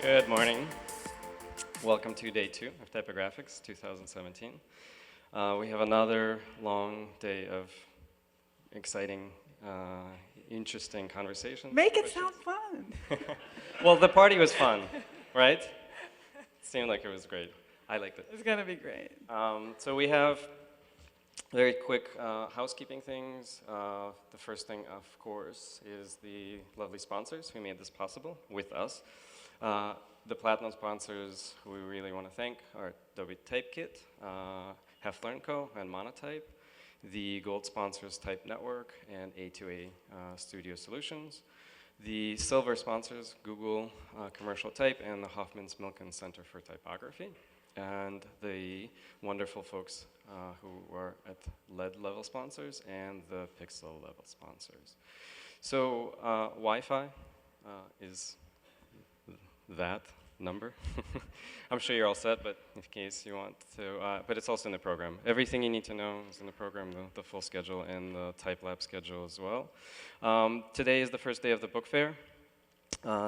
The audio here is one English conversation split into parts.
Good morning. Welcome to day 2 of Typographics 2017. We have another long day of exciting, interesting conversations. Make it sound fun. Well, the party was fun, right? It seemed like it was great. I liked it. It's going to be great. So we have very quick housekeeping things. The first thing, of course, is the lovely sponsors who made this possible with us. The platinum sponsors who we really want to thank are Adobe Typekit, Hefler & Co., and Monotype. The gold sponsors, Type Network and A2A Studio Solutions. The silver sponsors, Google, Commercial Type, and the Hoffman's Milken Center for Typography. And the wonderful folks who are at LED level sponsors and the Pixel level sponsors. So Wi-Fi is that number. I'm sure you're all set, but in case you want to, but it's also in the program. Everything you need to know is in the program, the full schedule and the Type Lab schedule as well. Today is the first day of the book fair.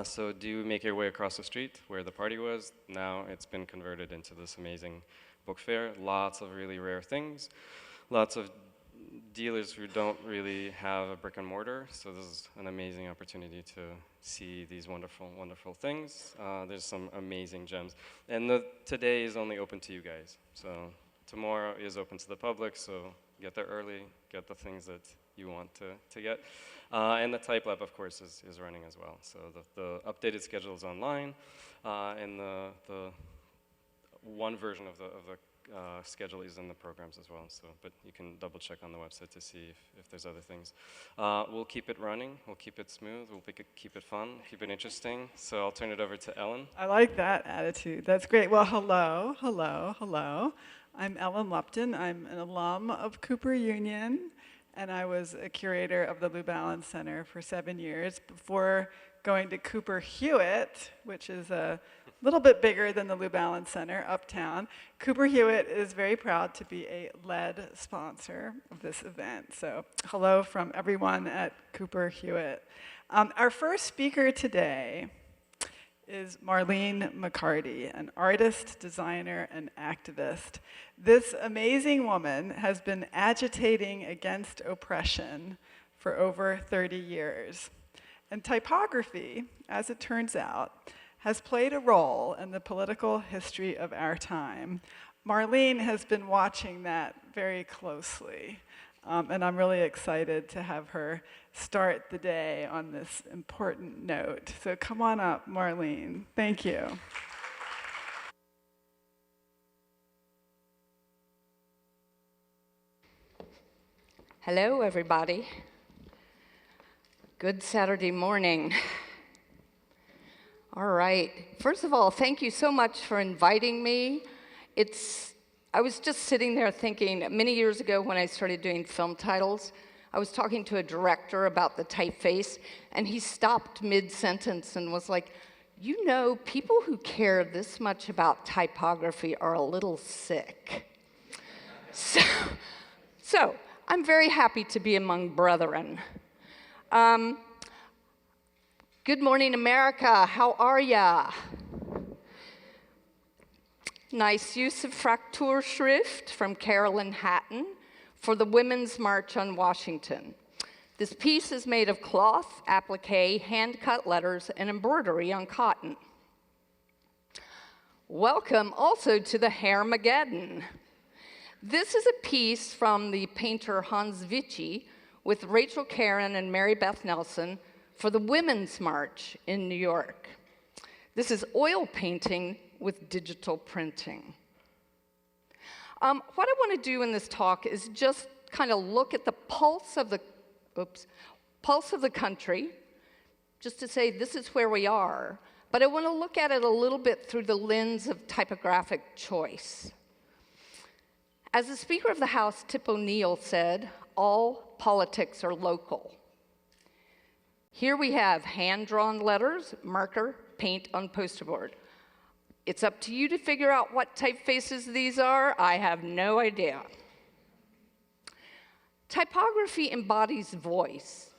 So do make your way across the street where the party was. Now it's been converted into this amazing book fair. Lots of really rare things. Lots of dealers who don't really have a brick and mortar. So this is an amazing opportunity to see these wonderful, wonderful things. There's some amazing gems. And today is only open to you guys. So tomorrow is open to the public, so get there early, get the things that you want to get. And the Type Lab, of course, is running as well. So the updated schedule is online, and the one version of the schedule is in the programs as well. So, but you can double check on the website to see if there's other things. We'll keep it running. We'll keep it smooth. We'll keep it fun. Keep it interesting. So I'll turn it over to Ellen. I like that attitude. That's great. Well, hello, hello, hello. I'm Ellen Lupton. I'm an alum of Cooper Union, and I was a curator of the Lou Allen Center for 7 years before going to Cooper Hewitt, which is a little bit bigger than the Lou Allen Center uptown. Cooper Hewitt is very proud to be a LED sponsor of this event. So hello from everyone at Cooper Hewitt. Our first speaker today is Marlene McCarty, an artist, designer, and activist. This amazing woman has been agitating against oppression for over 30 years. And typography, as it turns out, has played a role in the political history of our time. Marlene has been watching that very closely, and I'm really excited to have her start the day on this important note. So come on up, Marlene. Thank you. Hello, everybody. Good Saturday morning. All right. First of all, thank you so much for inviting me. I was just sitting there thinking, many years ago when I started doing film titles, I was talking to a director about the typeface, and he stopped mid-sentence and was like, you know, people who care this much about typography are a little sick. So I'm very happy to be among brethren. Good morning, America. How are ya? Nice use of Frakturschrift from Carolyn Hatton for the Women's March on Washington. This piece is made of cloth, applique, hand-cut letters, and embroidery on cotton. Welcome also to the Hairmageddon. This is a piece from the painter Hans Vici with Rachel Karen and Mary Beth Nelson for the Women's March in New York. This is oil painting with digital printing. What I want to do in this talk is just kind of look at the pulse of the country, just to say this is where we are, but I want to look at it a little bit through the lens of typographic choice. As the Speaker of the House, Tip O'Neill, said, all politics are local. Here we have hand-drawn letters, marker, paint on poster board. It's up to you to figure out what typefaces these are. I have no idea. Typography embodies voice.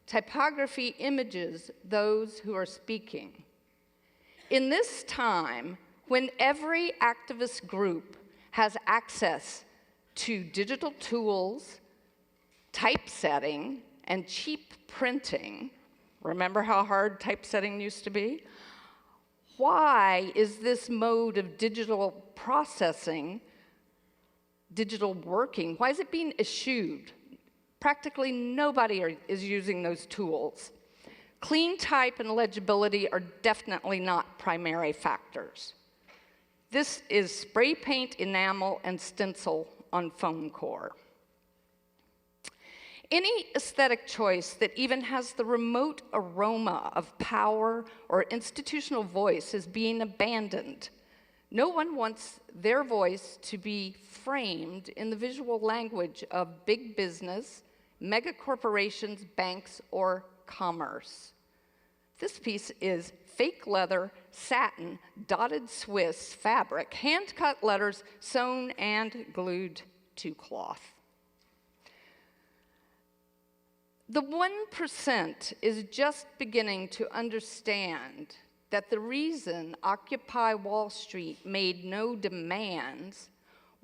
Typography images those who are speaking. in this time, when every activist group has access to digital tools, typesetting, and cheap printing, remember how hard typesetting used to be? Why is this mode of digital processing, digital working, why is it being eschewed? Practically nobody is using those tools. Clean type and legibility are definitely not primary factors. This is spray paint, enamel, and stencil on foam core. Any aesthetic choice that even has the remote aroma of power or institutional voice is being abandoned. No one wants their voice to be framed in the visual language of big business, mega corporations, banks, or commerce. This piece is fake leather, satin, dotted Swiss fabric, hand-cut letters sewn and glued to cloth. The 1% is just beginning to understand that the reason Occupy Wall Street made no demands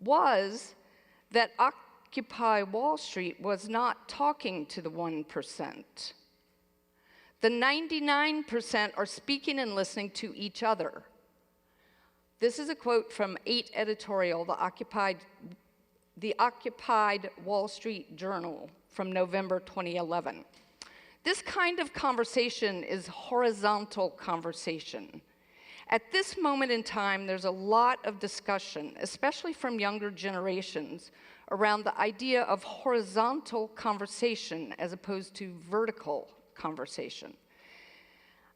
was that Occupy Wall Street was not talking to the 1%. The 99% are speaking and listening to each other. This is a quote from 8 editorial, the Occupied Wall Street Journal from November 2011. This kind of conversation is horizontal conversation. At this moment in time, there's a lot of discussion, especially from younger generations, around the idea of horizontal conversation as opposed to vertical conversation.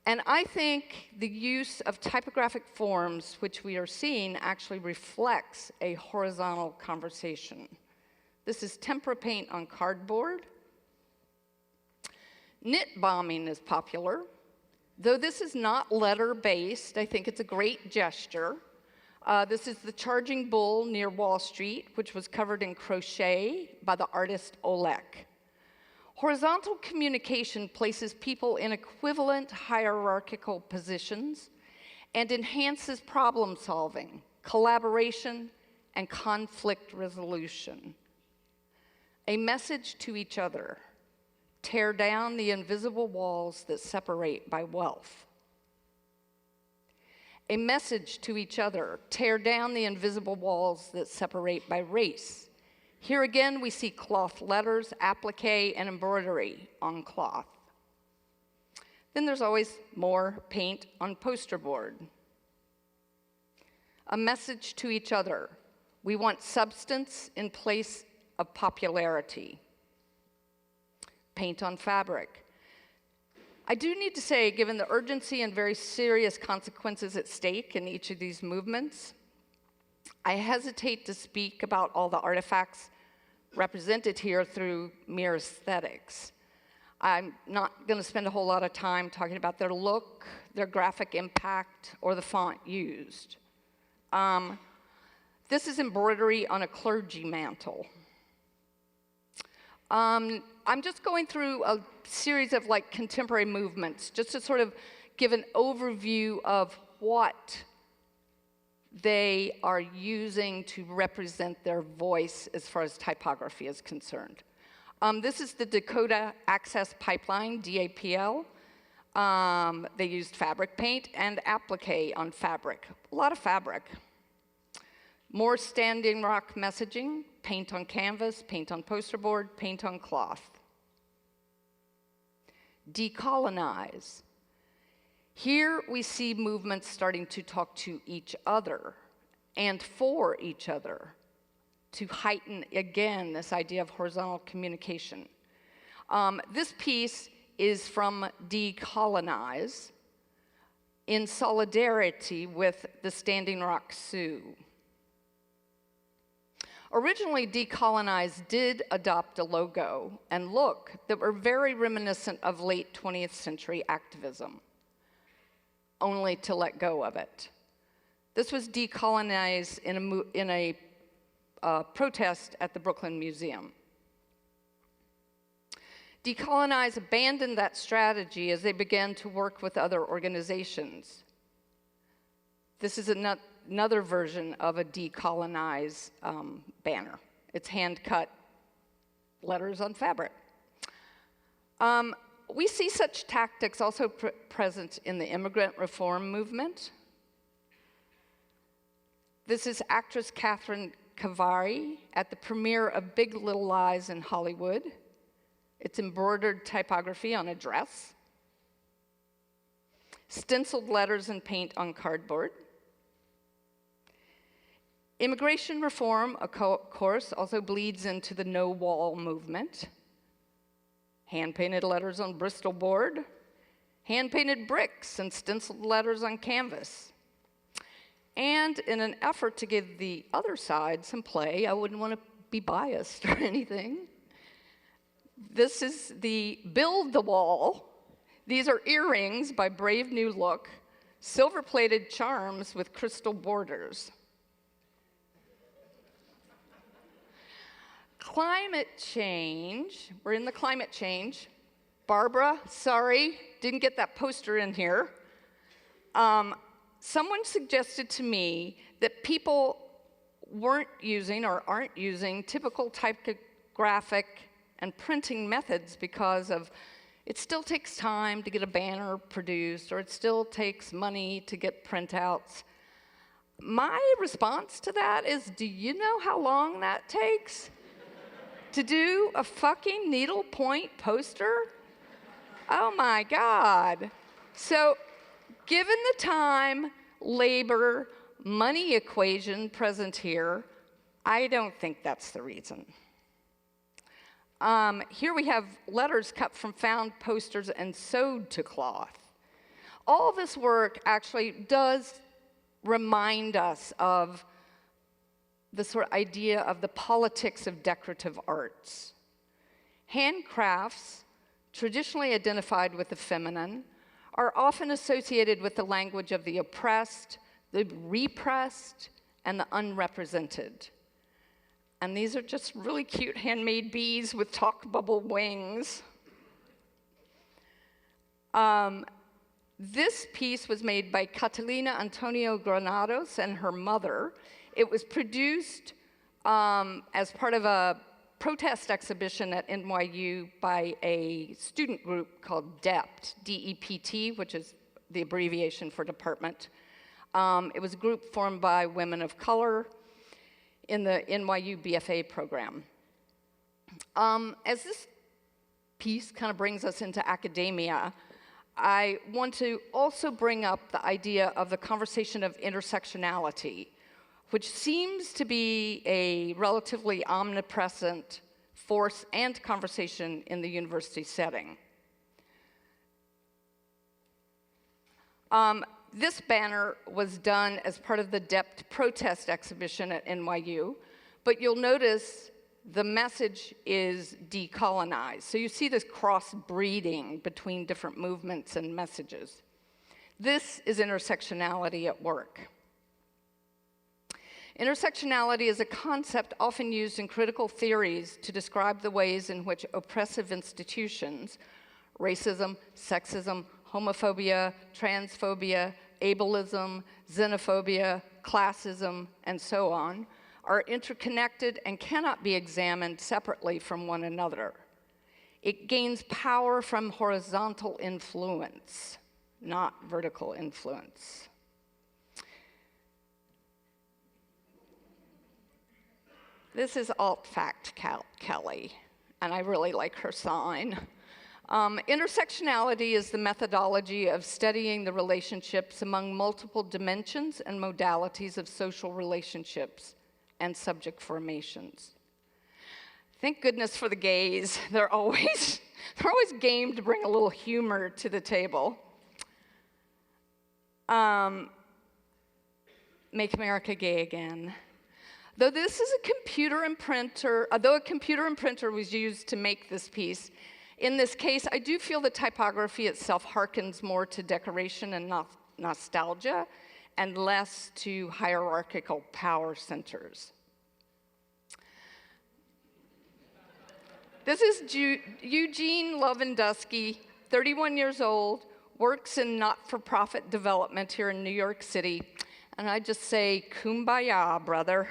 And I think the use of typographic forms, which we are seeing, actually reflects a horizontal conversation. This is tempera paint on cardboard. Knit bombing is popular. Though this is not letter-based, I think it's a great gesture. This is the Charging Bull near Wall Street, which was covered in crochet by the artist Olek. Horizontal communication places people in equivalent hierarchical positions and enhances problem solving, collaboration, and conflict resolution. A message to each other: tear down the invisible walls that separate by wealth. A message to each other: tear down the invisible walls that separate by race. Here again, we see cloth letters, applique, and embroidery on cloth. Then there's always more paint on poster board. A message to each other: we want substance in place of popularity. Paint on fabric. I do need to say, given the urgency and very serious consequences at stake in each of these movements, I hesitate to speak about all the artifacts represented here through mere aesthetics. I'm not going to spend a whole lot of time talking about their look, their graphic impact, or the font used. This is embroidery on a clergy mantle. I'm just going through a series of contemporary movements just to sort of give an overview of what they are using to represent their voice as far as typography is concerned. This is the Dakota Access Pipeline, DAPL. They used fabric paint and applique on fabric, a lot of fabric. More Standing Rock messaging, paint on canvas, paint on poster board, paint on cloth. Decolonize. Here we see movements starting to talk to each other and for each other to heighten, again, this idea of horizontal communication. This piece is from Decolonize in solidarity with the Standing Rock Sioux. Originally, Decolonize did adopt a logo and look that were very reminiscent of late 20th century activism, only to let go of it. This was Decolonize in a protest at the Brooklyn Museum. Decolonize abandoned that strategy as they began to work with other organizations. This is another version of a decolonize banner. It's hand-cut letters on fabric. We see such tactics also present in the immigrant reform movement. This is actress Catherine Kavari at the premiere of Big Little Lies in Hollywood. It's embroidered typography on a dress, stenciled letters and paint on cardboard. Immigration reform, of course, also bleeds into the No Wall movement. Hand-painted letters on Bristol board, hand-painted bricks and stenciled letters on canvas. And in an effort to give the other side some play, I wouldn't want to be biased or anything. This is the Build the Wall. These are earrings by Brave New Look, silver-plated charms with crystal borders. Climate change, we're in the climate change. Barbara, sorry, didn't get that poster in here. Someone suggested to me that people weren't using or aren't using typical typographic and printing methods because of it still takes time to get a banner produced, or it still takes money to get printouts. My response to that is, do you know how long that takes? To do a fucking needlepoint poster? Oh my God. So, given the time, labor, money equation present here, I don't think that's the reason. Here we have letters cut from found posters and sewed to cloth. All this work actually does remind us of the sort of idea of the politics of decorative arts. Handcrafts, traditionally identified with the feminine, are often associated with the language of the oppressed, the repressed, and the unrepresented. And these are just really cute handmade bees with talk bubble wings. This piece was made by Catalina Antonio Granados and her mother. It was produced as part of a protest exhibition at NYU by a student group called DEPT, D-E-P-T, which is the abbreviation for department. It was a group formed by women of color in the NYU BFA program. As this piece kind of brings us into academia, I want to also bring up the idea of the conversation of intersectionality, which seems to be a relatively omnipresent force and conversation in the university setting. This banner was done as part of the DEPT protest exhibition at NYU, but you'll notice the message is decolonize. So you see this cross-breeding between different movements and messages. This is intersectionality at work. Intersectionality is a concept often used in critical theories to describe the ways in which oppressive institutions, racism, sexism, homophobia, transphobia, ableism, xenophobia, classism, and so on, are interconnected and cannot be examined separately from one another. It gains power from horizontal influence, not vertical influence. This is Alt-Fact Kelly, and I really like her sign. Intersectionality is the methodology of studying the relationships among multiple dimensions and modalities of social relationships and subject formations. Thank goodness for the gays. They're always game to bring a little humor to the table. Make America gay again. Though a computer imprinter was used to make this piece, in this case, I do feel the typography itself harkens more to decoration and nostalgia, and less to hierarchical power centers. This is Eugene Lovendusky, 31 years old, works in not-for-profit development here in New York City, And I just say, kumbaya, brother.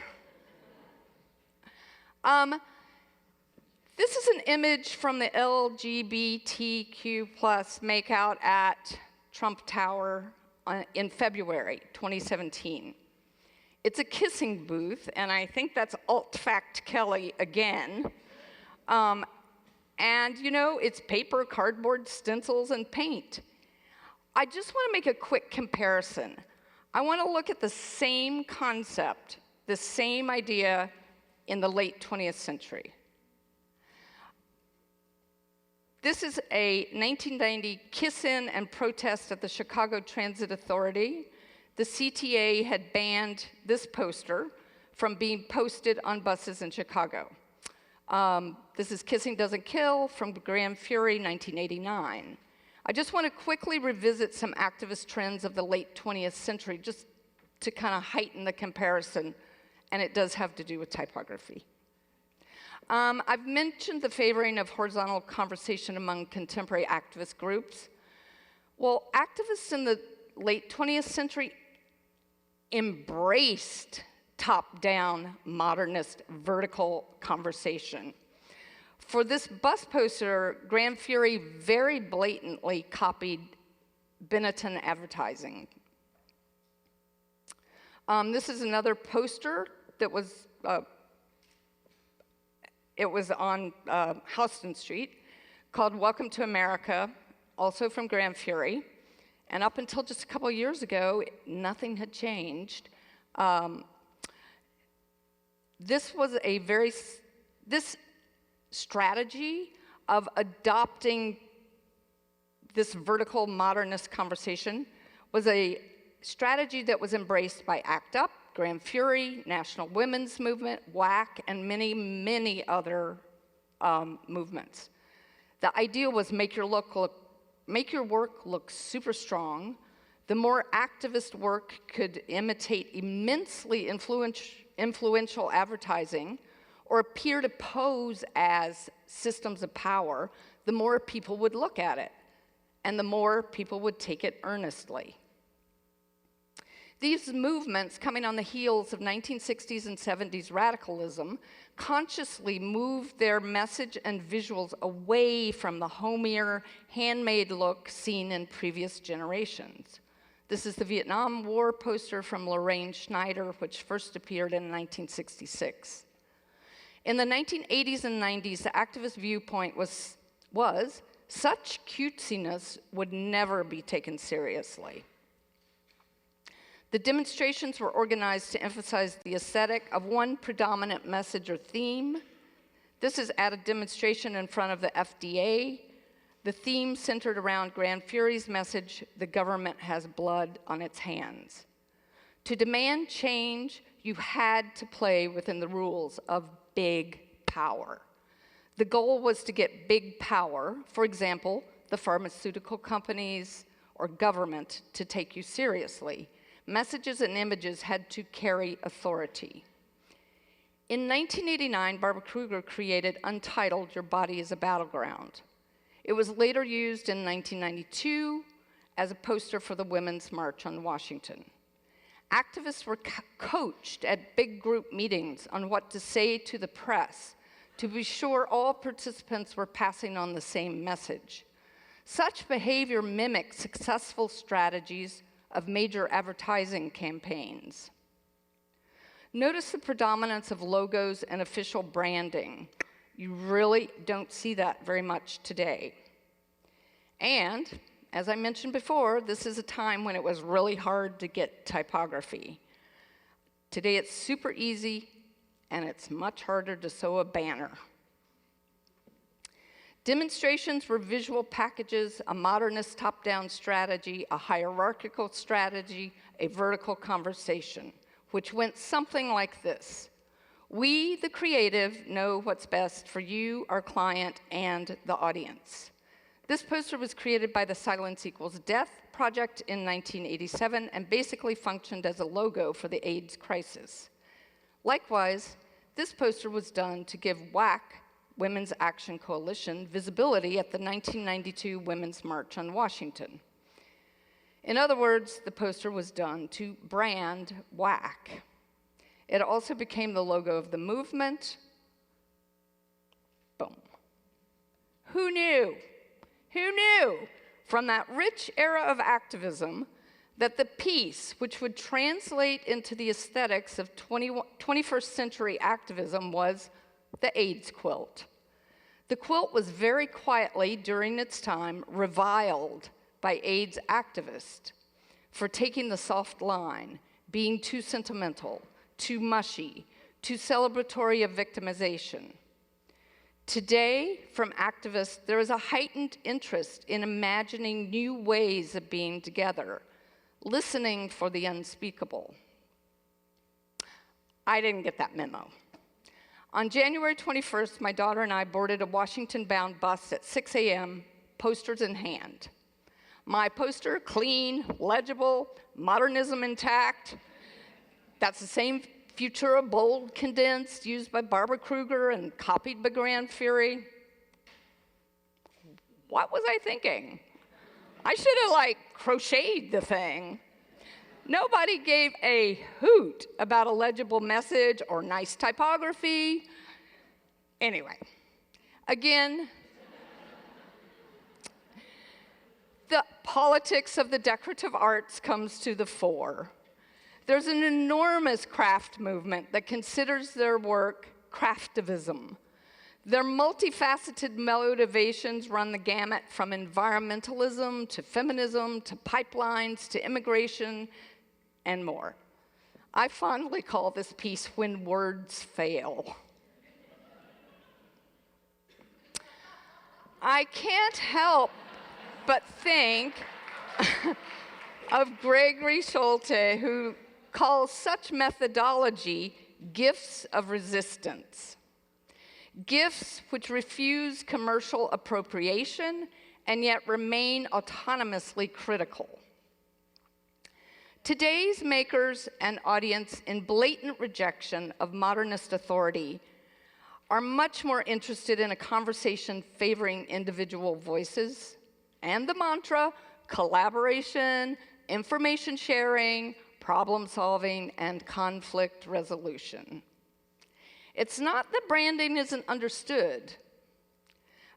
This is an image from the LGBTQ plus makeout at Trump Tower in February 2017. It's a kissing booth, and I think that's alt-fact Kelly again. And you know, it's paper, cardboard, stencils, and paint. I just want to make a quick comparison. I want to look at the same concept, the same idea in the late 20th century. This is a 1990 kiss-in and protest at the Chicago Transit Authority. The CTA had banned this poster from being posted on buses in Chicago. This is Kissing Doesn't Kill from Grand Fury, 1989. I just want to quickly revisit some activist trends of the late 20th century, just to kind of heighten the comparison, and it does have to do with typography. I've mentioned the favoring of horizontal conversation among contemporary activist groups. Well, activists in the late 20th century embraced top-down, modernist, vertical conversation. For this bus poster, Grand Fury very blatantly copied Benetton advertising. This is another poster that was it was on Houston Street, called Welcome to America, also from Grand Fury. And up until just a couple of years ago, nothing had changed. This strategy of adopting this vertical modernist conversation was a strategy that was embraced by ACT UP, Grand Fury, National Women's Movement, WAC, and many, many other movements. The idea was make your work look super strong. The more activist work could imitate immensely influential advertising or appear to pose as systems of power, the more people would look at it, and the more people would take it earnestly. These movements, coming on the heels of 1960s and 70s radicalism, consciously moved their message and visuals away from the homier, handmade look seen in previous generations. This is the Vietnam War poster from Lorraine Schneider, which first appeared in 1966. In the 1980s and 90s, the activist viewpoint was such cutesiness would never be taken seriously. The demonstrations were organized to emphasize the aesthetic of one predominant message or theme. This is at a demonstration in front of the FDA. The theme centered around Grand Fury's message, "The government has blood on its hands." To demand change, you had to play within the rules of big power. The goal was to get big power, for example, the pharmaceutical companies or government, to take you seriously. Messages and images had to carry authority. In 1989, Barbara Kruger created Untitled, Your Body is a Battleground. It was later used in 1992 as a poster for the Women's March on Washington. Activists were coached at big group meetings on what to say to the press to be sure all participants were passing on the same message. Such behavior mimicked successful strategies of major advertising campaigns. Notice the predominance of logos and official branding. You really don't see that very much today. And, as I mentioned before, this is a time when it was really hard to get typography. Today it's super easy, and it's much harder to sew a banner. Demonstrations were visual packages, a modernist top-down strategy, a hierarchical strategy, a vertical conversation, which went something like this. We, the creative, know what's best for you, our client, and the audience. This poster was created by the Silence Equals Death project in 1987 and basically functioned as a logo for the AIDS crisis. Likewise, this poster was done to give WAC, Women's Action Coalition, visibility at the 1992 Women's March on Washington. In other words, the poster was done to brand whack. It also became the logo of the movement. Boom. Who knew? Who knew from that rich era of activism that the piece, which would translate into the aesthetics of 21st century activism, was the AIDS quilt? The quilt was very quietly, during its time, reviled by AIDS activists for taking the soft line, being too sentimental, too mushy, too celebratory of victimization. Today, from activists, there is a heightened interest in imagining new ways of being together, listening for the unspeakable. I didn't get that memo. On January 21st, my daughter and I boarded a Washington-bound bus at 6 a.m., posters in hand. My poster, clean, legible, modernism intact. That's the same Futura bold condensed used by Barbara Kruger and copied by Grand Fury. What was I thinking? I should have, crocheted the thing. Nobody gave a hoot about a legible message or nice typography. Anyway, again, the politics of the decorative arts comes to the fore. There's an enormous craft movement that considers their work craftivism. Their multifaceted motivations run the gamut from environmentalism to feminism to pipelines to immigration and more. I fondly call this piece When Words Fail. I can't help but think of Gregory Schulte, who calls such methodology gifts of resistance. Gifts which refuse commercial appropriation and yet remain autonomously critical. Today's makers and audience, in blatant rejection of modernist authority, are much more interested in a conversation favoring individual voices and the mantra, collaboration, information sharing, problem solving, and conflict resolution. It's not that branding isn't understood.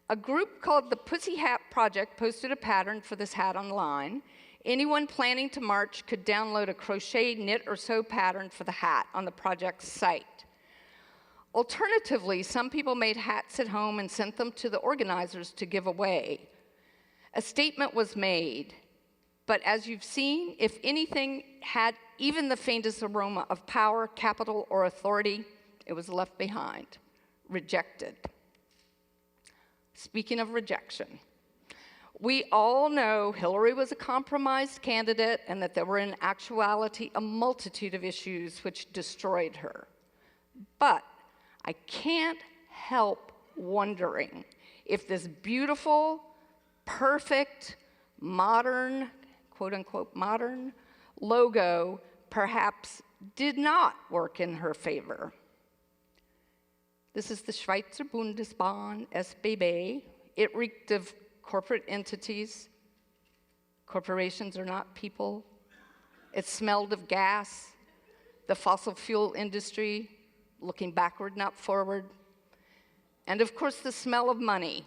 A group called the Pussy Hat Project posted a pattern for this hat online. Anyone planning to march could download a crochet, knit, or sew pattern for the hat on the project's site. Alternatively, some people made hats at home and sent them to the organizers to give away. A statement was made, but as you've seen, if anything had even the faintest aroma of power, capital, or authority, it was left behind, rejected. Speaking of rejection, we all know Hillary was a compromised candidate and that there were in actuality a multitude of issues which destroyed her. But I can't help wondering if this beautiful, perfect, modern, quote unquote modern, logo perhaps did not work in her favor. This is the Schweizer Bundesbahn SBB. It reeked of corporate entities. Corporations are not people. It smelled of gas, the fossil fuel industry, looking backward, not forward. And of course, the smell of money.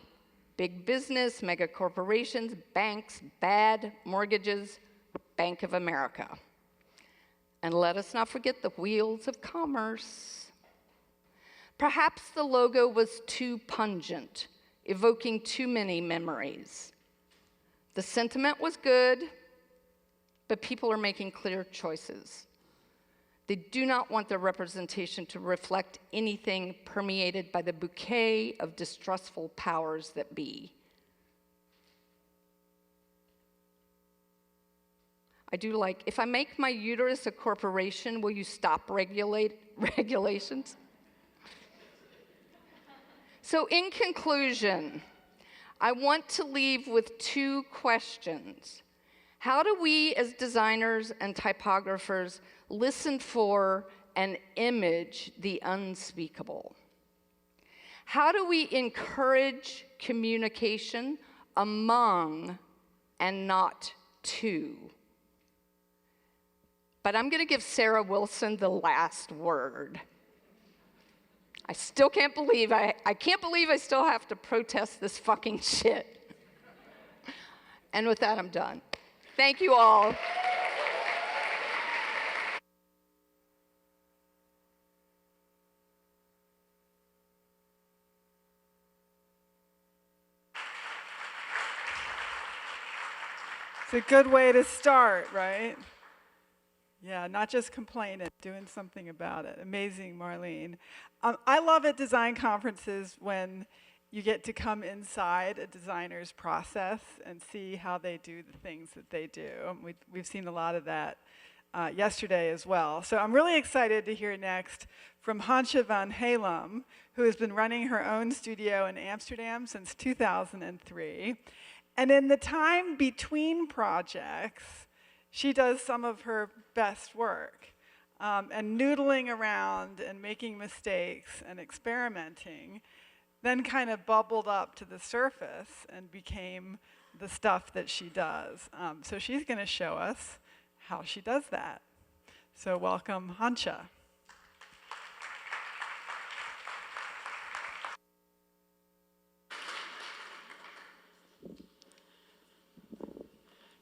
Big business, mega corporations, banks, bad mortgages, Bank of America. And let us not forget the wheels of commerce. Perhaps the logo was too pungent, evoking too many memories. The sentiment was good, but people are making clear choices. They do not want their representation to reflect anything permeated by the bouquet of distrustful powers that be. I do like, if I make my uterus a corporation, will you stop regulations? So in conclusion, I want to leave with two questions. How do we as designers and typographers listen for and image the unspeakable? How do we encourage communication among and not to but I'm going to give Sarah Wilson the last word. I still can't believe I can't believe I still have to protest this fucking shit. And with that, I'm done. Thank you all. It's a good way to start, right? Yeah, not just complaining, doing something about it. Amazing, Marlene. I love at design conferences when you get to come inside a designer's process and see how they do the things that they do. We've seen a lot of that yesterday as well. So I'm really excited to hear next from Hansje van Halem, who has been running her own studio in Amsterdam since 2003. And in the time between projects, she does some of her best work. And noodling around and making mistakes and experimenting then kind of bubbled up to the surface and became the stuff that she does. So she's going to show us how she does that. So welcome, Hansje.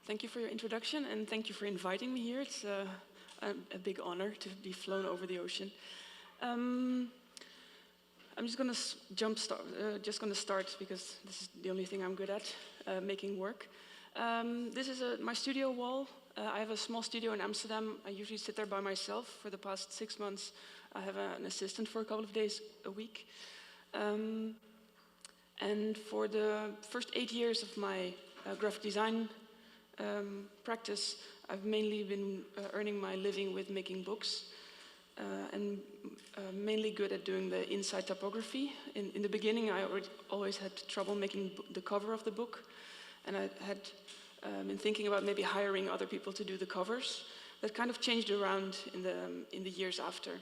Thank you for your introduction, and thank you for inviting me here. It's a big honor to be flown over the ocean. I'm just going to start because this is the only thing I'm good at, making work. This is my studio wall. I have a small studio in Amsterdam. I usually sit there by myself. For the past 6 months, I have an assistant for a couple of days a week. And for the first 8 years of my graphic design practice, I've mainly been earning my living with making books and mainly good at doing the inside typography. In the beginning, I always had trouble making the cover of the book, and I had been thinking about maybe hiring other people to do the covers. That kind of changed around in the years after.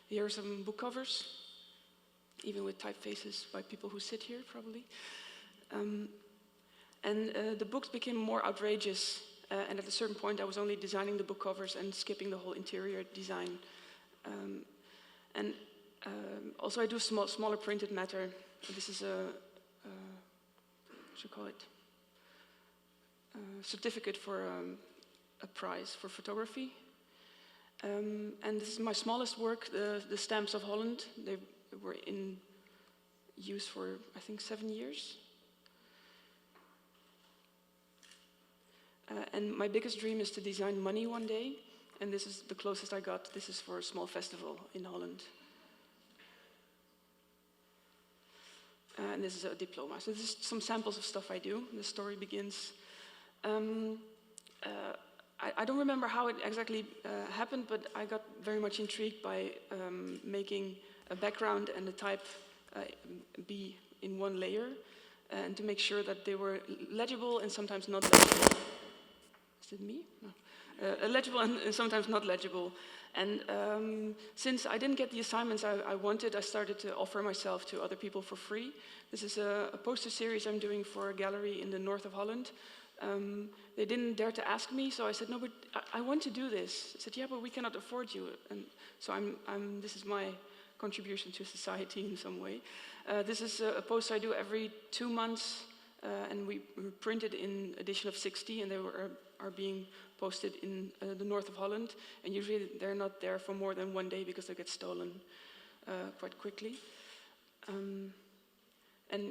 Here are some book covers, even with typefaces by people who sit here, probably. And the books became more outrageous, and at a certain point I was only designing the book covers and skipping the whole interior design. Also I do smaller printed matter. This is what you call it? Certificate for a prize for photography. And this is my smallest work, the stamps of Holland. They were in use for, I think, 7 years. And my biggest dream is to design money one day, and this is the closest I got. This is for a small festival in Holland. And this is a diploma. So this is some samples of stuff I do. The story begins. I don't remember how it exactly happened, but I got very much intrigued by making a background and the type be in one layer, and to make sure that they were legible and sometimes not legible. Is it me? No. Legible and sometimes not legible. And since I didn't get the assignments I wanted, I started to offer myself to other people for free. This is a poster series I'm doing for a gallery in the north of Holland. They didn't dare to ask me, so I said, no, but I want to do this. I said, yeah, but we cannot afford you. And so this is my contribution to society in some way. This is a poster I do every 2 months, and we print it in edition of 60, and they are being posted in the north of Holland, and usually they're not there for more than 1 day because they get stolen quite quickly. And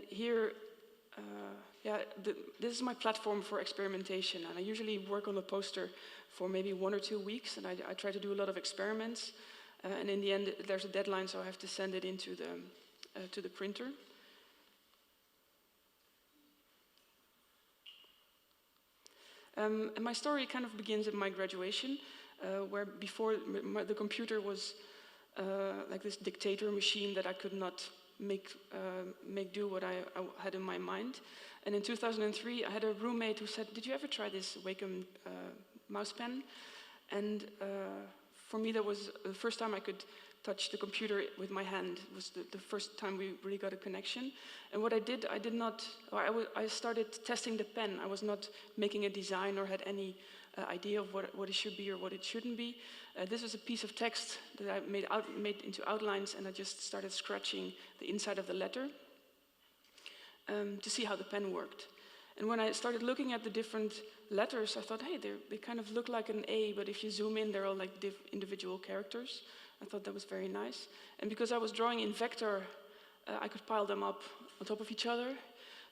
here, this is my platform for experimentation, and I usually work on a poster for maybe 1 or 2 weeks, and I try to do a lot of experiments, and in the end there's a deadline, so I have to send it into to the printer. And my story kind of begins at my graduation, where before the computer was like this dictator machine that I could not make do what I had in my mind. And in 2003, I had a roommate who said, "Did you ever try this Wacom mouse pen?" And for me, that was the first time I could touch the computer with my hand. It was the first time we really got a connection. And what I did, I started testing the pen. I was not making a design or had any idea of what it should be or what it shouldn't be. This was a piece of text that I made into outlines, and I just started scratching the inside of the letter to see how the pen worked. And when I started looking at the different letters, I thought, hey, they kind of look like an A, but if you zoom in, they're all like individual characters. I thought that was very nice. And because I was drawing in vector, I could pile them up on top of each other.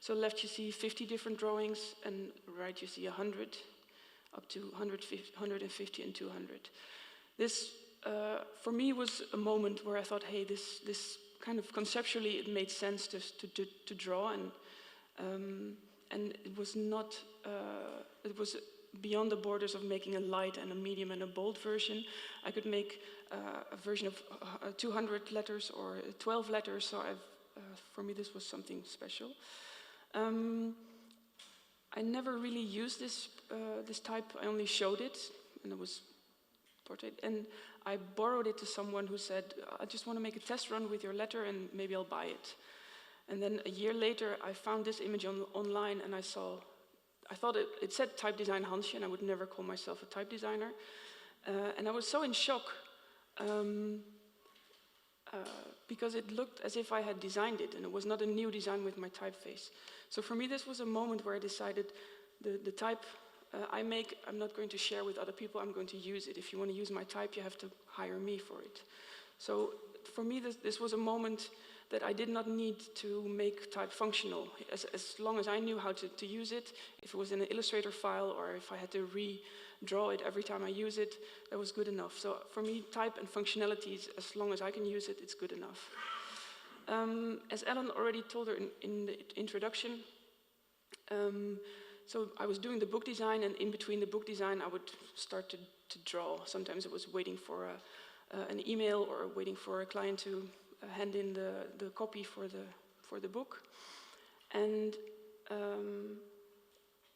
So left you see 50 different drawings, and right you see 100, up to 150 and 200. This, for me, was a moment where I thought, hey, this kind of conceptually it made sense to draw, and it was not, it was beyond the borders of making a light and a medium and a bold version. I could make a version of 200 letters or 12 letters, so for me this was something special. I never really used this type. I only showed it, and it was portrait. And I borrowed it to someone who said, I just want to make a test run with your letter and maybe I'll buy it. And then a year later, I found this image online, and I thought it said type design Hansje, and I would never call myself a type designer. And I was so in shock because it looked as if I had designed it, and it was not a new design with my typeface. So for me, this was a moment where I decided the type I make, I'm not going to share with other people, I'm going to use it. If you want to use my type, you have to hire me for it. So for me, this was a moment that I did not need to make type functional. As long as I knew how to use it, if it was in an Illustrator file or if I had to redraw it every time I use it, that was good enough. So for me, type and functionalities, as long as I can use it, it's good enough. As Ellen already told her in the introduction, so I was doing the book design, and in between the book design, I would start to draw. Sometimes it was waiting for an email or waiting for a client to hand in the copy for the book. And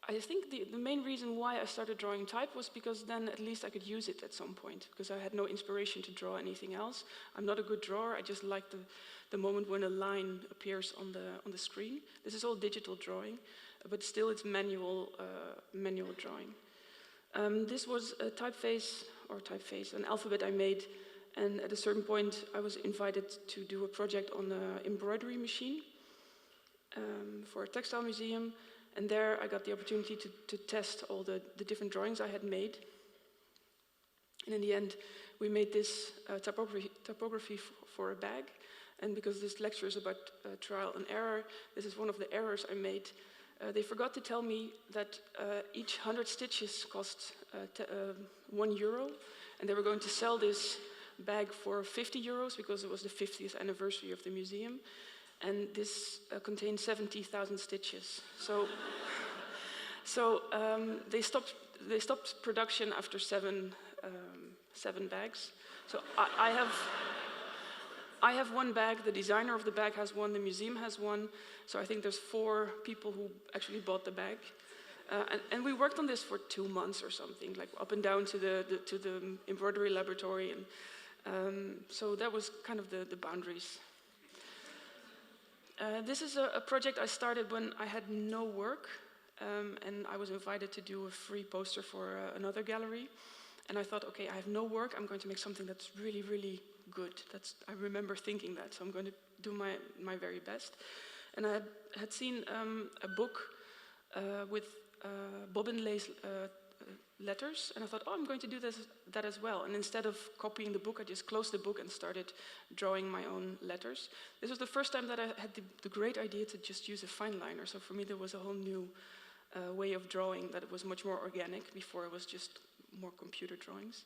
I think the main reason why I started drawing type was because then at least I could use it at some point, because I had no inspiration to draw anything else. I'm not a good drawer. I just like the moment when a line appears on the screen. This is all digital drawing, but still it's manual drawing. This was a typeface, an alphabet I made. And at a certain point, I was invited to do a project on an embroidery machine for a textile museum. And there I got the opportunity to test all the different drawings I had made. And in the end, we made this typography for a bag. And because this lecture is about trial and error, this is one of the errors I made. They forgot to tell me that each 100 stitches cost €1. And they were going to sell this bag for 50 euros because it was the 50th anniversary of the museum, and this contained 70,000 stitches. So they stopped production after seven bags. So I have one bag. The designer of the bag has one. The museum has one. So I think there's 4 people who actually bought the bag. And we worked on this for 2 months or something, like up and down to the embroidery laboratory, and so that was kind of the boundaries. This is a project I started when I had no work, and I was invited to do a free poster for another gallery. And I thought, okay, I have no work, I'm going to make something that's really, really good. I remember thinking that, so I'm going to do my very best. And I had seen a book with bobbin lace letters, and I thought, oh, I'm going to do that as well. And instead of copying the book, I just closed the book and started drawing my own letters. This was the first time that I had the great idea to just use a fine liner. So for me, there was a whole new way of drawing that it was much more organic. Before it was just more computer drawings.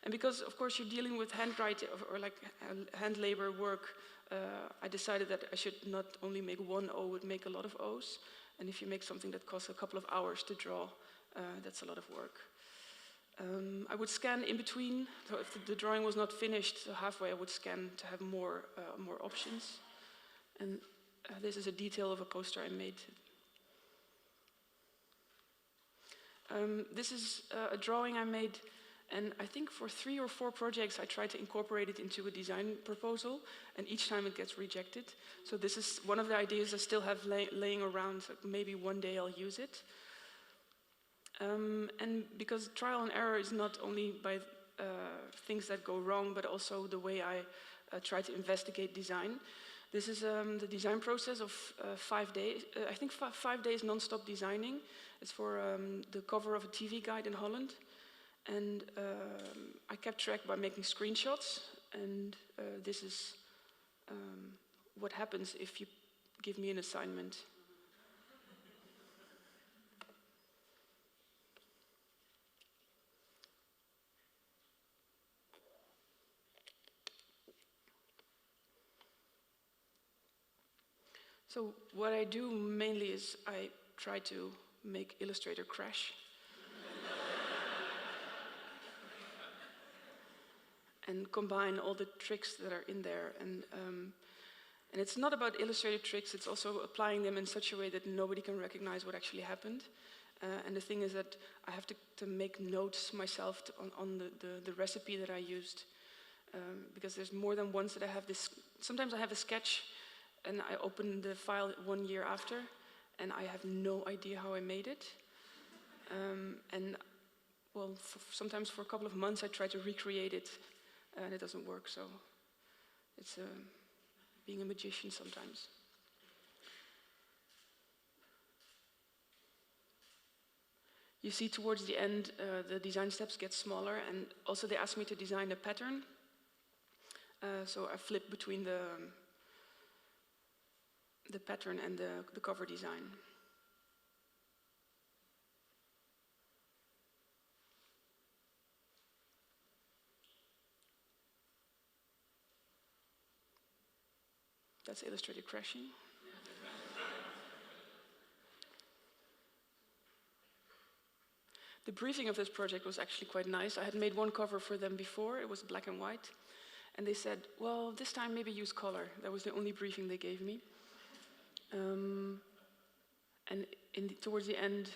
And because, of course, you're dealing with handwriting or like hand labor work, I decided that I should not only make one O, but make a lot of O's. And if you make something that costs a couple of hours to draw, that's a lot of work. I would scan in between, so if the drawing was not finished, so halfway I would scan to have more options. And this is a detail of a poster I made. This is a drawing I made, and I think for 3 or 4 projects I tried to incorporate it into a design proposal, and each time it gets rejected. So this is one of the ideas I still have laying around, so maybe one day I'll use it. And because trial and error is not only by things that go wrong, but also the way I try to investigate design. This is the design process of 5 days. I think 5 days non-stop designing. It's for the cover of a TV guide in Holland. And I kept track by making screenshots. And this is what happens if you give me an assignment. So what I do mainly is I try to make Illustrator crash. And combine all the tricks that are in there. And it's not about Illustrator tricks, it's also applying them in such a way that nobody can recognize what actually happened. And the thing is that I have to make notes myself on the recipe that I used. Because there's more than once that I have this, sometimes I have a sketch and I open the file 1 year after, and I have no idea how I made it. And well, sometimes for a couple of months I try to recreate it, and it doesn't work. So it's being a magician sometimes. You see, towards the end, the design steps get smaller, and also they asked me to design a pattern. So I flip between the pattern and the cover design. That's Illustrator crashing. The briefing of this project was actually quite nice. I had made one cover for them before. It was black and white. And they said, well, this time maybe use color. That was the only briefing they gave me. And towards the end,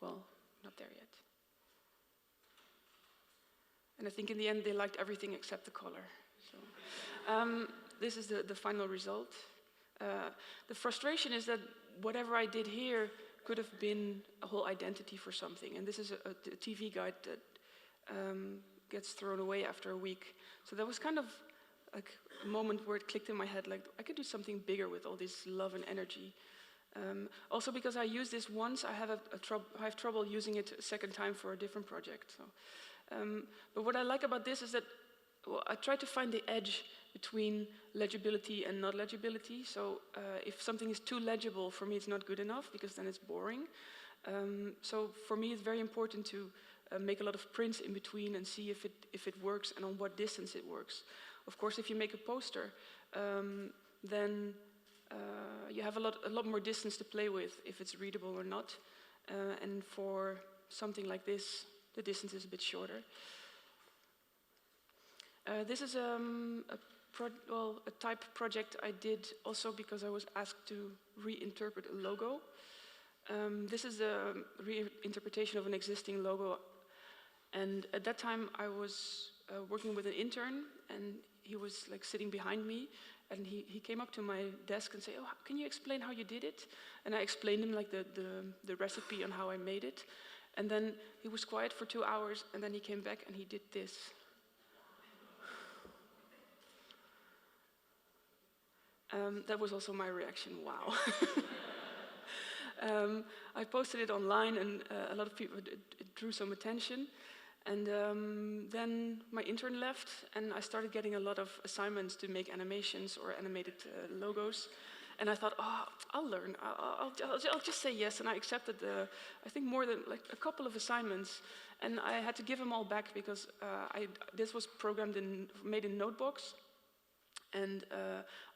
well, not there yet. And I think in the end they liked everything except the color. So, this is the final result. The frustration is that whatever I did here could have been a whole identity for something. And this is a TV guide that gets thrown away after a week. So that was kind of like a moment where it clicked in my head, like I could do something bigger with all this love and energy. Also because I used this once, I have trouble using it a second time for a different project. So, but what I like about this is that I try to find the edge between legibility and not legibility. So if something is too legible, for me it's not good enough because then it's boring. So for me it's very important to make a lot of prints in between and see if it works and on what distance it works. Of course, if you make a poster, then you have a lot more distance to play with if it's readable or not. And for something like this, the distance is a bit shorter. This is a type project I did also because I was asked to reinterpret a logo. This is a reinterpretation of an existing logo. And at that time I was working with an intern, and he was like sitting behind me, and he came up to my desk and said, "Oh, can you explain how you did it?" And I explained him like the recipe on how I made it. And then he was quiet for 2 hours, and then he came back and he did this. That was also my reaction, wow. I posted it online, and a lot of people, it drew some attention. And then my intern left, and I started getting a lot of assignments to make animations or animated logos. And I thought, oh, I'll learn. I'll just say yes. And I accepted I think more than like a couple of assignments. And I had to give them all back because this was made in Notebox. And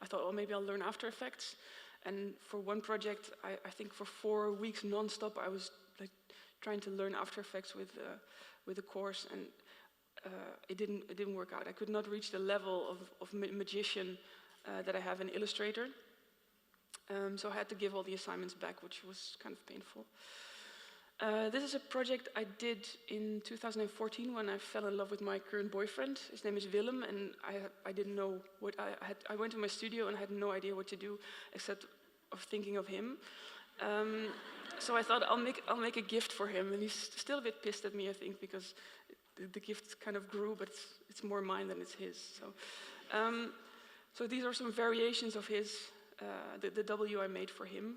I thought, oh, maybe I'll learn After Effects. And for one project, I think for 4 weeks non-stop, I was like trying to learn After Effects with a course, and it didn't work out. I could not reach the level of magician that I have in Illustrator. So I had to give all the assignments back, which was kind of painful. This is a project I did in 2014 when I fell in love with my current boyfriend. His name is Willem, and I didn't know what I went to my studio and I had no idea what to do except of thinking of him. So I thought I'll make a gift for him, and he's still a bit pissed at me, I think, because the gift kind of grew, but it's more mine than it's his. So these are some variations of his, the W I made for him.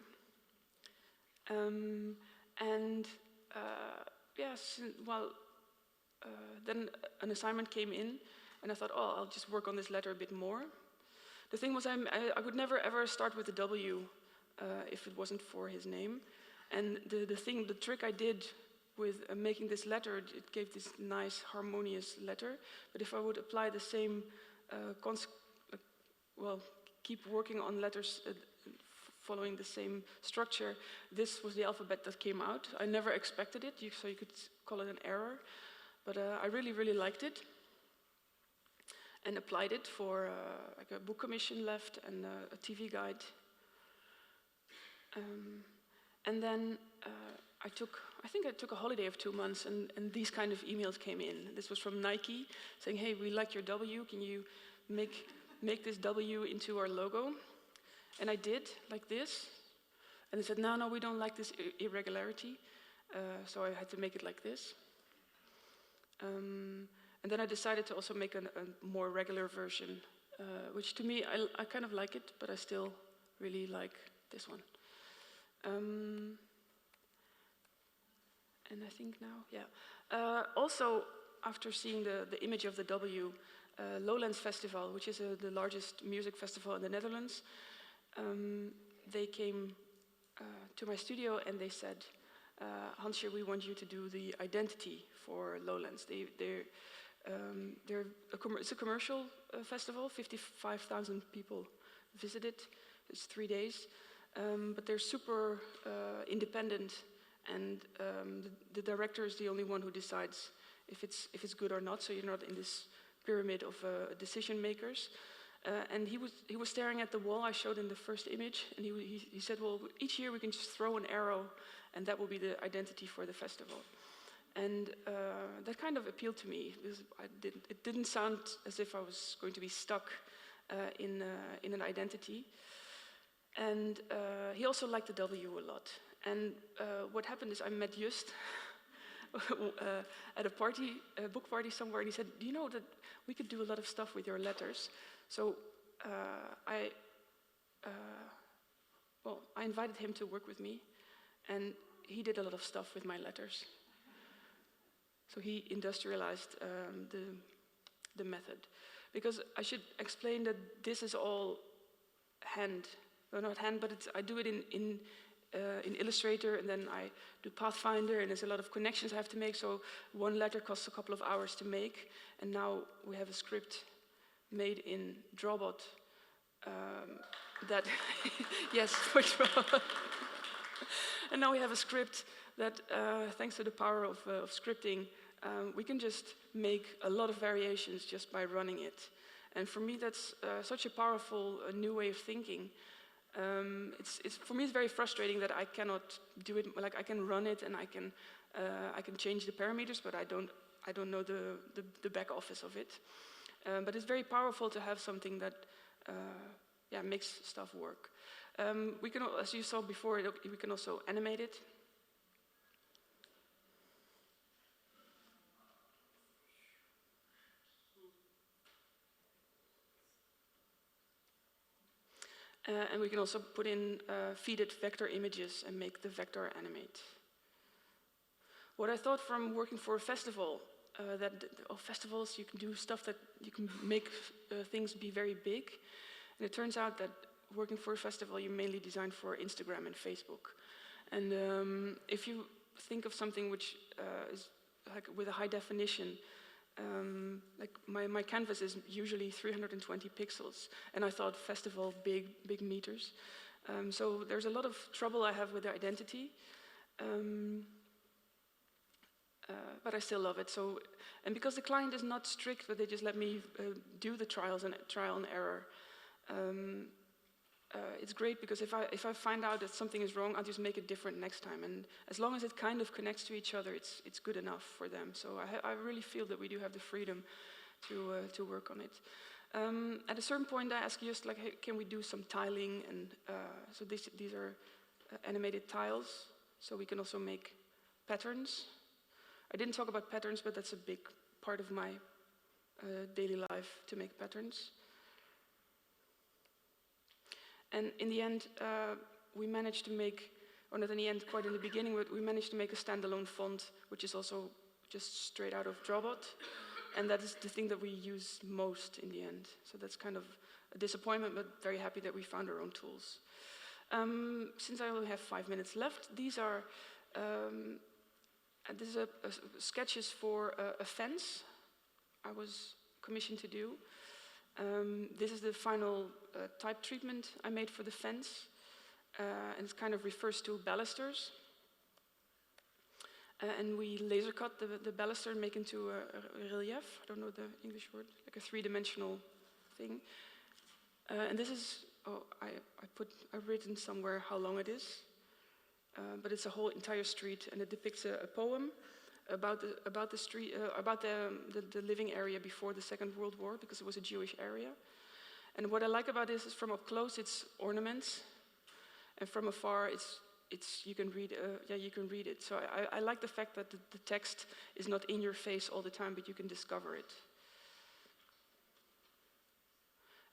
Yes, well, then an assignment came in, and I thought, oh, I'll just work on this letter a bit more. The thing was, I would never ever start with a W if it wasn't for his name. And the trick I did with making this letter, it gave this nice harmonious letter. But if I would apply the same, keep working on letters following the same structure, this was the alphabet that came out. I never expected it, so you could call it an error. But I really, really liked it. And applied it for like a book commission left and a TV guide. And then I think I took a holiday of 2 months, and these kind of emails came in. This was from Nike, saying, hey, we like your W, can you make this W into our logo? And I did, like this. And they said, no, we don't like this irregularity. So I had to make it like this. And then I decided to also make a more regular version, which to me, I kind of like it, but I still really like this one. And I think now, yeah. Also, after seeing the image of the W, Lowlands Festival, which is the largest music festival in the Netherlands, they came to my studio and they said, Hansje, we want you to do the identity for Lowlands. It's a commercial festival, 55,000 people visited. It's 3 days. But they're super independent, and the director is the only one who decides if it's good or not. So you're not in this pyramid of decision makers. And he was staring at the wall I showed in the first image, and he said, well, each year we can just throw an arrow, and that will be the identity for the festival. And that kind of appealed to me, because it didn't sound as if I was going to be stuck in an identity. And he also liked the W a lot. And what happened is I met Just at a book party somewhere, and he said, do you know that we could do a lot of stuff with your letters? So I invited him to work with me, and he did a lot of stuff with my letters. So he industrialized the method. Because I should explain that this is all hand. Well, not hand, but I do it in Illustrator, and then I do Pathfinder, and there's a lot of connections I have to make, so one letter costs a couple of hours to make, and now we have a script made in Drawbot that, yes, for Drawbot. And now we have a script that, thanks to the power of scripting, we can just make a lot of variations just by running it. And for me, that's such a powerful new way of thinking. For me, it's very frustrating that I cannot do it. Like I can run it and I can change the parameters, but I don't know the back office of it. But it's very powerful to have something that makes stuff work. We can, as you saw before, we can also animate it. And we can also put in feeded vector images and make the vector animate. What I thought from working for a festival, festivals you can do stuff that you can make things be very big. And it turns out that working for a festival you mainly design for Instagram and Facebook. And if you think of something which is like with a high definition, like my canvas is usually 320 pixels, and I thought festival big meters. So there's a lot of trouble I have with the identity, but I still love it. So, and because the client is not strict, but they just let me do the trial and error. It's great because if I find out that something is wrong, I'll just make it different next time. And as long as it kind of connects to each other, it's good enough for them. So I really feel that we do have the freedom to work on it. At a certain point, I ask just like, hey, can we do some tiling? And so these are animated tiles. So we can also make patterns. I didn't talk about patterns, but that's a big part of my daily life, to make patterns. And in the end, we managed to make, or not in the end, quite in the beginning, but we managed to make a standalone font, which is also just straight out of Drawbot. And that is the thing that we use most in the end. So that's kind of a disappointment, but very happy that we found our own tools. Since I only have 5 minutes left, these are this is sketches for a fence I was commissioned to do. This is the final type treatment I made for the fence, and it kind of refers to balusters. And we laser cut the baluster and make into a relief. I don't know the English word, like a three-dimensional thing. And this is, I've written somewhere how long it is, but it's a whole entire street, and it depicts a poem about the street, about the living area before the Second World War, because it was a Jewish area. And what I like about this is, from up close, it's ornaments, and from afar, you can read it. So I like the fact that the text is not in your face all the time, but you can discover it.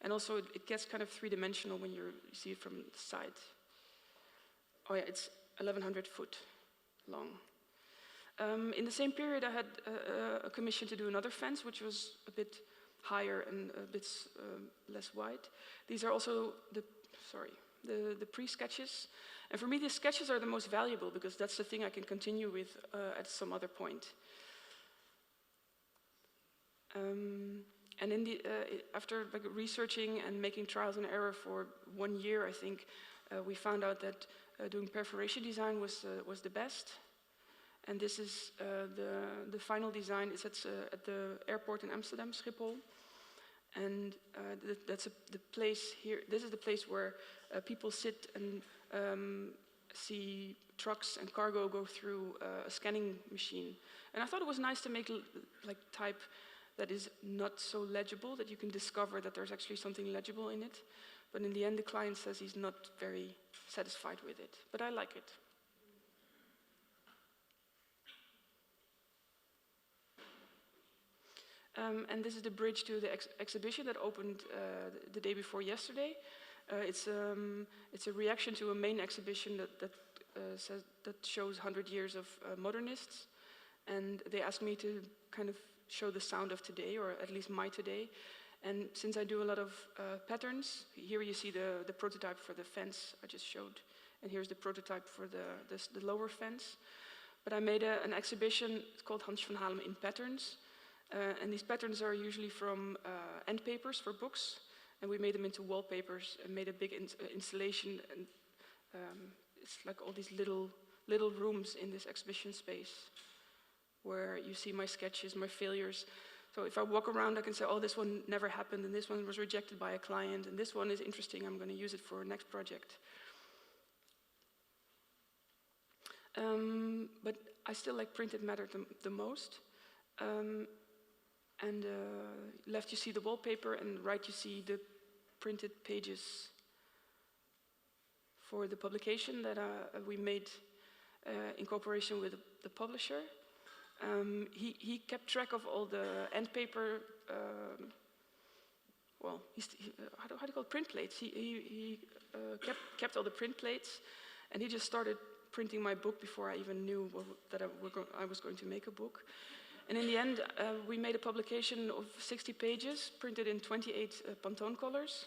And also, it gets kind of three-dimensional when you see it from the side. Oh yeah, it's 1,100 foot long. In the same period, I had a commission to do another fence, which was a bit higher and a bit less wide. These are also the pre-sketches. And for me, the sketches are the most valuable, because that's the thing I can continue with at some other point. And in the, after researching and making trials and error for 1 year, I think, we found out that doing perforation design was the best. And this is the final design. It's at the airport in Amsterdam, Schiphol. And that's the place here. This is the place where people sit and see trucks and cargo go through a scanning machine. And I thought it was nice to make like type that is not so legible, that you can discover that there's actually something legible in it. But in the end, the client says he's not very satisfied with it. But I like it. And this is the bridge to the exhibition that opened the day before yesterday. It's a reaction to a main exhibition that shows 100 years of modernists. And they asked me to kind of show the sound of today, or at least my today. And since I do a lot of patterns, here you see the prototype for the fence I just showed. And here's the prototype for the lower fence. But I made an exhibition, it's called Hans van Halem in Patterns. And these patterns are usually from end papers for books. And we made them into wallpapers and made a big installation. And it's like all these little rooms in this exhibition space, where you see my sketches, my failures. So if I walk around, I can say, oh, this one never happened, and this one was rejected by a client, and this one is interesting, I'm going to use it for a next project. But I still like printed matter the most. And left you see the wallpaper, and right you see the printed pages for the publication that we made in cooperation with the publisher. He kept track of all the end paper, how do you call it, print plates. He kept all the print plates, and he just started printing my book before I even knew that I was going to make a book. And in the end, we made a publication of 60 pages, printed in 28 Pantone colors.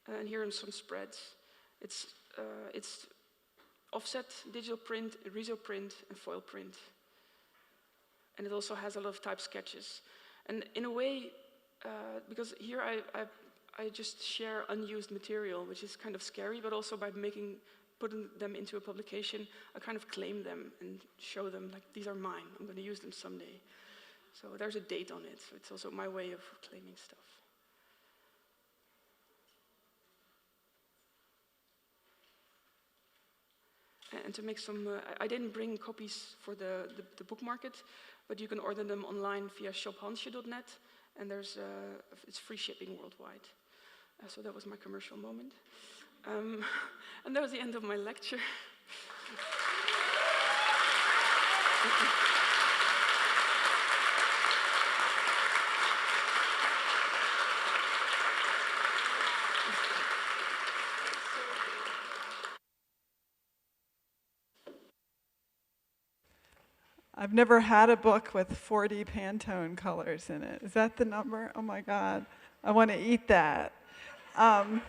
And here are some spreads. It's offset, digital print, reso print, and foil print. And it also has a lot of type sketches. And in a way, because here I just share unused material, which is kind of scary, but also by putting them into a publication, I kind of claim them and show them, like, these are mine, I'm going to use them someday. So there's a date on it, so it's also my way of claiming stuff. And to make some, I didn't bring copies for the book market, but you can order them online via shophansje.net, and it's free shipping worldwide. So that was my commercial moment. And that was the end of my lecture. I've never had a book with 40 Pantone colors in it. Is that the number? Oh my God, I want to eat that. So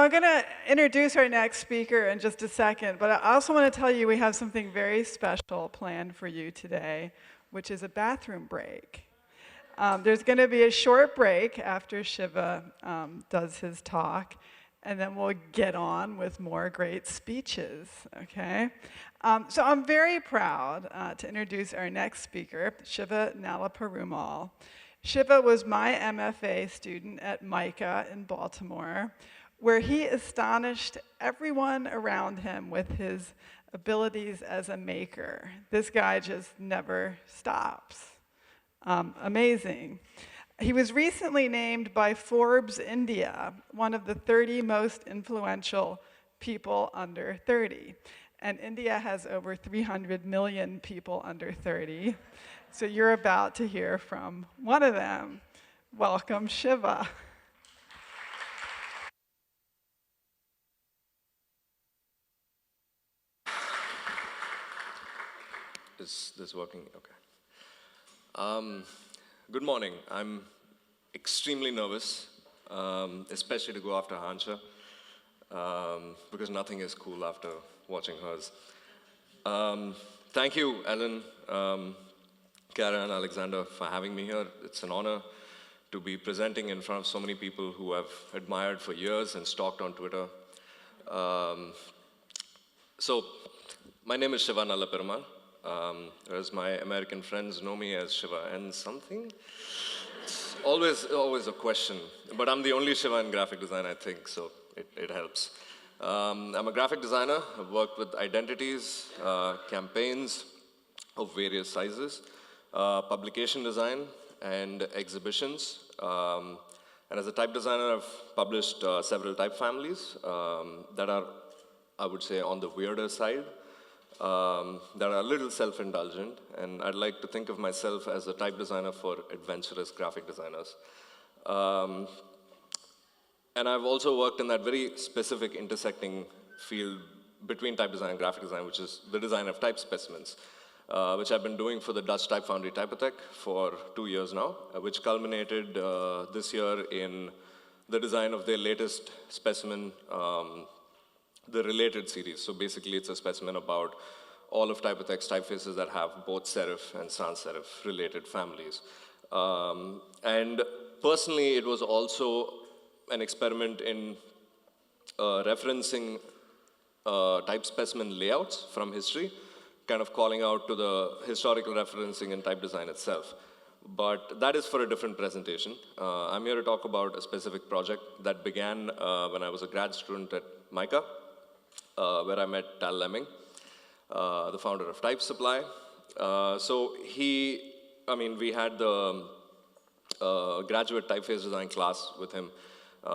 I'm going to introduce our next speaker in just a second, but I also want to tell you we have something very special planned for you today, which is a bathroom break. There's going to be a short break after Shiva does his talk, and then we'll get on with more great speeches, okay? So I'm very proud to introduce our next speaker, Shiva Nalaperumal. Shiva was my MFA student at MICA in Baltimore, where he astonished everyone around him with his abilities as a maker. This guy just never stops. Amazing. He was recently named by Forbes India one of the 30 most influential people under 30. And India has over 300 million people under 30. So you're about to hear from one of them. Welcome, Shiva. Is this working? Okay. Good morning. I'm extremely nervous, especially to go after Hansha, because nothing is cool after watching hers. Thank you, Ellen, Kara, and Alexander, for having me here. It's an honor to be presenting in front of so many people who I've admired for years and stalked on Twitter. So, my name is Shiva Nalaperumal. As my American friends know me as Shiva and something. It's always a question, but I'm the only Shiva in graphic design, I think, so it helps. I'm a graphic designer. I've worked with identities, campaigns of various sizes, publication design, and exhibitions. And as a type designer, I've published several type families that are, I would say, on the weirder side. That are a little self-indulgent, and I'd like to think of myself as a type designer for adventurous graphic designers. And I've also worked in that very specific intersecting field between type design and graphic design, which is the design of type specimens, which I've been doing for the Dutch type foundry Typotech for 2 years now, which culminated this year in the design of their latest specimen, the related series. So basically it's a specimen about all of Typotech's typefaces that have both serif and sans serif related families. And personally, it was also an experiment in referencing type specimen layouts from history, kind of calling out to the historical referencing in type design itself. But that is for a different presentation. I'm here to talk about a specific project that began when I was a grad student at MICA, where I met Tal Lemming, the founder of Type Supply. So we had the graduate typeface design class with him,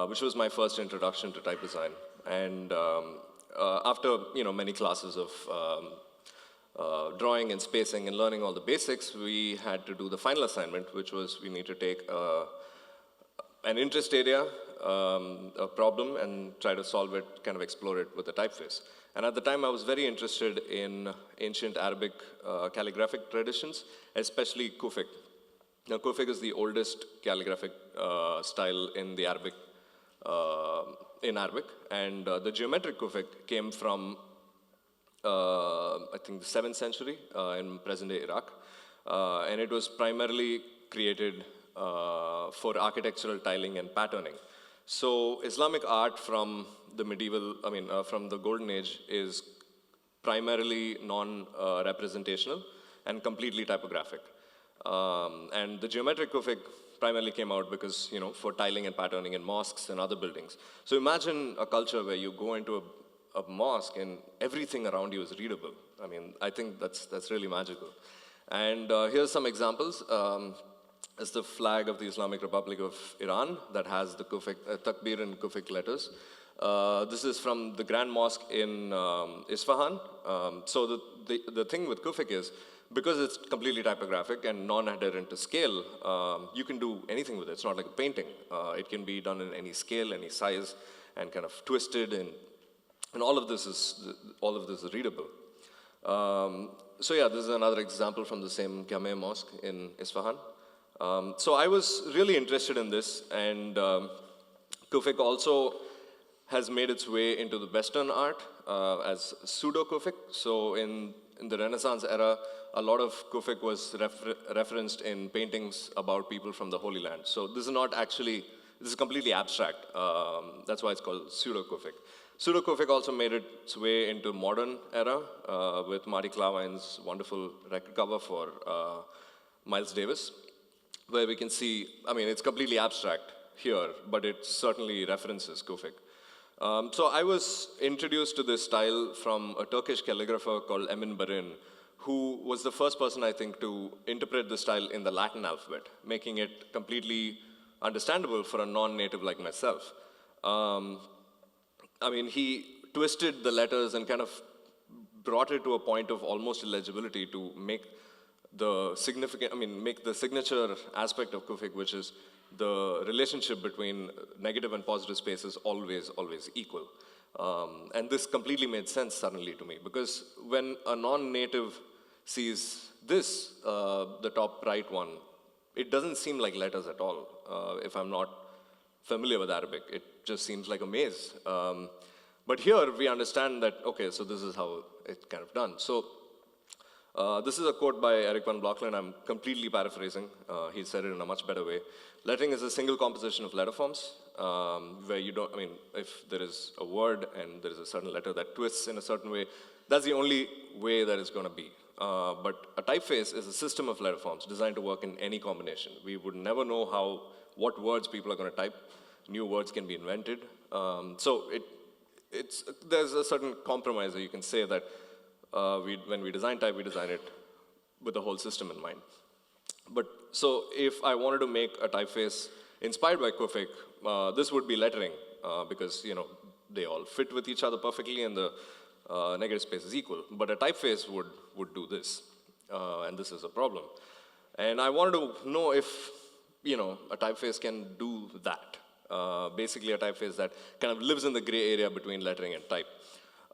which was my first introduction to type design. And after many classes of drawing and spacing and learning all the basics, we had to do the final assignment, which was we need to take an interest area, a problem, and try to solve it, kind of explore it with a typeface. And at the time, I was very interested in ancient Arabic calligraphic traditions, especially Kufic. Now, Kufic is the oldest calligraphic style in the Arabic, and the geometric Kufic came from, I think, the 7th century in present-day Iraq, and it was primarily created for architectural tiling and patterning. So Islamic art from the medieval, from the Golden Age is primarily non-representational and completely typographic. And the geometric Kufic primarily came out because, for tiling and patterning in mosques and other buildings. So imagine a culture where you go into a mosque and everything around you is readable. I think that's really magical. And here's some examples. It's the flag of the Islamic Republic of Iran that has the Kufic, Takbir in Kufic letters. This is from the Grand Mosque in Isfahan. So the thing with Kufik is, because it's completely typographic and non-adherent to scale, you can do anything with it. It's not like a painting. It can be done in any scale, any size, and kind of twisted, and all of this is readable. So yeah, this is another example from the same Jame Mosque in Isfahan. So I was really interested in this, and Kufik also has made its way into the Western art as pseudo-Kufik. So in the Renaissance era, a lot of Kufik was referenced in paintings about people from the Holy Land. So this is not actually, this is completely abstract. That's why it's called pseudo-Kufik. Pseudo-Kufik also made its way into modern era with Marty Klavine's wonderful record cover for Miles Davis, where we can see, I mean, it's completely abstract here, but it certainly references Kufik. So I was introduced to this style from a Turkish calligrapher called Emin Barin, who was the first person, I think, to interpret the style in the Latin alphabet, making it completely understandable for a non-native like myself. I mean, he twisted the letters and kind of brought it to a point of almost illegibility to make the make the signature aspect of Kufik, which is the relationship between negative and positive spaces always equal. And this completely made sense suddenly to me, because when a non-native sees this, the top right one, it doesn't seem like letters at all. If I'm not familiar with Arabic, it just seems like a maze. But here we understand that, okay, so this is how it's kind of done. So this is a quote by Eric van Blokland. I'm completely paraphrasing. He said it in a much better way. Lettering is a single composition of letter forms, where you don't, I mean, if there is a word and there is a certain letter that twists in a certain way, that's the only way that it's going to be. But a typeface is a system of letter forms designed to work in any combination. We would never know what words people are going to type. New words can be invented. So there's a certain compromise that you can say that when we design type, we design it with the whole system in mind. But so if I wanted to make a typeface inspired by Kufik, this would be lettering, because they all fit with each other perfectly and the negative space is equal. But a typeface would do this, and this is a problem. And I wanted to know if a typeface can do that. Basically a typeface that kind of lives in the gray area between lettering and type.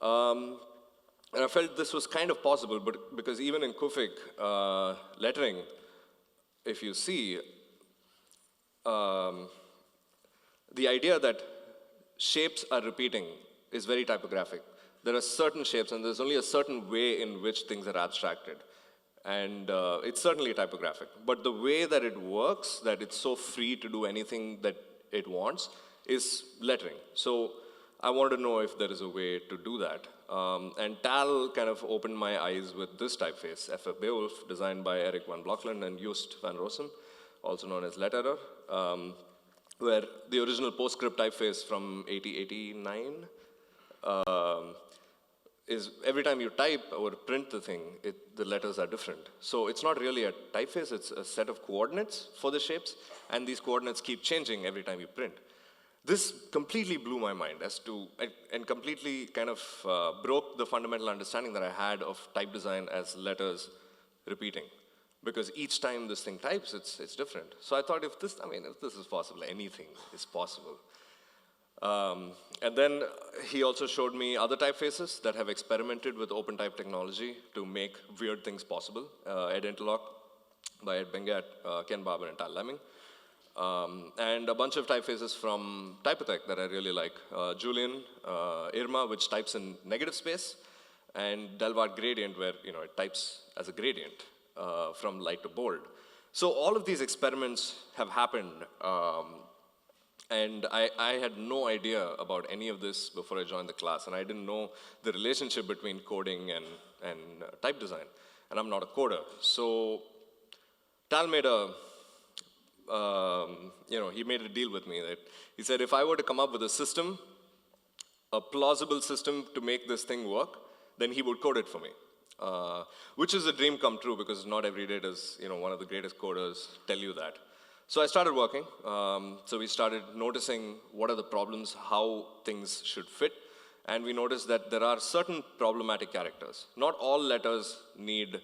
And I felt this was kind of possible, but because even in Kufik lettering, if you see, the idea that shapes are repeating is very typographic. There are certain shapes, and there's only a certain way in which things are abstracted. And it's certainly typographic. But the way that it works, that it's so free to do anything that it wants, is lettering. So I wanted to know if there is a way to do that. And Tal kind of opened my eyes with this typeface, F.F. Beowulf, designed by Eric van Blokland and Joost van Rossum, also known as Letterer, where the original PostScript typeface from 1889 is every time you type or print the thing, the letters are different. So it's not really a typeface, it's a set of coordinates for the shapes, and these coordinates keep changing every time you print. This completely blew my mind and completely kind of broke the fundamental understanding that I had of type design as letters repeating. Because each time this thing types, it's different. So I thought if this is possible, anything is possible. And then he also showed me other typefaces that have experimented with open type technology to make weird things possible. Ed Interlock by Ed Bengat, Ken Barber, and Tal Lemming. And a bunch of typefaces from Typotech that I really like. Julian, Irma, which types in negative space, and Delvart Gradient, where it types as a gradient from light to bold. So all of these experiments have happened, and I had no idea about any of this before I joined the class, and I didn't know the relationship between coding and type design, and I'm not a coder. So Tal made he made a deal with me that he said if I were to come up with a system, a plausible system to make this thing work, then he would code it for me. Which is a dream come true, because not every day does one of the greatest coders tell you that. So I started working. So we started noticing what are the problems, how things should fit. And we noticed that there are certain problematic characters. Not all letters need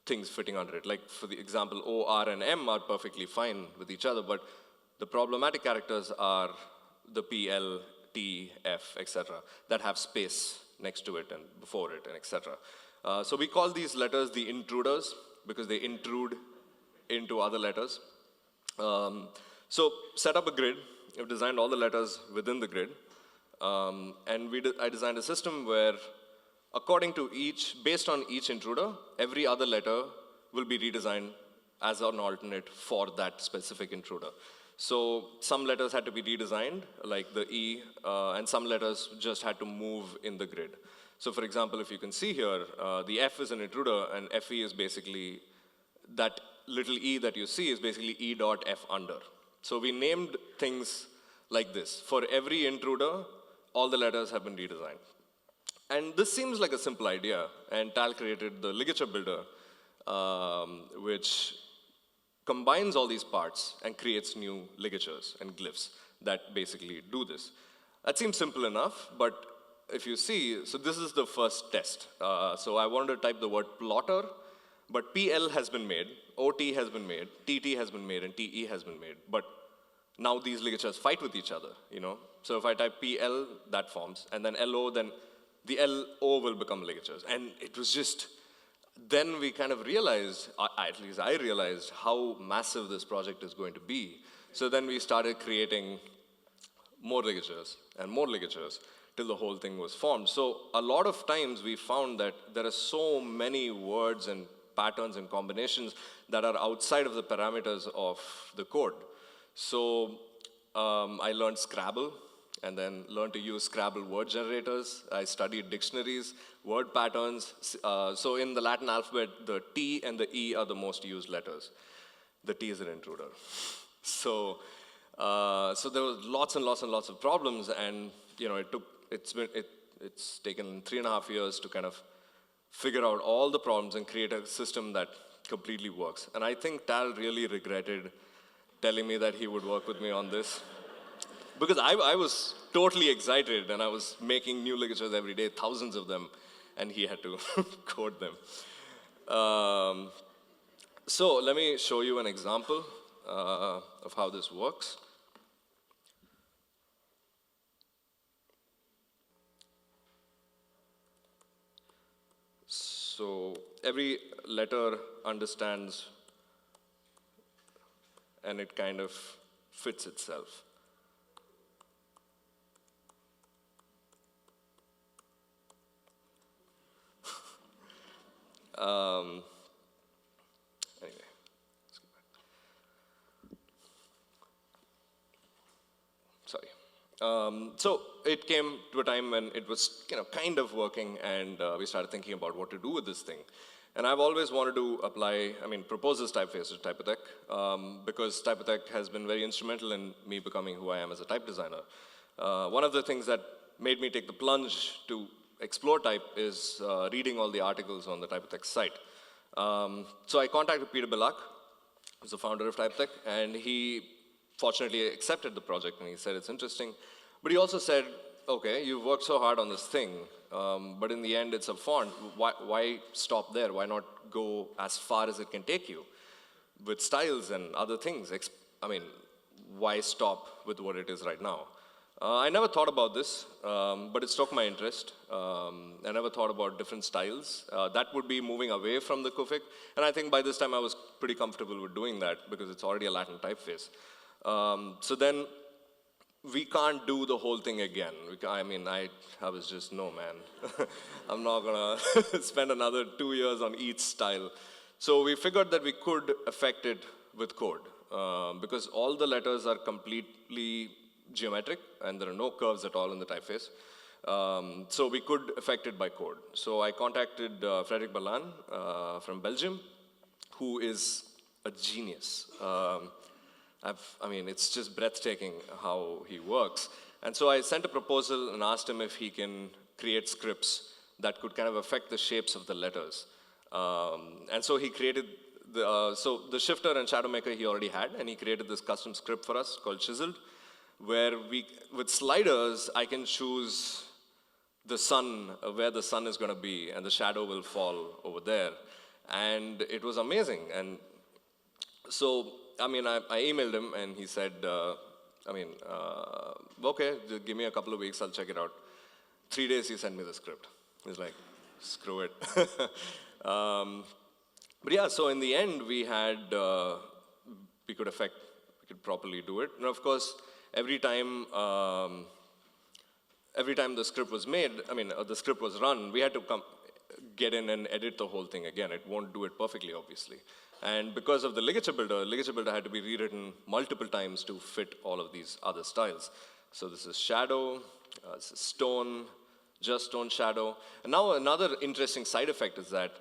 things fitting under it. Like for the example, O, R, and M are perfectly fine with each other, but the problematic characters are the P, L, T, F, etc., that have space next to it and before it, and etc. So we call these letters the intruders because they intrude into other letters. So set up a grid. We've designed all the letters within the grid. And I designed a system where, according to based on each intruder, every other letter will be redesigned as an alternate for that specific intruder. So some letters had to be redesigned, like the E, and some letters just had to move in the grid. So for example, if you can see here, the F is an intruder, and FE is basically, that little E that you see is basically E dot F under. So we named things like this. For every intruder, all the letters have been redesigned. And this seems like a simple idea, and Tal created the ligature builder, which combines all these parts and creates new ligatures and glyphs that basically do this. That seems simple enough, but if you see, so this is the first test. So I wanted to type the word plotter, but PL has been made, OT has been made, TT has been made, and TE has been made. But now these ligatures fight with each other, you know? So if I type PL, that forms, and then LO, then the LO will become ligatures. And it was just, then we kind of realized, at least I realized, how massive this project is going to be. So then we started creating more ligatures till the whole thing was formed. So a lot of times we found that there are so many words and patterns and combinations that are outside of the parameters of the code. So I learned Scrabble, and then learned to use Scrabble word generators. I studied dictionaries, word patterns. So in the Latin alphabet, the T and the E are the most used letters. The T is an intruder. So there was lots and lots and lots of problems, and you know, it's taken 3.5 years to kind of figure out all the problems and create a system that completely works. And I think Tal really regretted telling me that he would work with me on this. Because I was totally excited, and I was making new ligatures every day, thousands of them, and he had to code them. So let me show you an example of how this works. So every letter understands, and it kind of fits itself. Anyway, let's go back. Sorry. So it came to a time when it was, you know, kind of working, and we started thinking about what to do with this thing. And I've always wanted to propose this typeface to Typotech, because Typotech has been very instrumental in me becoming who I am as a type designer. One of the things that made me take the plunge to explore type is reading all the articles on the Typotech site. So I contacted Peter Bilak, who's the founder of Typotech, and he fortunately accepted the project, and he said it's interesting. But he also said, okay, you've worked so hard on this thing, but in the end it's a font. Why stop there? Why not go as far as it can take you with styles and other things? Why stop with what it is right now? I never thought about this, but it struck my interest. I never thought about different styles. That would be moving away from the Kufik, and I think by this time I was pretty comfortable with doing that because it's already a Latin typeface. So then we can't do the whole thing again. I was just, no, man. I'm not gonna spend another 2 years on each style. So we figured that we could affect it with code, because all the letters are completely geometric, and there are no curves at all in the typeface. So we could affect it by code. So I contacted Frederic Ballan from Belgium, who is a genius. It's just breathtaking how he works. And so I sent a proposal and asked him if he can create scripts that could kind of affect the shapes of the letters. And so he created So the shifter and shadow maker he already had, and he created this custom script for us called Chiseled, where with sliders, I can choose the sun, where the sun is going to be, and the shadow will fall over there. And it was amazing. And so, I mean, I emailed him, and he said, okay, just give me a couple of weeks, I'll check it out. 3 days, he sent me the script. He's like, screw it. But yeah, so in the end, we could properly do it. And of course, every time the script was made, the script was run, we had to get in and edit the whole thing again. It won't do it perfectly, obviously. And because of the ligature builder had to be rewritten multiple times to fit all of these other styles. So this is shadow, this is stone, just stone shadow. And now another interesting side effect is that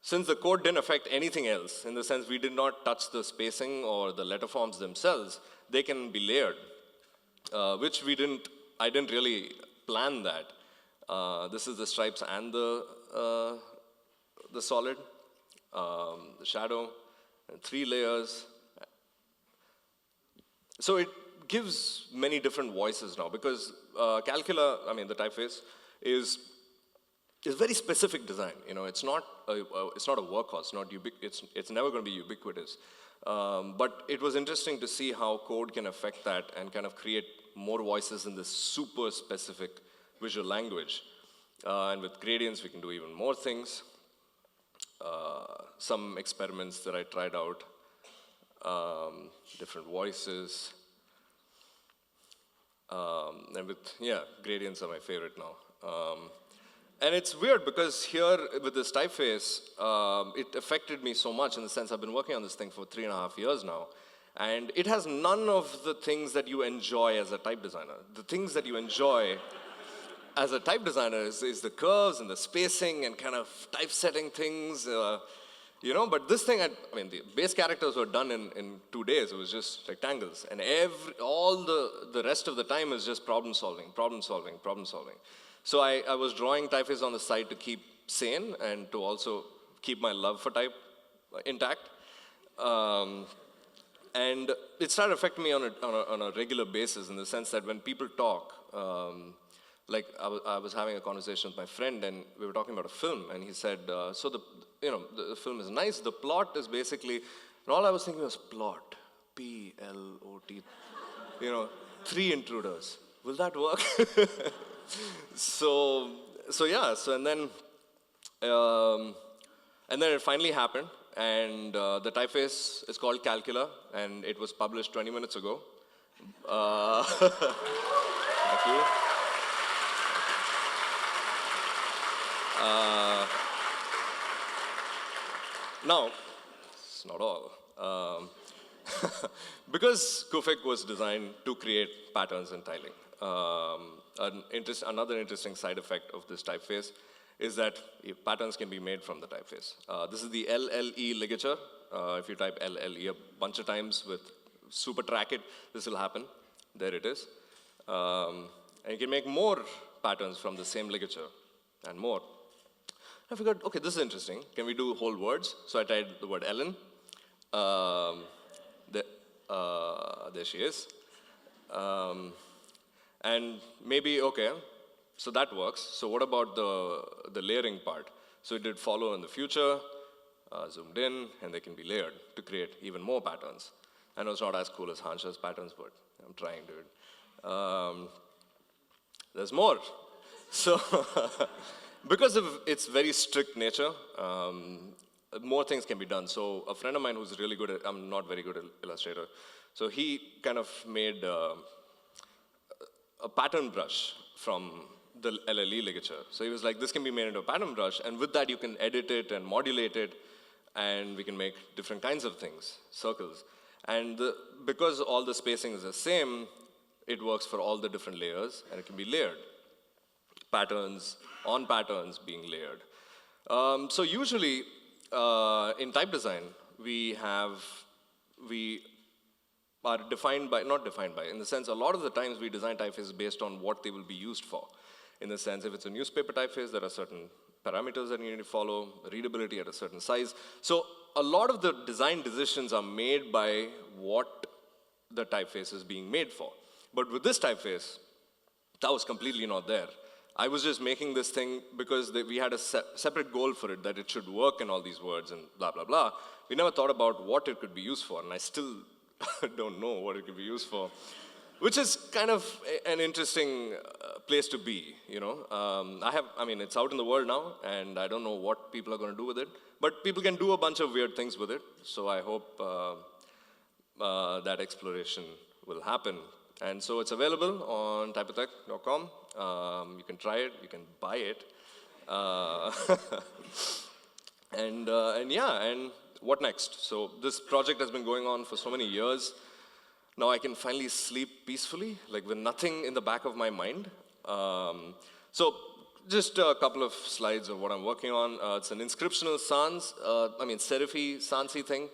since the code didn't affect anything else, in the sense we did not touch the spacing or the letter forms themselves, they can be layered, which I didn't really plan that. This is the stripes and the solid, the shadow, and 3 layers. So it gives many different voices now, because Calcula, the typeface, is very specific design. It's not a workhorse. It's never going to be ubiquitous. But it was interesting to see how code can affect that and kind of create more voices in this super specific visual language. And with gradients, we can do even more things. Some experiments that I tried out, different voices. And gradients are my favorite now. And it's weird because here with this typeface, it affected me so much in the sense I've been working on this thing for 3.5 years now. And it has none of the things that you enjoy as a type designer. The things that you enjoy as a type designer is the curves and the spacing and kind of typesetting things. But this thing, the base characters were done in 2 days. It was just rectangles. And all the rest of the time is just problem solving. So I was drawing typeface on the side to keep sane and to also keep my love for type intact. And it started affecting me on a regular basis in the sense that when people talk, I was having a conversation with my friend and we were talking about a film, and he said, so the film is nice, the plot is basically, and all I was thinking was plot, P-L-O-T, 3 intruders. Will that work? And then it finally happened, and the typeface is called Calcula, and it was published 20 minutes ago. Thank you. Now, it's not all. Because Kufik was designed to create patterns and tiling, another interesting side effect of this typeface is that patterns can be made from the typeface. This is the LLE ligature. If you type LLE a bunch of times with super track it, this will happen. There it is. And you can make more patterns from the same ligature and more. I figured, okay, this is interesting. Can we do whole words? So I typed the word Ellen. There she is. And maybe, okay, so that works. So what about the layering part? So it did follow in the future, zoomed in, and they can be layered to create even more patterns. I know it's not as cool as Hansha's patterns, but I'm trying, dude. There's more. So because of its very strict nature, more things can be done. So a friend of mine who's really good at, I'm not very good at Illustrator, so he kind of made a pattern brush from the LLE ligature. So he was like, this can be made into a pattern brush, and with that you can edit it and modulate it, and we can make different kinds of things, circles. And because all the spacing is the same, it works for all the different layers, and it can be layered. Patterns on patterns being layered. So usually, in type design, we are defined by, not defined by, in the sense a lot of the times we design typefaces based on what they will be used for. In the sense, if it's a newspaper typeface, there are certain parameters that you need to follow, readability at a certain size. So a lot of the design decisions are made by what the typeface is being made for. But with this typeface, that was completely not there. I was just making this thing because we had a separate goal for it, that it should work in all these words and blah, blah, blah. We never thought about what it could be used for, and I still don't know what it could be used for, which is kind of an interesting place to be, you know. I mean, it's out in the world now, and I don't know what people are going to do with it, but people can do a bunch of weird things with it, so I hope that exploration will happen. And so it's available on typotech.com. You can try it, you can buy it. And yeah, and what next? So this project has been going on for so many years. Now I can finally sleep peacefully, like with nothing in the back of my mind. So just a couple of slides of what I'm working on. It's an inscriptional sans, serify, sansy thing,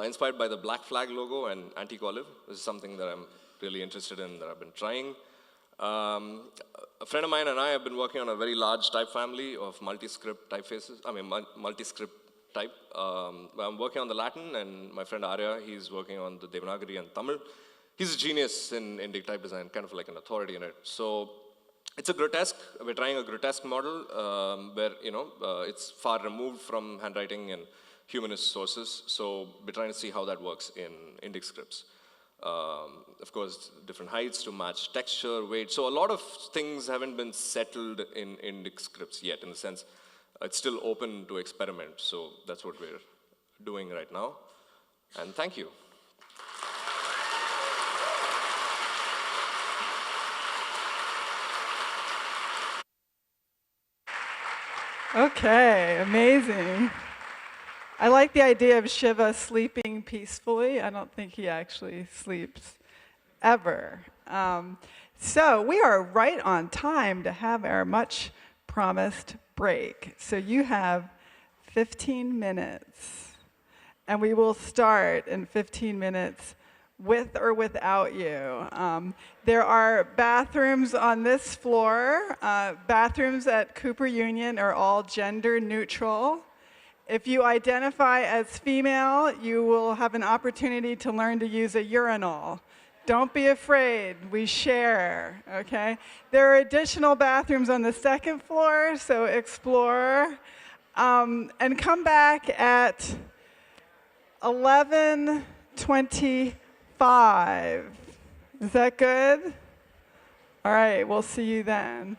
inspired by the Black Flag logo and antique olive. This is something that I'm really interested in, that I've been trying. A friend of mine and I have been working on a very large type family of multi-script typefaces, multi-script type. I'm working on the Latin, and my friend Arya, he's working on the Devanagari and Tamil. He's a genius in Indic type design, kind of like an authority in it. So it's a grotesque. We're trying a grotesque model where, it's far removed from handwriting and humanist sources. So we're trying to see how that works in Indic scripts. Of course, different heights to match texture, weight. So a lot of things haven't been settled in Indic scripts yet, in the sense it's still open to experiment. So that's what we're doing right now. And thank you. Okay, amazing. I like the idea of Shiva sleeping peacefully. I don't think he actually sleeps ever. So we are right on time to have our much promised break. So you have 15 minutes, and we will start in 15 minutes with or without you. There are bathrooms on this floor. Bathrooms at Cooper Union are all gender neutral. If you identify as female, you will have an opportunity to learn to use a urinal. Don't be afraid, we share, okay? There are additional bathrooms on the second floor, so explore. And come back at 11:25. Is that good? All right, we'll see you then.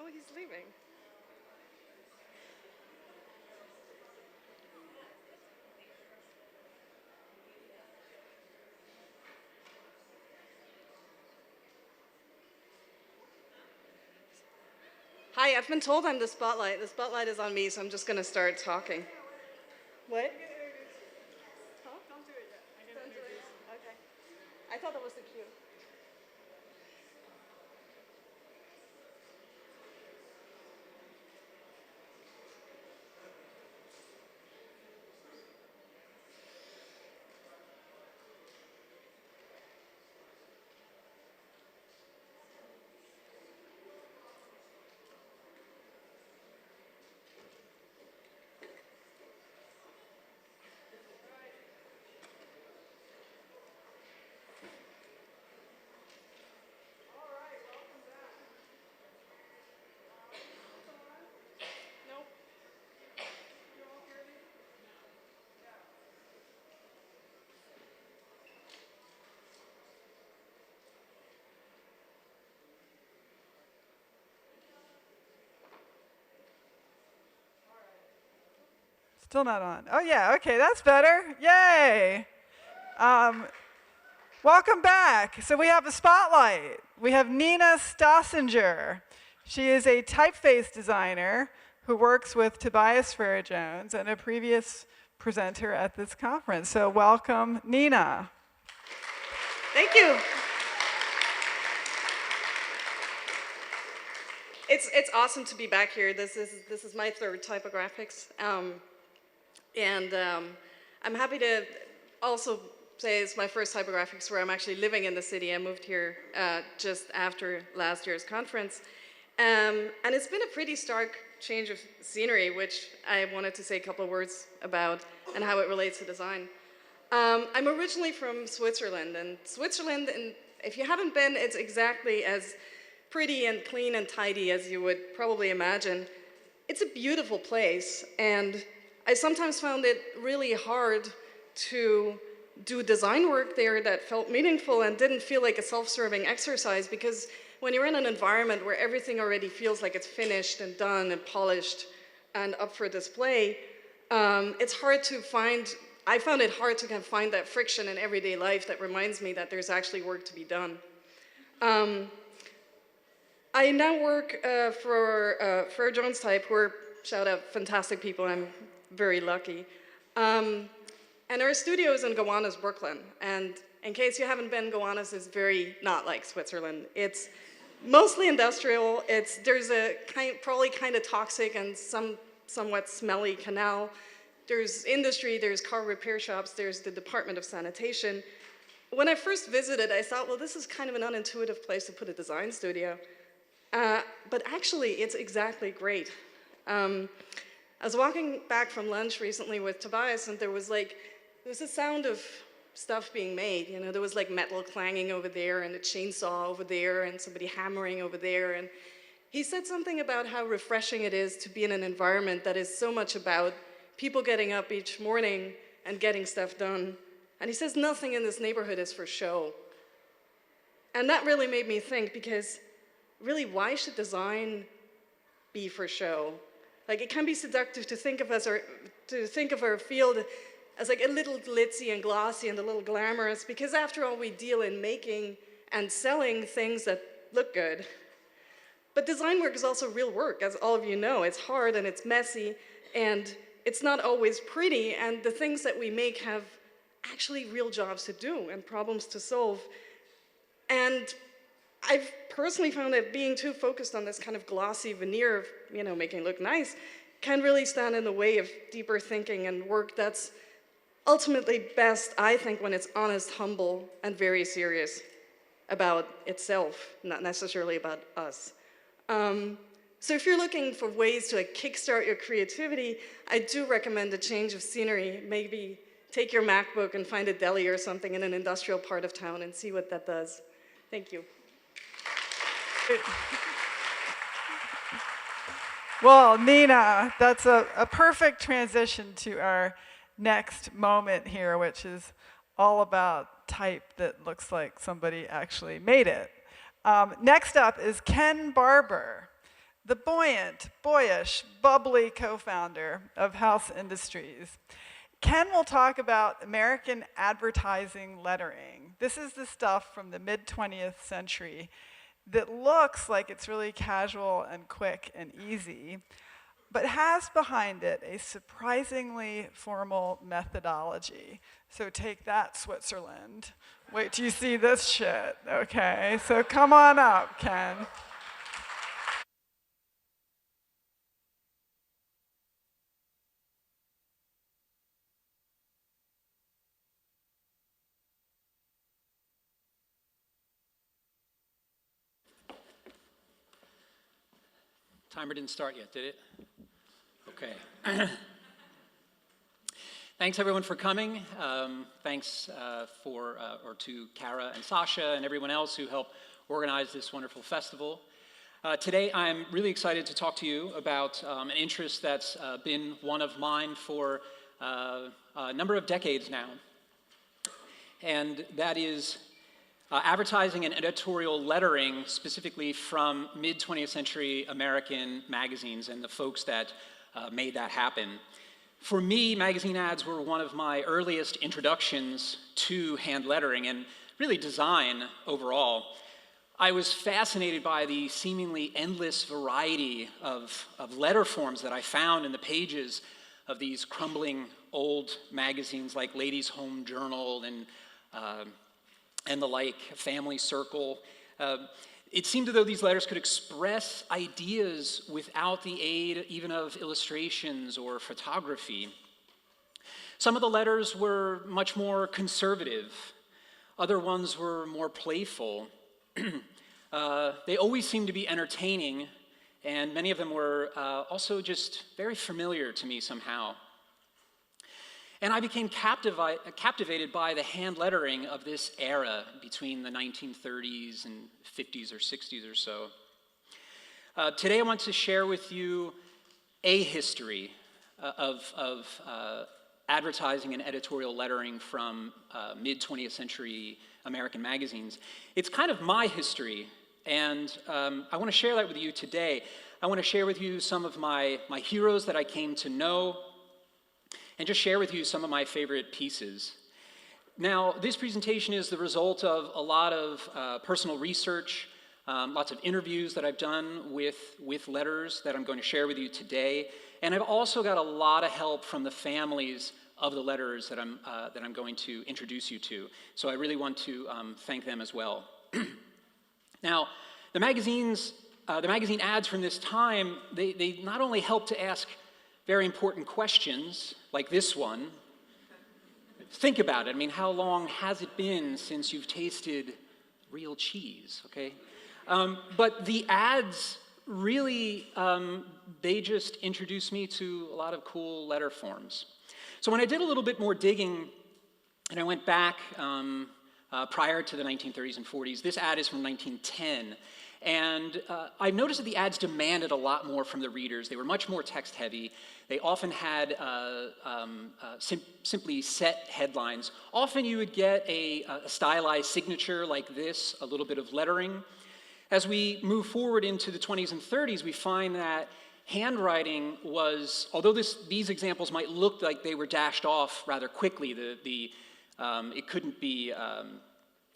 Oh, he's leaving. Hi, I've been told I'm the spotlight. The spotlight is on me, so I'm just going to start talking. What? Huh? Don't do it yet. Don't do it. Okay. I thought that was the cue. Still not on. Oh, yeah, okay, that's better. Yay! Welcome back. So we have a spotlight. We have Nina Stossinger. She is a typeface designer who works with Tobias Farah-Jones and a previous presenter at this conference. So welcome, Nina. Thank you. It's awesome to be back here. This is my third Typographics. I'm happy to also say it's my first Typographics where I'm actually living in the city. I moved here just after last year's conference. And it's been a pretty stark change of scenery, which I wanted to say a couple of words about and how it relates to design. I'm originally from Switzerland, and Switzerland, and if you haven't been, it's exactly as pretty and clean and tidy as you would probably imagine. It's a beautiful place, and I sometimes found it really hard to do design work there that felt meaningful and didn't feel like a self-serving exercise, because when you're in an environment where everything already feels like it's finished and done and polished and up for display, it's hard to find, I found it hard to kind of find that friction in everyday life that reminds me that there's actually work to be done. I now work for Farah-Jones Type, who are, shout out, fantastic people. I'm very lucky. And our studio is in Gowanus, Brooklyn. And in case you haven't been, Gowanus is very not like Switzerland. It's mostly industrial. There's a probably kind of toxic and somewhat smelly canal. There's industry, there's car repair shops, there's the Department of Sanitation. when I first visited, I thought, well, this is kind of an unintuitive place to put a design studio. But actually, it's exactly great. I was walking back from lunch recently with Tobias, and there was a sound of stuff being made. You know, there was like metal clanging over there, and a chainsaw over there, and somebody hammering over there. And he said something about how refreshing it is to be in an environment that is so much about people getting up each morning and getting stuff done. And he says nothing in this neighborhood is for show. And that really made me think, because really, why should design be for show? Like, it can be seductive to think of our field as like a little glitzy and glossy and a little glamorous, because after all, we deal in making and selling things that look good. But design work is also real work, as all of you know. It's hard and it's messy, and it's not always pretty, and the things that we make have actually real jobs to do and problems to solve. And I've personally found that being too focused on this kind of glossy veneer of, you know, making it look nice can really stand in the way of deeper thinking and work that's ultimately best, I think, when it's honest, humble, and very serious about itself, not necessarily about us. So if you're looking for ways to kickstart your creativity, I do recommend a change of scenery. Maybe take your MacBook and find a deli or something in an industrial part of town and see what that does. Thank you. Well, Nina, that's a perfect transition to our next moment here, which is all about type that looks like somebody actually made it. Next up is Ken Barber, the buoyant, boyish, bubbly co-founder of House Industries. Ken will talk about American advertising lettering. This is the stuff from the mid-20th century that looks like it's really casual and quick and easy, but has behind it a surprisingly formal methodology. So take that, Switzerland. Wait till you see this shit, okay? So come on up, Ken. Timer didn't start yet, did it? Okay. Thanks everyone for coming. Thanks to Kara and Sasha and everyone else who helped organize this wonderful festival. Today I'm really excited to talk to you about an interest that's been one of mine for a number of decades now. And that is advertising and editorial lettering, specifically from mid-20th century American magazines and the folks that made that happen. For me, magazine ads were one of my earliest introductions to hand lettering and really design overall. I was fascinated by the seemingly endless variety of letter forms that I found in the pages of these crumbling old magazines like Ladies' Home Journal and the like, Family Circle. It seemed as though these letters could express ideas without the aid even of illustrations or photography. Some of the letters were much more conservative. Other ones were more playful. They always seemed to be entertaining, and many of them were also just very familiar to me somehow. And I became captivated by the hand lettering of this era between the 1930s and 50s or 60s or so. Today I want to share with you a history of advertising and editorial lettering from mid-20th century American magazines. It's kind of my history, and I want to share that with you today. I want to share with you some of my heroes that I came to know, and just share with you some of my favorite pieces. Now, this presentation is the result of a lot of personal research, lots of interviews that I've done with letters that I'm going to share with you today, and I've also got a lot of help from the families of the letters that I'm going to introduce you to. So I really want to thank them as well. Now, the magazine ads from this time, they not only help to ask very important questions, like this one. think about it. I mean, how long has it been since you've tasted real cheese, okay? But the ads really, they just introduced me to a lot of cool letter forms. So when I did a little bit more digging, and I went back prior to the 1930s and 40s, this ad is from 1910. And I've noticed that the ads demanded a lot more from the readers. They were much more text heavy. They often had simply set headlines. Often you would get a stylized signature like this, a little bit of lettering. As we move forward into the 20s and 30s, we find that handwriting was, although these examples might look like they were dashed off rather quickly, it couldn't be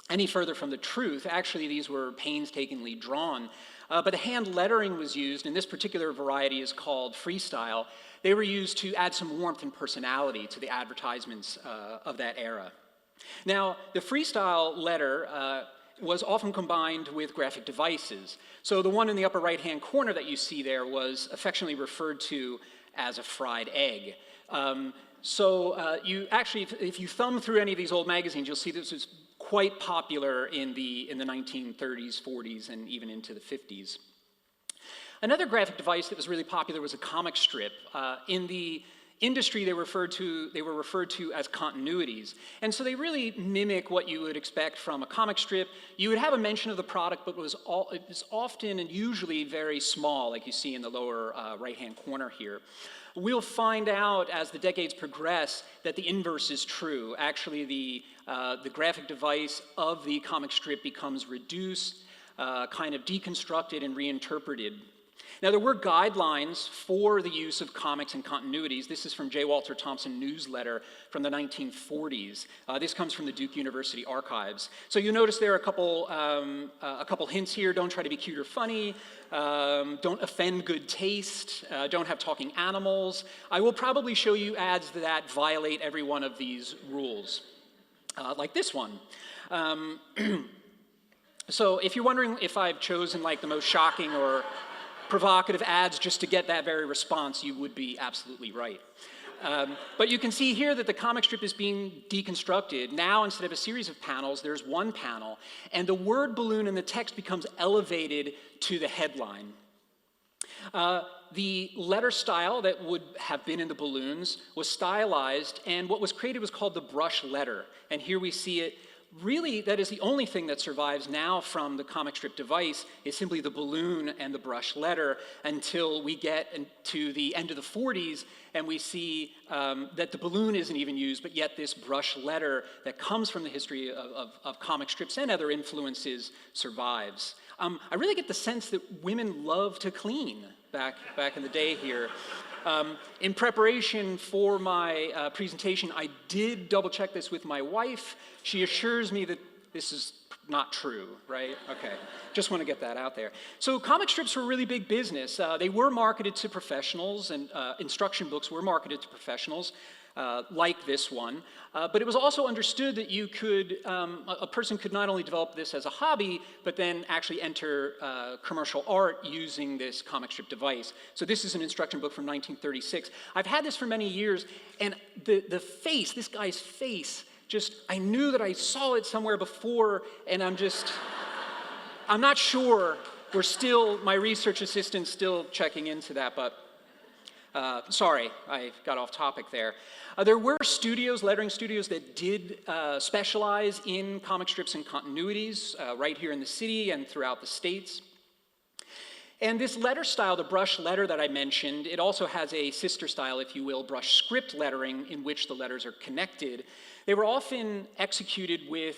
any further from the truth. Actually, these were painstakingly drawn. But the hand lettering was used, and this particular variety is called freestyle. They were used to add some warmth and personality to the advertisements of that era. Now, the freestyle letter was often combined with graphic devices. So the one in the upper right-hand corner that you see there was affectionately referred to as a fried egg. You actually, if you thumb through any of these old magazines, you'll see this was quite popular in the 1930s, 40s, and even into the 50s. Another graphic device that was really popular was a comic strip. In the industry, they were referred to as continuities. And so they really mimic what you would expect from a comic strip. You would have a mention of the product, but it was often and usually very small, like you see in the lower right-hand corner here. We'll find out as the decades progress that the inverse is true. Actually, the graphic device of the comic strip becomes reduced, kind of deconstructed and reinterpreted. Now, there were guidelines for the use of comics and continuities. This is from J. Walter Thompson newsletter from the 1940s. This comes from the Duke University archives. So you'll notice there are a couple hints here. Don't try to be cute or funny. Don't offend good taste. Don't have talking animals. I will probably show you ads that violate every one of these rules, like this one. So if you're wondering if I've chosen like the most shocking or provocative ads just to get that very response, you would be absolutely right. But you can see here that the comic strip is being deconstructed. Now, instead of a series of panels, there's one panel, and the word balloon in the text becomes elevated to the headline. The letter style that would have been in the balloons was stylized, and what was created was called the brush letter. And here we see it. Really, that is the only thing that survives now from the comic strip device is simply the balloon and the brush letter until we get to the end of the 40s and we see that the balloon isn't even used, but yet this brush letter that comes from the history of comic strips and other influences survives. I really get the sense that women love to clean back in the day here. In preparation for my presentation, I did double check this with my wife. She assures me that this is not true, right? Okay, just want to get that out there. So comic strips were really big business. They were marketed to professionals, and instruction books were marketed to professionals, like this one. But it was also understood that you could, a person could not only develop this as a hobby, but then actually enter commercial art using this comic strip device. So this is an instruction book from 1936. I've had this for many years, and the face, this guy's face, I knew that I saw it somewhere before, and I'm not sure. My research assistant's still checking into that, but sorry, I got off topic there. There were lettering studios that did specialize in comic strips and continuities right here in the city and throughout the States. And this letter style, the brush letter that I mentioned, it also has a sister style, if you will, brush script lettering in which the letters are connected. They were often executed with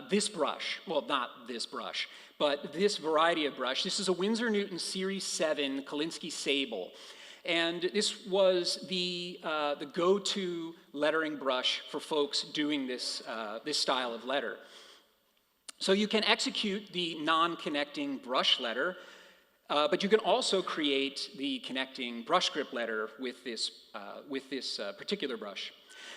this brush. Well, not this brush, but this variety of brush. This is a Winsor Newton Series 7 Kolinsky Sable. And this was the go-to lettering brush for folks doing this style of letter. So you can execute the non-connecting brush letter, but you can also create the connecting brush script letter with this particular brush.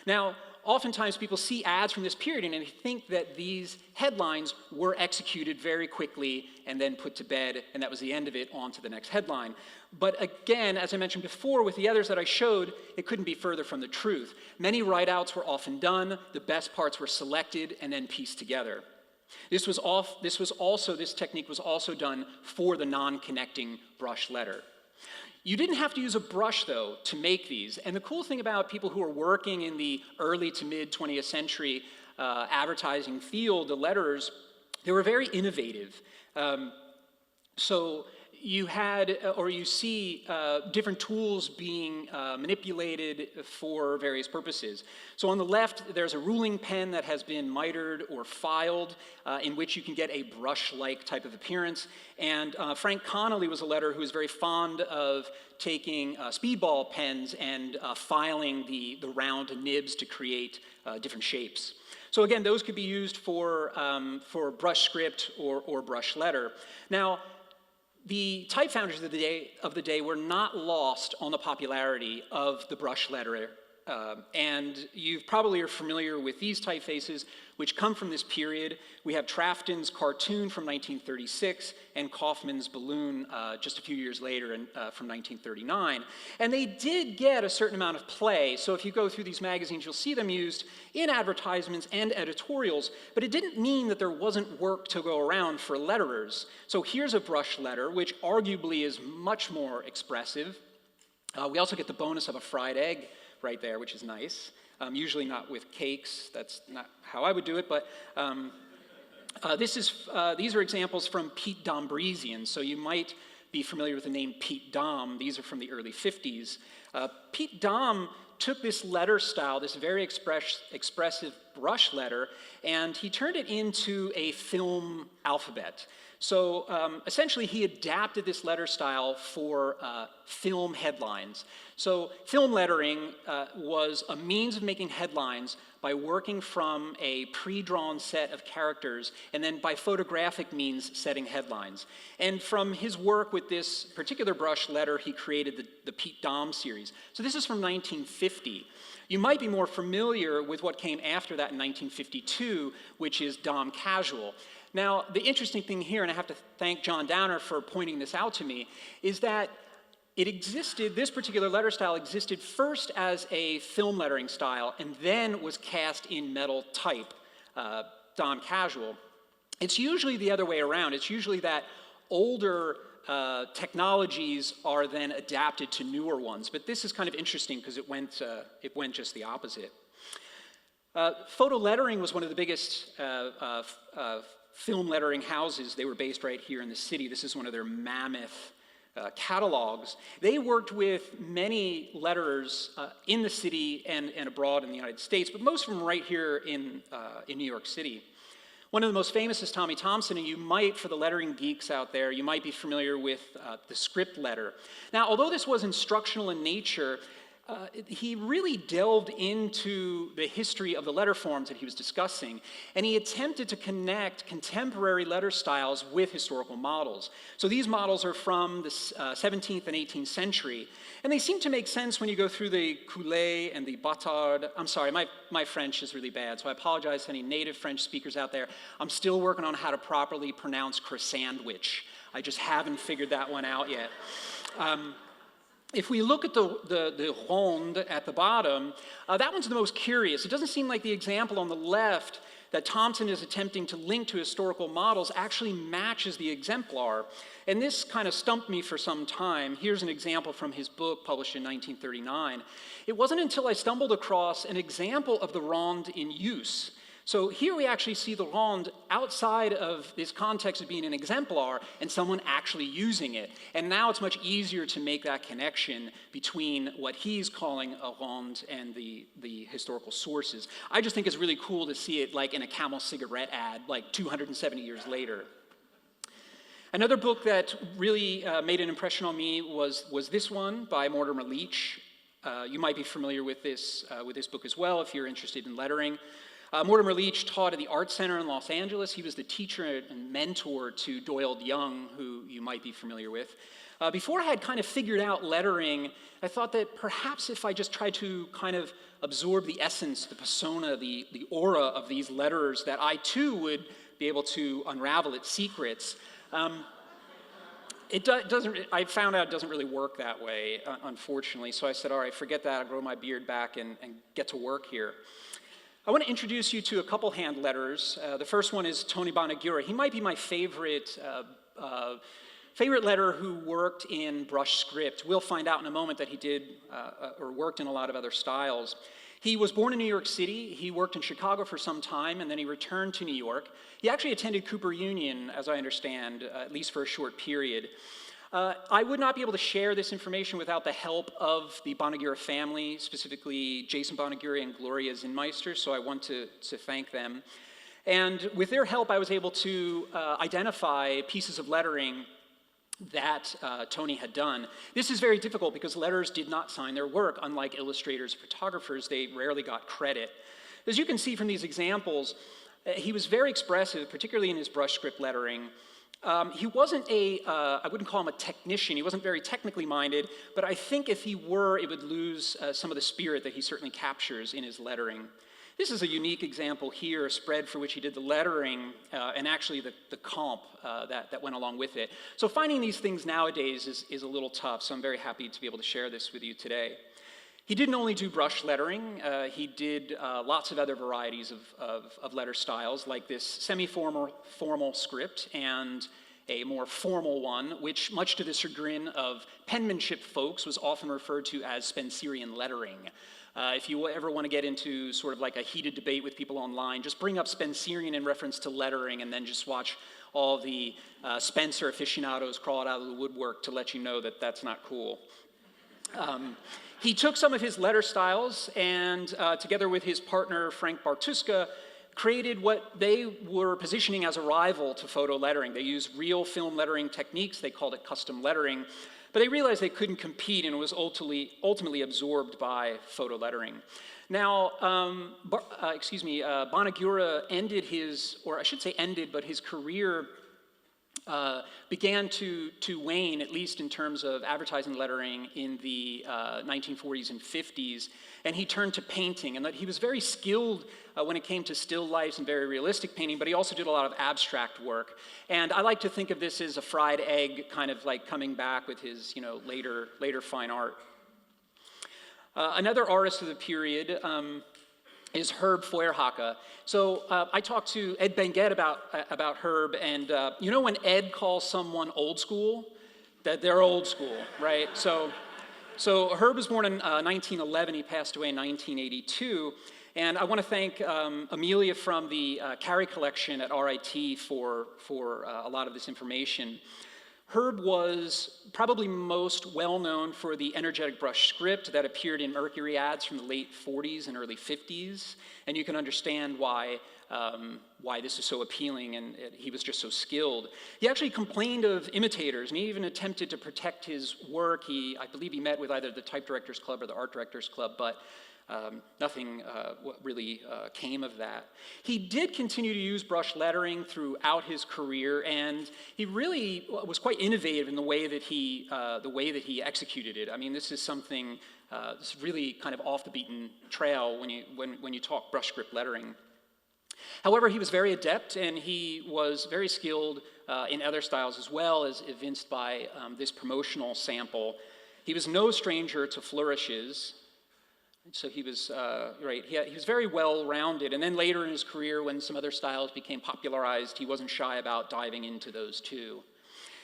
Now, oftentimes people see ads from this period and they think that these headlines were executed very quickly and then put to bed, and that was the end of it, on to the next headline. But again, as I mentioned before, with the others that I showed, it couldn't be further from the truth. Many write-outs were often done, the best parts were selected and then pieced together. This technique was also done for the non-connecting brush letter. You didn't have to use a brush, though, to make these. And the cool thing about people who are working in the early to mid 20th century advertising field, the letterers, they were very innovative. So you had, or you see, different tools being manipulated for various purposes. So on the left, there's a ruling pen that has been mitered or filed, in which you can get a brush-like type of appearance. And Frank Connolly was a letterer who was very fond of taking speedball pens and filing the round nibs to create different shapes. So again, those could be used for brush script or brush letter. Now, the type founders of the day were not lost on the popularity of the brush letter. And you probably are familiar with these typefaces, which come from this period. We have Trafton's cartoon from 1936 and Kaufman's balloon just a few years later from 1939. And they did get a certain amount of play. So if you go through these magazines, you'll see them used in advertisements and editorials. But it didn't mean that there wasn't work to go around for letterers. So here's a brush letter, which arguably is much more expressive. We also get the bonus of a fried egg right there, which is nice. Usually not with cakes. That's not how I would do it, but these are examples from Pete Dombresian. So you might be familiar with the name Pete Dom. These are from the early 50s. Pete Dom took this letter style, this very expressive brush letter, and he turned it into a film alphabet. So essentially, he adapted this letter style for film headlines. So film lettering was a means of making headlines by working from a pre-drawn set of characters and then by photographic means setting headlines. And from his work with this particular brush letter, he created the Pete Dom series. So this is from 1950. You might be more familiar with what came after that in 1952, which is Dom Casual. Now, the interesting thing here, and I have to thank John Downer for pointing this out to me, is that it existed, this particular letter style existed first as a film lettering style and then was cast in metal type, Dom Casual. It's usually the other way around. It's usually that older technologies are then adapted to newer ones. But this is kind of interesting because it went just the opposite. Photo lettering was one of the biggest film lettering houses. They were based right here in the city. This is one of their mammoth catalogs. They worked with many letterers in the city and abroad in the United States, but most of them right here in New York City. One of the most famous is Tommy Thompson, and you might, for the lettering geeks out there, you might be familiar with the script letter. Now, although this was instructional in nature, he really delved into the history of the letter forms that he was discussing, and he attempted to connect contemporary letter styles with historical models. So these models are from the 17th and 18th century, and they seem to make sense when you go through the Coulet and the Bâtard. I'm sorry, my French is really bad, so I apologize to any native French speakers out there. I'm still working on how to properly pronounce croissantwich. I just haven't figured that one out yet. If we look at the ronde at the bottom, that one's the most curious. It doesn't seem like the example on the left that Thompson is attempting to link to historical models actually matches the exemplar. And this kind of stumped me for some time. Here's an example from his book published in 1939. It wasn't until I stumbled across an example of the ronde in use. So here we actually see the ronde outside of this context of being an exemplar and someone actually using it. And now it's much easier to make that connection between what he's calling a ronde and the historical sources. I just think it's really cool to see it like in a Camel cigarette ad, like 270 years later. Another book that really made an impression on me was this one by Mortimer Leach. You might be familiar with this book as well if you're interested in lettering. Mortimer Leach taught at the Art Center in Los Angeles. He was the teacher and mentor to Doyle Young, who you might be familiar with. Before I had kind of figured out lettering, I thought that perhaps if I just tried to kind of absorb the essence, the persona, the aura of these letterers, that I too would be able to unravel its secrets. I found out it doesn't really work that way, unfortunately, so I said, all right, forget that, I'll grow my beard back and get to work here. I want to introduce you to a couple hand letterers. The first one is Tony Bonagura. He might be my favorite letterer who worked in brush script. We'll find out in a moment that he did or worked in a lot of other styles. He was born in New York City. He worked in Chicago for some time, and then he returned to New York. He actually attended Cooper Union, as I understand, at least for a short period. I would not be able to share this information without the help of the Bonagura family, specifically Jason Bonagura and Gloria Zinmeister, so I want to thank them. And with their help, I was able to identify pieces of lettering that Tony had done. This is very difficult because letterers did not sign their work. Unlike illustrators, photographers, they rarely got credit. As you can see from these examples, he was very expressive, particularly in his brush script lettering. He wasn't I wouldn't call him a technician, he wasn't very technically minded, but I think if he were, it would lose some of the spirit that he certainly captures in his lettering. This is a unique example here, a spread for which he did the lettering and actually the comp that went along with it. So finding these things nowadays is a little tough, so I'm very happy to be able to share this with you today. He didn't only do brush lettering, he did lots of other varieties of letter styles, like this semi-formal script and a more formal one, which much to the chagrin of penmanship folks was often referred to as Spencerian lettering. If you ever want to get into sort of like a heated debate with people online, just bring up Spencerian in reference to lettering and then just watch all the Spencer aficionados crawl out of the woodwork to let you know that that's not cool. He took some of his letter styles and, together with his partner Frank Bartuska, created what they were positioning as a rival to photo lettering. They used real film lettering techniques, they called it custom lettering, but they realized they couldn't compete and it was ultimately absorbed by photo lettering. Now, Bonagura ended his, or I should say ended, but his career began to wane, at least in terms of advertising lettering in the 1940s and 50s, and he turned to painting, and that he was very skilled when it came to still lifes and very realistic painting, but he also did a lot of abstract work. And I like to think of this as a fried egg, kind of like coming back with his later fine art. Another artist of the period is Herb Feuerhake. So I talked to Ed Benguet about Herb, and you know when Ed calls someone old school, that they're old school, right? So Herb was born in 1911, he passed away in 1982, and I want to thank Amelia from the Carey collection at RIT for a lot of this information. Herb was probably most well known for the energetic brush script that appeared in Mercury ads from the late 40s and early 50s, and you can understand why this is so appealing, and he was just so skilled. He actually complained of imitators, and he even attempted to protect his work. I believe he met with either the Type Directors Club or the Art Directors Club, but nothing really came of that. He did continue to use brush lettering throughout his career, and he really was quite innovative in the way that he executed it. I mean, this is something that's really kind of off the beaten trail when you talk brush script lettering. However, he was very adept, and he was very skilled in other styles as well, as evinced by this promotional sample. He was no stranger to flourishes. So he was, he was very well-rounded. And then later in his career, when some other styles became popularized, he wasn't shy about diving into those too.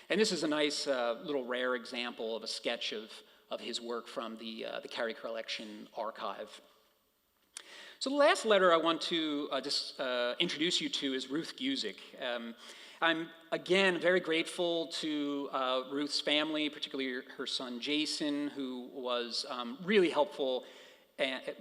And this is a nice little rare example of a sketch of his work from the Carey Collection archive. So the last letter I want to introduce you to is Ruth Guzik. I'm, again, very grateful to Ruth's family, particularly her son Jason, who was really helpful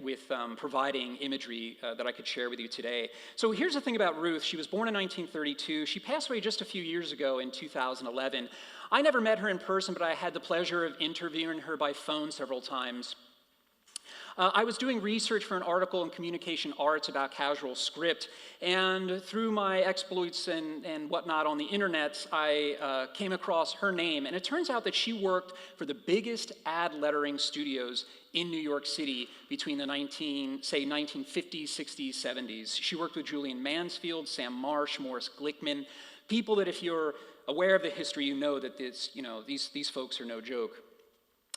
with providing imagery that I could share with you today. So here's the thing about Ruth. She was born in 1932. She passed away just a few years ago in 2011. I never met her in person, but I had the pleasure of interviewing her by phone several times. I was doing research for an article in Communication Arts about casual script, and through my exploits and whatnot on the internet, I came across her name, and it turns out that she worked for the biggest ad lettering studios in New York City between the 1950s, 60s, 70s. She worked with Julian Mansfield, Sam Marsh, Morris Glickman, people that if you're aware of the history, you know that these folks are no joke.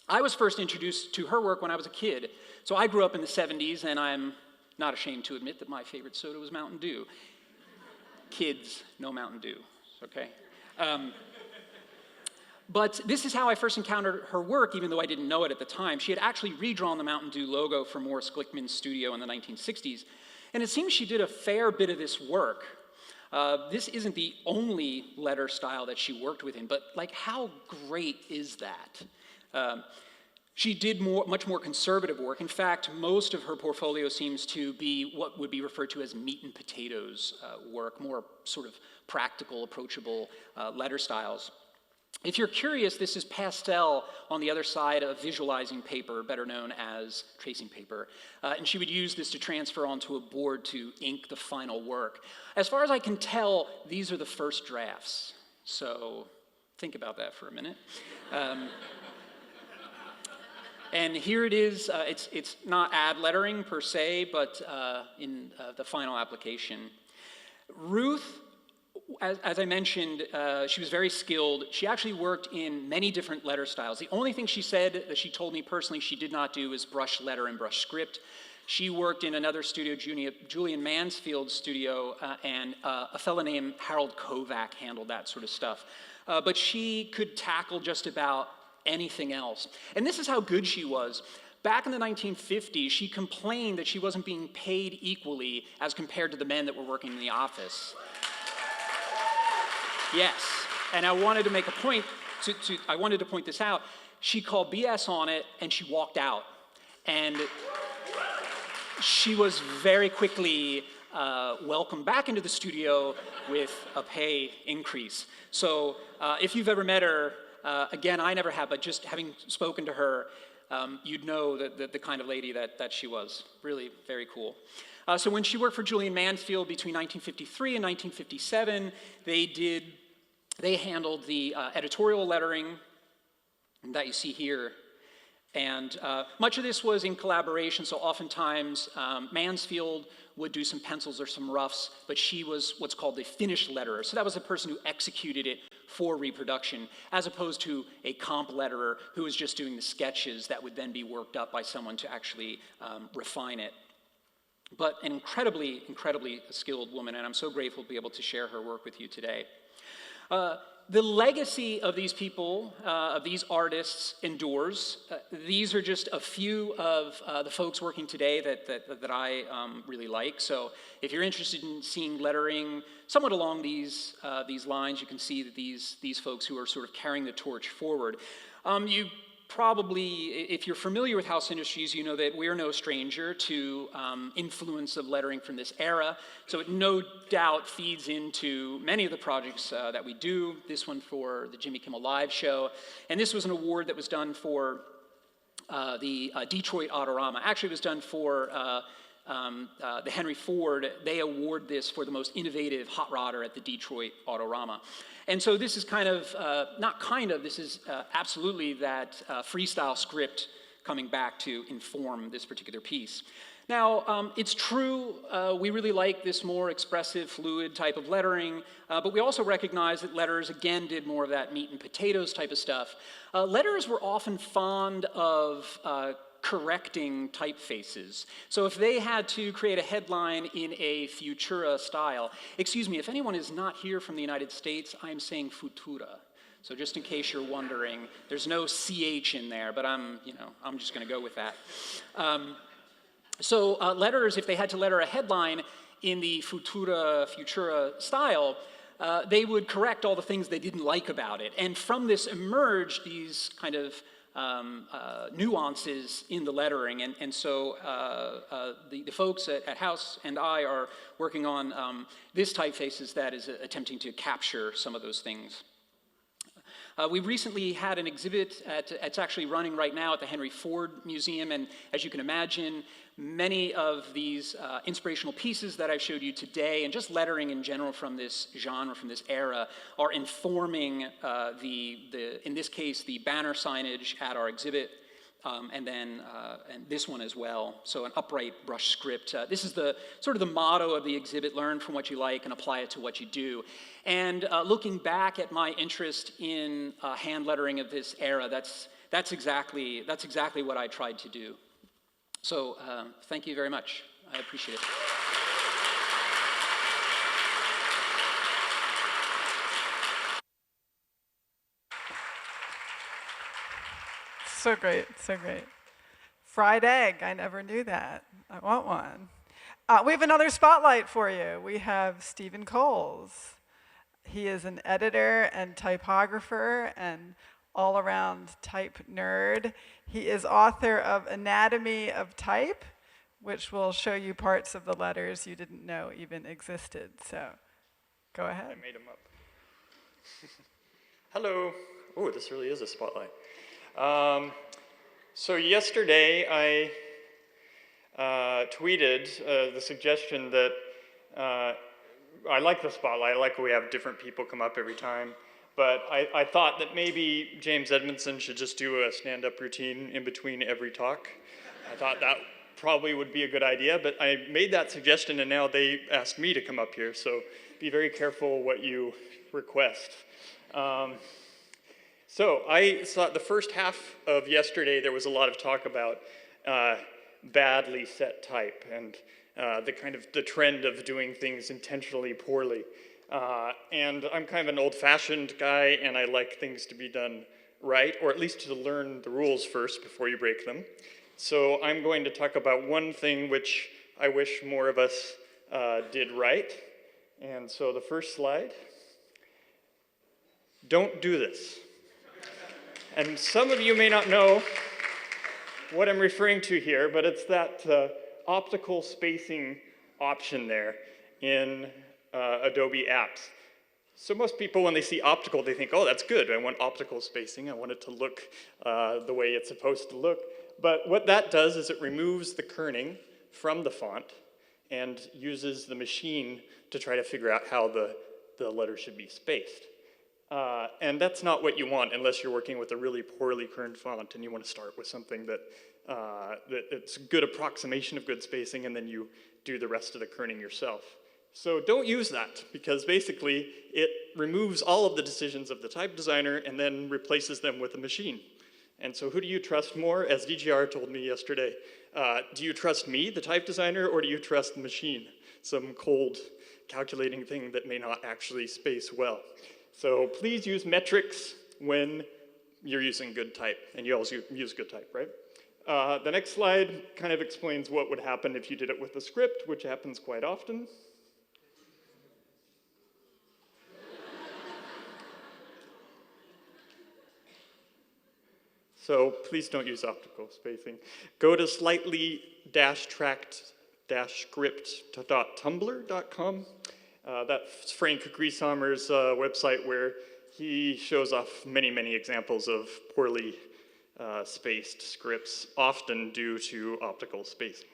I was first introduced to her work when I was a kid. So I grew up in the 70s, and I'm not ashamed to admit that my favorite soda was Mountain Dew. Kids, no Mountain Dew, okay? But this is how I first encountered her work, even though I didn't know it at the time. She had actually redrawn the Mountain Dew logo for Morris Glickman's studio in the 1960s. And it seems she did a fair bit of this work. This isn't the only letter style that she worked within, but like, how great is that? She did much more conservative work. In fact, most of her portfolio seems to be what would be referred to as meat and potatoes work, more sort of practical, approachable letter styles. If you're curious, this is pastel on the other side of visualizing paper, better known as tracing paper. And she would use this to transfer onto a board to ink the final work. As far as I can tell, these are the first drafts. So think about that for a minute. And here it is. It's not ad lettering per se, but in the final application. Ruth, as I mentioned, she was very skilled. She actually worked in many different letter styles. The only thing she said that she told me personally she did not do is brush letter and brush script. She worked in another studio, Julian Mansfield's studio, and a fellow named Harold Kovac handled that sort of stuff. But she could tackle just about anything else. And this is how good she was. Back in the 1950s, she complained that she wasn't being paid equally as compared to the men that were working in the office. Yes, and I wanted to make a point, I wanted to point this out. She called BS on it, and she walked out. And she was very quickly welcomed back into the studio with a pay increase. So if you've ever met her, again, I never have, but just having spoken to her, you'd know the kind of lady that she was. Really very cool. So when she worked for Julian Mansfield between 1953 and 1957, they handled the editorial lettering that you see here. And much of this was in collaboration, so oftentimes Mansfield would do some pencils or some roughs, but she was what's called the finished letterer. So that was the person who executed it for reproduction, as opposed to a comp letterer who was just doing the sketches that would then be worked up by someone to actually refine it. But an incredibly, incredibly skilled woman, and I'm so grateful to be able to share her work with you today. The legacy of these people, of these artists, endures. These are just a few of the folks working today that I really like. So if you're interested in seeing lettering somewhat along these lines, you can see that these folks who are sort of carrying the torch forward. You probably, if you're familiar with House Industries, you know that we're no stranger to influence of lettering from this era. So it no doubt feeds into many of the projects that we do. This one for the Jimmy Kimmel Live show. And this was an award that was done for the Detroit Autorama. Actually, it was done for the Henry Ford. They award this for the most innovative hot rodder at the Detroit Autorama. And so this is this is absolutely that freestyle script coming back to inform this particular piece. Now, it's true, we really like this more expressive, fluid type of lettering, but we also recognize that letters, again, did more of that meat and potatoes type of stuff. Letters were often fond of correcting typefaces. So if they had to create a headline in a Futura style, excuse me, if anyone is not here from the United States, I'm saying Futura. So just in case you're wondering, there's no CH in there, but I'm just gonna go with that. Letters, if they had to letter a headline in the Futura style, they would correct all the things they didn't like about it. And from this emerged these kind of nuances in the lettering, and so the folks at House and I are working on this typefaces that is attempting to capture some of those things. We recently had an exhibit, it's actually running right now at the Henry Ford Museum, and as you can imagine, many of these inspirational pieces that I showed you today, and just lettering in general from this genre, from this era, are informing in this case, the banner signage at our exhibit, and this one as well. So an upright brush script. This is the sort of the motto of the exhibit: learn from what you like and apply it to what you do. And looking back at my interest in hand lettering of this era, that's exactly what I tried to do. So thank you very much. I appreciate it. So great, so great. Fried egg, I never knew that. I want one. We have another spotlight for you. We have Stephen Coles. He is an editor and typographer and all-around type nerd. He is author of Anatomy of Type, which will show you parts of the letters you didn't know even existed. So go ahead. I made them up. Hello. Oh, this really is a spotlight. So yesterday I tweeted the suggestion that I like the spotlight. I like when we have different people come up every time. But I thought that maybe James Edmondson should just do a stand-up routine in between every talk. I thought that probably would be a good idea, but I made that suggestion and now they asked me to come up here, so be very careful what you request. So I thought the first half of yesterday there was a lot of talk about badly set type and the trend of doing things intentionally poorly. And I'm kind of an old-fashioned guy, and I like things to be done right, or at least to learn the rules first before you break them. So I'm going to talk about one thing which I wish more of us did right. And so the first slide. Don't do this. And some of you may not know what I'm referring to here, but it's that optical spacing option there in Adobe Apps. So most people, when they see optical, they think, oh, that's good. I want optical spacing. I want it to look the way it's supposed to look. But what that does is it removes the kerning from the font and uses the machine to try to figure out how the letter should be spaced. And that's not what you want unless you're working with a really poorly kerned font and you want to start with something that it's a good approximation of good spacing, and then you do the rest of the kerning yourself. So don't use that, because basically it removes all of the decisions of the type designer and then replaces them with a machine. And so who do you trust more? As DGR told me yesterday, do you trust me, the type designer, or do you trust the machine? Some cold calculating thing that may not actually space well. So please use metrics when you're using good type, and you also use good type, right? The next slide kind of explains what would happen if you did it with a script, which happens quite often. So please don't use optical spacing. Go to slightly-tracked-script.tumblr.com. That's Frank Griesammer's website where he shows off many, many examples of poorly spaced scripts, often due to optical spacing.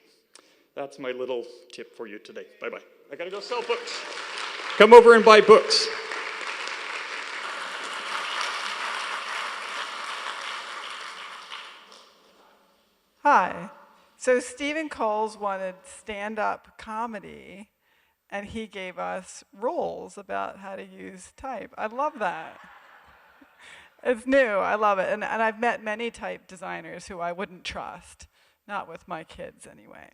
That's my little tip for you today. Bye-bye. I gotta go sell books. Come over and buy books. Hi. So Stephen Coles wanted stand-up comedy, and he gave us rules about how to use type. I love that. It's new. I love it. And I've met many type designers who I wouldn't trust, not with my kids anyway.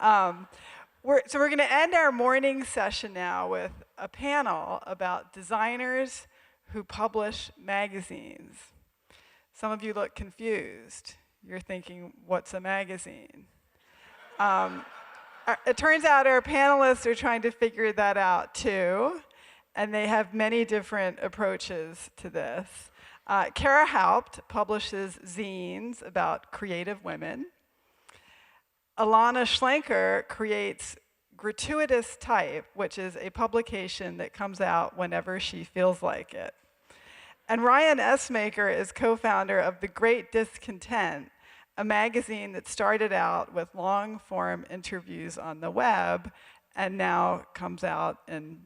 So we're going to end our morning session now with a panel about designers who publish magazines. Some of you look confused. You're thinking, what's a magazine? It turns out our panelists are trying to figure that out too, and they have many different approaches to this. Kara Haupt publishes zines about creative women. Alana Schlenker creates Gratuitous Type, which is a publication that comes out whenever she feels like it. And Ryan Essmaker is co-founder of The Great Discontent, a magazine that started out with long-form interviews on the web and now comes out in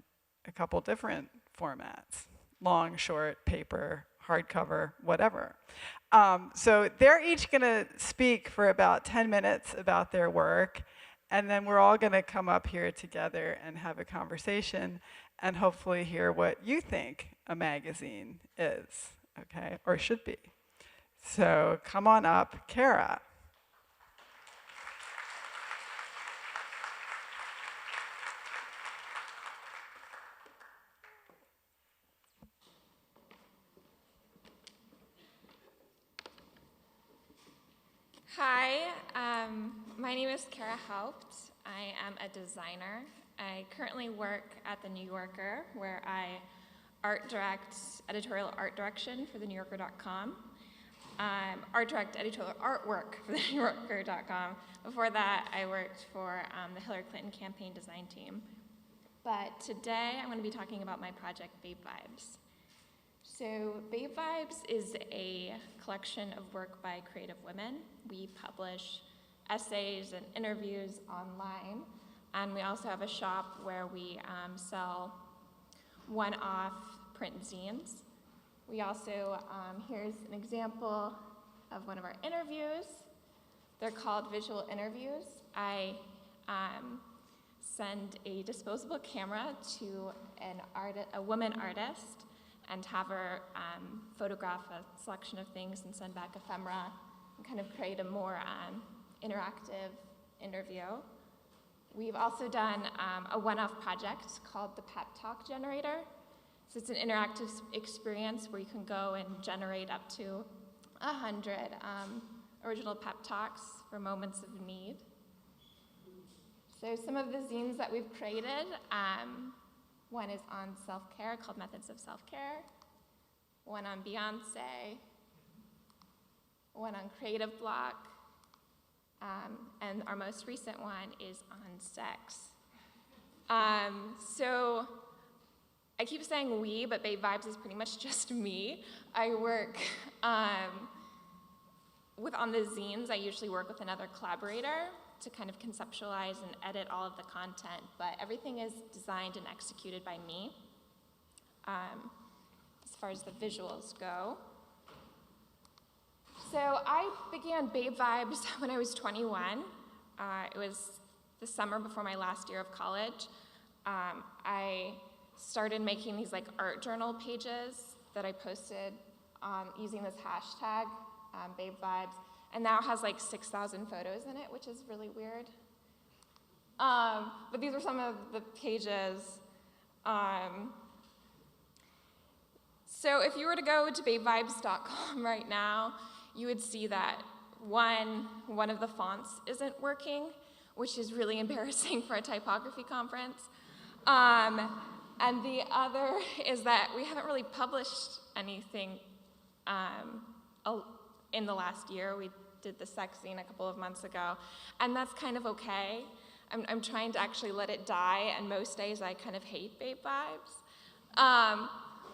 a couple different formats: long, short, paper, hardcover, whatever. So they're each going to speak for about 10 minutes about their work, and then we're all going to come up here together and have a conversation and hopefully hear what you think a magazine is, okay, or should be. So come on up, Kara. Hi, my name is Kara Haupt. I am a designer. I currently work at The New Yorker, where I art direct editorial art direction for thenewyorker.com. Art direct editorial artwork for thenewyorker.com. Before that, I worked for the Hillary Clinton campaign design team. But today, I'm going to be talking about my project, Babe Vibes. So Babe Vibes is a collection of work by creative women. We publish essays and interviews online, and we also have a shop where we sell one-off print zines. We also, here's an example of one of our interviews. They're called visual interviews. I send a disposable camera to a woman artist and have her photograph a selection of things and send back ephemera and kind of create a more interactive interview. We've also done a one-off project called the Pep Talk Generator. So it's an interactive experience where you can go and generate up to 100 original pep talks for moments of need. So some of the zines that we've created, one is on self-care called Methods of Self-Care, one on Beyonce, one on Creative Block, and our most recent one is on sex. So I keep saying we, but Babe Vibes is pretty much just me. I work on the zines, I usually work with another collaborator to kind of conceptualize and edit all of the content, but everything is designed and executed by me as far as the visuals go. So I began Babe Vibes when I was 21. It was the summer before my last year of college. I started making these like art journal pages that I posted using this hashtag, Babe Vibes, and now has like 6,000 photos in it, which is really weird. But these are some of the pages. So if you were to go to babevibes.com right now, you would see that one of the fonts isn't working, which is really embarrassing for a typography conference. And the other is that we haven't really published anything in the last year. We did the sex scene a couple of months ago, and that's kind of okay. I'm trying to actually let it die, and most days I kind of hate Babe Vibes.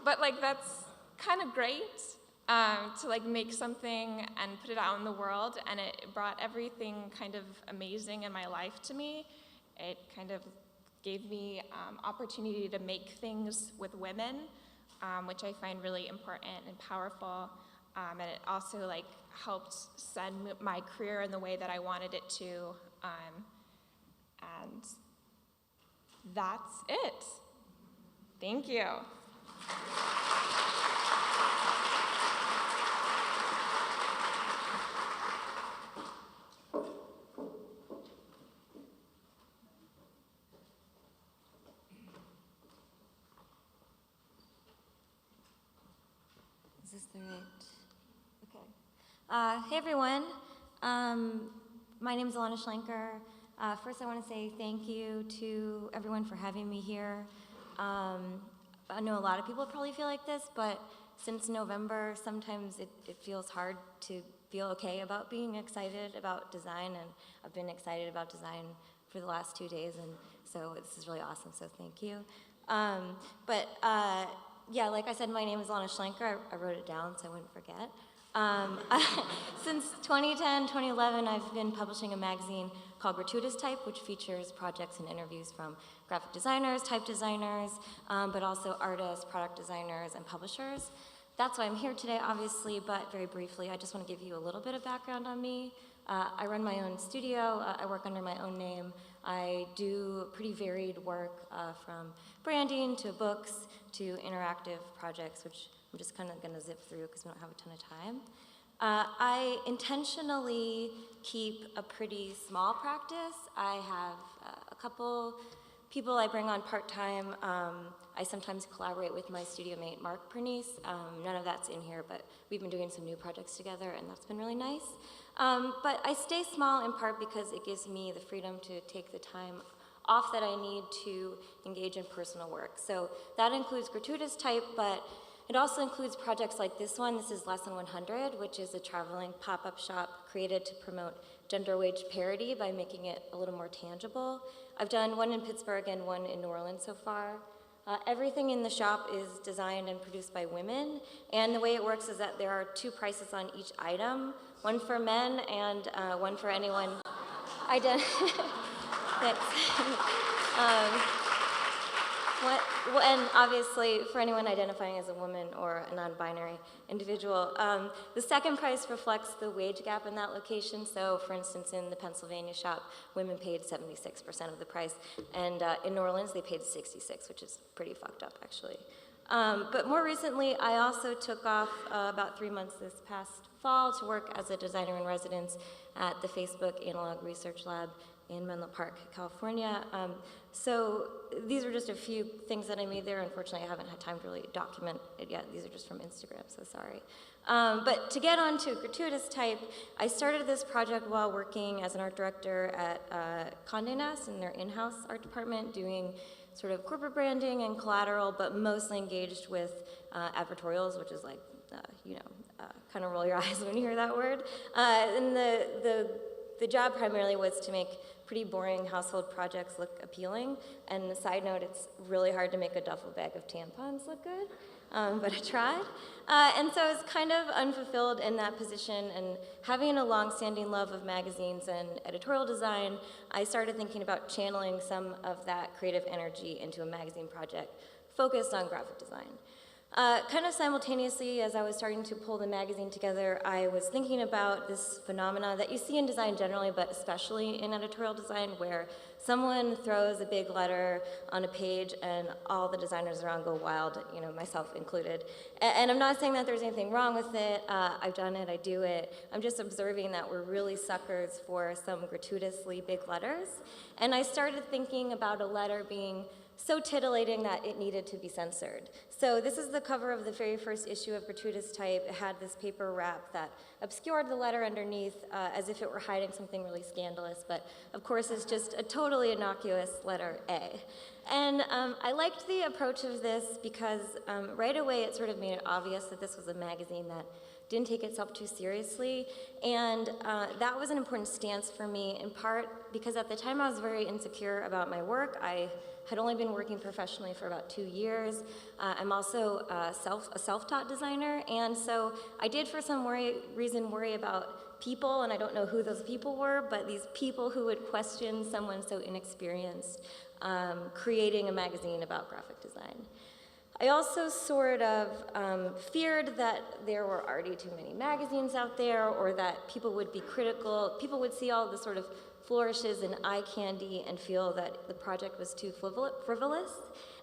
But like that's kind of great to like make something and put it out in the world, and it brought everything kind of amazing in my life to me. It kind of gave me opportunity to make things with women, which I find really important and powerful. And it also like helped send my career in the way that I wanted it to. And that's it. Thank you. Is this the right? Okay. Hey everyone. My name is Alana Schlenker. First, I want to say thank you to everyone for having me here. I know a lot of people probably feel like this, but since November, sometimes it feels hard to feel okay about being excited about design, and I've been excited about design for the last 2 days, and so this is really awesome, so thank you. yeah, like I said, my name is Lana Schlenker. I wrote it down so I wouldn't forget. Since 2010, 2011, I've been publishing a magazine called Gratuitous Type, which features projects and interviews from graphic designers, type designers, but also artists, product designers, and publishers. That's why I'm here today, obviously, but very briefly, I just want to give you a little bit of background on me. I run my own studio. I work under my own name. I do pretty varied work from branding to books to interactive projects, which I'm just kind of going to zip through because we don't have a ton of time. I intentionally keep a pretty small practice. I have a couple people I bring on part-time. I sometimes collaborate with my studio mate, Mark Pernice. None of that's in here, but we've been doing some new projects together, and that's been really nice. But I stay small in part because it gives me the freedom to take the time off that I need to engage in personal work. So that includes Gratuitous Type, but it also includes projects like this one. This is Lesson 100, which is a traveling pop-up shop created to promote gender wage parity by making it a little more tangible. I've done one in Pittsburgh and one in New Orleans so far. Everything in the shop is designed and produced by women, and the way it works is that there are 2 prices on each item, one for men and one for anyone and obviously for anyone identifying as a woman or a non-binary individual. The second price reflects the wage gap in that location. So for instance, in the Pennsylvania shop, women paid 76% of the price, and in New Orleans they paid 66%, which is pretty fucked up actually. But more recently, I also took off about 3 months this past fall to work as a designer in residence at the Facebook Analog Research Lab in Menlo Park, California. So these are just a few things that I made there. Unfortunately, I haven't had time to really document it yet. These are just from Instagram, so sorry. But to get on to Gratuitous Type, I started this project while working as an art director at Condé Nast in their in-house art department, doing sort of corporate branding and collateral, but mostly engaged with advertorials, which is like, kind of roll your eyes when you hear that word. And the job primarily was to make pretty boring household projects look appealing. And a side note, it's really hard to make a duffel bag of tampons look good, but I tried. And so I was kind of unfulfilled in that position, and having a long-standing love of magazines and editorial design, I started thinking about channeling some of that creative energy into a magazine project focused on graphic design. Kind of simultaneously, as I was starting to pull the magazine together, I was thinking about this phenomena that you see in design generally, but especially in editorial design, where someone throws a big letter on a page and all the designers around go wild, myself included. And I'm not saying that there's anything wrong with it. I've done it, I do it. I'm just observing that we're really suckers for some gratuitously big letters. And I started thinking about a letter being so titillating that it needed to be censored. So this is the cover of the very first issue of Gratuitous Type. It had this paper wrap that obscured the letter underneath as if it were hiding something really scandalous, but of course it's just a totally innocuous letter A. And I liked the approach of this because right away it sort of made it obvious that this was a magazine that didn't take itself too seriously, and that was an important stance for me, in part because at the time I was very insecure about my work. I had only been working professionally for about 2 years. I'm also a self-taught designer, and so I did for some reason worry about people, and I don't know who those people were, but these people who would question someone so inexperienced creating a magazine about graphic design. I also sort of feared that there were already too many magazines out there, or that people would be critical. People would see all the sort of flourishes in eye candy and feel that the project was too frivolous.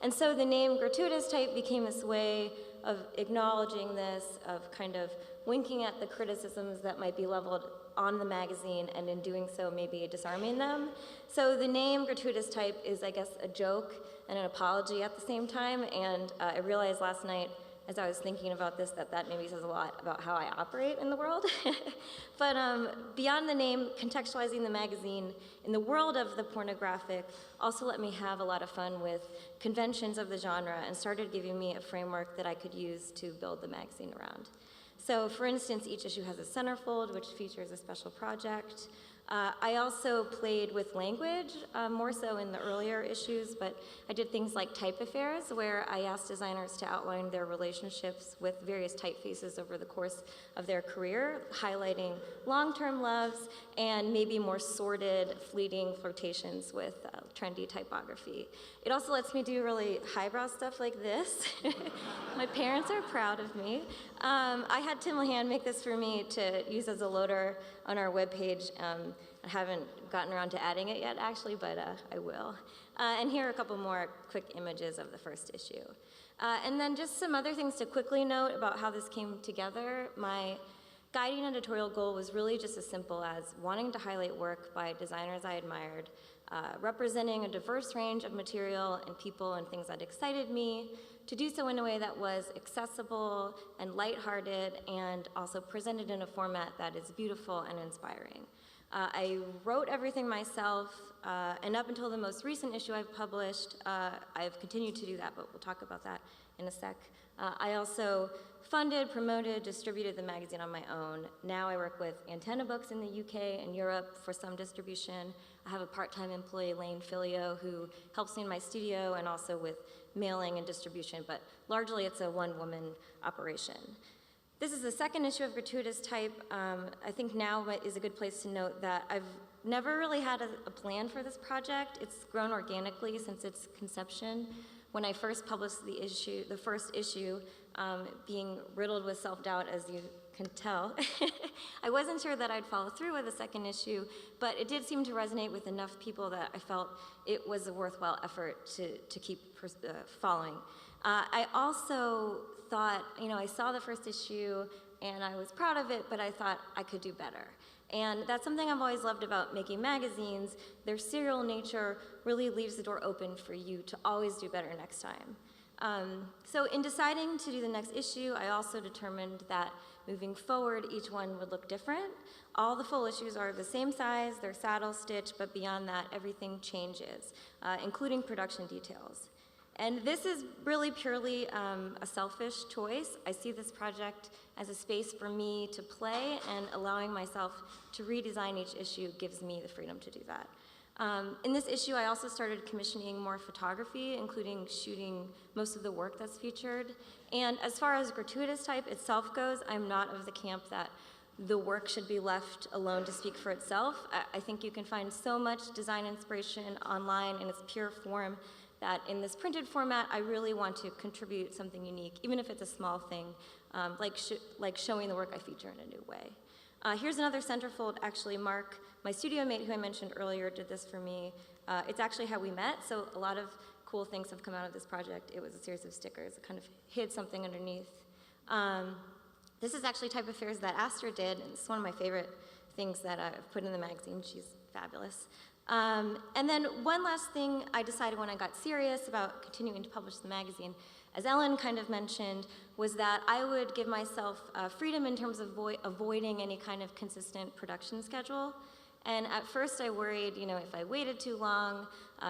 And so the name Gratuitous Type became this way of acknowledging this, of kind of winking at the criticisms that might be leveled on the magazine, and in doing so maybe disarming them. So the name Gratuitous Type is, I guess, a joke and an apology at the same time, and I realized last night as I was thinking about this that maybe says a lot about how I operate in the world. But beyond the name, contextualizing the magazine in the world of the pornographic also let me have a lot of fun with conventions of the genre and started giving me a framework that I could use to build the magazine around. So for instance, each issue has a centerfold, which features a special project. I also played with language, more so in the earlier issues, but I did things like type affairs, where I asked designers to outline their relationships with various typefaces over the course of their career, highlighting long-term loves and maybe more sordid, fleeting flirtations with trendy typography. It also lets me do really highbrow stuff like this. My parents are proud of me. I had Tim Lehan make this for me to use as a loader on our webpage. I haven't gotten around to adding it yet, actually, but I will. And here are a couple more quick images of the first issue. And then just some other things to quickly note about how this came together. My guiding editorial goal was really just as simple as wanting to highlight work by designers I admired, representing a diverse range of material and people and things that excited me, to do so in a way that was accessible and lighthearted and also presented in a format that is beautiful and inspiring. I wrote everything myself, and up until the most recent issue I've published, I've continued to do that, but we'll talk about that in a sec. I also funded, promoted, distributed the magazine on my own. Now I work with Antenna Books in the UK and Europe for some distribution. I have a part-time employee, Lane Filio, who helps me in my studio and also with mailing and distribution, but largely it's a one-woman operation. This is the second issue of Gratuitous Type. I think now is a good place to note that I've never really had a plan for this project. It's grown organically since its conception. When I first published the first issue, being riddled with self-doubt, as you can tell, I wasn't sure that I'd follow through with a second issue, but it did seem to resonate with enough people that I felt it was a worthwhile effort to keep following. I also thought, I saw the first issue and I was proud of it, but I thought I could do better. And that's something I've always loved about making magazines. Their serial nature really leaves the door open for you to always do better next time. So in deciding to do the next issue, I also determined that moving forward, each one would look different. All the full issues are the same size, they're saddle stitch, but beyond that, everything changes, including production details. And this is really purely a selfish choice. I see this project as a space for me to play, and allowing myself to redesign each issue gives me the freedom to do that. In this issue, I also started commissioning more photography, including shooting most of the work that's featured. And as far as Gratuitous Type itself goes, I'm not of the camp that the work should be left alone to speak for itself. I think you can find so much design inspiration online in its pure form that in this printed format, I really want to contribute something unique, even if it's a small thing, like showing the work I feature in a new way. Here's another centerfold. Actually, Mark, my studio mate who I mentioned earlier, did this for me. It's actually how we met, so a lot of cool things have come out of this project. It was a series of stickers. It kind of hid something underneath. This is actually Type Affairs that Astor did, and it's one of my favorite things that I've put in the magazine. She's fabulous. And then one last thing I decided when I got serious about continuing to publish the magazine, as Ellen kind of mentioned, was that I would give myself freedom in terms of avoiding any kind of consistent production schedule. And at first I worried, if I waited too long,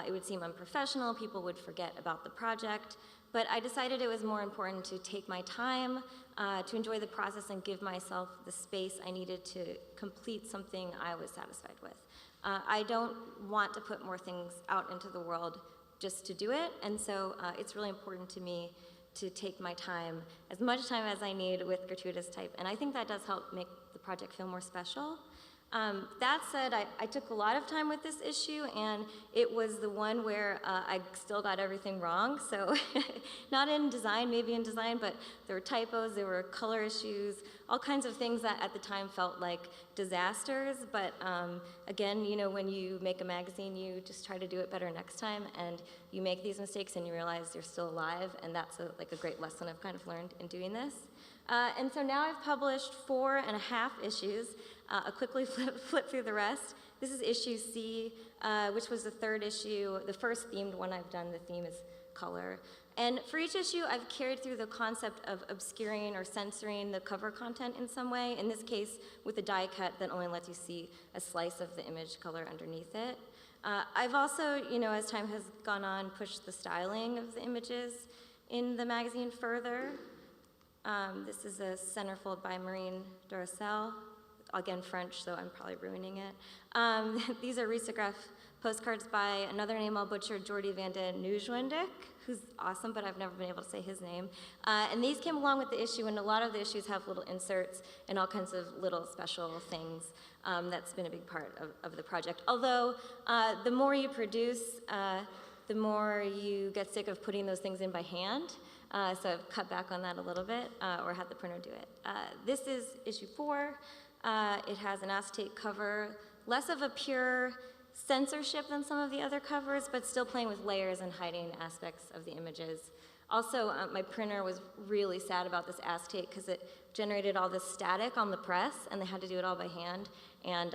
it would seem unprofessional, people would forget about the project. But I decided it was more important to take my time, to enjoy the process and give myself the space I needed to complete something I was satisfied with. I don't want to put more things out into the world just to do it, and so it's really important to me to take my time, as much time as I need with Gratuitous Type, and I think that does help make the project feel more special. That said, I took a lot of time with this issue, and it was the one where I still got everything wrong. So not in design, maybe in design, but there were typos, there were color issues, all kinds of things that at the time felt like disasters. But again, when you make a magazine, you just try to do it better next time, and you make these mistakes and you realize you're still alive, and that's a great lesson I've kind of learned in doing this. And so now I've published 4.5 issues. I'll quickly flip through the rest. This is issue C, which was the third issue, the first themed one I've done. The theme is color. And for each issue, I've carried through the concept of obscuring or censoring the cover content in some way, in this case with a die cut that only lets you see a slice of the image color underneath it. I've also, as time has gone on, pushed the styling of the images in the magazine further. This is a centerfold by Marine Duracell. Again, French, so I'm probably ruining it. These are risograph postcards by another name I'll butcher, Jordi van de Nieuwendyk, who's awesome, but I've never been able to say his name. And these came along with the issue, and a lot of the issues have little inserts and all kinds of little special things. That's been a big part of the project. Although, the more you produce, the more you get sick of putting those things in by hand. So I've cut back on that a little bit, or had the printer do it. This is issue 4. It has an acetate cover, less of a pure censorship than some of the other covers, but still playing with layers and hiding aspects of the images. Also, my printer was really sad about this acetate because it generated all this static on the press, and they had to do it all by hand. And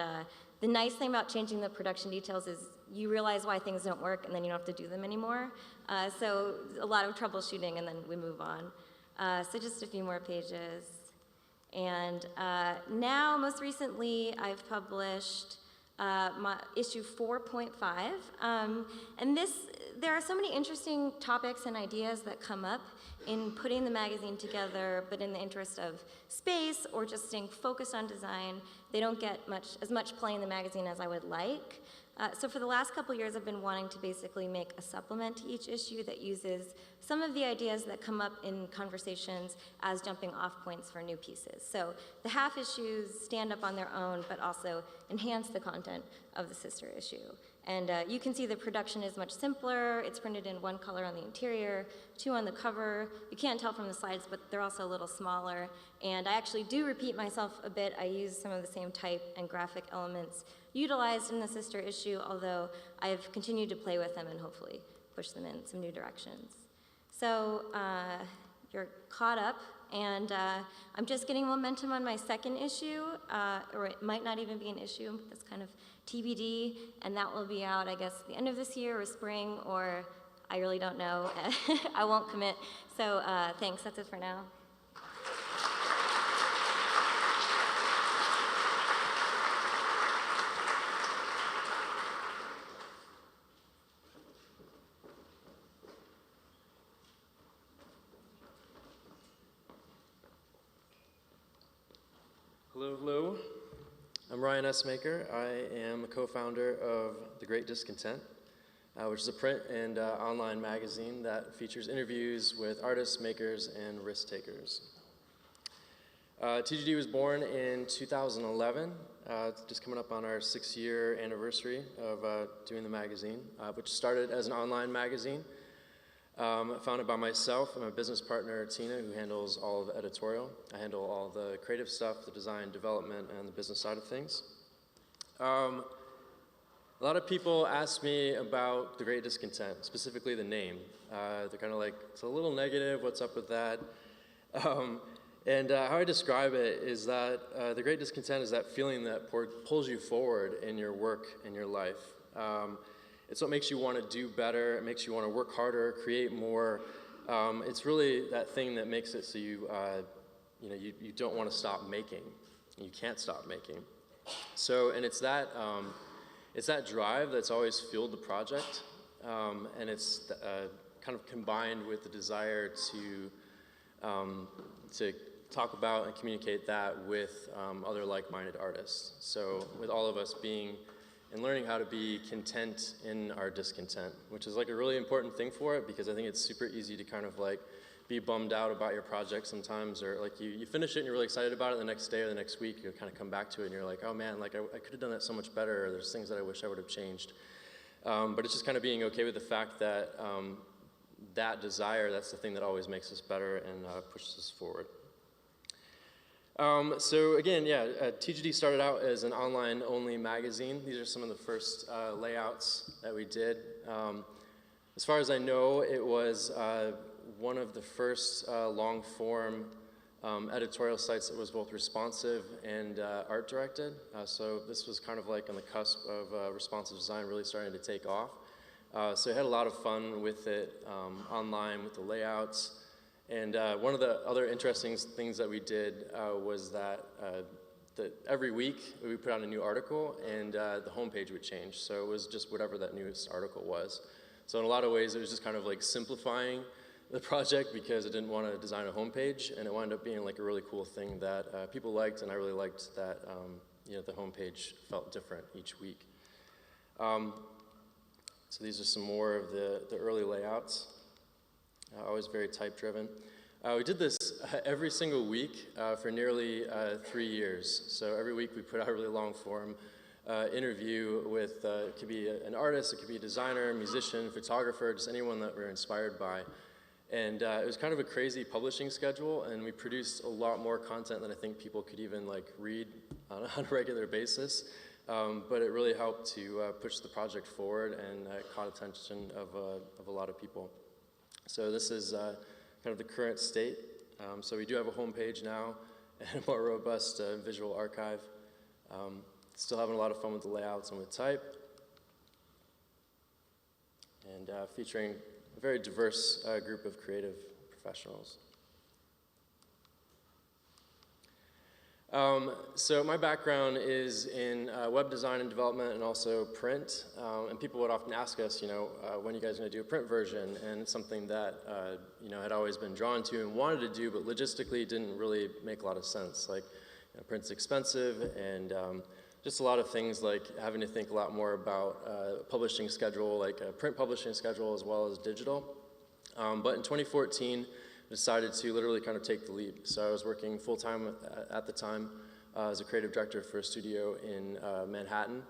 the nice thing about changing the production details is you realize why things don't work, and then you don't have to do them anymore. So a lot of troubleshooting, and then we move on. So just a few more pages. And now, most recently, I've published my issue 4.5. And there are so many interesting topics and ideas that come up in putting the magazine together, but in the interest of space or just staying focused on design, they don't get as much play in the magazine as I would like. So for the last couple years, I've been wanting to basically make a supplement to each issue that uses some of the ideas that come up in conversations as jumping off points for new pieces. So the half issues stand up on their own, but also enhance the content of the sister issue. And you can see the production is much simpler. It's printed in 1 color on the interior, 2 on the cover. You can't tell from the slides, but they're also a little smaller. And I actually do repeat myself a bit. I use some of the same type and graphic elements utilized in the sister issue, although I've continued to play with them and hopefully push them in some new directions. So you're caught up, and I'm just getting momentum on my second issue, or it might not even be an issue. That's kind of TBD, and that will be out, I guess, the end of this year or spring, or I really don't know. I won't commit. So thanks, that's it for now. Hello, hello. I'm Ryan Essmaker. I am a co-founder of The Great Discontent, which is a print and online magazine that features interviews with artists, makers, and risk takers. TGD was born in 2011, just coming up on our 6-year anniversary of doing the magazine, which started as an online magazine. Founded by myself and my business partner, Tina, who handles all of the editorial. I handle all the creative stuff, the design, development, and the business side of things. A lot of people ask me about The Great Discontent, specifically the name. They're kind of like, it's a little negative, what's up with that? And how I describe it is that The Great Discontent is that feeling that pulls you forward in your work, in your life. It's what makes you want to do better. It makes you want to work harder, create more. It's really that thing that makes it so you don't want to stop making. You can't stop making. So, and it's that drive that's always fueled the project, and it's kind of combined with the desire to talk about and communicate that with other like-minded artists. So, with all of us being and learning how to be content in our discontent, which is like a really important thing for it, because I think it's super easy to kind of like be bummed out about your project sometimes, or like you finish it and you're really excited about it, the next day or the next week you kind of come back to it and you're like, oh man, like I could have done that so much better, or there's things that I wish I would have changed. But it's just kind of being okay with the fact that that desire, that's the thing that always makes us better and pushes us forward. So again, yeah, TGD started out as an online-only magazine. These are some of the first layouts that we did. As far as I know, it was one of the first long-form editorial sites that was both responsive and art-directed. So this was kind of like on the cusp of responsive design really starting to take off. So I had a lot of fun with it online, with the layouts. And one of the other interesting things that we did was that every week we put out a new article, and the homepage would change. So it was just whatever that newest article was. So in a lot of ways, it was just kind of like simplifying the project because I didn't want to design a homepage, and it wound up being like a really cool thing that people liked, and I really liked that the homepage felt different each week. So these are some more of the early layouts, always very type-driven. We did this every single week for nearly 3 years. So every week we put out a really long form interview with, it could be an artist, it could be a designer, musician, photographer, just anyone that we're inspired by. And it was kind of a crazy publishing schedule, and we produced a lot more content than I think people could even like read on a regular basis. But it really helped to push the project forward, and caught attention of a lot of people. So this is kind of the current state. So we do have a homepage now and a more robust visual archive. Still having a lot of fun with the layouts and with type. And featuring a very diverse group of creative professionals. So my background is in web design and development, and also print. And people would often ask us, when are you guys going to do a print version? And it's something that had always been drawn to and wanted to do, but logistically didn't really make a lot of sense. Like, print's expensive, and just a lot of things like having to think a lot more about publishing schedule, like a print publishing schedule as well as digital. But in 2014, I decided to literally kind of take the leap. So I was working full-time at the time as a creative director for a studio in Manhattan,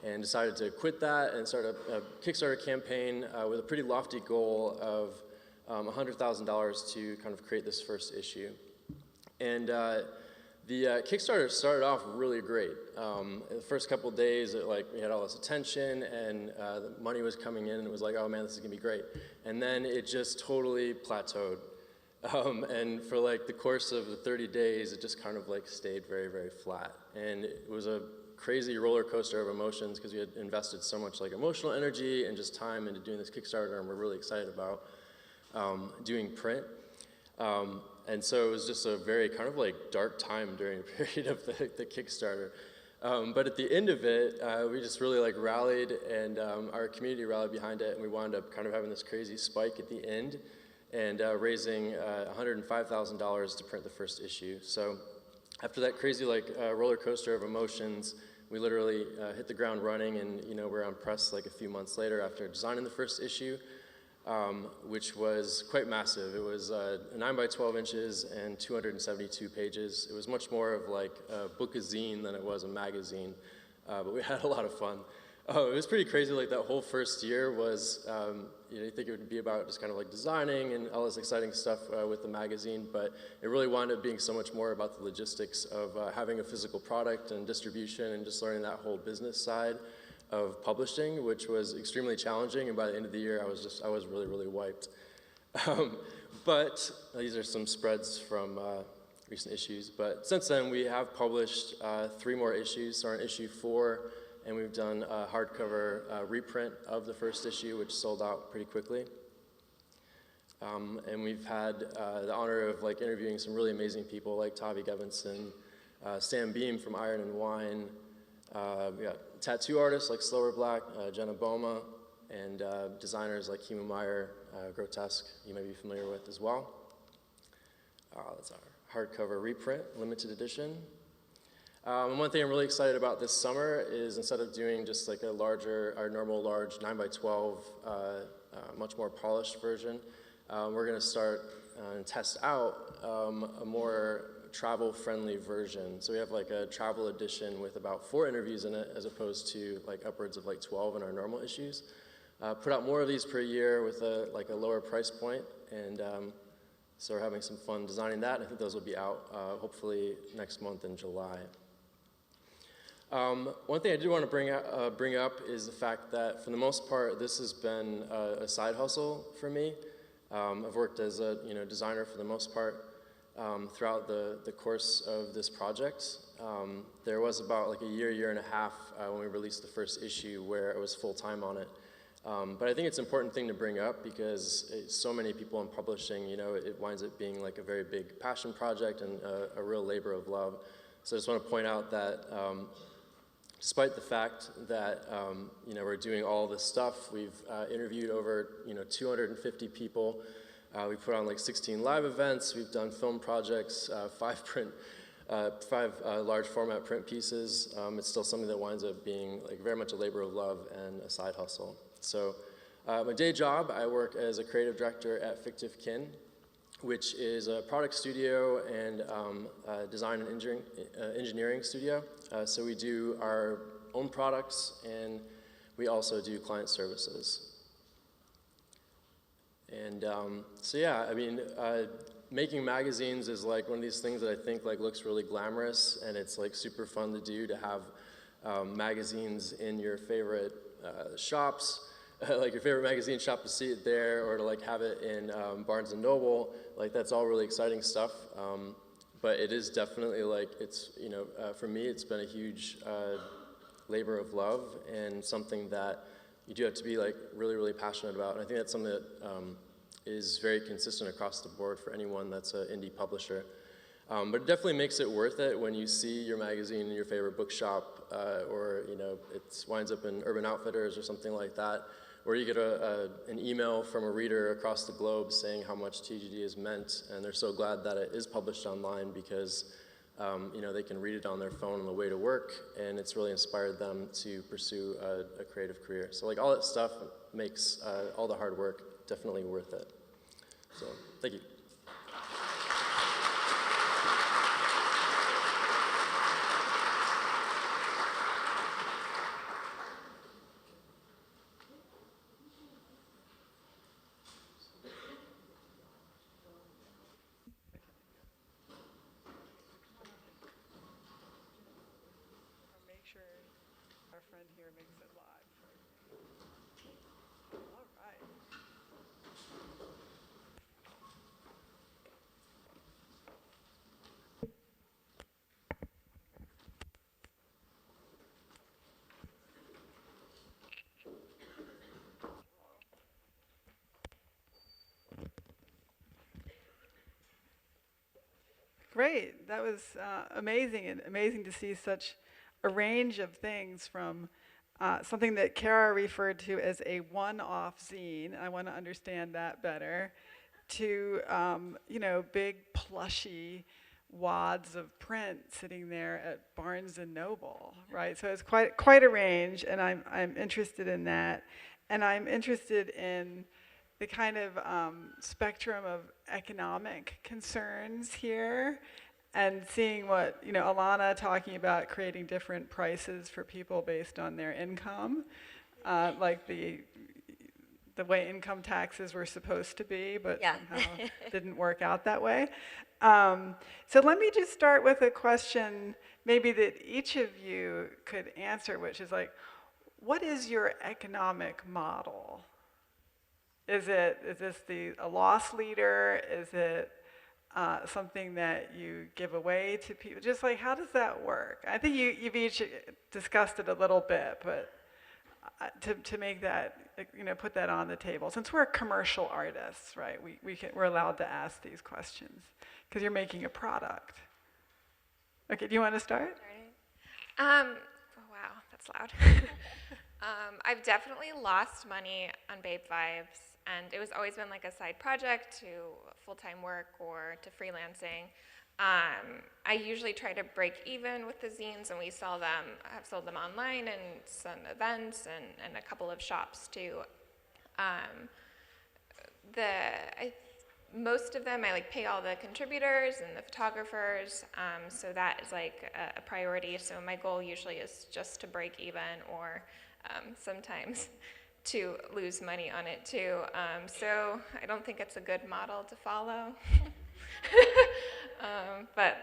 and decided to quit that and start a Kickstarter campaign with a pretty lofty goal of $100,000 to kind of create this first issue. And the Kickstarter started off really great. The first couple of days, we had all this attention, and the money was coming in, and it was like, oh man, this is gonna be great. And then it just totally plateaued. And for like the course of the 30 days, it just kind of like stayed very, very flat. And it was a crazy roller coaster of emotions because we had invested so much like emotional energy and just time into doing this Kickstarter, and we're really excited about doing print. And so it was just a very kind of like dark time during the period of the Kickstarter. But at the end of it, we just really like rallied, and our community rallied behind it, and we wound up kind of having this crazy spike at the end, and raising $105,000 to print the first issue. So after that crazy like roller coaster of emotions, we literally hit the ground running, and we're on press like a few months later after designing the first issue. Which was quite massive. It was 9 by 12 inches and 272 pages. It was much more of like a book-a-zine than it was a magazine, but we had a lot of fun. It was pretty crazy. Like that whole first year was, you think it would be about just kind of like designing and all this exciting stuff with the magazine, but it really wound up being so much more about the logistics of having a physical product and distribution, and just learning that whole business side of publishing, which was extremely challenging, and by the end of the year, I was really, really wiped. But these are some spreads from recent issues. But since then, we have published 3 more issues. So we're in issue 4, and we've done a hardcover reprint of the first issue, which sold out pretty quickly. And we've had the honor of like interviewing some really amazing people like Tavi Gevinson, Sam Beam from Iron and Wine. We got tattoo artists like Slower Black, Jenna Boma, and designers like Hema Meyer, Grotesque, you may be familiar with as well. That's our hardcover reprint, limited edition. And one thing I'm really excited about this summer is, instead of doing just like our normal large 9 by 12, much more polished version, we're gonna start and test out a more travel-friendly version. So we have like a travel edition with about 4 interviews in it, as opposed to like upwards of like 12 in our normal issues. Put out more of these per year with a lower price point, and so we're having some fun designing that. I think those will be out hopefully next month in July. One thing I did want to bring up is the fact that, for the most part, this has been a side hustle for me. I've worked as a designer for the most part throughout the course of this project. There was about like a year and a half when we released the first issue where I was full-time on it. But I think it's an important thing to bring up, because so many people in publishing, it winds up being like a very big passion project and a real labor of love. So I just want to point out that despite the fact that we're doing all this stuff, we've interviewed over 250 people. We put on like 16 live events. We've done film projects, 5 large format print pieces. It's still something that winds up being like very much a labor of love and a side hustle. So my day job, I work as a creative director at Fictive Kin, which is a product studio and design and engineering studio. So we do our own products, and we also do client services. And so yeah, I mean, making magazines is like one of these things that I think like looks really glamorous, and it's like super fun to do, to have magazines in your favorite shops, like your favorite magazine shop, to see it there, or to like have it in Barnes and Noble. Like that's all really exciting stuff. But it is definitely like, it's, you know, for me it's been a huge labor of love, and something that you do have to be like really, really passionate about. And I think that's something that is very consistent across the board for anyone that's an indie publisher. But it definitely makes it worth it when you see your magazine in your favorite bookshop, or you know, it winds up in Urban Outfitters or something like that, or you get an email from a reader across the globe saying how much TGD has meant, and they're so glad that it is published online because you know, they can read it on their phone on the way to work, and it's really inspired them to pursue a creative career. So like all that stuff makes all the hard work definitely worth it. So thank you. Make sure our friend here makes it live. All right. Great. That was amazing, and amazing to see such a range of things, from something that Kara referred to as a one-off zine. I want to understand that better. To you know, big plushy wads of print sitting there at Barnes and Noble, right? So it's quite a range, and I'm interested in that, and I'm interested in the kind of spectrum of economic concerns here, and seeing what, you know, Alana talking about creating different prices for people based on their income, like the way income taxes were supposed to be, but somehow didn't work out that way. So let me just start with a question maybe that each of you could answer, which is like, what is your economic model? Is this a loss leader? Is it something that you give away to people? Just like, how does that work? I think you've each discussed it a little bit, but to make that, you know, put that on the table. Since we're commercial artists, right, we're allowed to ask these questions because you're making a product. Okay, do you want to start? Oh, wow, that's loud. I've definitely lost money on Babe Vibes, and it was always been like a side project to full-time work or to freelancing. I usually try to break even with the zines, and we sell them. I've sold them online and some events and a couple of shops too. Most of them I like pay all the contributors and the photographers, so that is like a priority. So my goal usually is just to break even, or sometimes to lose money on it too. So I don't think it's a good model to follow. But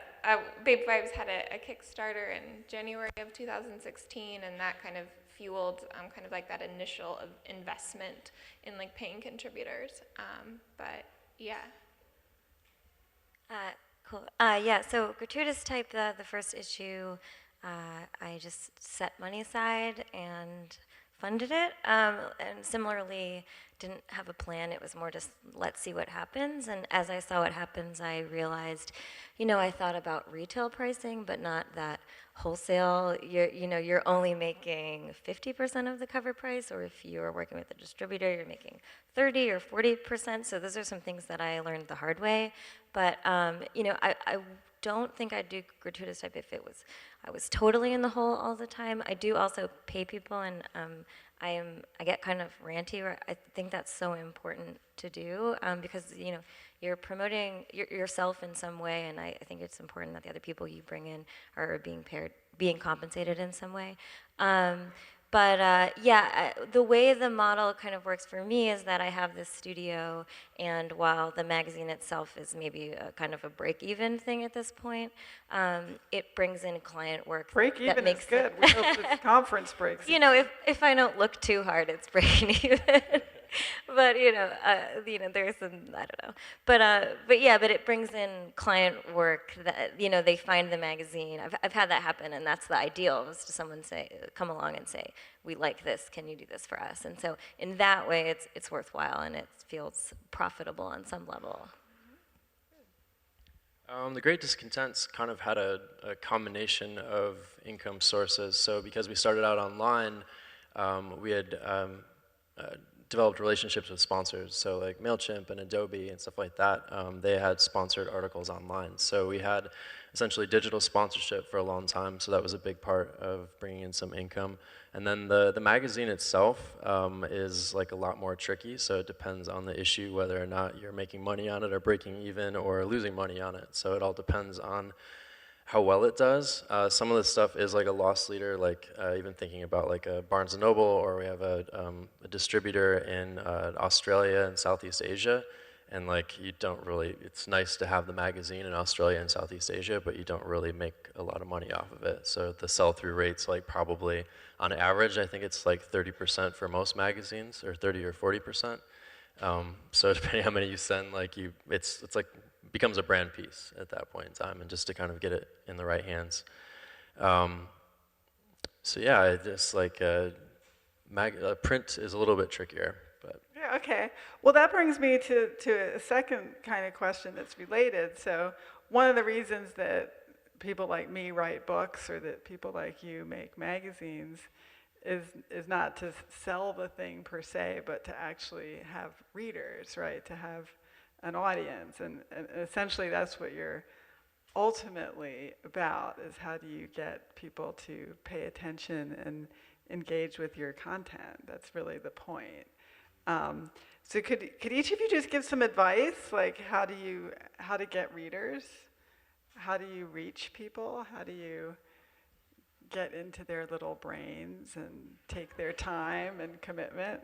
Babe Vibes had a Kickstarter in January of 2016, and that kind of fueled kind of like that initial investment in like paying contributors. But yeah. Cool. Yeah, so Gratuitous Type, the first issue, I just set money aside and funded it. And similarly, didn't have a plan. It was more just, let's see what happens. And as I saw what happens, I realized, I thought about retail pricing, but not that wholesale. You're only making 50% of the cover price, or if you're working with a distributor, you're making 30 or 40%. So those are some things that I learned the hard way. But I don't think I'd do gratuitous type if I was totally in the hole all the time. I do also pay people, and I get kind of ranty. Where I think that's so important to do, because you're promoting yourself in some way, and I think it's important that the other people you bring in are being compensated in some way. The way the model kind of works for me is that I have this studio, and while the magazine itself is maybe a kind of a break-even thing at this point, it brings in client work. Break-even is good. We hope this conference breaks. If I don't look too hard, it's breaking even. But there's some, I don't know. But it brings in client work that they find the magazine. I've had that happen, and that's the ideal, is to someone come along and say, we like this, can you do this for us? And so in that way, it's worthwhile, and it feels profitable on some level. The Great Discontents kind of had a combination of income sources. So because we started out online, we had developed relationships with sponsors. So like MailChimp and Adobe and stuff like that, they had sponsored articles online. So we had essentially digital sponsorship for a long time. So that was a big part of bringing in some income. And then the magazine itself is like a lot more tricky. So it depends on the issue, whether or not you're making money on it or breaking even or losing money on it. So it all depends on how well it does. Some of the stuff is like a loss leader, like even thinking about like a Barnes & Noble, or we have a distributor in Australia and Southeast Asia, and like you don't really, it's nice to have the magazine in Australia and Southeast Asia, but you don't really make a lot of money off of it. So the sell-through rate's like probably, on average, I think it's like 30% for most magazines, or 30 or 40%. So depending how many you send, like it's like, becomes a brand piece at that point in time, and just to kind of get it in the right hands. So yeah, just like print is a little bit trickier, but. Yeah, okay. Well, that brings me to a second kind of question that's related. So one of the reasons that people like me write books, or that people like you make magazines, is not to sell the thing per se, but to actually have readers, right? To have an audience, and essentially that's what you're ultimately about, is how do you get people to pay attention and engage with your content. That's really the point. So could each of you just give some advice, like how to get readers? How do you reach people? How do you get into their little brains and take their time and commitment?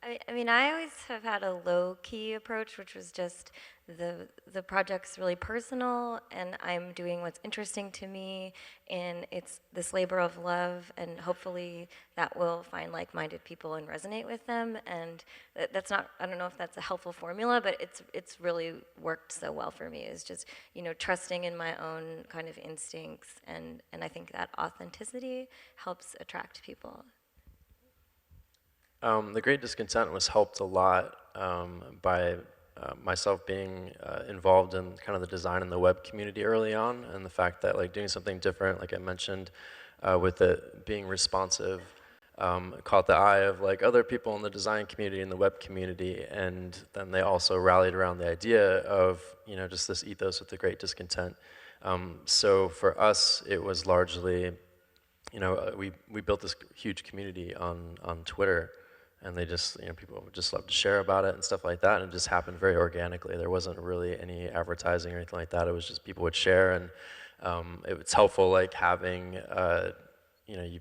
I mean, I always have had a low-key approach, which was just the project's really personal, and I'm doing what's interesting to me, and it's this labor of love, and hopefully that will find like-minded people and resonate with them. And that's not, I don't know if that's a helpful formula, but it's really worked so well for me. Is just trusting in my own kind of instincts, and I think that authenticity helps attract people. The Great Discontent was helped a lot by myself being involved in kind of the design and the web community early on, and the fact that like doing something different, like I mentioned, with it being responsive, caught the eye of like other people in the design community and the web community, and then they also rallied around the idea of just this ethos with the Great Discontent. So for us, it was largely, we built this huge community on Twitter. And they just, people would just love to share about it and stuff like that, and it just happened very organically. There wasn't really any advertising or anything like that. It was just people would share, and it was helpful, like having, you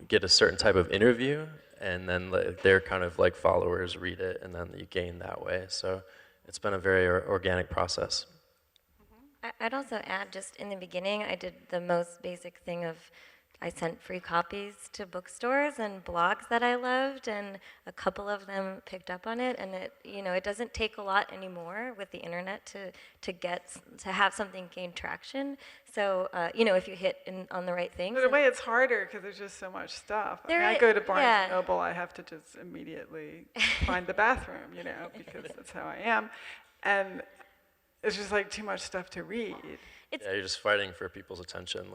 get a certain type of interview, and then their kind of like followers read it, and then you gain that way. So it's been a very organic process. I'd also add, just in the beginning, I did the most basic thing of I sent free copies to bookstores and blogs that I loved, and a couple of them picked up on it. And it doesn't take a lot anymore with the internet to have something gain traction. So, if you hit on the right things. But in a way, it's harder because there's just so much stuff. I go to Barnes and Noble, I have to just immediately find the bathroom, because that's how I am. And it's just like too much stuff to read. You're just fighting for people's attention,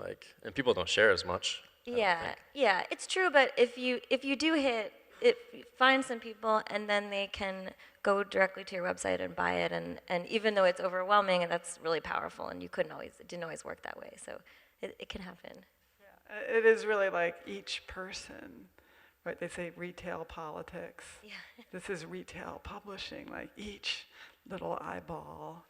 and people don't share as much. Yeah, it's true. But if you do hit it, find some people, and then they can go directly to your website and buy it. And even though it's overwhelming, and that's really powerful, and it didn't always work that way. So it can happen. Yeah, it is really like each person, right? They say retail politics. Yeah. This is retail publishing. Like each little eyeball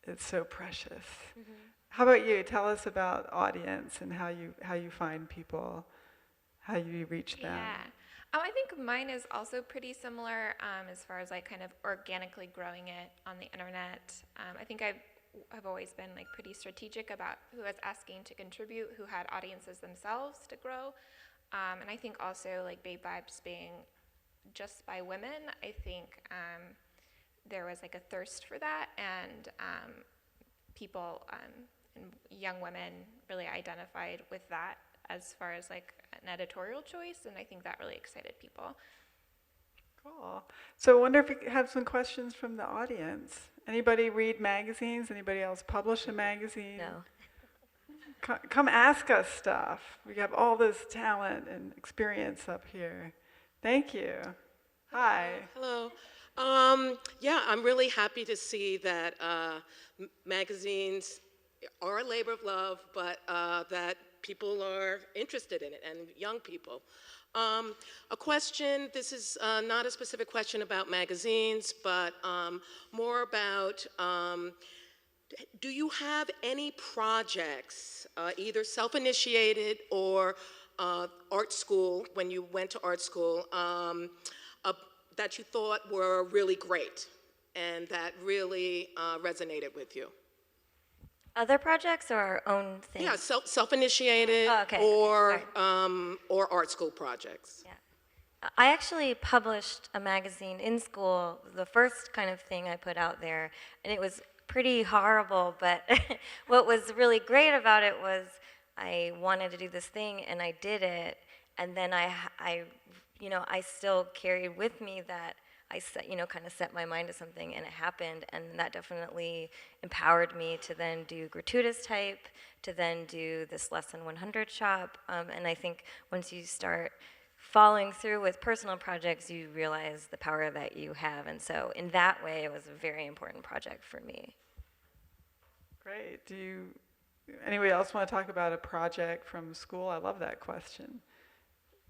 is so precious. Mm-hmm. How about you? Tell us about audience and how you find people, how you reach them. Yeah. I think mine is also pretty similar as far as kind of organically growing it on the internet. I think I've always been pretty strategic about who I was asking to contribute, who had audiences themselves to grow. And I think also Babe Vibes being just by women, I think there was a thirst for that, and people and young women really identified with that as far as an editorial choice, and I think that really excited people. Cool. So I wonder if we have some questions from the audience. Anybody read magazines? Anybody else publish a magazine? No. Come ask us stuff. We have all this talent and experience up here. Thank you. Hi. Hello. I'm really happy to see that magazines are a labor of love, but that people are interested in it, and young people. A question, this is not a specific question about magazines, but more about, do you have any projects, either self-initiated or art school, when you went to art school, that you thought were really great and that really resonated with you? Other projects or our own things? Yeah, self-initiated or art school projects. Yeah. I actually published a magazine in school, the first kind of thing I put out there, and it was pretty horrible, but what was really great about it was I wanted to do this thing, and I did it, and then I still carried with me that I kind of set my mind to something, and it happened, and that definitely empowered me to then do gratuitous type, to then do this Less Than 100 shop, and I think once you start following through with personal projects, you realize the power that you have, and so in that way, it was a very important project for me. Great. Anybody else want to talk about a project from school? I love that question.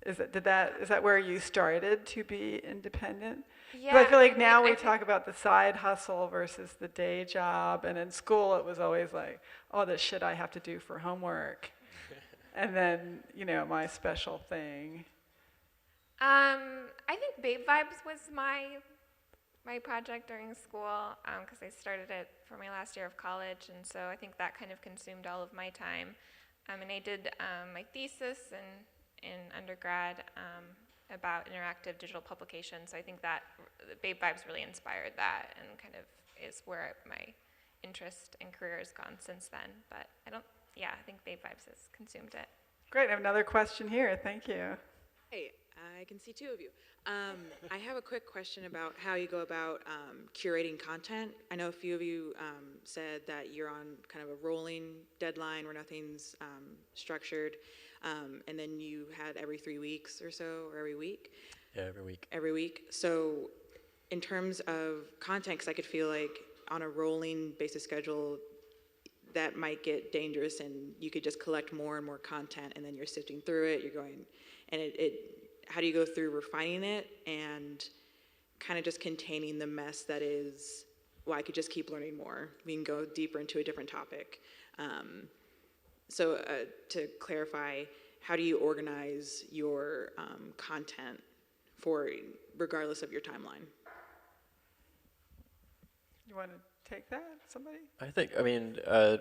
Is that where you started to be independent? Yeah. I feel like now we talk about the side hustle versus the day job, and in school it was always like, oh, the shit I have to do for homework, and then my special thing. I think Babe Vibes was my project during school because I started it for my last year of college, and so I think that kind of consumed all of my time. And I did my thesis in undergrad about interactive digital publications. So I think that Babe Vibes really inspired that and kind of is where my interest and career has gone since then. But I think Babe Vibes has consumed it. Great, I have another question here. Thank you. Hey, I can see two of you. I have a quick question about how you go about curating content. I know a few of you said that you're on kind of a rolling deadline where nothing's structured. And then you had every 3 weeks or so, or every week? Yeah, every week. Every week. So in terms of content, because I could feel like on a rolling basis schedule, that might get dangerous and you could just collect more and more content and then you're sifting through it, you're going, and how do you go through refining it and kind of just containing the mess that is, well, I could just keep learning more. We can go deeper into a different topic. So to clarify, how do you organize your content regardless of your timeline? You want to take that? Somebody? I think, I mean,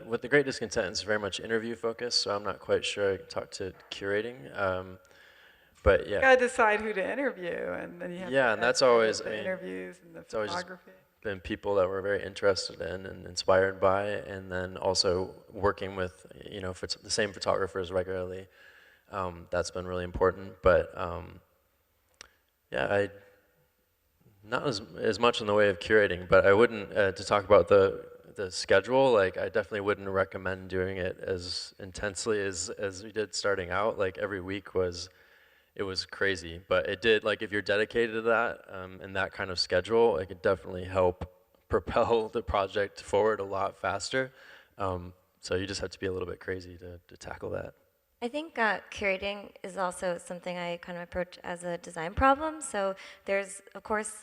with the Great Discontent, it's very much interview focused, so I'm not quite sure I can talk to curating. But yeah. You gotta decide who to interview, and then you have Yeah, to and that's edit always, the I mean, interviews and the it's always just photography. been people that we're very interested in and inspired by, and then also working with, you know, the same photographers regularly. That's been really important. But yeah, not as much in the way of curating, but I wouldn't, to talk about the schedule, like I definitely wouldn't recommend doing it as intensely as we did starting out. Like every week it was crazy, but it did, like if you're dedicated to that and that kind of schedule, it could definitely help propel the project forward a lot faster. So you just have to be a little bit crazy to tackle that. I think curating is also something I kind of approach as a design problem. So there's, of course,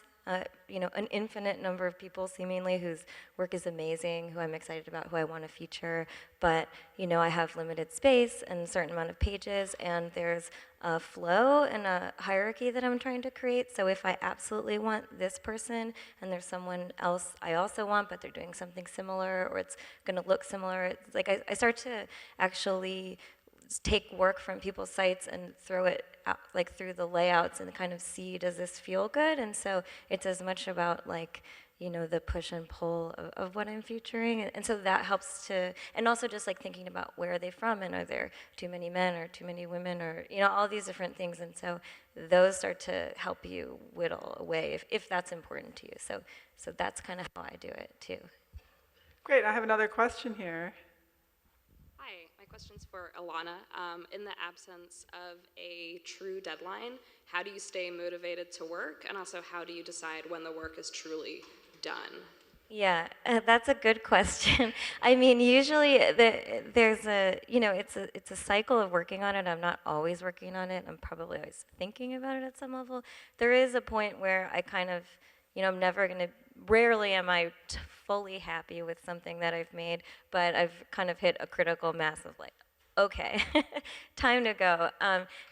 you know, an infinite number of people seemingly whose work is amazing, who I'm excited about, who I want to feature. But, you know, I have limited space and a certain amount of pages, and there's a flow and a hierarchy that I'm trying to create. So if I absolutely want this person and there's someone else I also want, but they're doing something similar or it's going to look similar, it's like I start to actually take work from people's sites and throw it out, like through the layouts and kind of see, does this feel good? And so it's as much about like, you know, the push and pull of what I'm featuring. And so that helps to, and also just like thinking about where are they from and are there too many men or too many women or, you know, all these different things. And so those start to help you whittle away if that's important to you. So that's kind of how I do it too. Great, I have another question here. Hi, my question's for Alana. In the absence of a true deadline, how do you stay motivated to work? And also, how do you decide when the work is truly done? Yeah, that's a good question. I mean, usually there's a, you know, it's a cycle of working on it. I'm not always working on it. I'm probably always thinking about it at some level. There is a point where I kind of, you know, I'm never going to, rarely am I fully happy with something that I've made, but I've kind of hit a critical mass of like, okay, time to go.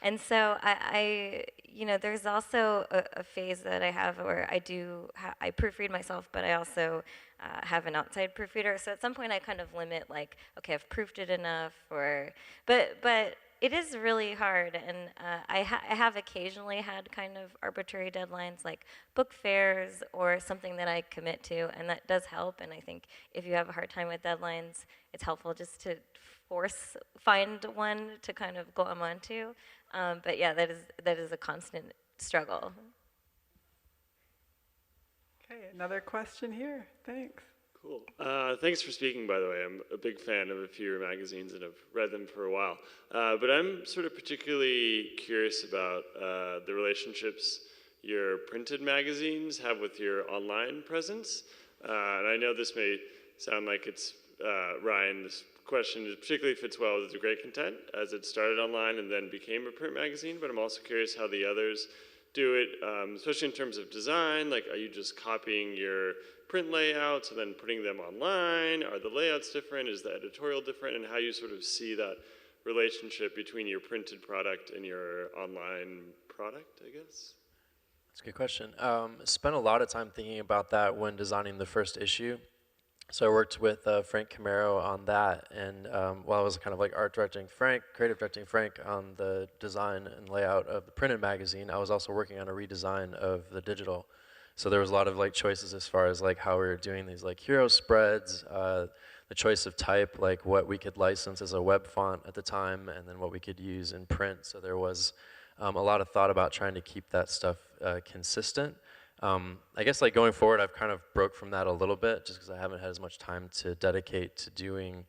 And so I, you know, there's also a phase that I have where I do, I proofread myself, but I also have an outside proofreader. So at some point I kind of limit like, okay, I've proofed it enough, or, but it is really hard, and I have occasionally had kind of arbitrary deadlines like book fairs or something that I commit to, and that does help. And I think if you have a hard time with deadlines, it's helpful just to find one to kind of glom onto. But yeah, that is a constant struggle. Okay, another question here. Thanks. Cool. Thanks for speaking, by the way. I'm a big fan of a few of your magazines and have read them for a while. But I'm sort of particularly curious about the relationships your printed magazines have with your online presence. And I know this may sound like it's, Ryan, this question particularly fits well with the Great Content, as it started online and then became a print magazine, but I'm also curious how the others do it, especially in terms of design. Like, are you just copying your print layouts and then putting them online? Are the layouts different? Is the editorial different? And how you sort of see that relationship between your printed product and your online product, I guess? That's a good question. Spent a lot of time thinking about that when designing the first issue. So I worked with Frank Camaro on that, and while I was kind of like creative directing Frank on the design and layout of the printed magazine, I was also working on a redesign of the digital. So there was a lot of like choices as far as like how we were doing these like hero spreads, the choice of type, like what we could license as a web font at the time, and then what we could use in print. So there was a lot of thought about trying to keep that stuff consistent. I guess like going forward, I've kind of broke from that a little bit just because I haven't had as much time to dedicate to doing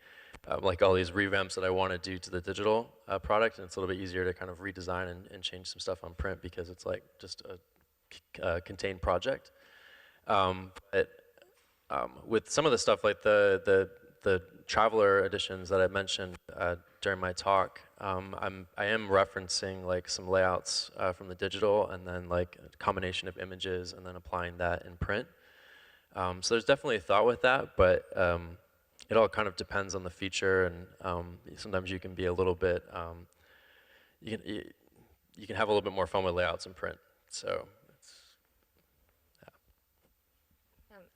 like all these revamps that I want to do to the digital product, and it's a little bit easier to kind of redesign and change some stuff on print because it's like just a contained project. But with some of the stuff like the traveler editions that I mentioned during my talk, I am referencing like some layouts from the digital and then like a combination of images and then applying that in print. So there's definitely a thought with that, but it all kind of depends on the feature, and sometimes you can be a little bit, you can have a little bit more fun with layouts in print. So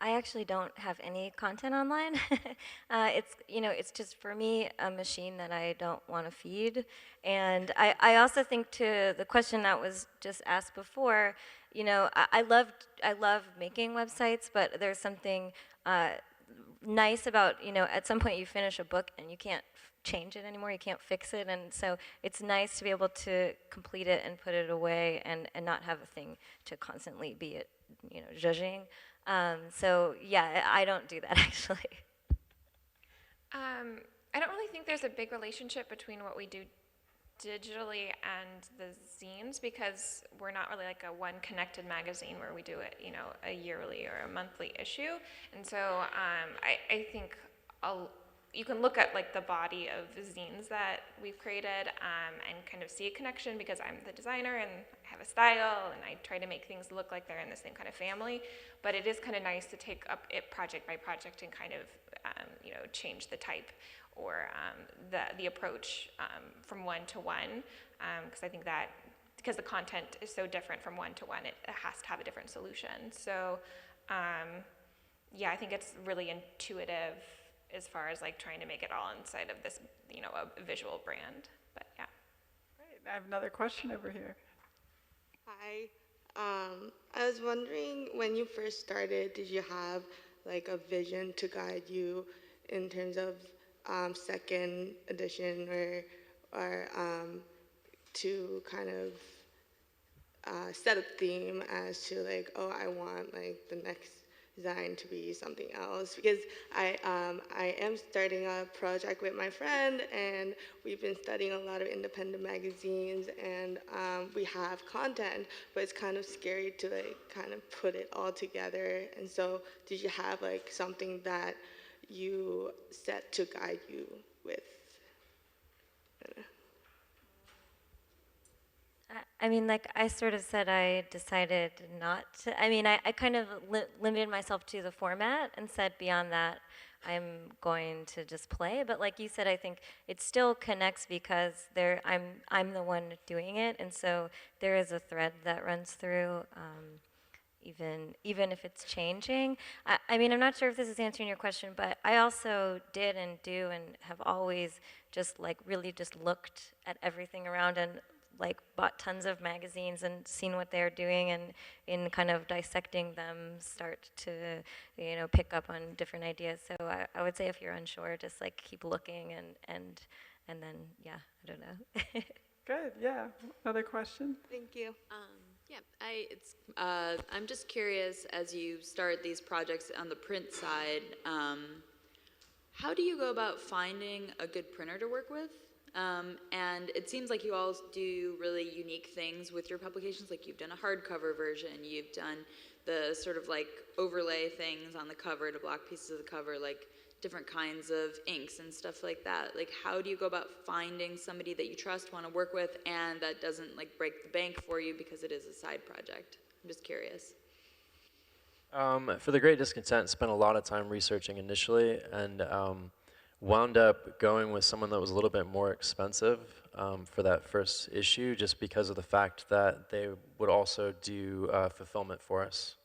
I actually don't have any content online. It's just for me a machine that I don't want to feed. And I also think to the question that was just asked before, I love making websites, but there's something nice about, at some point you finish a book and you can't change it anymore, you can't fix it, and so it's nice to be able to complete it and put it away and not have a thing to constantly be, judging. So yeah, I don't do that actually. I don't really think there's a big relationship between what we do digitally and the zines, because we're not really like a one connected magazine where we do it, a yearly or a monthly issue. And so I think you can look at like the body of the zines that we've created and kind of see a connection, because I'm the designer and I have a style and I try to make things look like they're in the same kind of family. But it is kind of nice to take up it project by project and kind of change the type or the approach from one to one, because I think that because the content is so different from one to one, it has to have a different solution. So yeah, I think it's really intuitive as far as like trying to make it all inside of this, a visual brand. But yeah. Great. I have another question over here. Hi. I was wondering, when you first started, did you have like a vision to guide you in terms of second edition or to kind of set a theme as to like, oh, I want like the next design to be something else? Because I am starting a project with my friend, and we've been studying a lot of independent magazines, and we have content, but it's kind of scary to like kind of put it all together. And so did you have like something that you set to guide you with? I mean, like I sort of said, I decided not to. I mean, I kind of limited myself to the format and said beyond that, I'm going to just play. But like you said, I think it still connects because I'm the one doing it, and so there is a thread that runs through, even if it's changing. I mean, I'm not sure if this is answering your question, but I also did and do and have always just like really just looked at everything around and like bought tons of magazines and seen what they're doing, and in kind of dissecting them start to pick up on different ideas. So I would say if you're unsure, just like keep looking and then yeah, I don't know. Good, yeah. Another question? Thank you. I'm just curious, as you start these projects on the print side, how do you go about finding a good printer to work with? And it seems like you all do really unique things with your publications. Like you've done a hardcover version, you've done the sort of like overlay things on the cover to block pieces of the cover, like different kinds of inks and stuff like that. Like how do you go about finding somebody that you trust, want to work with, and that doesn't like break the bank for you because it is a side project? I'm just curious. For The Great Discontent, spent a lot of time researching initially, and wound up going with someone that was a little bit more expensive for that first issue, just because of the fact that they would also do fulfillment for us.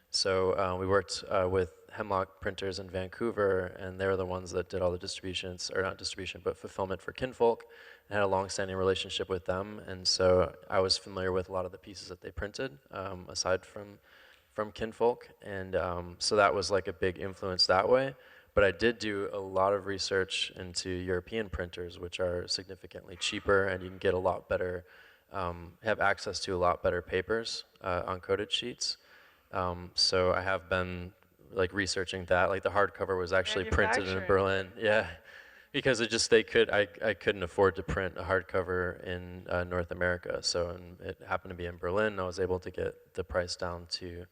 So we worked with Hemlock Printers in Vancouver, and they were the ones that did all the distributions, or not distribution, but fulfillment for Kinfolk, and had a long-standing relationship with them. And so I was familiar with a lot of the pieces that they printed, aside from Kinfolk, and so that was like a big influence that way. But I did do a lot of research into European printers, which are significantly cheaper, and you can get a lot better, have access to a lot better papers on coated sheets. So I have been like researching that. Like the hardcover was actually printed in Berlin. Yeah, because it just I couldn't afford to print a hardcover in North America. So it happened to be in Berlin. I was able to get the price down to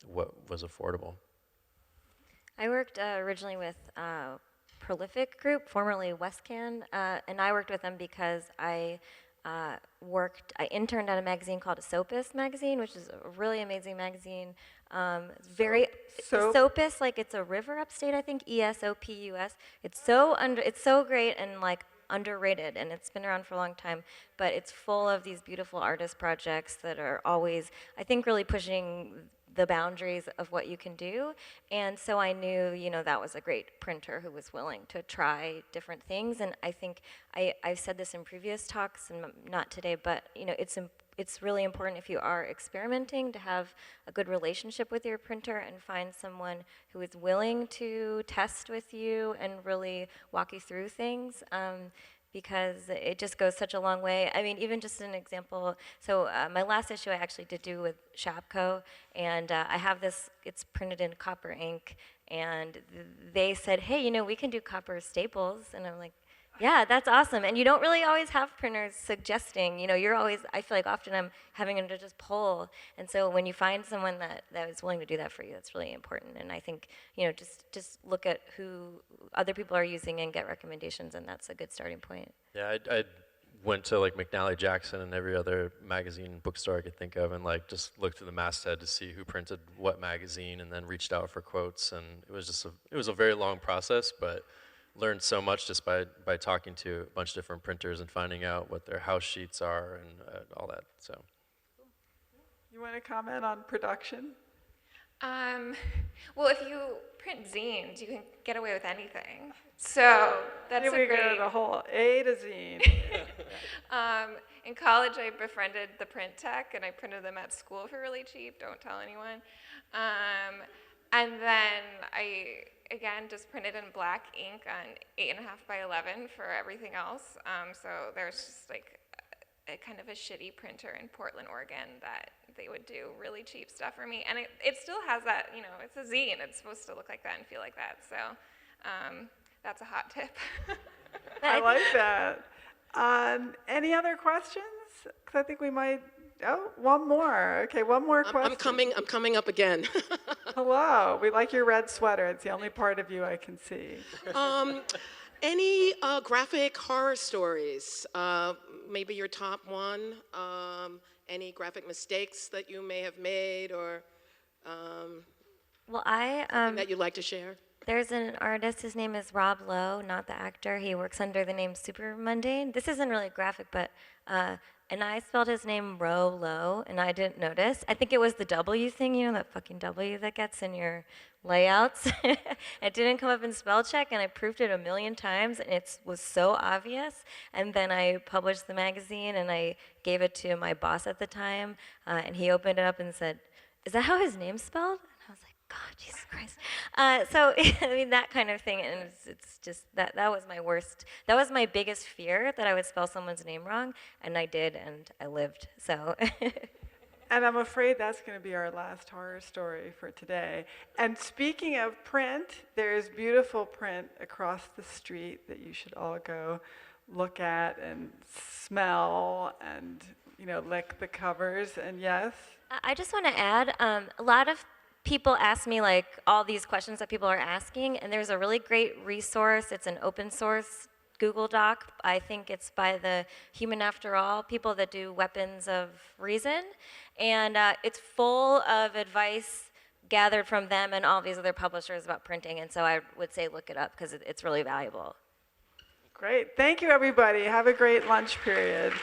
what was affordable. I worked originally with Prolific Group, formerly Westcan, and I worked with them because I interned at a magazine called Esopus magazine, which is a really amazing magazine. Esopus, like it's a river upstate, I think, ESOPUS. It's so great and like underrated, and it's been around for a long time, but it's full of these beautiful artist projects that are always, I think, really pushing the boundaries of what you can do. And so I knew, that was a great printer who was willing to try different things. And I think I've said this in previous talks, and not today, but it's really important if you are experimenting to have a good relationship with your printer and find someone who is willing to test with you and really walk you through things. Because it just goes such a long way. I mean, even just an example, so my last issue I actually did do with Shapco, and I have this, it's printed in copper ink, and they said, hey, we can do copper staples, and I'm like, yeah, that's awesome. And you don't really always have printers suggesting, you're always, I feel like often I'm having them to just pull. And so when you find someone that is willing to do that for you, that's really important. And I think, just look at who other people are using and get recommendations, and that's a good starting point. Yeah, I went to like McNally Jackson and every other magazine bookstore I could think of, and like just looked at the masthead to see who printed what magazine, and then reached out for quotes. And it was just it was a very long process, but learned so much just by talking to a bunch of different printers and finding out what their house sheets are and all that. So, you want to comment on production? Well, if you print zines, you can get away with anything. So that's Here we a great. go, the whole A to zine. In college, I befriended the print tech, and I printed them at school for really cheap. Don't tell anyone. And then I, again, just printed in black ink on 8.5 by 11 for everything else. So there's just like a kind of a shitty printer in Portland, Oregon that they would do really cheap stuff for me. And it still has that, it's a zine. It's supposed to look like that and feel like that. So that's a hot tip. I like that. Any other questions? Because I think we might. Oh, one more. Okay, one more question. I'm coming up again. Hello. We like your red sweater. It's the only part of you I can see. Any graphic horror stories? Maybe your top one. Any graphic mistakes that you may have made, or Well, something that you'd like to share? There's an artist, his name is Rob Lowe, not the actor. He works under the name Super Mundane. This isn't really graphic, but, and I spelled his name Low, and I didn't notice. I think it was the W thing, that fucking W that gets in your layouts. It didn't come up in spell check, and I proofed it 1,000,000 times, and it was so obvious. And then I published the magazine, and I gave it to my boss at the time, and he opened it up and said, "Is that how his name's spelled?" I was like, God, Jesus Christ. So, I mean, that kind of thing, and it's just, that was my worst, that was my biggest fear, that I would spell someone's name wrong, and I did, and I lived, so. And I'm afraid that's going to be our last horror story for today. And speaking of print, there's beautiful print across the street that you should all go look at and smell and, lick the covers, and yes? I just want to add, a lot of people ask me like all these questions that people are asking, and there's a really great resource. It's an open source Google Doc. I think it's by the Human After All people that do Weapons of Reason, and it's full of advice gathered from them and all these other publishers about printing, and so I would say look it up because it's really valuable. Great. Thank you, everybody. Have a great lunch period.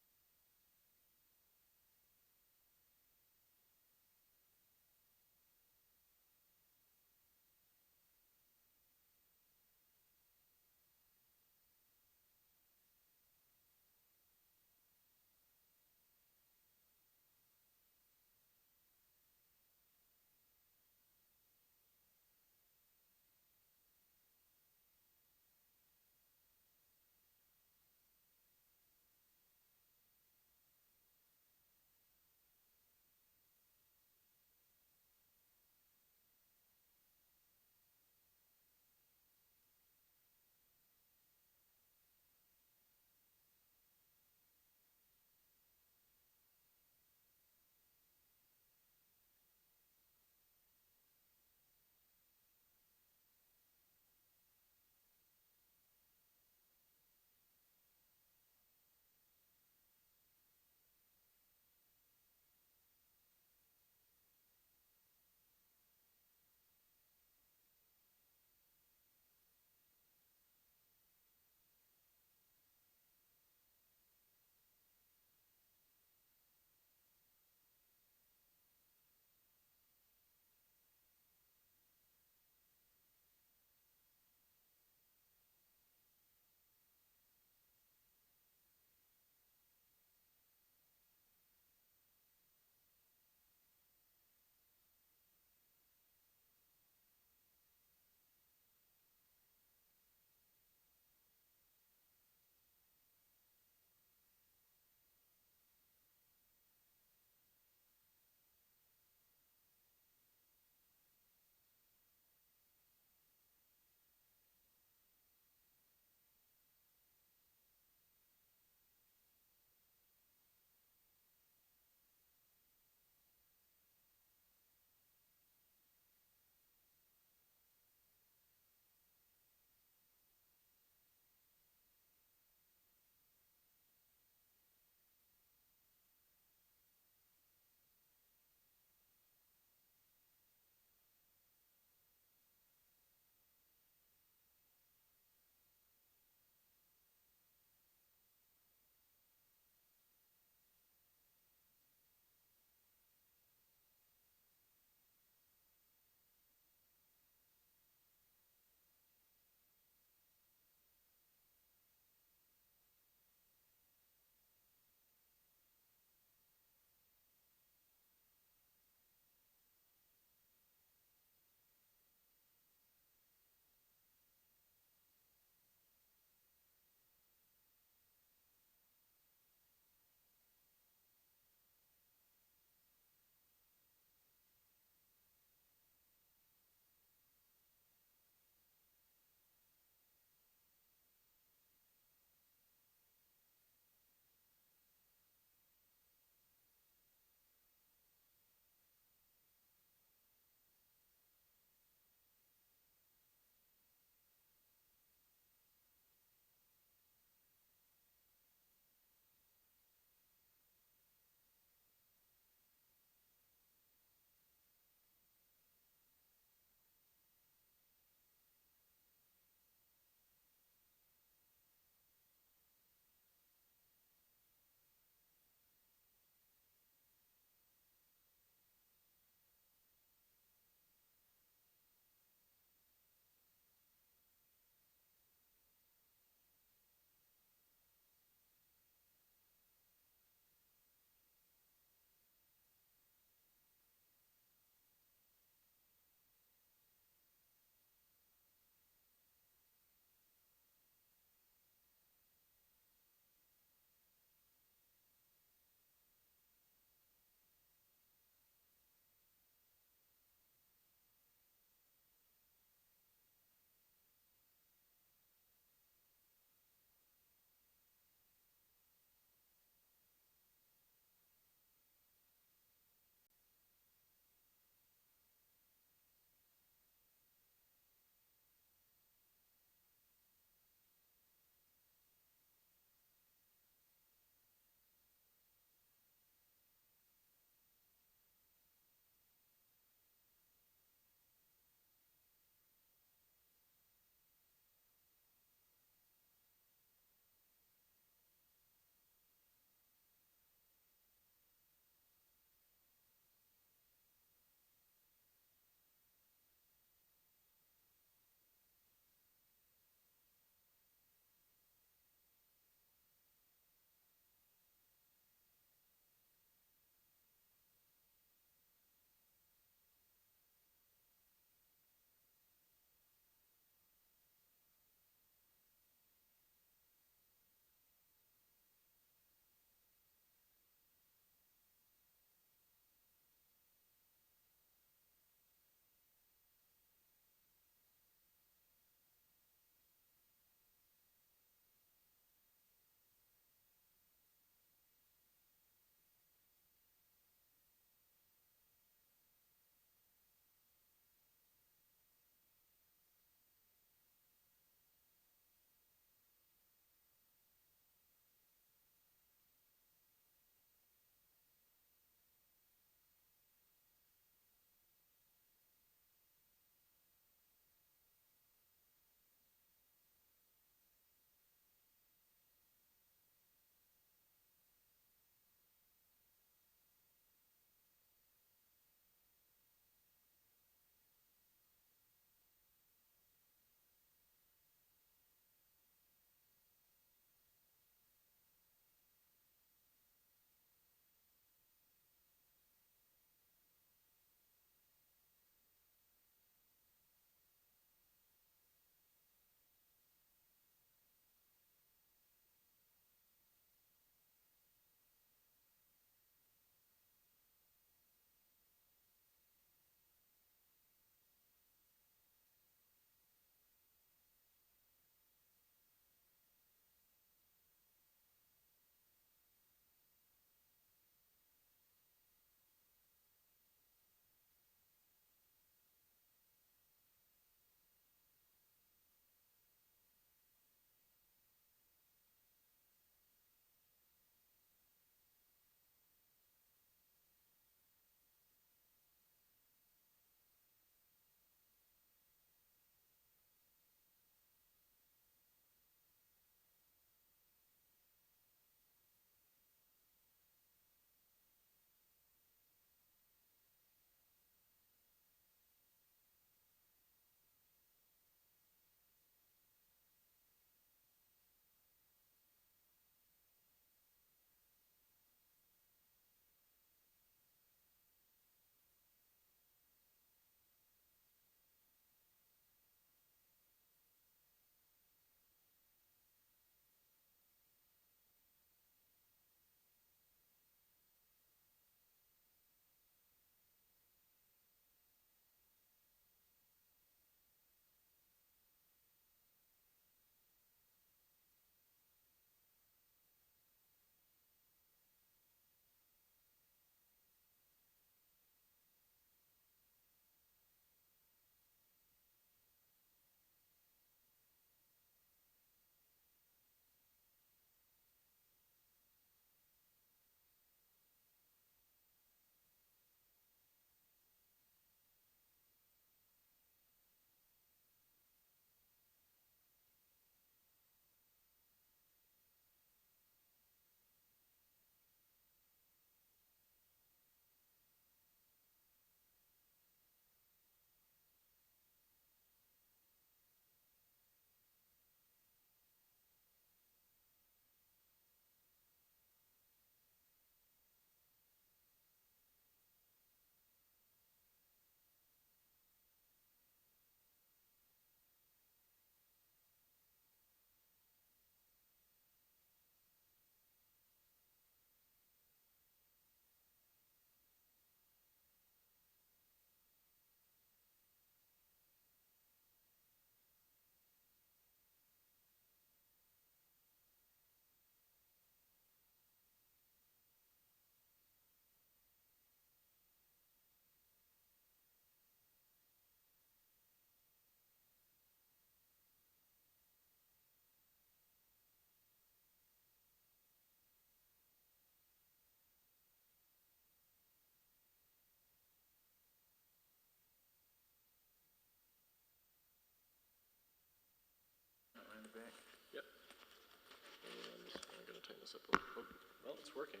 Tighten this up a little. Oh, well, it's working.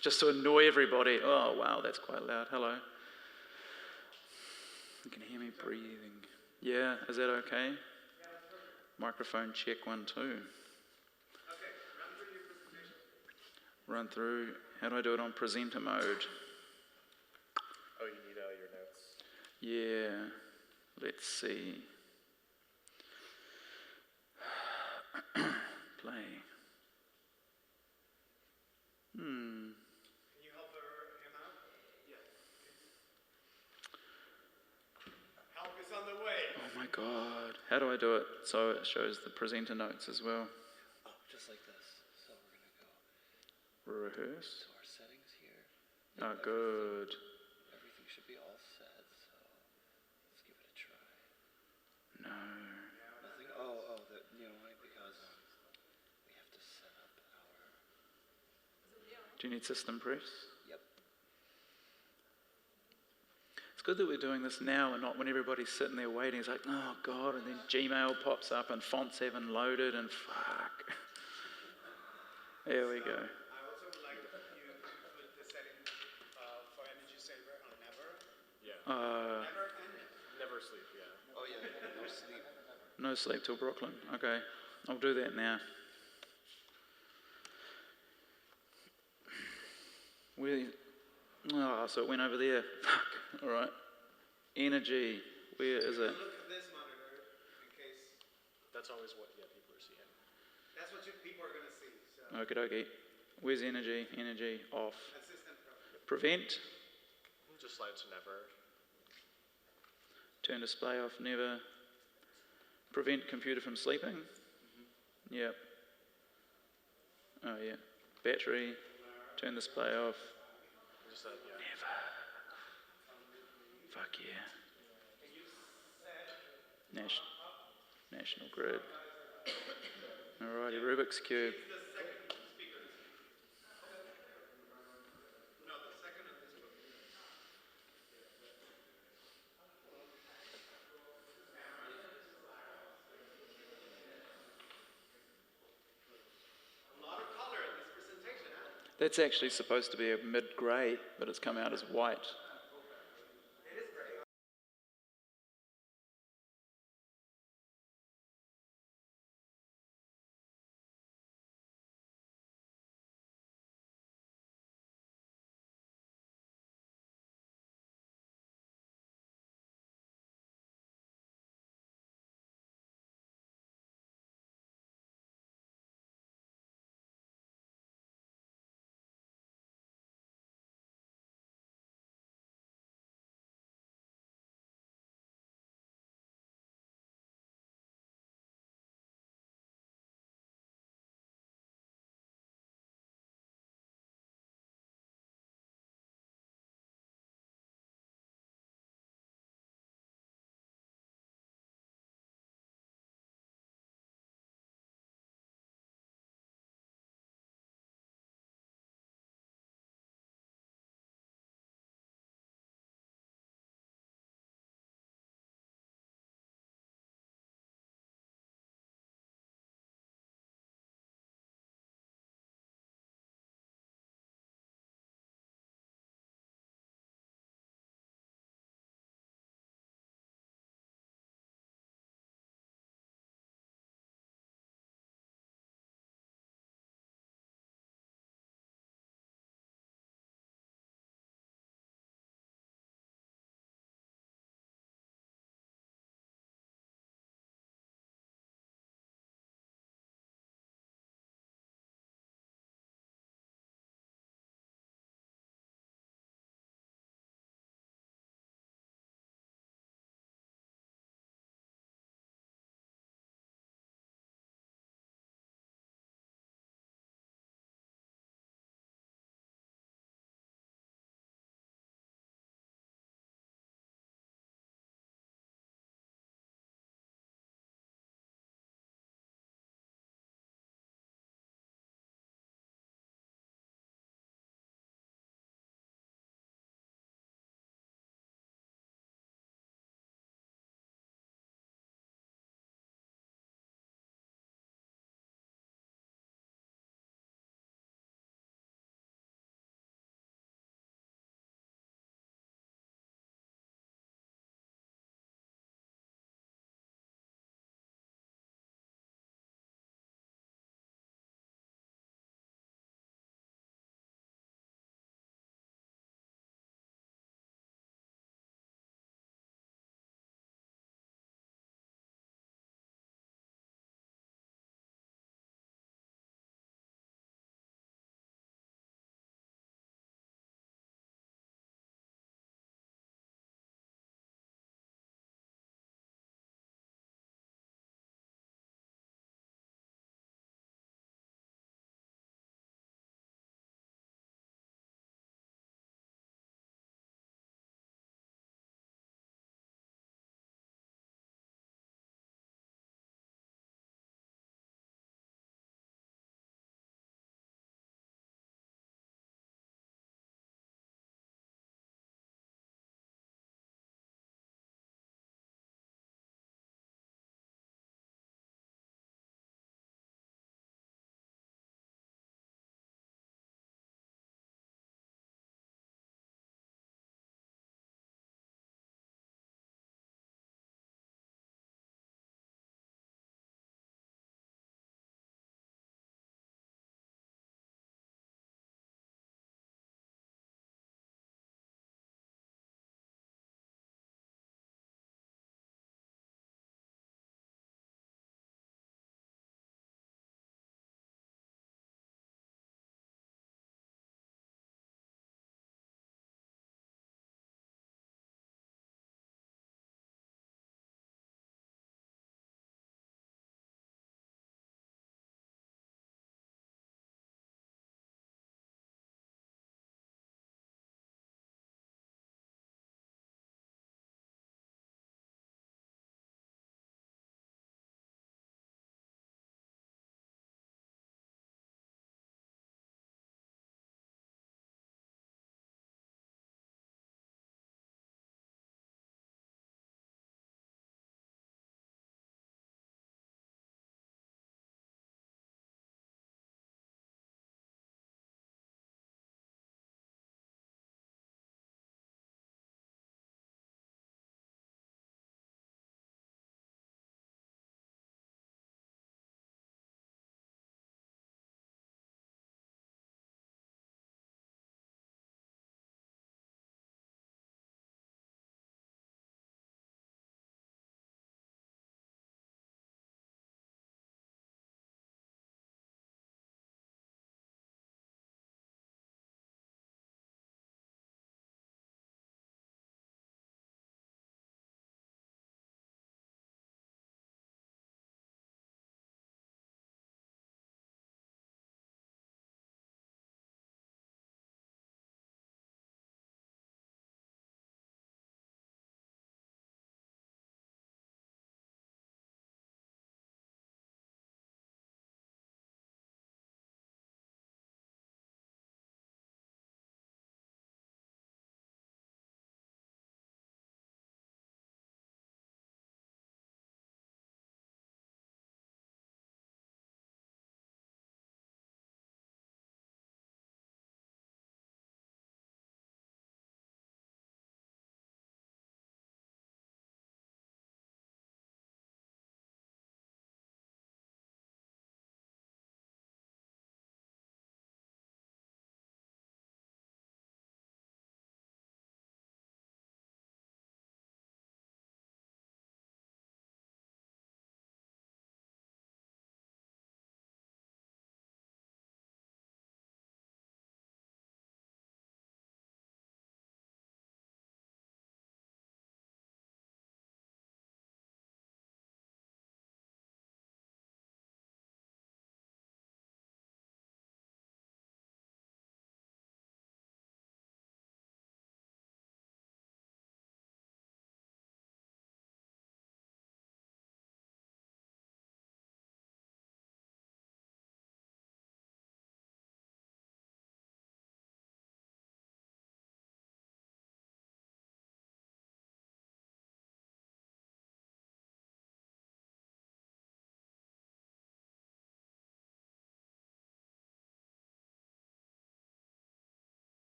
Just to annoy everybody. Oh, wow, that's quite loud. Hello. You can hear me breathing. Yeah, is that okay? Microphone check 1, 2. Run through. How do I do it on presenter mode? Oh, you need your notes? Yeah. Let's see. Play. Can you help him out? Yeah. Help is on the way. Oh my god. How do I do it so it shows the presenter notes as well? Oh, just like this. So we're going to go Rehearse. to our settings here. Oh, good. Everything should be all set, so let's give it a try. No. Nothing? Oh, you know why? Because we have to set up our... Do you need system press? Yep. It's good that we're doing this now and not when everybody's sitting there waiting. It's like, oh god, and then Gmail pops up and fonts haven't loaded and fuck. There we go. I also would like you to put the setting for energy saver on never. Yeah. Never and Never sleep, yeah. Oh, yeah, no sleep. No sleep till Brooklyn. Okay, I'll do that now. So it went over there. Fuck. All right. Energy. Where is it? look at this monitor in case. That's always what people are seeing. That's what people are going to see. So. Okie dokie. Where's energy? Energy off. Assistant Prevent. Just slide to never. Turn display off. Never. Prevent computer from sleeping. Yep. Oh yeah. Battery. Turn display off. Just that, yeah. Never. Fuck yeah. National Grid. Alrighty, Rubik's Cube. That's actually supposed to be a mid-grey, but it's come out as white.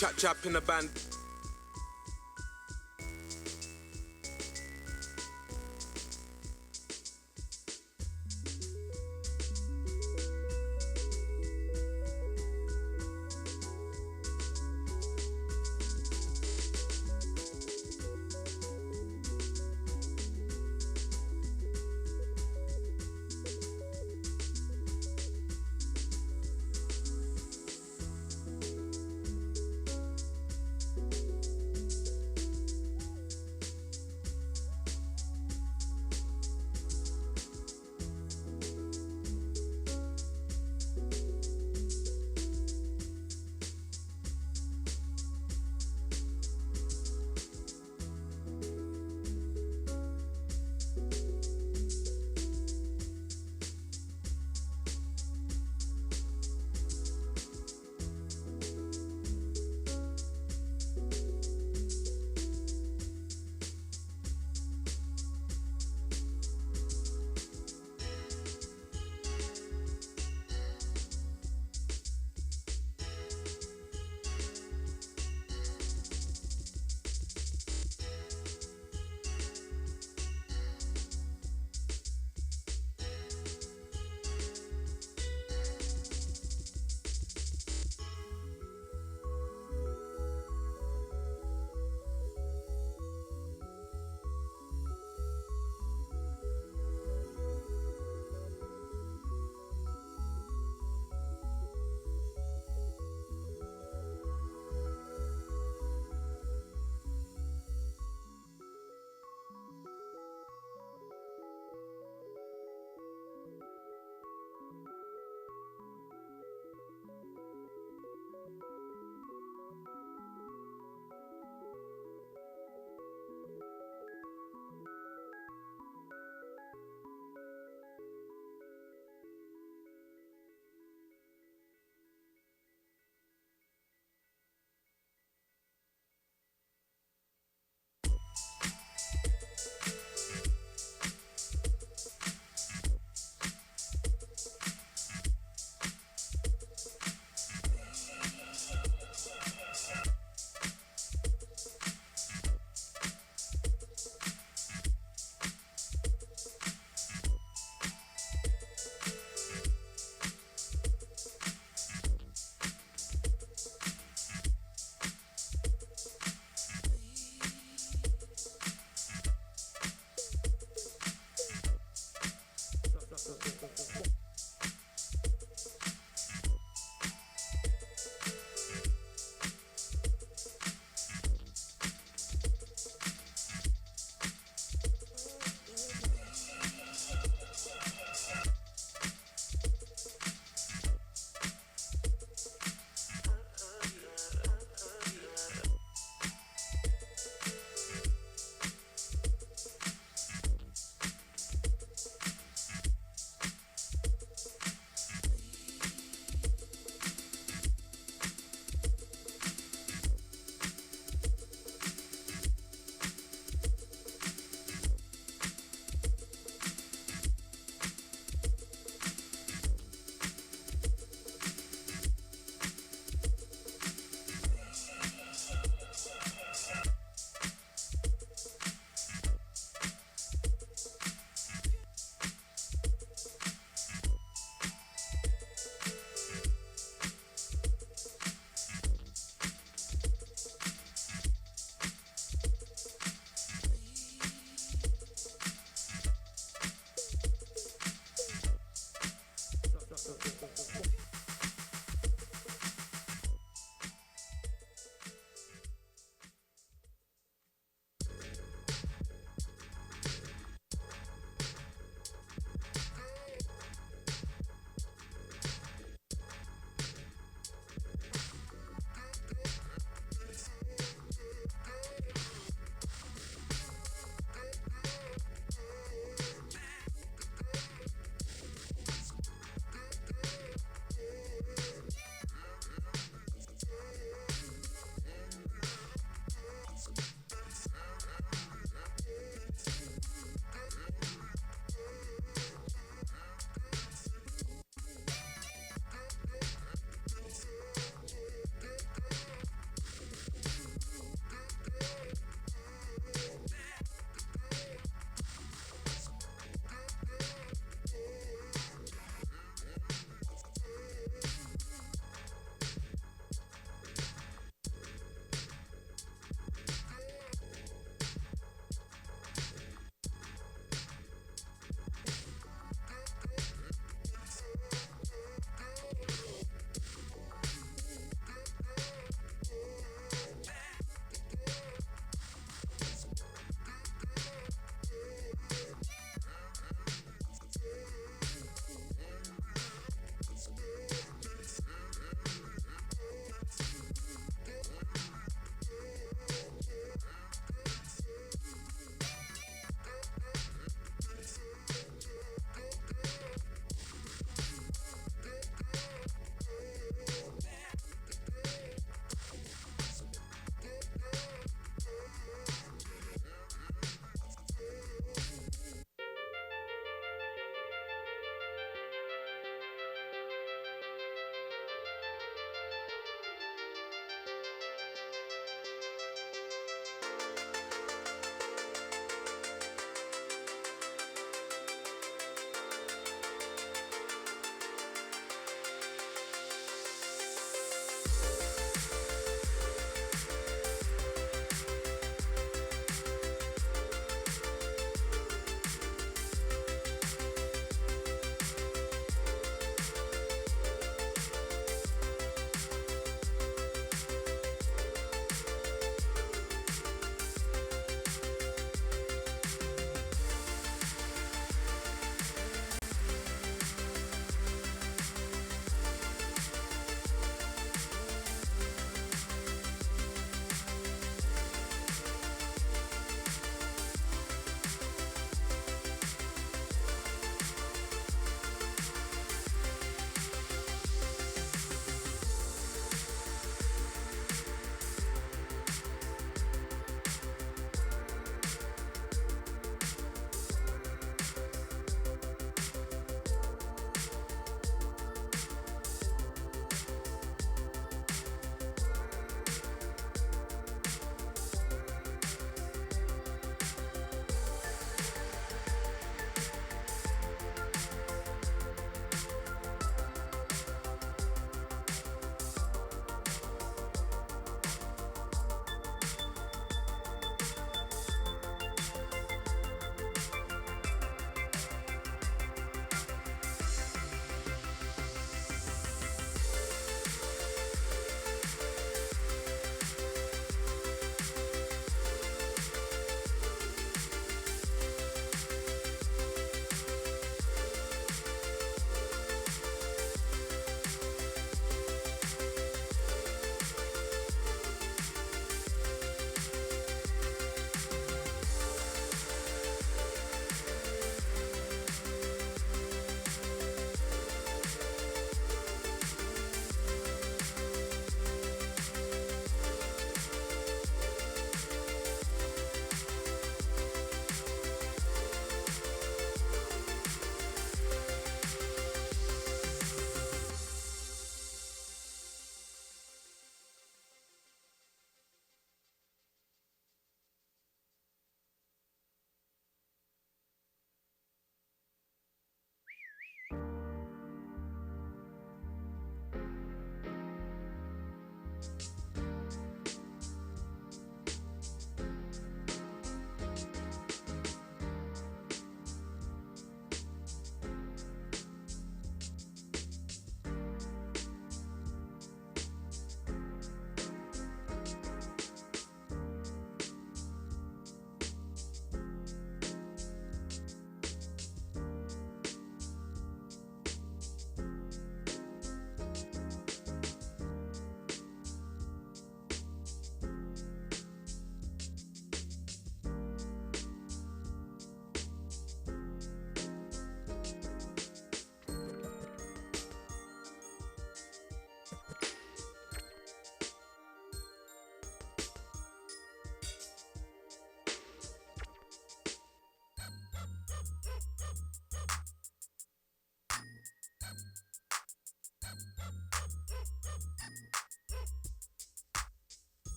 chap in the band.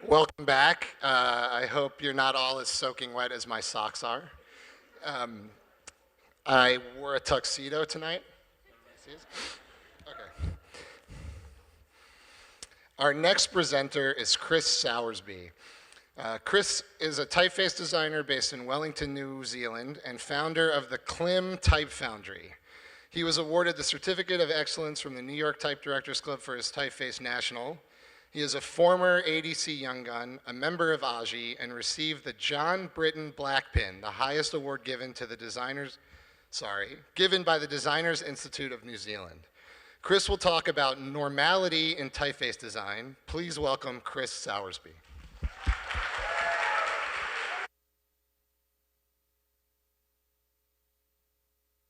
Welcome back. I hope you're not all as soaking wet as my socks are. I wore a tuxedo tonight. Okay. Our next presenter is Chris Sowersby. Chris is a typeface designer based in Wellington, New Zealand, and founder of the Klim Type Foundry. He was awarded the Certificate of Excellence from the New York Type Directors Club for his Typeface National. He is a former ADC Young Gun, a member of AJI, and received the John Britton Black Pin, the highest award given by the Designers Institute of New Zealand. Chris will talk about normality in typeface design. Please welcome Chris Sowersby.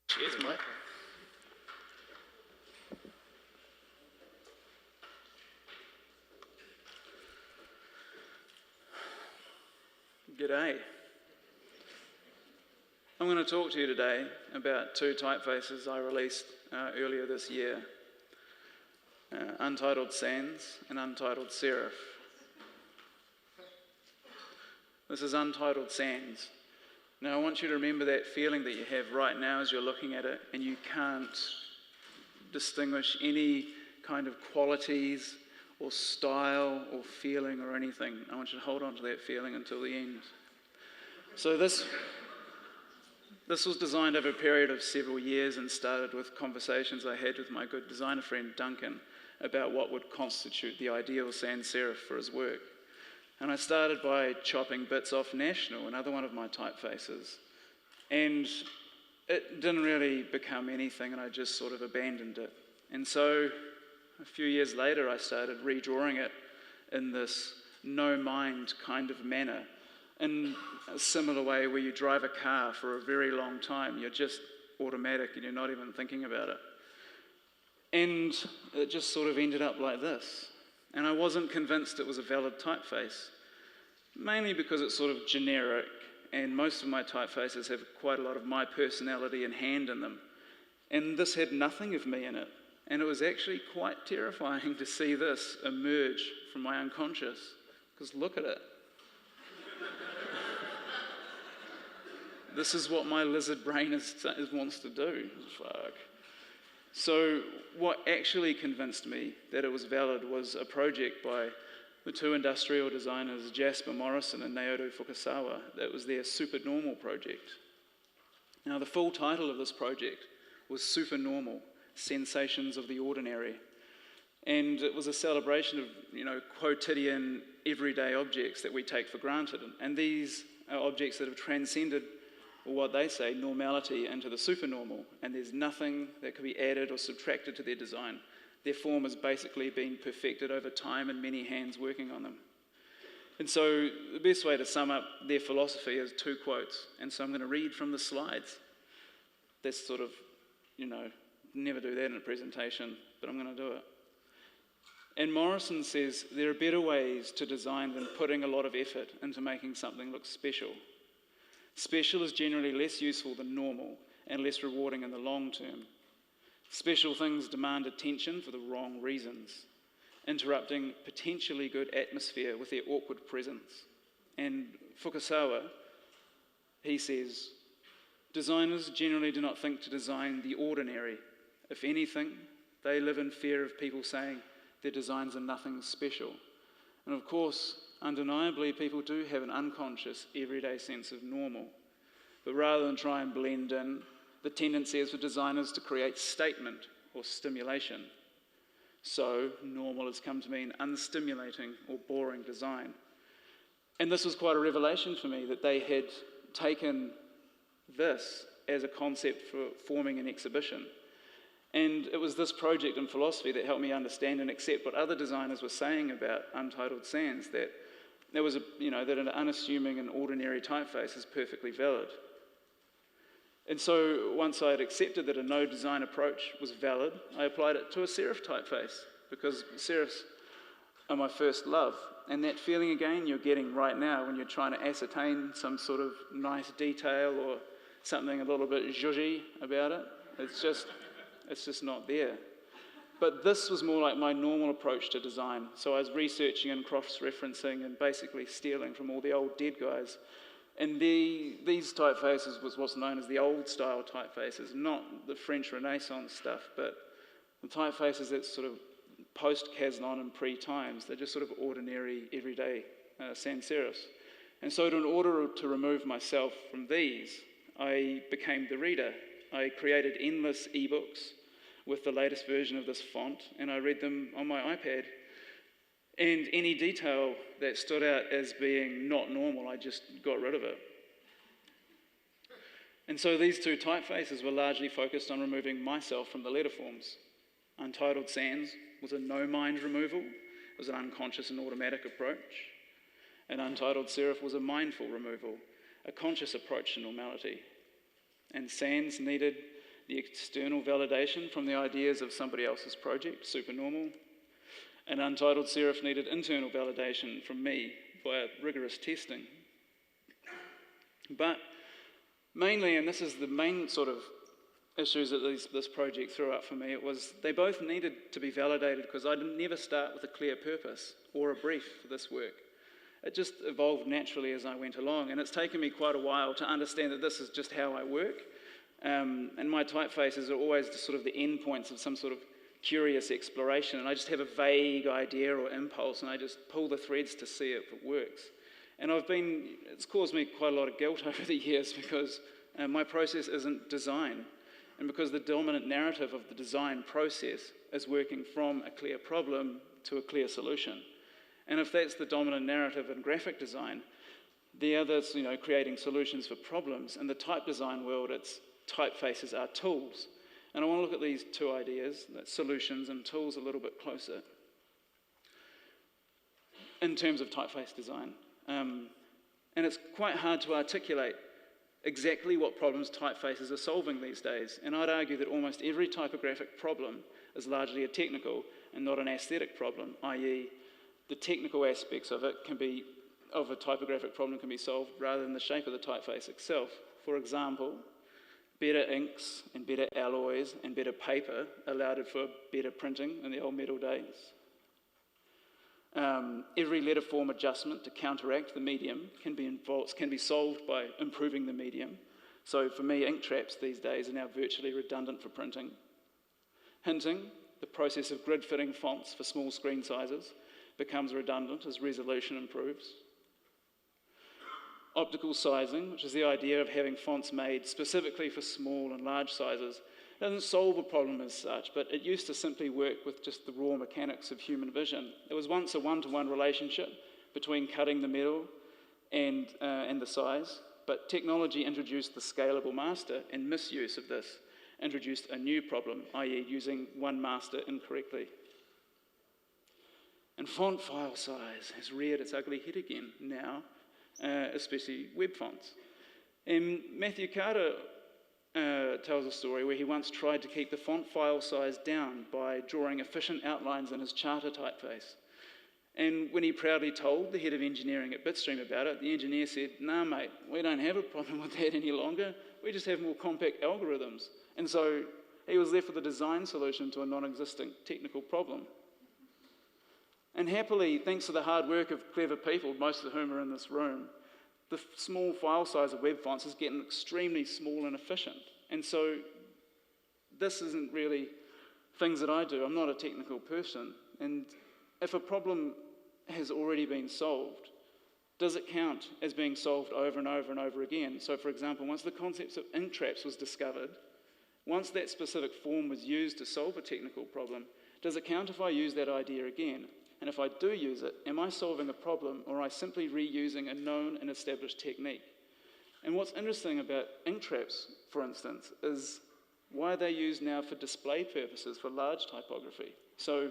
Cheers, mate. G'day. I'm going to talk to you today about two typefaces I released earlier this year, Untitled Sans and Untitled Serif. This is Untitled Sans. Now I want you to remember that feeling that you have right now as you're looking at it and you can't distinguish any kind of qualities or style or feeling or anything. I want you to hold on to that feeling until the end. So this was designed over a period of several years and started with conversations I had with my good designer friend Duncan about what would constitute the ideal sans serif for his work. And I started by chopping bits off National, another one of my typefaces. And it didn't really become anything and I just sort of abandoned it. And so a few years later, I started redrawing it in this no-mind kind of manner, in a similar way where you drive a car for a very long time. You're just automatic and you're not even thinking about it. And it just sort of ended up like this. And I wasn't convinced it was a valid typeface, mainly because it's sort of generic, and most of my typefaces have quite a lot of my personality and hand in them. And this had nothing of me in it. And it was actually quite terrifying to see this emerge from my unconscious, because look at it. This is what my lizard brain wants to do. Fuck. So what actually convinced me that it was valid was a project by the two industrial designers, Jasper Morrison and Naoto Fukasawa. That was their Supernormal project. Now the full title of this project was Supernormal: Sensations of the Ordinary. And it was a celebration of, quotidian, everyday objects that we take for granted. And these are objects that have transcended, or what they say, normality into the supernormal. And there's nothing that can be added or subtracted to their design. Their form has basically been perfected over time and many hands working on them. And so the best way to sum up their philosophy is two quotes. And so I'm going to read from the slides. That's sort of, never do that in a presentation, but I'm going to do it. And Morrison says, there are better ways to design than putting a lot of effort into making something look special. Special is generally less useful than normal and less rewarding in the long term. Special things demand attention for the wrong reasons, interrupting potentially good atmosphere with their awkward presence. And Fukasawa, he says, designers generally do not think to design the ordinary. If anything, they live in fear of people saying their designs are nothing special. And of course, undeniably, people do have an unconscious, everyday sense of normal. But rather than try and blend in, the tendency is for designers to create statement or stimulation. So, normal has come to mean unstimulating or boring design. And this was quite a revelation for me, that they had taken this as a concept for forming an exhibition. And it was this project and philosophy that helped me understand and accept what other designers were saying about Untitled Sans, that there was that an unassuming and ordinary typeface is perfectly valid. And so once I had accepted that a no design approach was valid, I applied it to a serif typeface, because serifs are my first love. And that feeling again you're getting right now when you're trying to ascertain some sort of nice detail or something a little bit zhuzhy about it, it's just not there. But this was more like my normal approach to design. So I was researching and cross-referencing and basically stealing from all the old dead guys. And these typefaces was what's known as the old style typefaces, not the French Renaissance stuff, but the typefaces that's sort of post-Casnon and pre-Times. They're just sort of ordinary, everyday sans serifs. And so in order to remove myself from these, I became the reader. I created endless ebooks with the latest version of this font, and I read them on my iPad. And any detail that stood out as being not normal, I just got rid of it. And so these two typefaces were largely focused on removing myself from the letterforms. Untitled Sans was a no-mind removal. It was an unconscious and automatic approach. And Untitled Serif was a mindful removal, a conscious approach to normality. And Sans needed the external validation from the ideas of somebody else's project, supernormal. And Untitled Serif needed internal validation from me via rigorous testing. But mainly, and this is the main sort of issues that this project threw up for me, it was they both needed to be validated because I didn't never start with a clear purpose or a brief for this work. It just evolved naturally as I went along, and it's taken me quite a while to understand that this is just how I work. And my typefaces are always just sort of the endpoints of some sort of curious exploration, and I just have a vague idea or impulse, and I just pull the threads to see if it works. And it's caused me quite a lot of guilt over the years because my process isn't design, and because the dominant narrative of the design process is working from a clear problem to a clear solution. And if that's the dominant narrative in graphic design, the others, creating solutions for problems. In the type design world, it's typefaces are tools. And I want to look at these two ideas, that solutions and tools, a little bit closer in terms of typeface design. And it's quite hard to articulate exactly what problems typefaces are solving these days. And I'd argue that almost every typographic problem is largely a technical and not an aesthetic problem, i.e. the technical aspects of a typographic problem can be solved rather than the shape of the typeface itself. For example, better inks and better alloys and better paper allowed for better printing in the old metal days. Every letterform adjustment to counteract the medium can be solved by improving the medium. So for me, ink traps these days are now virtually redundant for printing. Hinting, the process of grid fitting fonts for small screen sizes becomes redundant as resolution improves. Optical sizing, which is the idea of having fonts made specifically for small and large sizes, doesn't solve a problem as such, but it used to simply work with just the raw mechanics of human vision. It was once a one-to-one relationship between cutting the metal and the size, but technology introduced the scalable master, and misuse of this introduced a new problem, i.e. using one master incorrectly. And font file size has reared its ugly head again now, especially web fonts. And Matthew Carter tells a story where he once tried to keep the font file size down by drawing efficient outlines in his charter typeface. And when he proudly told the head of engineering at Bitstream about it, the engineer said, "Nah, mate, we don't have a problem with that any longer. We just have more compact algorithms." And so he was left with a design solution to a non-existent technical problem. And happily, thanks to the hard work of clever people, most of whom are in this room, the small file size of web fonts is getting extremely small and efficient. And so this isn't really things that I do. I'm not a technical person. And if a problem has already been solved, does it count as being solved over and over and over again? So for example, once the concept of ink traps was discovered, once that specific form was used to solve a technical problem, does it count if I use that idea again? And if I do use it, am I solving a problem, or am I simply reusing a known and established technique? And what's interesting about ink traps, for instance, is why they're used now for display purposes for large typography. So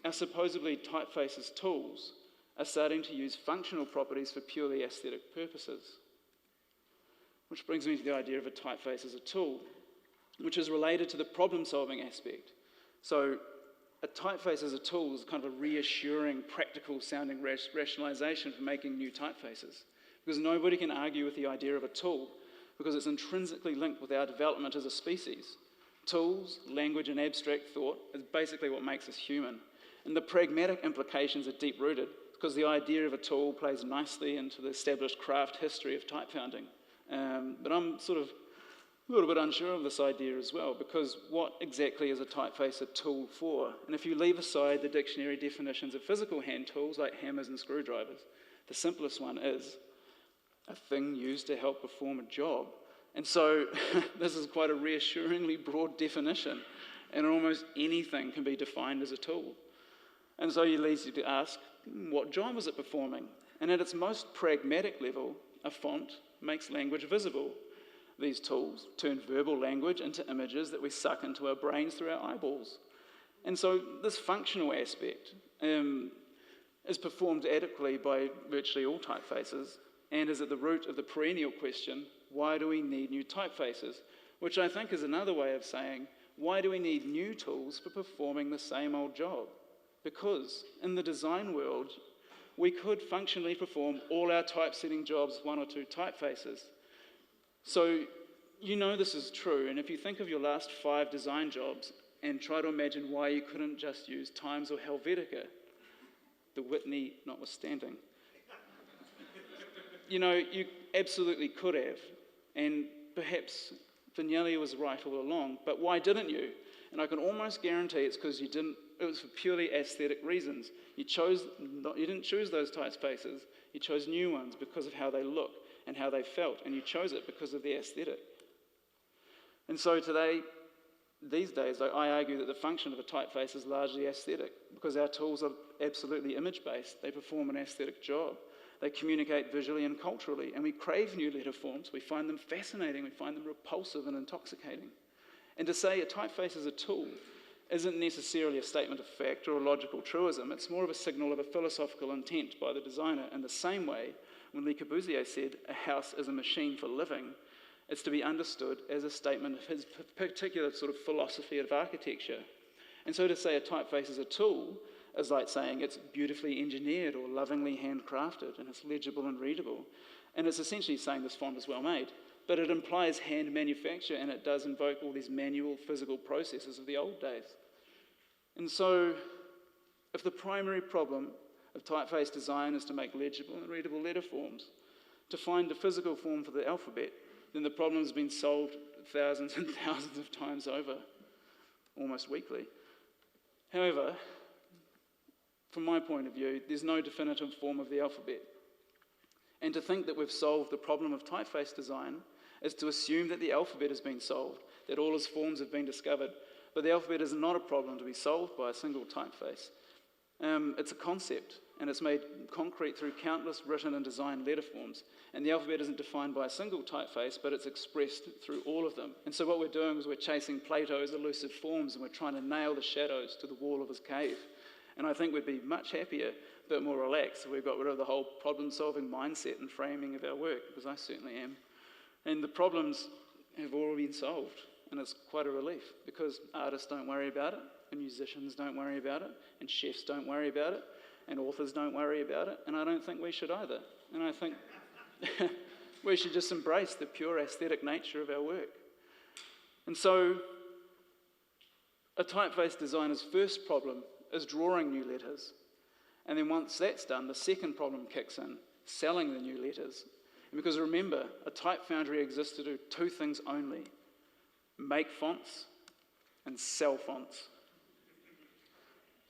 our supposedly typefaces tools are starting to use functional properties for purely aesthetic purposes. Which brings me to the idea of a typeface as a tool, which is related to the problem-solving aspect. So a typeface as a tool is kind of a reassuring, practical-sounding rationalization for making new typefaces, because nobody can argue with the idea of a tool, because it's intrinsically linked with our development as a species. Tools, language, and abstract thought is basically what makes us human. And the pragmatic implications are deep-rooted because the idea of a tool plays nicely into the established craft history of type founding. But I'm sort of a little bit unsure of this idea as well, because what exactly is a typeface a tool for? And if you leave aside the dictionary definitions of physical hand tools like hammers and screwdrivers, the simplest one is a thing used to help perform a job. And so this is quite a reassuringly broad definition, and almost anything can be defined as a tool. And so it leads you to ask, what job is it performing? And at its most pragmatic level, a font makes language visible. These tools turn verbal language into images that we suck into our brains through our eyeballs. And so this functional aspect is performed adequately by virtually all typefaces and is at the root of the perennial question, why do we need new typefaces? Which I think is another way of saying, why do we need new tools for performing the same old job? Because in the design world, we could functionally perform all our typesetting jobs with one or two typefaces. So you know this is true, and if you think of your last 5 design jobs and try to imagine why you couldn't just use Times or Helvetica, the Whitney notwithstanding. You know, you absolutely could have, and perhaps Vignelli was right all along, but why didn't you? And I can almost guarantee it's because you didn't. It was for purely aesthetic reasons. You didn't choose those typefaces. You chose new ones because of how they look and how they felt, and you chose it because of the aesthetic. And so these days, I argue that the function of a typeface is largely aesthetic because our tools are absolutely image-based. They perform an aesthetic job. They communicate visually and culturally, and we crave new letter forms. We find them fascinating. We find them repulsive and intoxicating. And to say a typeface is a tool isn't necessarily a statement of fact or a logical truism. It's more of a signal of a philosophical intent by the designer. In the same way, when Le Corbusier said, a house is a machine for living, it's to be understood as a statement of his particular sort of philosophy of architecture. And so to say a typeface is a tool is like saying it's beautifully engineered or lovingly handcrafted and it's legible and readable. And it's essentially saying this font is well made. But it implies hand manufacture and it does invoke all these manual physical processes of the old days. And so if the primary problem of typeface design is to make legible and readable letter forms, to find a physical form for the alphabet, then the problem has been solved thousands and thousands of times over, almost weekly. However, from my point of view, there's no definitive form of the alphabet. And to think that we've solved the problem of typeface design is to assume that the alphabet has been solved, that all its forms have been discovered. But the alphabet is not a problem to be solved by a single typeface. It's a concept, and it's made concrete through countless written and designed letter forms. And the alphabet isn't defined by a single typeface, but it's expressed through all of them. And so what we're doing is we're chasing Plato's elusive forms, and we're trying to nail the shadows to the wall of his cave. And I think we'd be much happier, a bit more relaxed, if we got rid of the whole problem-solving mindset and framing of our work, because I certainly am. And the problems have all been solved, and it's quite a relief, because artists don't worry about it, and musicians don't worry about it, and chefs don't worry about it, and authors don't worry about it, and I don't think we should either. And I think we should just embrace the pure aesthetic nature of our work. And so a typeface designer's first problem is drawing new letters. And then once that's done, the second problem kicks in, selling the new letters. And because remember, a type foundry exists to do 2 things only: make fonts and sell fonts.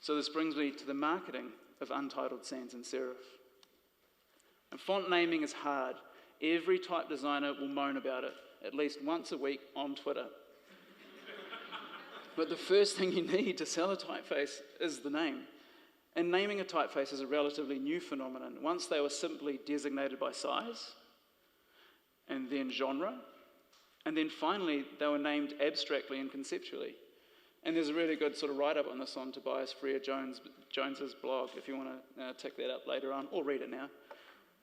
So this brings me to the marketing of Untitled Sans and Serif. And font naming is hard. Every type designer will moan about it, at least once a week on Twitter. But the first thing you need to sell a typeface is the name. And naming a typeface is a relatively new phenomenon. Once they were simply designated by size, and then genre, and then finally they were named abstractly and conceptually. And there's a really good sort of write-up on this on Tobias Freer-Jones's blog, if you want to tick that up later on, or read it now.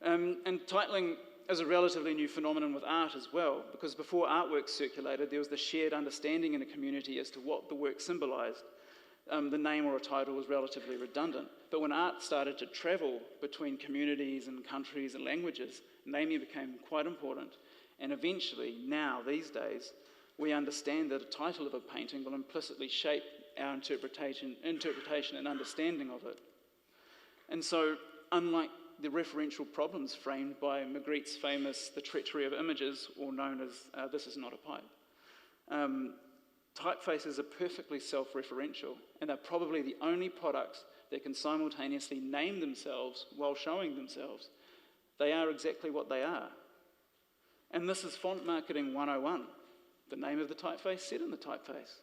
And titling is a relatively new phenomenon with art as well, because before artwork circulated, there was the shared understanding in a community as to what the work symbolized. The name or a title was relatively redundant. But when art started to travel between communities and countries and languages, naming became quite important. And eventually, now, these days, we understand that a title of a painting will implicitly shape our interpretation and understanding of it. And so, unlike the referential problems framed by Magritte's famous The Treachery of Images, or known as This Is Not a Pipe, typefaces are perfectly self-referential, and they're probably the only products that can simultaneously name themselves while showing themselves. They are exactly what they are. And this is font marketing 101. The name of the typeface set in the typeface.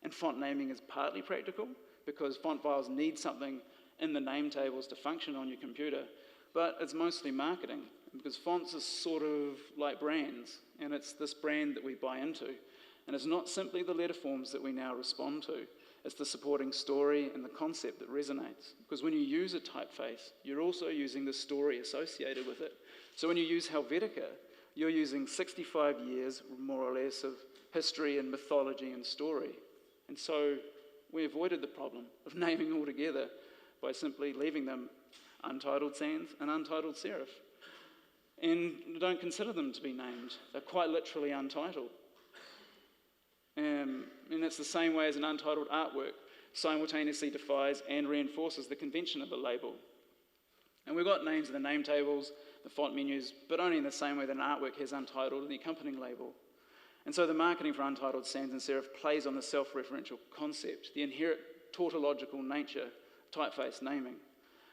And font naming is partly practical because font files need something in the name tables to function on your computer, but it's mostly marketing because fonts are sort of like brands, and it's this brand that we buy into. And it's not simply the letter forms that we now respond to, it's the supporting story and the concept that resonates. Because when you use a typeface, you're also using the story associated with it. So when you use Helvetica, you're using 65 years, more or less, of history and mythology and story. And so we avoided the problem of naming altogether by simply leaving them untitled sans and untitled serif. And don't consider them to be named. They're quite literally untitled. And it's the same way as an untitled artwork simultaneously defies and reinforces the convention of a label. And we've got names in the name tables, the font menus, but only in the same way that an artwork has untitled in the accompanying label. And so the marketing for untitled sans and serif plays on the self-referential concept, the inherent tautological nature of typeface naming.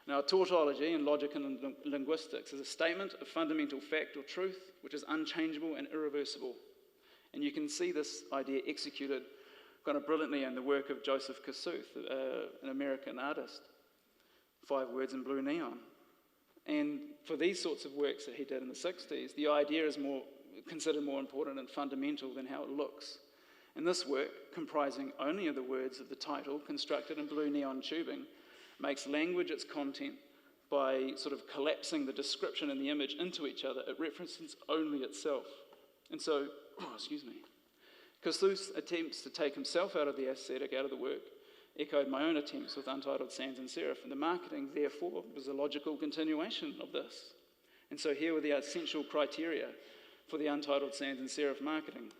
Now, tautology in logic and linguistics is a statement of fundamental fact or truth which is unchangeable and irreversible. And you can see this idea executed kind of brilliantly in the work of Joseph Kosuth, an American artist, 5 words in blue neon. And for these sorts of works that he did in the 60s, the idea is considered more important and fundamental than how it looks. And this work, comprising only of the words of the title, constructed in blue neon tubing, makes language its content by sort of collapsing the description and the image into each other. It references only itself. And so, Kosuth attempts to take himself out of the aesthetic, out of the work, echoed my own attempts with untitled sans and serif, and the marketing, therefore, was a logical continuation of this. And so here were the essential criteria for the untitled sans and serif marketing.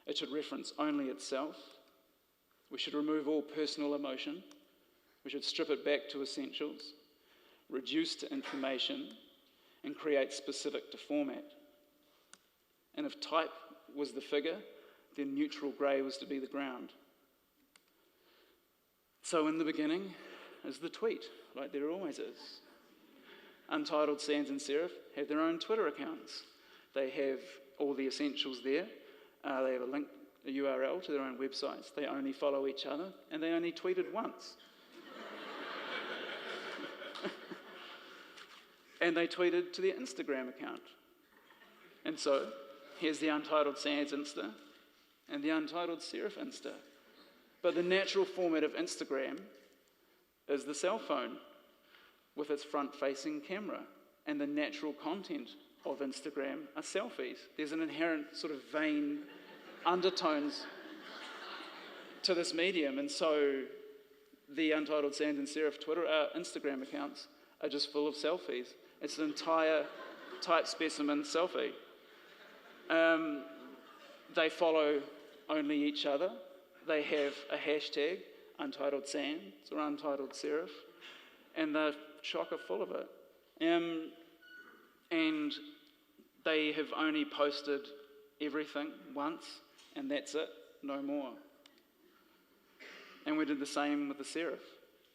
It should reference only itself. We should remove all personal emotion. We should strip it back to essentials, reduce to information, and create specific to format. And if type was the figure, then neutral grey was to be the ground. So in the beginning is the tweet, like there always is. Untitled sans and serif have their own Twitter accounts. They have all the essentials there. They have a link, a URL to their own websites. They only follow each other, and they only tweeted once. And they tweeted to their Instagram account. And so, here's the untitled sans Insta and the untitled serif Insta. But the natural format of Instagram is the cell phone with its front-facing camera. And the natural content of Instagram are selfies. There's an inherent sort of vain undertones to this medium. And so the untitled sans and serif Instagram accounts are just full of selfies. It's an entire type specimen selfie. They follow only each other. They have a hashtag, untitled sans or untitled serif, and they're chocker full of it. And they have only posted everything once, and that's it, no more. And we did the same with the serif.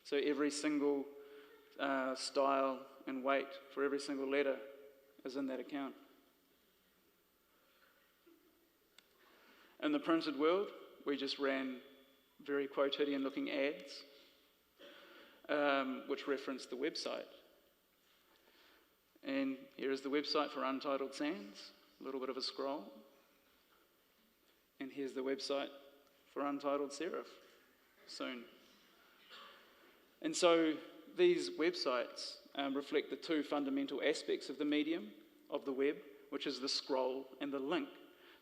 So every single style and weight for every single letter is in that account. In the printed world, we just ran very quotidian-looking ads, which referenced the website. And here is the website for Untitled Sans, a little bit of a scroll. And here's the website for Untitled Serif, soon. And so these websites reflect the two fundamental aspects of the medium, of the web, which is the scroll and the link.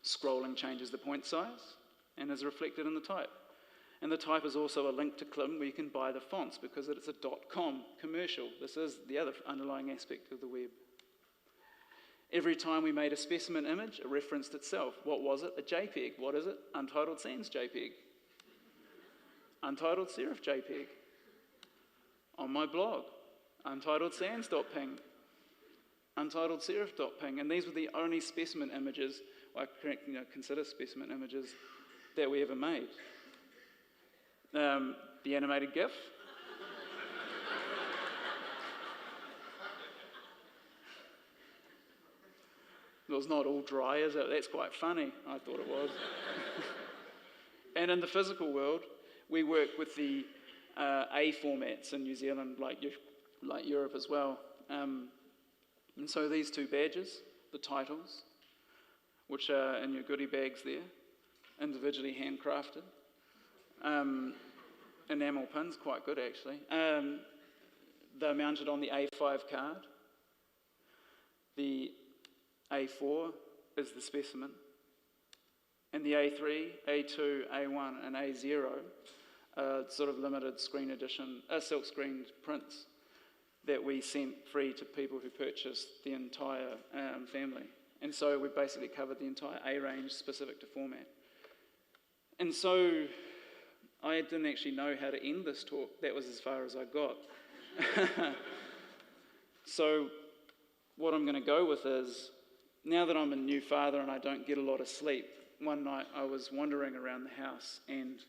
Scrolling changes the point size and is reflected in the type. And the type is also a link to Klim where you can buy the fonts because it's a .com commercial. This is the other underlying aspect of the web. Every time we made a specimen image, it referenced itself. What was it? A JPEG. What is it? Untitled Sans JPEG. Untitled Serif JPEG. On my blog, untitled sans.ping. Untitled serif.ping. And these were the only specimen images, consider specimen images, that we ever made. The animated GIF. It was not all dry, is it? That's quite funny. I thought it was. And in the physical world, we work with the A formats in New Zealand, like Europe as well. And so these two badges, the titles, which are in your goodie bags there, individually handcrafted. Enamel pins, quite good actually. They're mounted on the A5 card. The A4 is the specimen. And the A3, A2, A1, and A0 are sort of limited screen edition, silk screened prints that we sent free to people who purchased the entire family. And so we basically covered the entire A range specific to format. And so I didn't actually know how to end this talk. That was as far as I got. So what I'm going to go with is, now that I'm a new father and I don't get a lot of sleep, one night I was wandering around the house and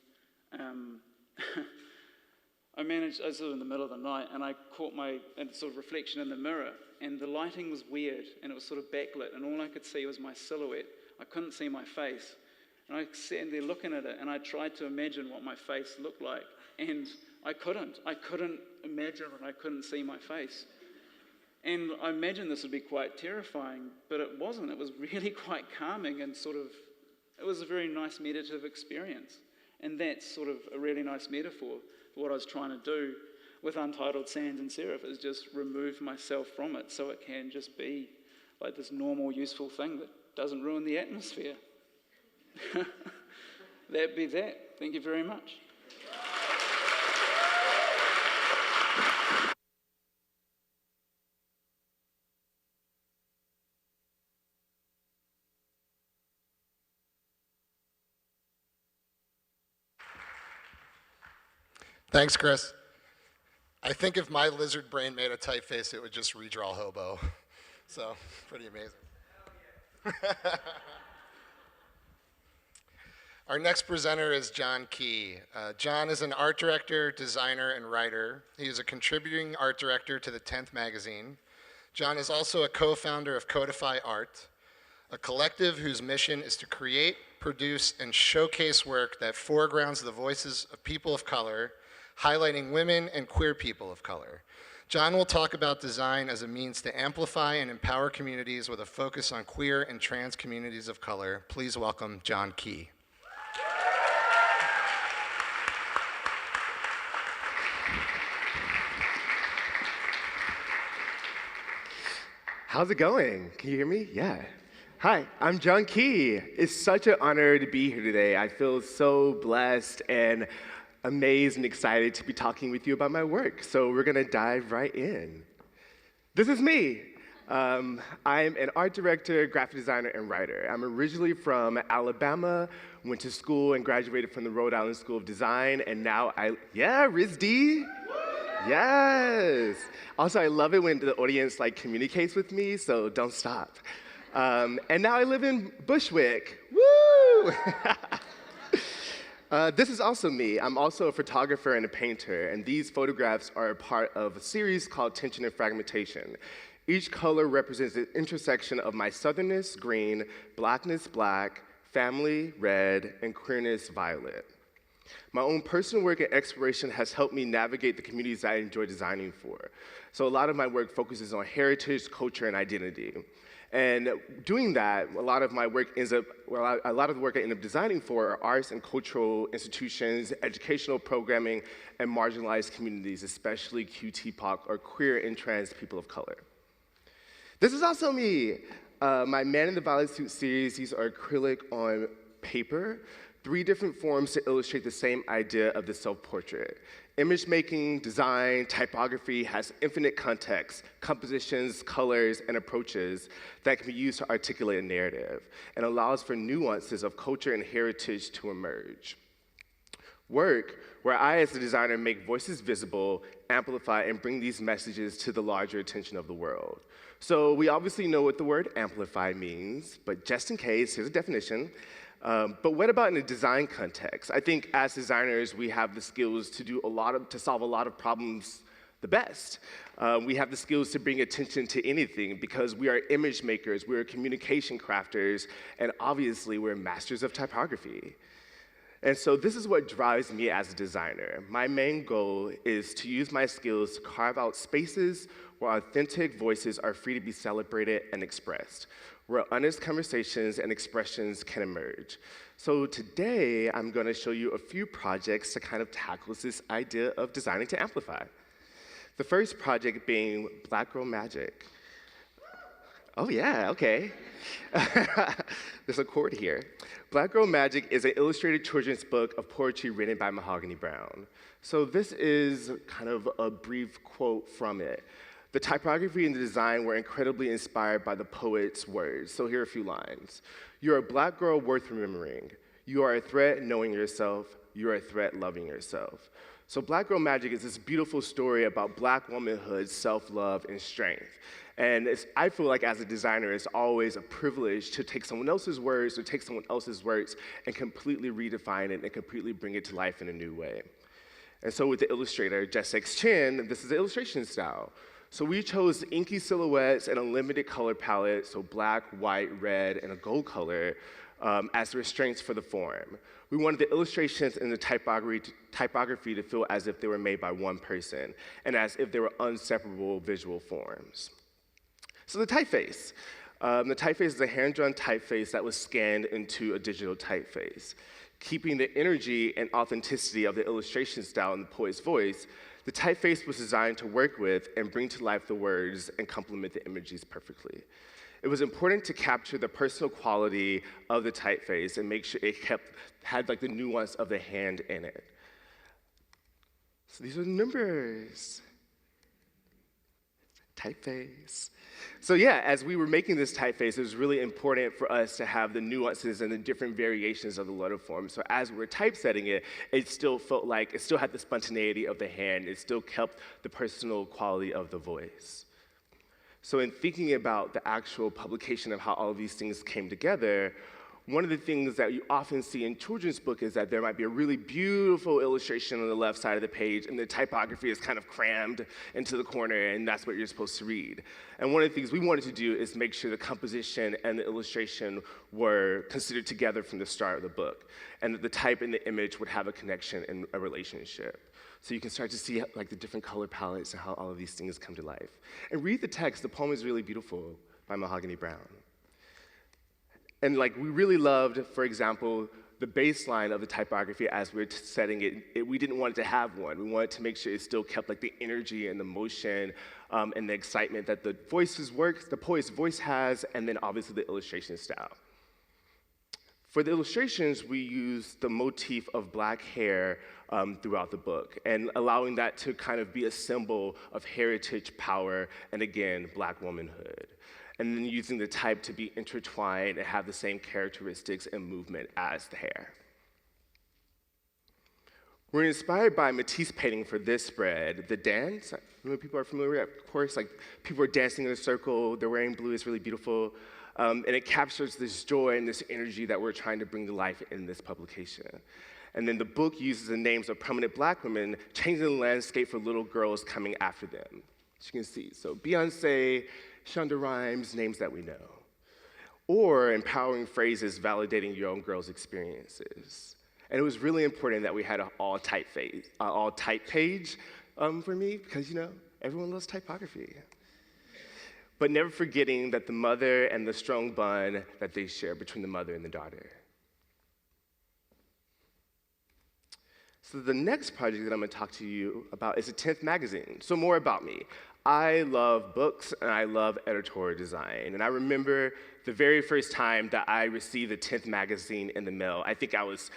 I was sort of in the middle of the night and I caught my sort of reflection in the mirror, and the lighting was weird and it was sort of backlit and all I could see was my silhouette. I couldn't see my face. And I sat there looking at it and I tried to imagine what my face looked like, and I couldn't. I couldn't imagine it. I couldn't see my face. And I imagined this would be quite terrifying, but it wasn't. It was really quite calming and it was a very nice meditative experience. And that's sort of a really nice metaphor for what I was trying to do with Untitled Sans and Serif, is just remove myself from it so it can just be like this normal, useful thing that doesn't ruin the atmosphere. That'd be that. Thank you very much. Thanks, Chris. I think if my lizard brain made a typeface, it would just redraw hobo. So, pretty amazing. Our next presenter is John Key. John is an art director, designer, and writer. He is a contributing art director to the 10th magazine. John is also a co-founder of Codify Art, a collective whose mission is to create, produce, and showcase work that foregrounds the voices of people of color, highlighting women and queer people of color. John will talk about design as a means to amplify and empower communities with a focus on queer and trans communities of color. Please welcome John Key. How's it going? Can you hear me? Yeah. Hi, I'm John Key. It's such an honor to be here today. I feel so blessed and amazed and excited to be talking with you about my work. So we're gonna dive right in. This is me. I'm an art director, graphic designer, and writer. I'm originally from Alabama, went to school and graduated from the Rhode Island School of Design, and now RISD. Yes. Also, I love it when the audience communicates with me, so don't stop. And now I live in Bushwick. Woo! This is also me. I'm also a photographer and a painter, and these photographs are a part of a series called Tension and Fragmentation. Each color represents the intersection of my southernness, green, blackness, black, family, red, and queerness, violet. My own personal work and exploration has helped me navigate the communities I enjoy designing for. So a lot of my work focuses on heritage, culture, and identity. And doing that, a lot of the work I end up designing for are arts and cultural institutions, educational programming, and marginalized communities, especially QTPOC, or queer and trans people of color. This is also me. My Man in the Violet Suit series, these are acrylic on paper 3 different forms to illustrate the same idea of the self-portrait. Image making, design, typography has infinite context, compositions, colors, and approaches that can be used to articulate a narrative and allows for nuances of culture and heritage to emerge. Work, where I as a designer make voices visible, amplify, and bring these messages to the larger attention of the world. So we obviously know what the word amplify means, but just in case, here's a definition. But what about in a design context? I think as designers, we have the skills to solve a lot of problems the best. We have the skills to bring attention to anything because we are image makers, we're communication crafters, and obviously we're masters of typography. And so this is what drives me as a designer. My main goal is to use my skills to carve out spaces where authentic voices are free to be celebrated and expressed, where honest conversations and expressions can emerge. So today, I'm gonna show you a few projects to kind of tackle this idea of designing to amplify. The first project being Black Girl Magic. Oh yeah, okay. There's a chord here. Black Girl Magic is an illustrated children's book of poetry written by Mahogany Brown. So this is kind of a brief quote from it. The typography and the design were incredibly inspired by the poet's words. So here are a few lines. You're a Black girl worth remembering. You are a threat knowing yourself. You are a threat loving yourself. So Black Girl Magic is this beautiful story about Black womanhood, self-love, and strength. And I feel like as a designer, it's always a privilege to take someone else's words and completely redefine it and completely bring it to life in a new way. And so with the illustrator, Jess X Chin, this is the illustration style. So we chose inky silhouettes and a limited color palette, so black, white, red, and a gold color as the restraints for the form. We wanted the illustrations and the typography to feel as if they were made by one person and as if they were inseparable visual forms. So the typeface. The typeface is a hand-drawn typeface that was scanned into a digital typeface. Keeping the energy and authenticity of the illustration style in the poet's voice, the typeface was designed to work with and bring to life the words and complement the images perfectly. It was important to capture the personal quality of the typeface and make sure it had like the nuance of the hand in it. So these are the numbers. Typeface. So yeah, as we were making this typeface, it was really important for us to have the nuances and the different variations of the letter form. So as we were typesetting it, it still felt like, it still had the spontaneity of the hand. It still kept the personal quality of the voice. So in thinking about the actual publication of how all of these things came together, one of the things that you often see in children's book is that there might be a really beautiful illustration on the left side of the page, and the typography is kind of crammed into the corner, and that's what you're supposed to read. And one of the things we wanted to do is make sure the composition and the illustration were considered together from the start of the book, and that the type and the image would have a connection and a relationship. So you can start to see like the different color palettes and how all of these things come to life. And read the text. The poem is really beautiful by Mahogany Brown. And like we really loved, for example, the baseline of the typography as we were setting it. We didn't want it to have one. We wanted to make sure it still kept like the energy and the motion and the excitement that the poet's voice has, and then obviously the illustration style. For the illustrations, we used the motif of black hair throughout the book, and allowing that to kind of be a symbol of heritage, power, and again, Black womanhood. And then using the type to be intertwined and have the same characteristics and movement as the hair. We're inspired by Matisse painting for this spread, The Dance. I don't know if people are familiar with that, of course. Like, people are dancing in a circle, they're wearing blue, it's really beautiful. And it captures this joy and this energy that we're trying to bring to life in this publication. And then the book uses the names of prominent Black women, changing the landscape for little girls coming after them. As you can see, so Beyonce, Shonda Rhimes, names that we know. Or empowering phrases validating your own girl's experiences. And it was really important that we had an all-type page for me, because, you know, everyone loves typography. But never forgetting that the mother and the strong bond that they share between the mother and the daughter. So the next project that I'm going to talk to you about is the 10th magazine. So more about me. I love books and I love editorial design. And I remember the very first time that I received the 10th magazine in the mail. I think I was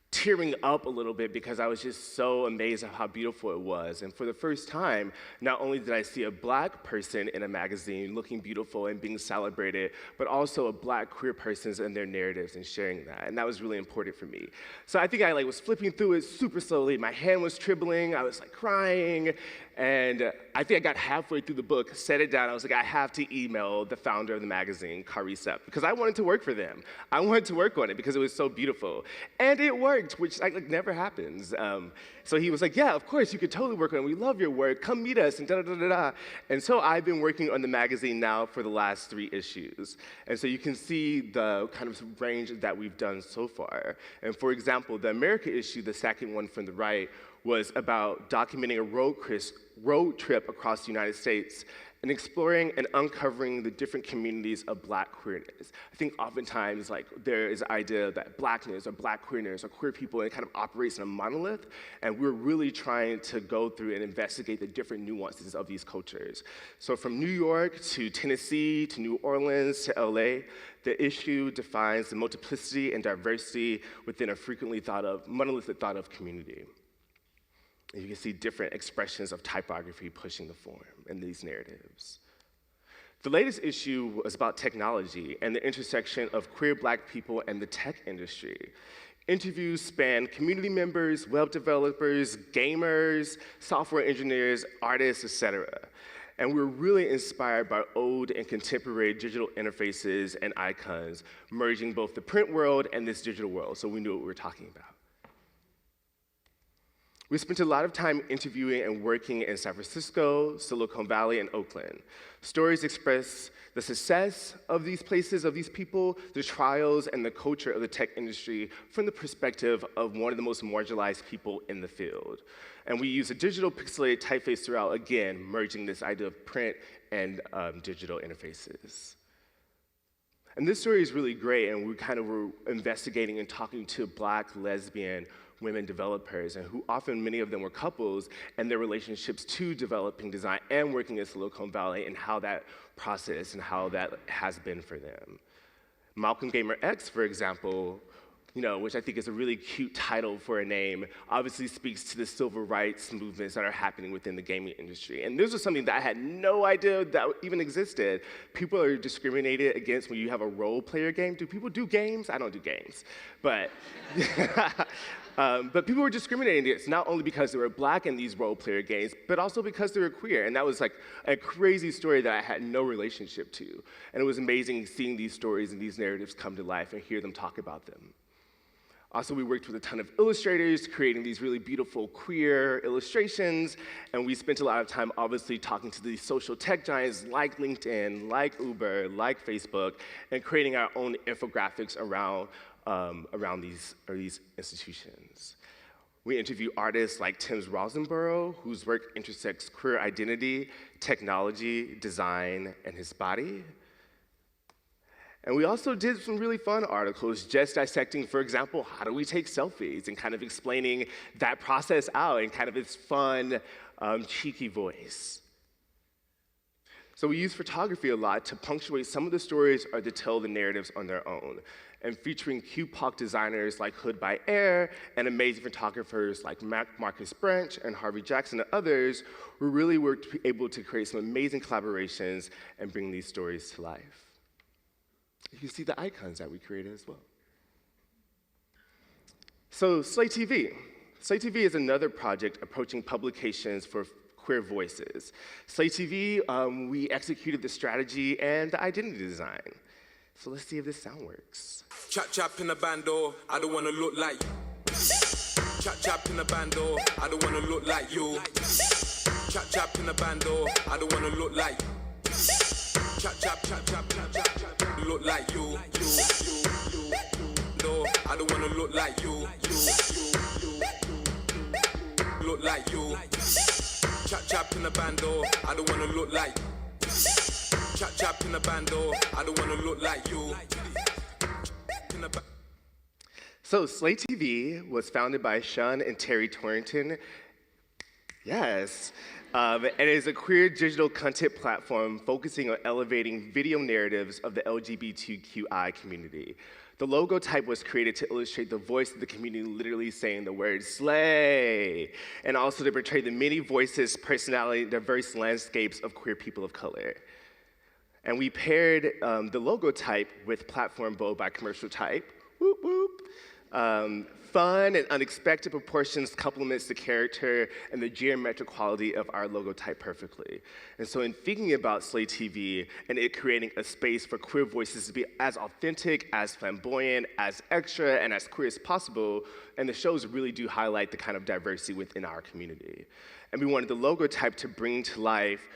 tearing up a little bit because I was just so amazed at how beautiful it was. And for the first time, not only did I see a black person in a magazine looking beautiful and being celebrated, but also a black queer persons and their narratives and sharing that. And that was really important for me. So I think I was flipping through it super slowly. My hand was trembling. I was crying. And I think I got halfway through the book, set it down. I was like, I have to email the founder of the magazine, Carissa, because I wanted to work for them. I wanted to work on it because it was so beautiful. And it worked, which never happens. So he was like, yeah, of course, you could totally work on it. We love your work. Come meet us, and da-da-da-da-da. And so I've been working on the magazine now for the last 3 issues. And so you can see the kind of range that we've done so far. And for example, the America issue, the second one from the right, was about documenting a road trip across the United States and exploring and uncovering the different communities of black queerness. I think oftentimes there is an idea that blackness or black queerness or queer people, it kind of operates in a monolith, and we're really trying to go through and investigate the different nuances of these cultures. So from New York to Tennessee to New Orleans to LA, the issue defines the multiplicity and diversity within a frequently monolithic thought of community. And you can see different expressions of typography pushing the form in these narratives. The latest issue was about technology and the intersection of queer black people and the tech industry. Interviews span community members, web developers, gamers, software engineers, artists, etc. And we're really inspired by old and contemporary digital interfaces and icons, merging both the print world and this digital world, so we knew what we were talking about. We spent a lot of time interviewing and working in San Francisco, Silicon Valley, and Oakland. Stories express the success of these places, of these people, the trials and the culture of the tech industry from the perspective of one of the most marginalized people in the field. And we use a digital pixelated typeface throughout, again, merging this idea of print and digital interfaces. And this story is really great, and we kind of were investigating and talking to black, lesbian, women developers, and who often, many of them were couples, and their relationships to developing design and working in Silicon Valley, and how that process and how that has been for them. Malcolm Gamer X, for example, which I think is a really cute title for a name, obviously speaks to the civil rights movements that are happening within the gaming industry. And this was something that I had no idea that even existed. People are discriminated against when you have a role player game. Do people do games? I don't do games. But but people were discriminating against, not only because they were black in these role player games, but also because they were queer. And that was a crazy story that I had no relationship to. And it was amazing seeing these stories and these narratives come to life and hear them talk about them. Also, we worked with a ton of illustrators, creating these really beautiful queer illustrations, and we spent a lot of time, obviously, talking to these social tech giants like LinkedIn, like Uber, like Facebook, and creating our own infographics around these institutions. We interview artists like Tim Rosenborough, whose work intersects queer identity, technology, design, and his body. And we also did some really fun articles just dissecting, for example, how do we take selfies and kind of explaining that process out in kind of its fun, cheeky voice. So we use photography a lot to punctuate some of the stories or to tell the narratives on their own. And featuring QPOC designers like Hood by Air and amazing photographers like Marcus Branch and Harvey Jackson and others, we really were able to create some amazing collaborations and bring these stories to life. You can see the icons that we created as well. So Slate TV. Slate TV is another project approaching publications for queer voices. Slate TV, we executed the strategy and the identity design. So let's see if this sound works. Chap chap in the bando, I don't wanna look like you. Chap chap in the bando, I don't wanna look like you. Chap chap in the bando, I don't wanna look like you. Chap chap chap chap chap chap chap, look like you. No, I don't wanna look like you. Look like you. Chap chap in the bando, I don't wanna look like you. Chap chap in the bando, I don't wanna look like you. So Slate TV was founded by Sean and Terry Torrington. Yes. And is a queer digital content platform focusing on elevating video narratives of the LGBTQI community. The logo type was created to illustrate the voice of the community literally saying the word slay, and also to portray the many voices, personality, diverse landscapes of queer people of color. And we paired the logo type with Platform Bow by Commercial Type. Whoop, whoop. Fun and unexpected proportions complements the character and the geometric quality of our logo type perfectly. And so in thinking about Slay TV and it creating a space for queer voices to be as authentic, as flamboyant, as extra, and as queer as possible, and the shows really do highlight the kind of diversity within our community. And we wanted the logo type to bring to life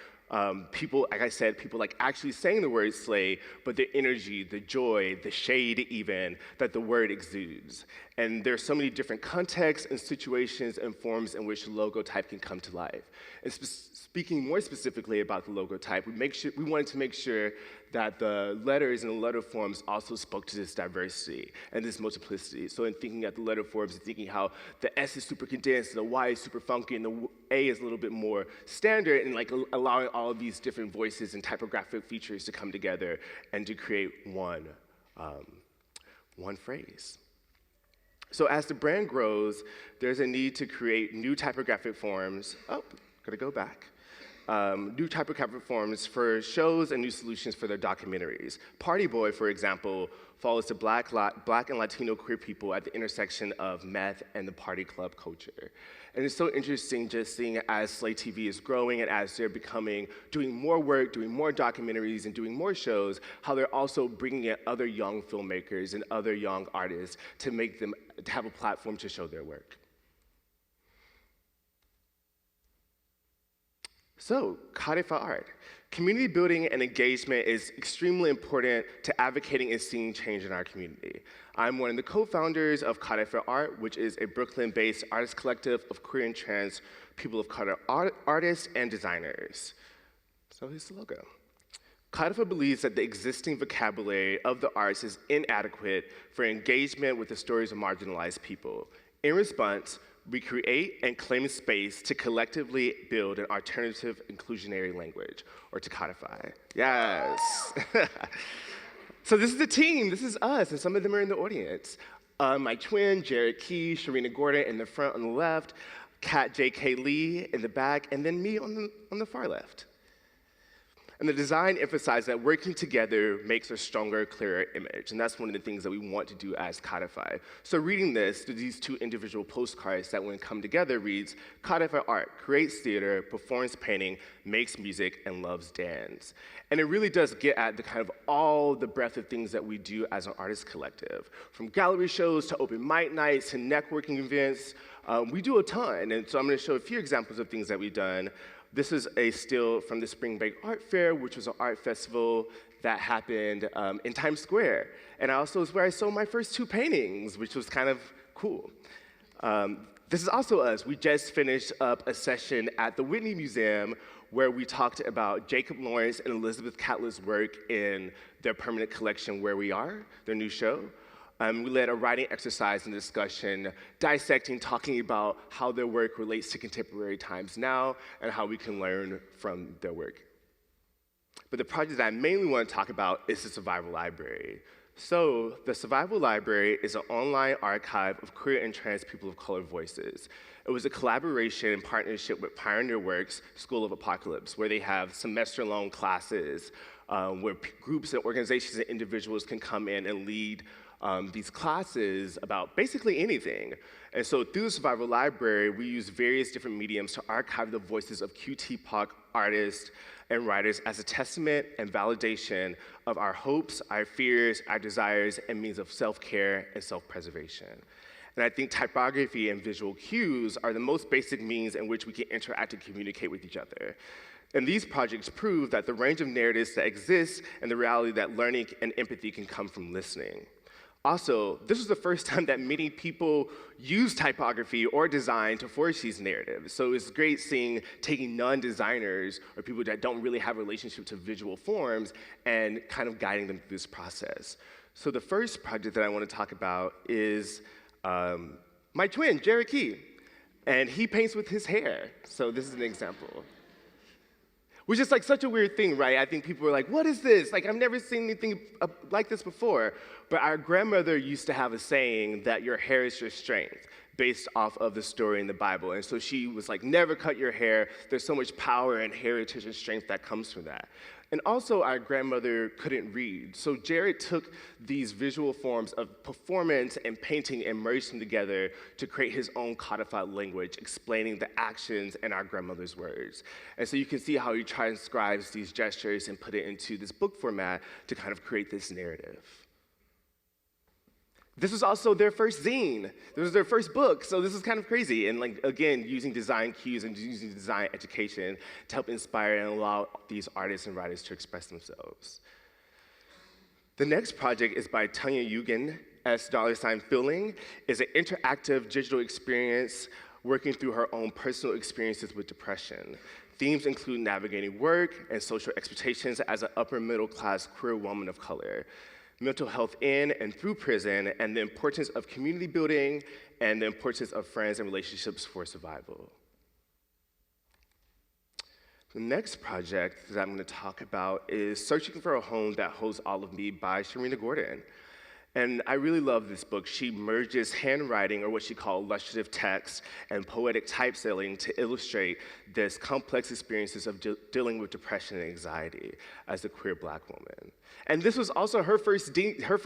people, like I said, people like actually saying the word slay, but the energy, the joy, the shade even, that the word exudes. And there's so many different contexts and situations and forms in which the logo type can come to life. And speaking more specifically about the logo type, we wanted to make sure that the letters and the letter forms also spoke to this diversity and this multiplicity. So in thinking at the letter forms and thinking how the S is super condensed, the Y is super funky, and the A is a little bit more standard, and like allowing all of these different voices and typographic features to come together and to create one phrase. So as the brand grows, there's a need to create new typographic forms. Oh, gotta go back. New typographic forms for shows and new solutions for their documentaries. Party Boy, for example, follows the Black and Latino queer people at the intersection of meth and the party club culture. And it's so interesting just seeing as Slay TV is growing and as they're doing more work, doing more documentaries, and doing more shows, how they're also bringing in other young filmmakers and other young artists to have a platform to show their work. So, Codify Art. Community building and engagement is extremely important to advocating and seeing change in our community. I'm one of the co-founders of Codify Art, which is a Brooklyn-based artist collective of queer and trans people of color artists and designers. So here's the logo. Codify believes that the existing vocabulary of the arts is inadequate for engagement with the stories of marginalized people. In response, we create and claim space to collectively build an alternative inclusionary language, or to codify. Yes. So this is the team, this is us, and some of them are in the audience. My twin, Jared Key, Sharina Gordon in the front on the left, Kat J.K. Lee in the back, and then me on the far left. And the design emphasized that working together makes a stronger, clearer image. And that's one of the things that we want to do as Codify. So reading this, these two individual postcards that when come together reads, Codify Art, creates theater, performs painting, makes music, and loves dance. And it really does get at the kind of all the breadth of things that we do as an artist collective. From gallery shows to open mic nights to networking events, we do a ton. And so I'm gonna show a few examples of things that we've done. This is a still from the Spring Break Art Fair, which was an art festival that happened in Times Square. And also is where I sold my first 2 paintings, which was kind of cool. This is also us. We just finished up a session at the Whitney Museum where we talked about Jacob Lawrence and Elizabeth Catler's work in their permanent collection, Where We Are, their new show. We led a writing exercise and discussion, dissecting, talking about how their work relates to contemporary times now and how we can learn from their work. But the project that I mainly want to talk about is the Survival Library. So the Survival Library is an online archive of queer and trans people of color voices. It was a collaboration and partnership with Pioneer Works School of Apocalypse, where they have semester-long classes where groups and organizations and individuals can come in and lead these classes about basically anything. And so through the Survival Library, we use various different mediums to archive the voices of QT-POC artists and writers as a testament and validation of our hopes, our fears, our desires, and means of self-care and self-preservation. And I think typography and visual cues are the most basic means in which we can interact and communicate with each other. And these projects prove that the range of narratives that exist and the reality that learning and empathy can come from listening. Also, this was the first time that many people use typography or design to forge these narratives. So it's great taking non-designers or people that don't really have a relationship to visual forms and kind of guiding them through this process. So the first project that I want to talk about is my twin, Jared Key. And he paints with his hair. So this is an example. which is like such a weird thing, right? I think people were like, what is this? Like, I've never seen anything like this before. But our grandmother used to have a saying that your hair is your strength, based off of the story in the Bible. And so she was like, never cut your hair. There's so much power and heritage and strength that comes from that. And also, our grandmother couldn't read. So Jared took these visual forms of performance and painting and merged them together to create his own codified language, explaining the actions in our grandmother's words. And so you can see how he transcribes these gestures and put it into this book format to kind of create this narrative. This was also their first zine. This was their first book, so this is kind of crazy. And like, again, using design cues and using design education to help inspire and allow these artists and writers to express themselves. The next project is by Tanya Eugen, $Feeling, is an interactive digital experience working through her own personal experiences with depression. Themes include navigating work and social expectations as an upper middle class queer woman of color, mental health in and through prison, and the importance of community building and the importance of friends and relationships for survival. The next project that I'm going to talk about is Searching for a Home That Holds All of Me by Sharina Gordon. And I really love this book. She merges handwriting, or what she called illustrative text, and poetic typesetting to illustrate this complex experiences of dealing with depression and anxiety as a queer Black woman. And this was also her first zine, her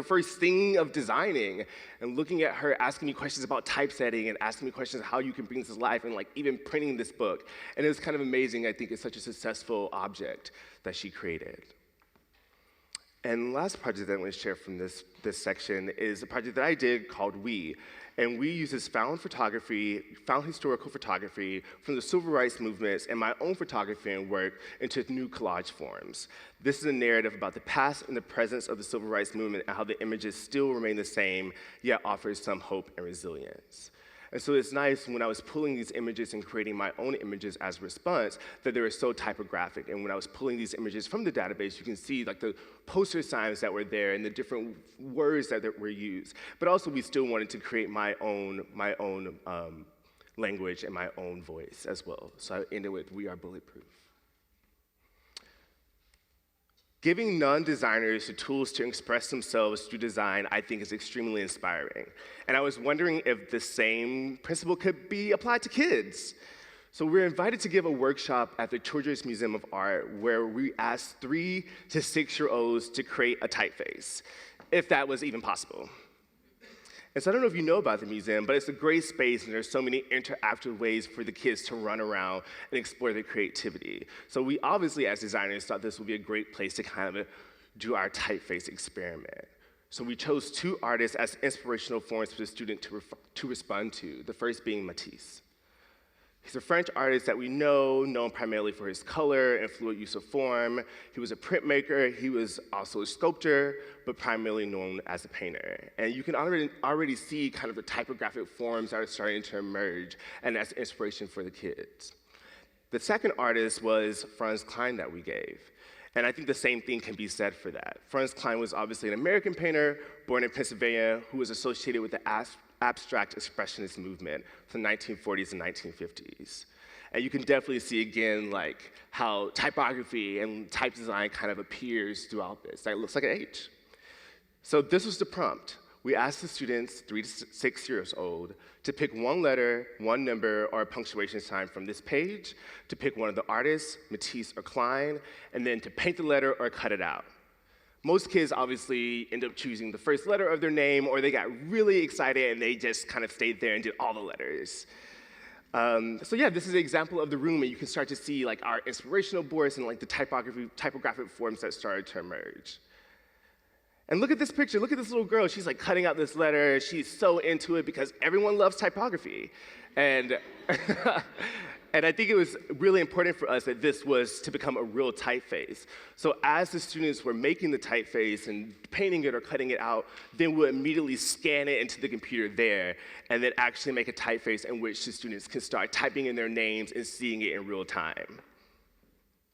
first thing of designing, and looking at her, asking me questions about typesetting and asking me questions how you can bring this to life, and like even printing this book. And it was kind of amazing. I think it's such a successful object that she created. And the last project that I'm going to share from this section is a project that I did called We. And We uses found historical photography from the civil rights movements and my own photography and work into new collage forms. This is a narrative about the past and the presence of the civil rights movement and how the images still remain the same, yet offers some hope and resilience. And so it's nice when I was pulling these images and creating my own images as a response that they were so typographic. And when I was pulling these images from the database, you can see like the poster signs that were there and the different words that were used. But also we still wanted to create my own language and my own voice as well. So I ended with We Are Bulletproof. Giving non-designers the tools to express themselves through design, I think, is extremely inspiring. And I was wondering if the same principle could be applied to kids. So we're invited to give a workshop at the Children's Museum of Art where we asked 3 to 6-year-olds to create a typeface, if that was even possible. And so I don't know if you know about the museum, but it's a great space and there's so many interactive ways for the kids to run around and explore their creativity. So we obviously, as designers, thought this would be a great place to kind of do our typeface experiment. So we chose 2 artists as inspirational forms for the student to respond to, the first being Matisse. He's a French artist that we know, known primarily for his color and fluid use of form. He was a printmaker, he was also a sculptor, but primarily known as a painter. And you can already see kind of the typographic forms that are starting to emerge, and that's inspiration for the kids. The second artist was Franz Kline that we gave. And I think the same thing can be said for that. Franz Kline was obviously an American painter, born in Pennsylvania, who was associated with the abstract expressionist movement from the 1940s and 1950s. And you can definitely see again like how typography and type design kind of appears throughout this. It looks like an H. So this was the prompt. We asked the students, 3 to 6 years old, to pick one letter, one number, or a punctuation sign from this page, to pick one of the artists, Matisse or Kline, and then to paint the letter or cut it out. Most kids obviously end up choosing the first letter of their name, or they got really excited and they just kind of stayed there and did all the letters. So yeah, this is an example of the room, and you can start to see like our inspirational boards and like the typographic forms that started to emerge. And look at this picture, look at this little girl. She's like cutting out this letter. She's so into it because everyone loves typography. And, and I think it was really important for us that this was to become a real typeface. So as the students were making the typeface and painting it or cutting it out, then we'll immediately scan it into the computer there and then actually make a typeface in which the students can start typing in their names and seeing it in real time.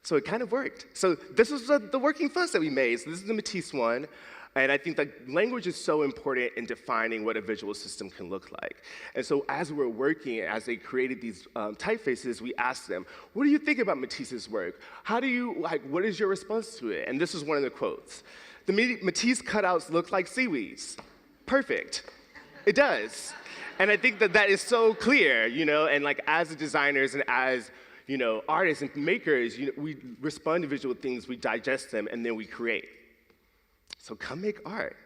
So it kind of worked. So this was the working fuss that we made. So this is the Matisse one. And I think that language is so important in defining what a visual system can look like. And so as we were working, as they created these typefaces, we asked them, what do you think about Matisse's work? What is your response to it? And this is one of the quotes. The Matisse cutouts look like seaweeds. Perfect. It does. And I think that that is so clear, and like as designers and as artists and makers, we respond to visual things, we digest them, and then we create. So come make art.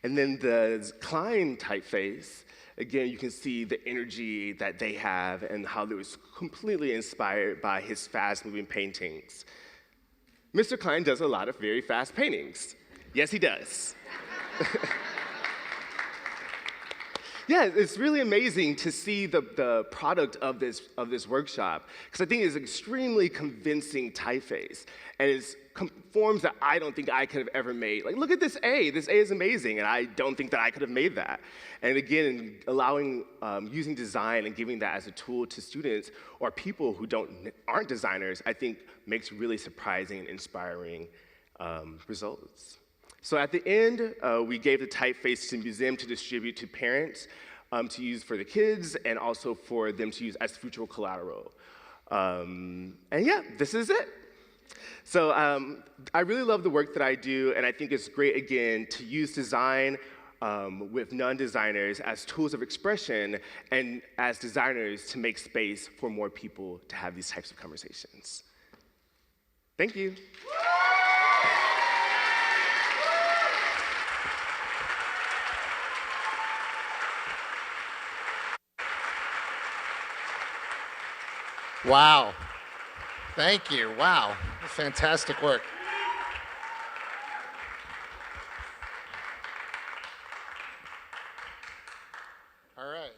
And then the Klein typeface, again, you can see the energy that they have and how they was completely inspired by his fast-moving paintings. Mr. Klein does a lot of very fast paintings. Yes, he does. Yeah, it's really amazing to see the product of this workshop, because I think it's an extremely convincing typeface, and it's forms that I don't think I could have ever made. Like, look at this A. This A is amazing, and I don't think that I could have made that. And again, allowing, using design and giving that as a tool to students or people who aren't designers, I think makes really surprising and inspiring results. So at the end, we gave the typeface to the museum to distribute to parents to use for the kids and also for them to use as future collateral. And yeah, this is it. So I really love the work that I do, and I think it's great, again, to use design with non-designers as tools of expression and as designers to make space for more people to have these types of conversations. Thank you. Wow. Thank you. Wow. Fantastic work. All right.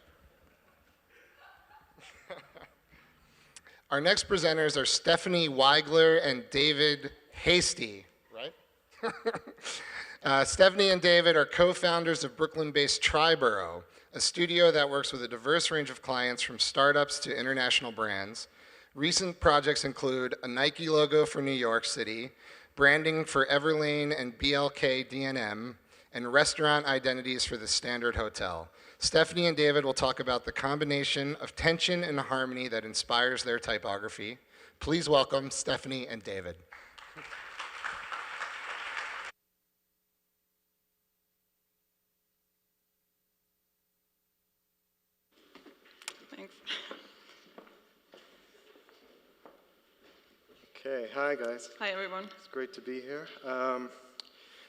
Our next presenters are Stephanie Weigler and David Hasty, right? Stephanie and David are co-founders of Brooklyn-based Triborough, a studio that works with a diverse range of clients from startups to international brands. Recent projects include a Nike logo for New York City, branding for Everlane and BLK D&M, and restaurant identities for the Standard Hotel. Stephanie and David will talk about the combination of tension and harmony that inspires their typography. Please welcome Stephanie and David. Thanks. Okay, hi guys. Hi everyone. It's great to be here.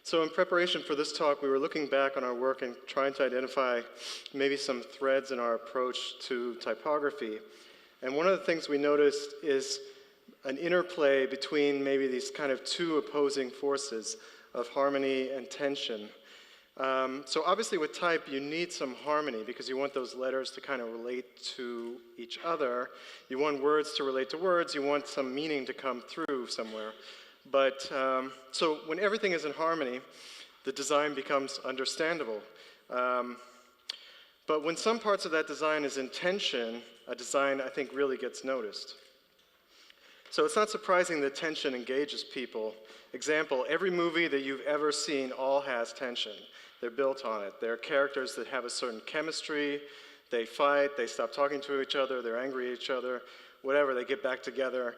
So in preparation for this talk, we were looking back on our work and trying to identify maybe some threads in our approach to typography. And one of the things we noticed is an interplay between maybe these kind of two opposing forces of harmony and tension. So obviously with type, you need some harmony because you want those letters to kind of relate to each other. You want words to relate to words. You want some meaning to come through somewhere. But so when everything is in harmony, the design becomes understandable. But when some parts of that design is in tension, a design, I think, really gets noticed. So it's not surprising that tension engages people. Example, every movie that you've ever seen all has tension. They're built on it. There are characters that have a certain chemistry. They fight, they stop talking to each other, they're angry at each other, whatever, they get back together.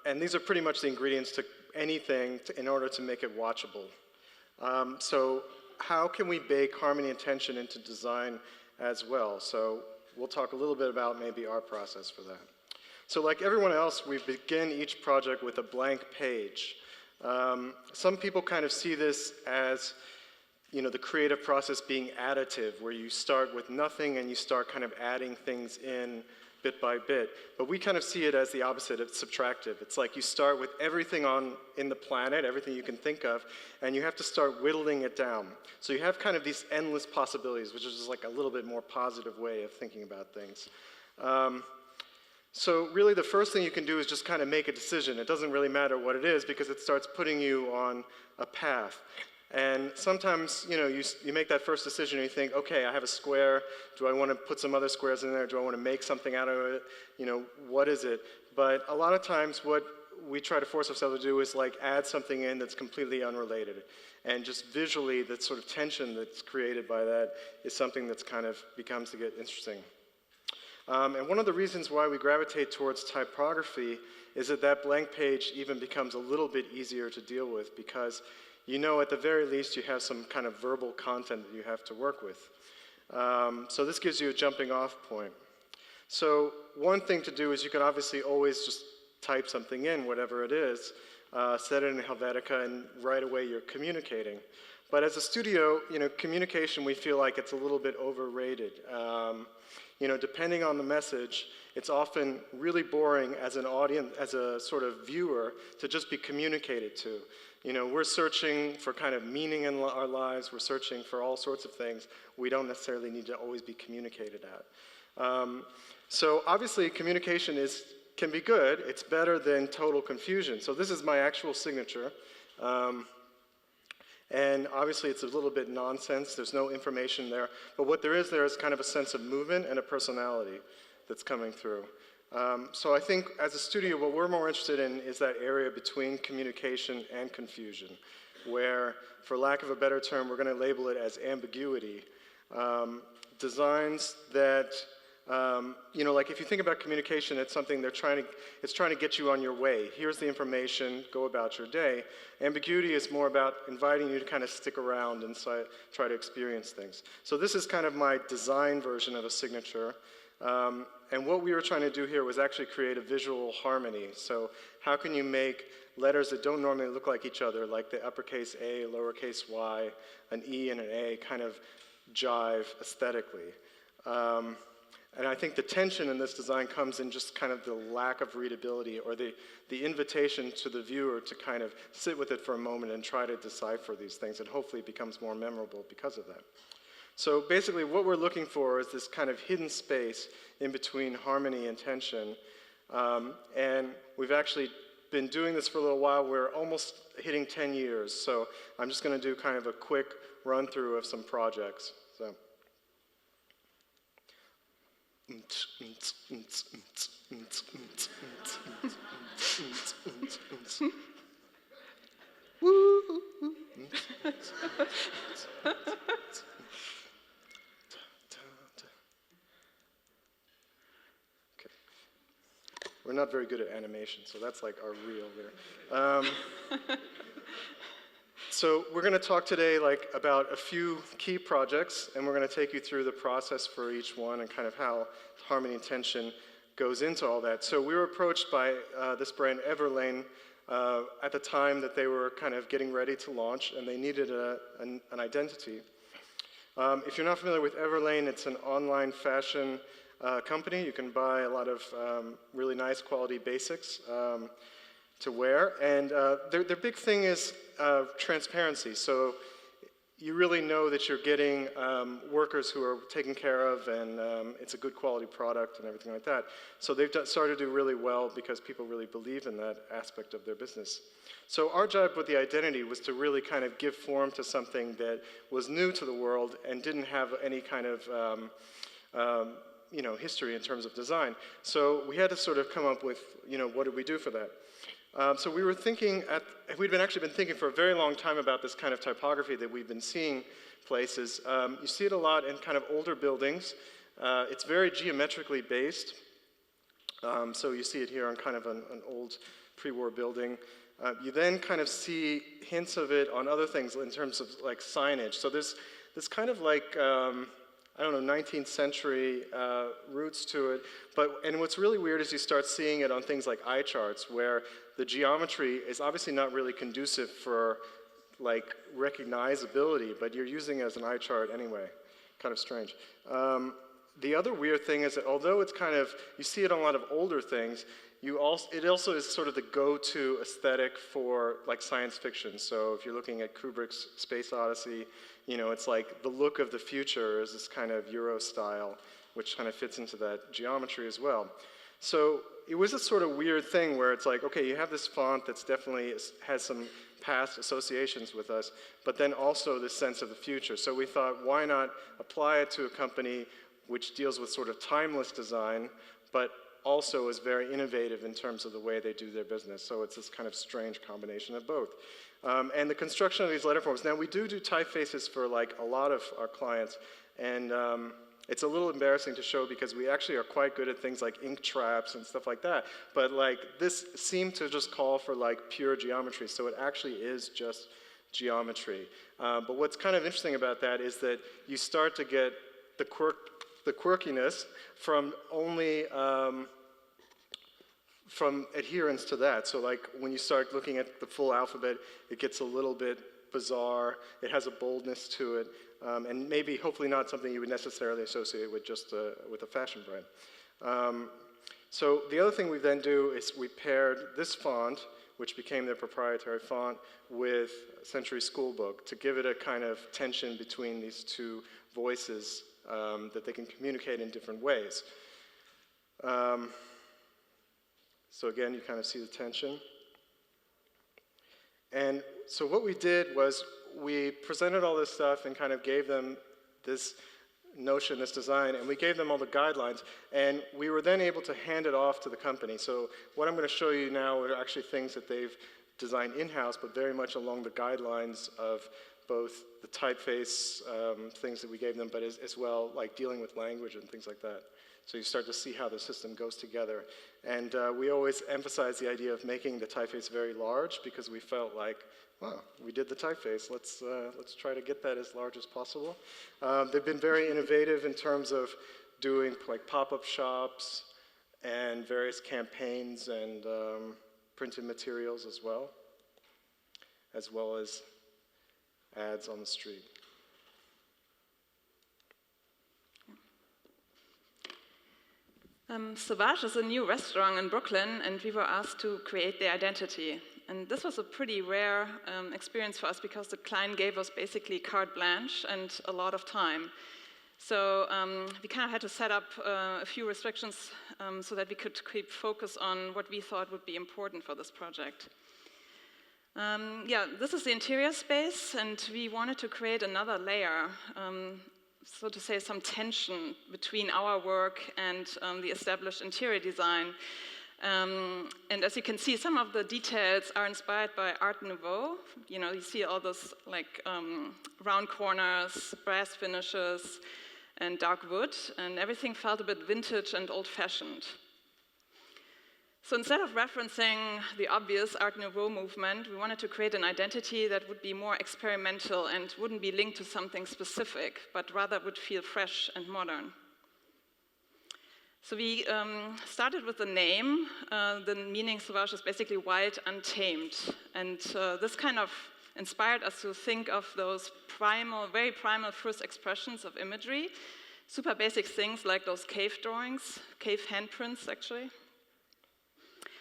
And these are pretty much the ingredients to anything in order to make it watchable. So how can we bake harmony and tension into design as well? So we'll talk a little bit about maybe our process for that. So like everyone else, we begin each project with a blank page. Some people kind of see this as the creative process being additive, where you start with nothing and you start kind of adding things in bit by bit. But we kind of see it as the opposite. It's subtractive. It's like you start with everything in the planet, everything you can think of, and you have to start whittling it down. So you have kind of these endless possibilities, which is just like a little bit more positive way of thinking about things. So really the first thing you can do is just kind of make a decision. It doesn't really matter what it is because it starts putting you on a path. And sometimes, you make that first decision and you think, okay, I have a square. Do I want to put some other squares in there? Do I want to make something out of it? What is it? But a lot of times what we try to force ourselves to do is like add something in that's completely unrelated. And just visually, that sort of tension that's created by that is something that's kind of becomes to get interesting. And one of the reasons why we gravitate towards typography is that that blank page even becomes a little bit easier to deal with, because you know at the very least you have some kind of verbal content that you have to work with. So this gives you a jumping off point. So one thing to do is you can obviously always just type something in, whatever it is, set it in Helvetica, and right away you're communicating. But as a studio, you know, communication, we feel like it's a little bit overrated. You know, depending on the message, it's often really boring as an audience, as a sort of viewer, to just be communicated to. You know, we're searching for kind of meaning in our lives, we're searching for all sorts of things we don't necessarily need to always be communicated at. So obviously communication can be good, it's better than total confusion. So this is my actual signature. And obviously it's a little bit nonsense, there's no information there, but what there is kind of a sense of movement and a personality that's coming through. So I think as a studio, what we're more interested in is that area between communication and confusion, where, for lack of a better term, we're going to label it as ambiguity. Designs that, you know, like if you think about communication, it's something it's trying to get you on your way. Here's the information, go about your day. Ambiguity is more about inviting you to kind of stick around and try to experience things. So this is kind of my design version of a signature. And what we were trying to do here was actually create a visual harmony. So how can you make letters that don't normally look like each other, like the uppercase A, lowercase y, an E and an A, kind of jive aesthetically? And I think the tension in this design comes in just kind of the lack of readability, or the invitation to the viewer to kind of sit with it for a moment and try to decipher these things, and hopefully it becomes more memorable because of that. So basically what we're looking for is this kind of hidden space in between harmony and tension. And we've actually been doing this for a little while. We're almost hitting 10 years. So I'm just going to do kind of a quick run through of some projects. So. We're not very good at animation, so that's like our reel there. So we're going to talk today about a few key projects, and we're going to take you through the process for each one and kind of how harmony and tension goes into all that. So we were approached by this brand Everlane at the time that they were kind of getting ready to launch, and they needed an identity. If you're not familiar with Everlane, it's an online fashion company. You can buy a lot of really nice quality basics to wear, and their big thing is transparency. So you really know that you're getting workers who are taken care of, and it's a good quality product and everything like that. So they've started to do really well because people really believe in that aspect of their business. So our job with the identity was to really kind of give form to something that was new to the world and didn't have any kind of you know, history in terms of design. So we had to sort of come up with, you know, what did we do for that? So we were thinking, we'd actually been thinking for a very long time about this kind of typography that we've been seeing places. You see it a lot in kind of older buildings. It's very geometrically based. So you see it here on kind of an old pre-war building. You then kind of see hints of it on other things in terms of like signage. So there's this kind of like, I don't know, 19th century roots to it. And what's really weird is you start seeing it on things like eye charts, where the geometry is obviously not really conducive for like recognizability, but you're using it as an eye chart anyway. Kind of strange. The other weird thing is that although it's kind of, you see it on a lot of older things, it also is sort of the go-to aesthetic for like science fiction. So if you're looking at Kubrick's Space Odyssey, you know, it's like the look of the future is this kind of Euro style, which kind of fits into that geometry as well. So it was a sort of weird thing where it's like, okay, you have this font that's definitely has some past associations with us, but then also this sense of the future. So we thought, why not apply it to a company which deals with sort of timeless design, but also is very innovative in terms of the way they do their business. So it's this kind of strange combination of both. And the construction of these letter forms. Now we do typefaces for like a lot of our clients, and it's a little embarrassing to show because we actually are quite good at things like ink traps and stuff like that. But like this seemed to just call for like pure geometry, so it actually is just geometry. But what's kind of interesting about that is that you start to get the quirkiness from only from adherence to that. So like when you start looking at the full alphabet, it gets a little bit bizarre. It has a boldness to it, and maybe hopefully not something you would necessarily associate with just with a fashion brand. So the other thing we then do is we paired this font, which became their proprietary font, with Century Schoolbook to give it a kind of tension between these two voices that they can communicate in different ways. So again, you kind of see the tension. And so what we did was we presented all this stuff and kind of gave them this notion, this design, and we gave them all the guidelines, and we were then able to hand it off to the company. So what I'm going to show you now are actually things that they've designed in-house, but very much along the guidelines of both the typeface things that we gave them, but as well like dealing with language and things like that. So you start to see how the system goes together. And we always emphasize the idea of making the typeface very large because we felt like, well, we did the typeface. Let's try to get that as large as possible. They've been very innovative in terms of doing like pop-up shops and various campaigns and printed materials as well as ads on the street. Savage is a new restaurant in Brooklyn, and we were asked to create the identity. And this was a pretty rare experience for us because the client gave us basically carte blanche and a lot of time. So we kind of had to set up a few restrictions so that we could keep focus on what we thought would be important for this project. Yeah, this is the interior space, and we wanted to create another layer, so to say, some tension between our work and the established interior design. And as you can see, some of the details are inspired by Art Nouveau. You know, you see all those like round corners, brass finishes, and dark wood, and everything felt a bit vintage and old-fashioned. So instead of referencing the obvious Art Nouveau movement, we wanted to create an identity that would be more experimental and wouldn't be linked to something specific, but rather would feel fresh and modern. So we started with the name. The meaning Sauvage is basically wild, untamed. And this kind of inspired us to think of those primal, very primal first expressions of imagery, super basic things like those cave drawings, cave handprints actually.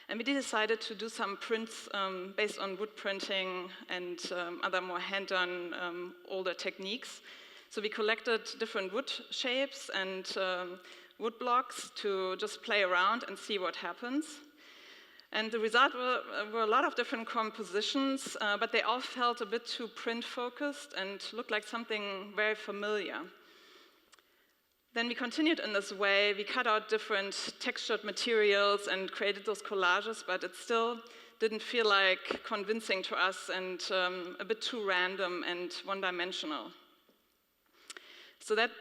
And we decided to do some prints based on wood printing and other more hand-done older techniques. So we collected different wood shapes and wood blocks to just play around and see what happens. And the result were a lot of different compositions, but they all felt a bit too print-focused and looked like something very familiar. Then we continued in this way. We cut out different textured materials and created those collages, but it still didn't feel like convincing to us and a bit too random and one-dimensional. So that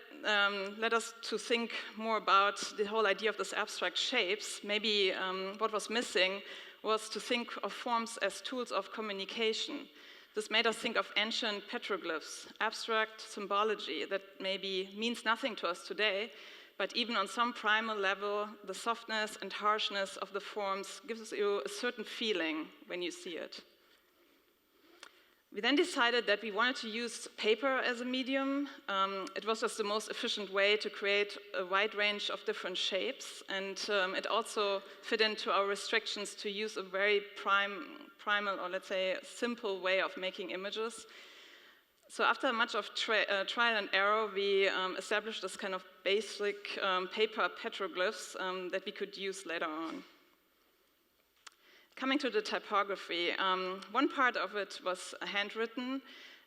led us to think more about the whole idea of this abstract shapes. Maybe what was missing was to think of forms as tools of communication. This made us think of ancient petroglyphs, abstract symbology that maybe means nothing to us today, but even on some primal level, the softness and harshness of the forms gives you a certain feeling when you see it. We then decided that we wanted to use paper as a medium. It was just the most efficient way to create a wide range of different shapes, and it also fit into our restrictions to use a very primal, or let's say simple way of making images. So after much of trial and error, we established this kind of basic paper petroglyphs that we could use later on. Coming to the typography, one part of it was handwritten,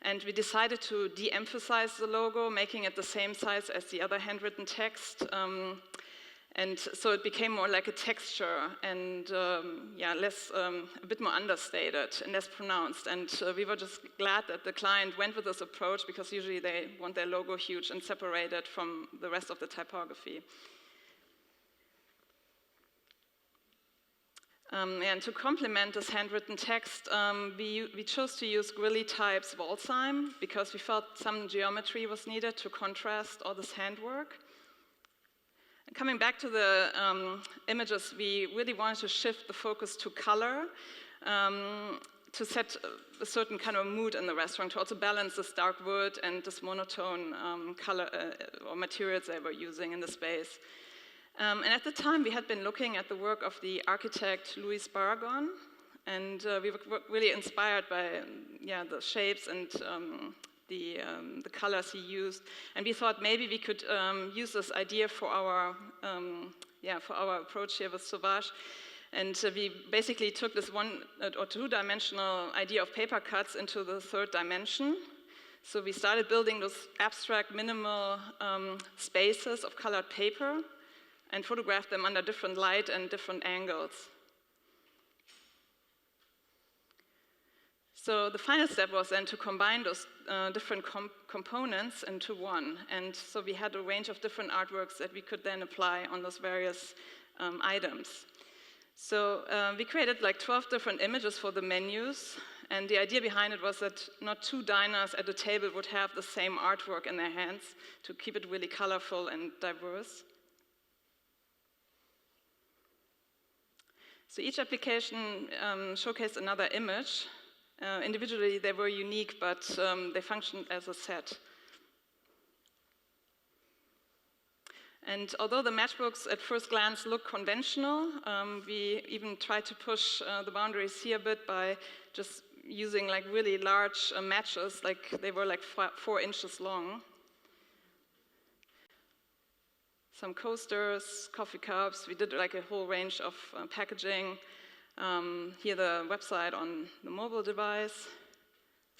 and we decided to de-emphasize the logo, making it the same size as the other handwritten text. And so it became more like a texture and less, a bit more understated and less pronounced. And we were just glad that the client went with this approach, because usually they want their logo huge and separated from the rest of the typography. And to complement this handwritten text, we chose to use Grilly Type's Walsheim, because we felt some geometry was needed to contrast all this handwork. Coming back to the images, we really wanted to shift the focus to color, to set a certain kind of mood in the restaurant, to also balance this dark wood and this monotone color or materials they were using in the space. And at the time, we had been looking at the work of the architect Louis Barragon, and we were really inspired by the shapes and the colors he used, and we thought maybe we could use this idea for our approach here with Sauvage. And we basically took this one or two-dimensional idea of paper cuts into the third dimension. So we started building those abstract, minimal spaces of colored paper and photographed them under different light and different angles. So the final step was then to combine those different components into one. And so we had a range of different artworks that we could then apply on those various items. So we created like 12 different images for the menus. And the idea behind it was that not two diners at a table would have the same artwork in their hands, to keep it really colorful and diverse. So each application showcased another image. Individually, they were unique, but they functioned as a set. And although the matchbooks at first glance look conventional, we even tried to push the boundaries here a bit by just using like really large matches, like they were like 4 inches long. Some coasters, coffee cups, we did like a whole range of packaging. Here the website on the mobile device,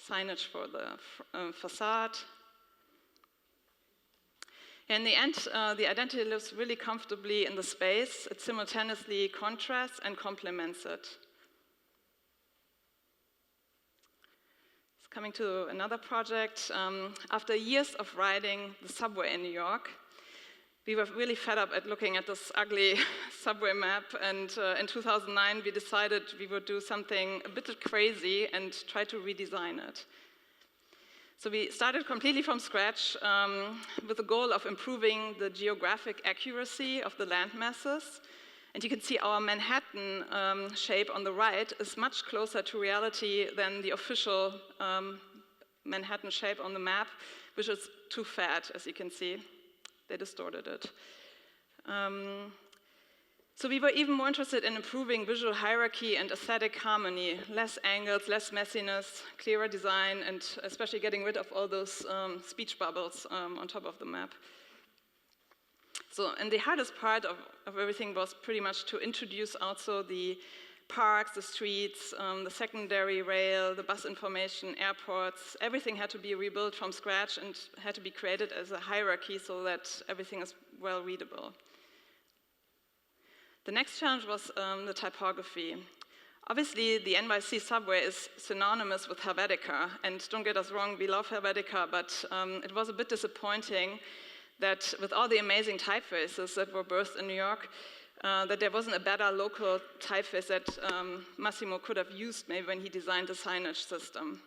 signage for the facade. In the end, the identity lives really comfortably in the space. It simultaneously contrasts and complements it. Coming to another project, after years of riding the subway in New York, we were really fed up at looking at this ugly subway map, and in 2009 we decided we would do something a bit crazy and try to redesign it. So we started completely from scratch with the goal of improving the geographic accuracy of the land masses. And you can see our Manhattan shape on the right is much closer to reality than the official Manhattan shape on the map, which is too fat, as you can see. They distorted it. So we were even more interested in improving visual hierarchy and aesthetic harmony, less angles, less messiness, clearer design, and especially getting rid of all those speech bubbles on top of the map. So, and the hardest part of everything was pretty much to introduce also the parks, the streets, the secondary rail, the bus information, airports. Everything had to be rebuilt from scratch and had to be created as a hierarchy so that everything is well readable. The next challenge was the typography. Obviously, the NYC subway is synonymous with Helvetica, and don't get us wrong, we love Helvetica, but it was a bit disappointing that with all the amazing typefaces that were birthed in New York, that there wasn't a better local typeface that Massimo could have used maybe when he designed the signage system.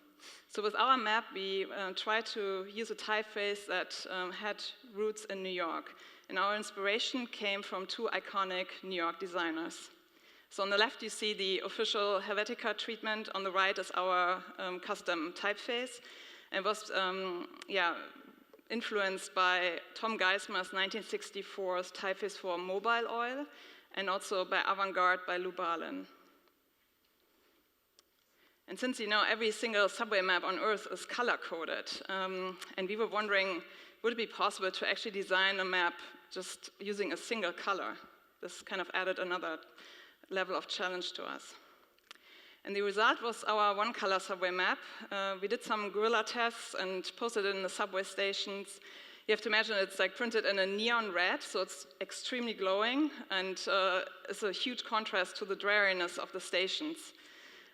So with our map, we tried to use a typeface that had roots in New York. And our inspiration came from 2 iconic New York designers. So on the left, you see the official Helvetica treatment. On the right is our custom typeface. And was influenced by Tom Geismer's 1964 typeface for mobile oil, and also by Avantgarde by Lou Barlin. And since you know every single subway map on Earth is color-coded, and we were wondering, would it be possible to actually design a map just using a single color? This kind of added another level of challenge to us. And the result was our one-color subway map. We did some guerrilla tests and posted it in the subway stations. You have to imagine it's like printed in a neon red, so it's extremely glowing, and it's a huge contrast to the dreariness of the stations.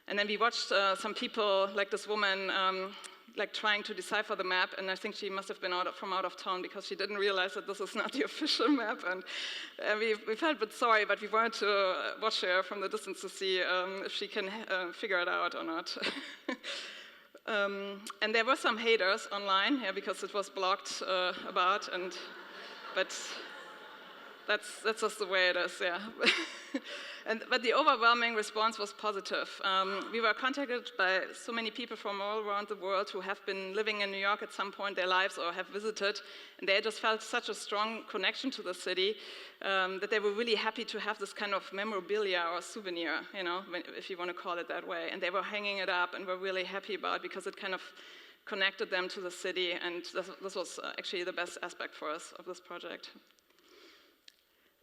And then we watched some people, like this woman, like trying to decipher the map, and I think she must have been from out of town because she didn't realize that this is not the official map, and we felt a bit sorry, but we wanted to watch her from the distance to see if she can figure it out or not. And there were some haters online, yeah, because it was blocked but that's just the way it is, yeah. But the overwhelming response was positive. We were contacted by so many people from all around the world who have been living in New York at some point in their lives or have visited, and they just felt such a strong connection to the city that they were really happy to have this kind of memorabilia or souvenir, you know, if you want to call it that way. And they were hanging it up and were really happy about it because it kind of connected them to the city, and this was actually the best aspect for us of this project.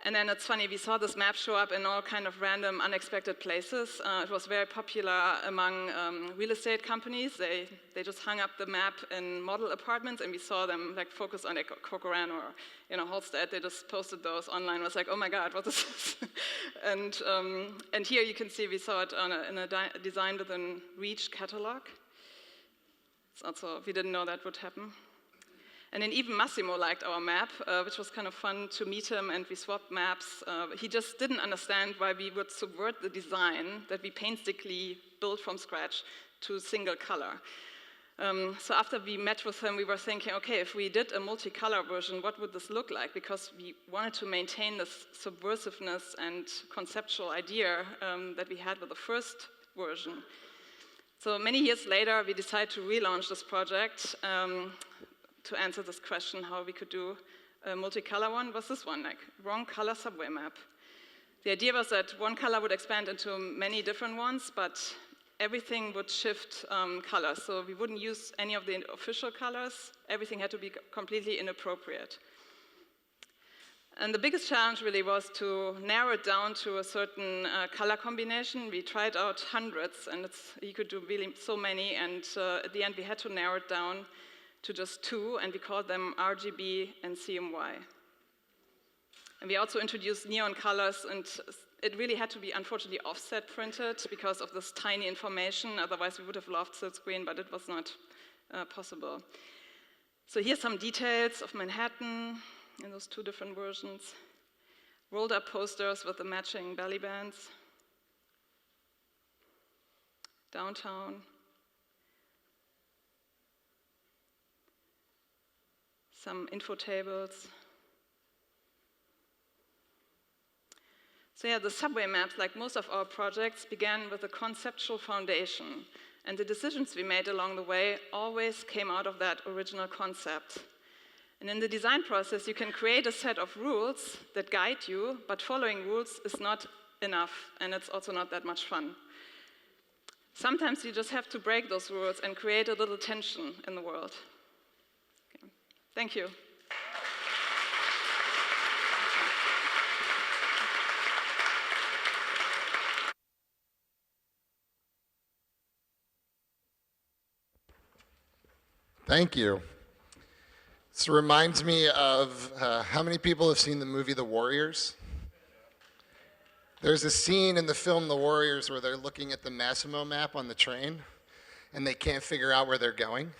And then it's funny, we saw this map show up in all kind of random, unexpected places. It was very popular among real estate companies. They just hung up the map in model apartments, and we saw them like focus on like Corcoran or Halstead. They just posted those online. It was like, oh my God, what is this? And here you can see we saw it in a design within Reach catalog. It's also, we didn't know that would happen. And then even Massimo liked our map, which was kind of fun to meet him, and we swapped maps. He just didn't understand why we would subvert the design that we painstakingly built from scratch to a single color. So after we met with him, we were thinking, okay, if we did a multicolor version, what would this look like? Because we wanted to maintain this subversiveness and conceptual idea that we had with the first version. So many years later, we decided to relaunch this project to answer this question, how we could do a multicolor one, was this one, like wrong color subway map. The idea was that one color would expand into many different ones, but everything would shift colors. So we wouldn't use any of the official colors. Everything had to be completely inappropriate. And the biggest challenge really was to narrow it down to a certain color combination. We tried out hundreds, and you could do really so many, and at the end we had to narrow it down to just two, and we called them RGB and CMY. And we also introduced neon colors, and it really had to be, unfortunately, offset printed because of this tiny information. Otherwise, we would have loved silkscreen, but it was not possible. So here's some details of Manhattan in those two different versions. Rolled up posters with the matching belly bands. Downtown. Some info tables. So yeah, the subway maps, like most of our projects, began with a conceptual foundation. And the decisions we made along the way always came out of that original concept. And in the design process, you can create a set of rules that guide you, but following rules is not enough, and it's also not that much fun. Sometimes you just have to break those rules and create a little tension in the world. Okay. Thank you. Thank you. This reminds me of how many people have seen the movie The Warriors? There's a scene in the film The Warriors where they're looking at the Massimo map on the train, and they can't figure out where they're going.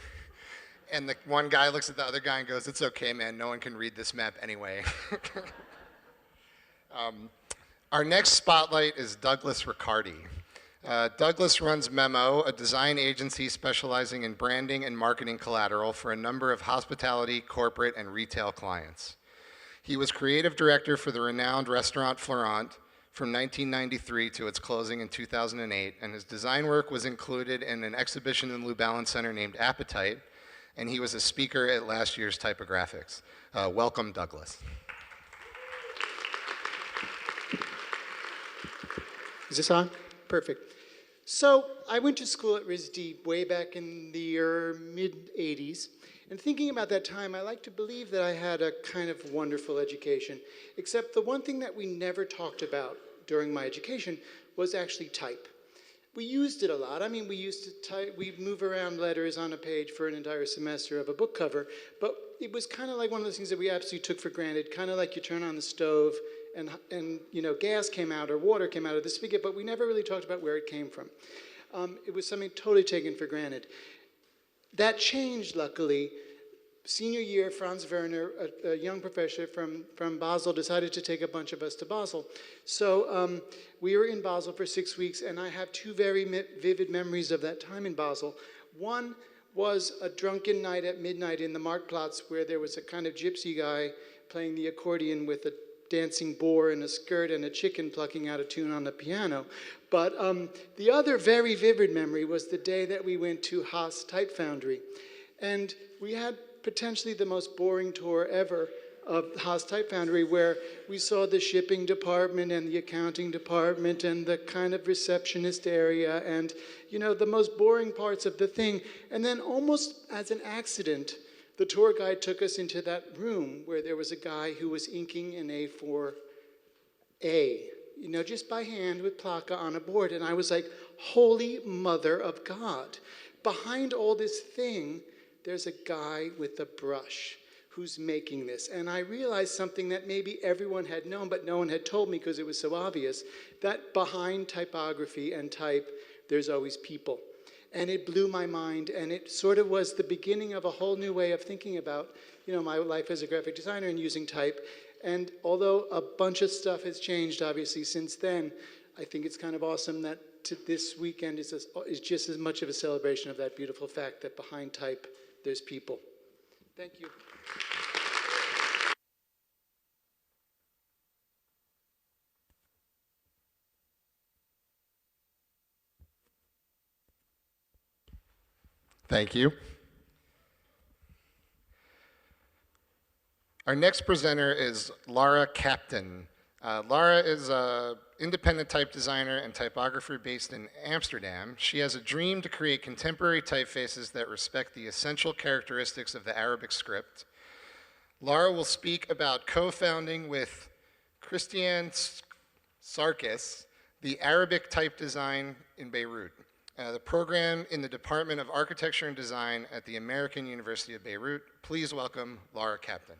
And the one guy looks at the other guy and goes, "It's okay, man, no one can read this map anyway." Our next spotlight is Douglas Riccardi. Douglas runs Memo, a design agency specializing in branding and marketing collateral for a number of hospitality, corporate, and retail clients. He was creative director for the renowned restaurant Florent from 1993 to its closing in 2008, and his design work was included in an exhibition in the New Balance Center named Appetite, and he was a speaker at last year's Typographics. Welcome, Douglas. Is this on? Perfect. So I went to school at RISD way back in the mid-'80s, and thinking about that time, I like to believe that I had a kind of wonderful education, except the one thing that we never talked about during my education was actually type. we used it a lot. I mean, we used to we move around letters on a page for an entire semester of a book cover, but it was kind of like one of those things that we absolutely took for granted, kind of like you turn on the stove and you know, gas came out or water came out of the spigot, but we never really talked about where it came from. It was something totally taken for granted. That changed, luckily. Senior year, Franz Werner, a young professor from Basel, decided to take a bunch of us to Basel. So we were in Basel for 6 weeks, and I have two very vivid memories of that time in Basel. One was a drunken night at midnight in the Marktplatz, where there was a kind of gypsy guy playing the accordion with a dancing boar in a skirt and a chicken plucking out a tune on the piano. But the other very vivid memory was the day that we went to Haas Type Foundry. And we had potentially the most boring tour ever of Haas Type Foundry, where we saw the shipping department and the accounting department and the kind of receptionist area and, you know, the most boring parts of the thing. And then almost as an accident, the tour guide took us into that room where there was a guy who was inking an A4A, you know, just by hand with placa on a board. And I was like, holy mother of God. Behind all this thing, there's a guy with a brush who's making this. And I realized something that maybe everyone had known, but no one had told me because it was so obvious, that behind typography and type, there's always people. And it blew my mind, and it sort of was the beginning of a whole new way of thinking about, you know, my life as a graphic designer and using type. And although a bunch of stuff has changed, obviously, since then, I think it's kind of awesome that this weekend is just as much of a celebration of that beautiful fact that behind type, there's people. Thank you. Thank you. Our next presenter is Laura Captain. Laura is an independent type designer and typographer based in Amsterdam. She has a dream to create contemporary typefaces that respect the essential characteristics of the Arabic script. Laura will speak about co-founding with Christian Sarkis the Arabic type design in Beirut, the program in the Department of Architecture and Design at the American University of Beirut. Please welcome Laura Captain.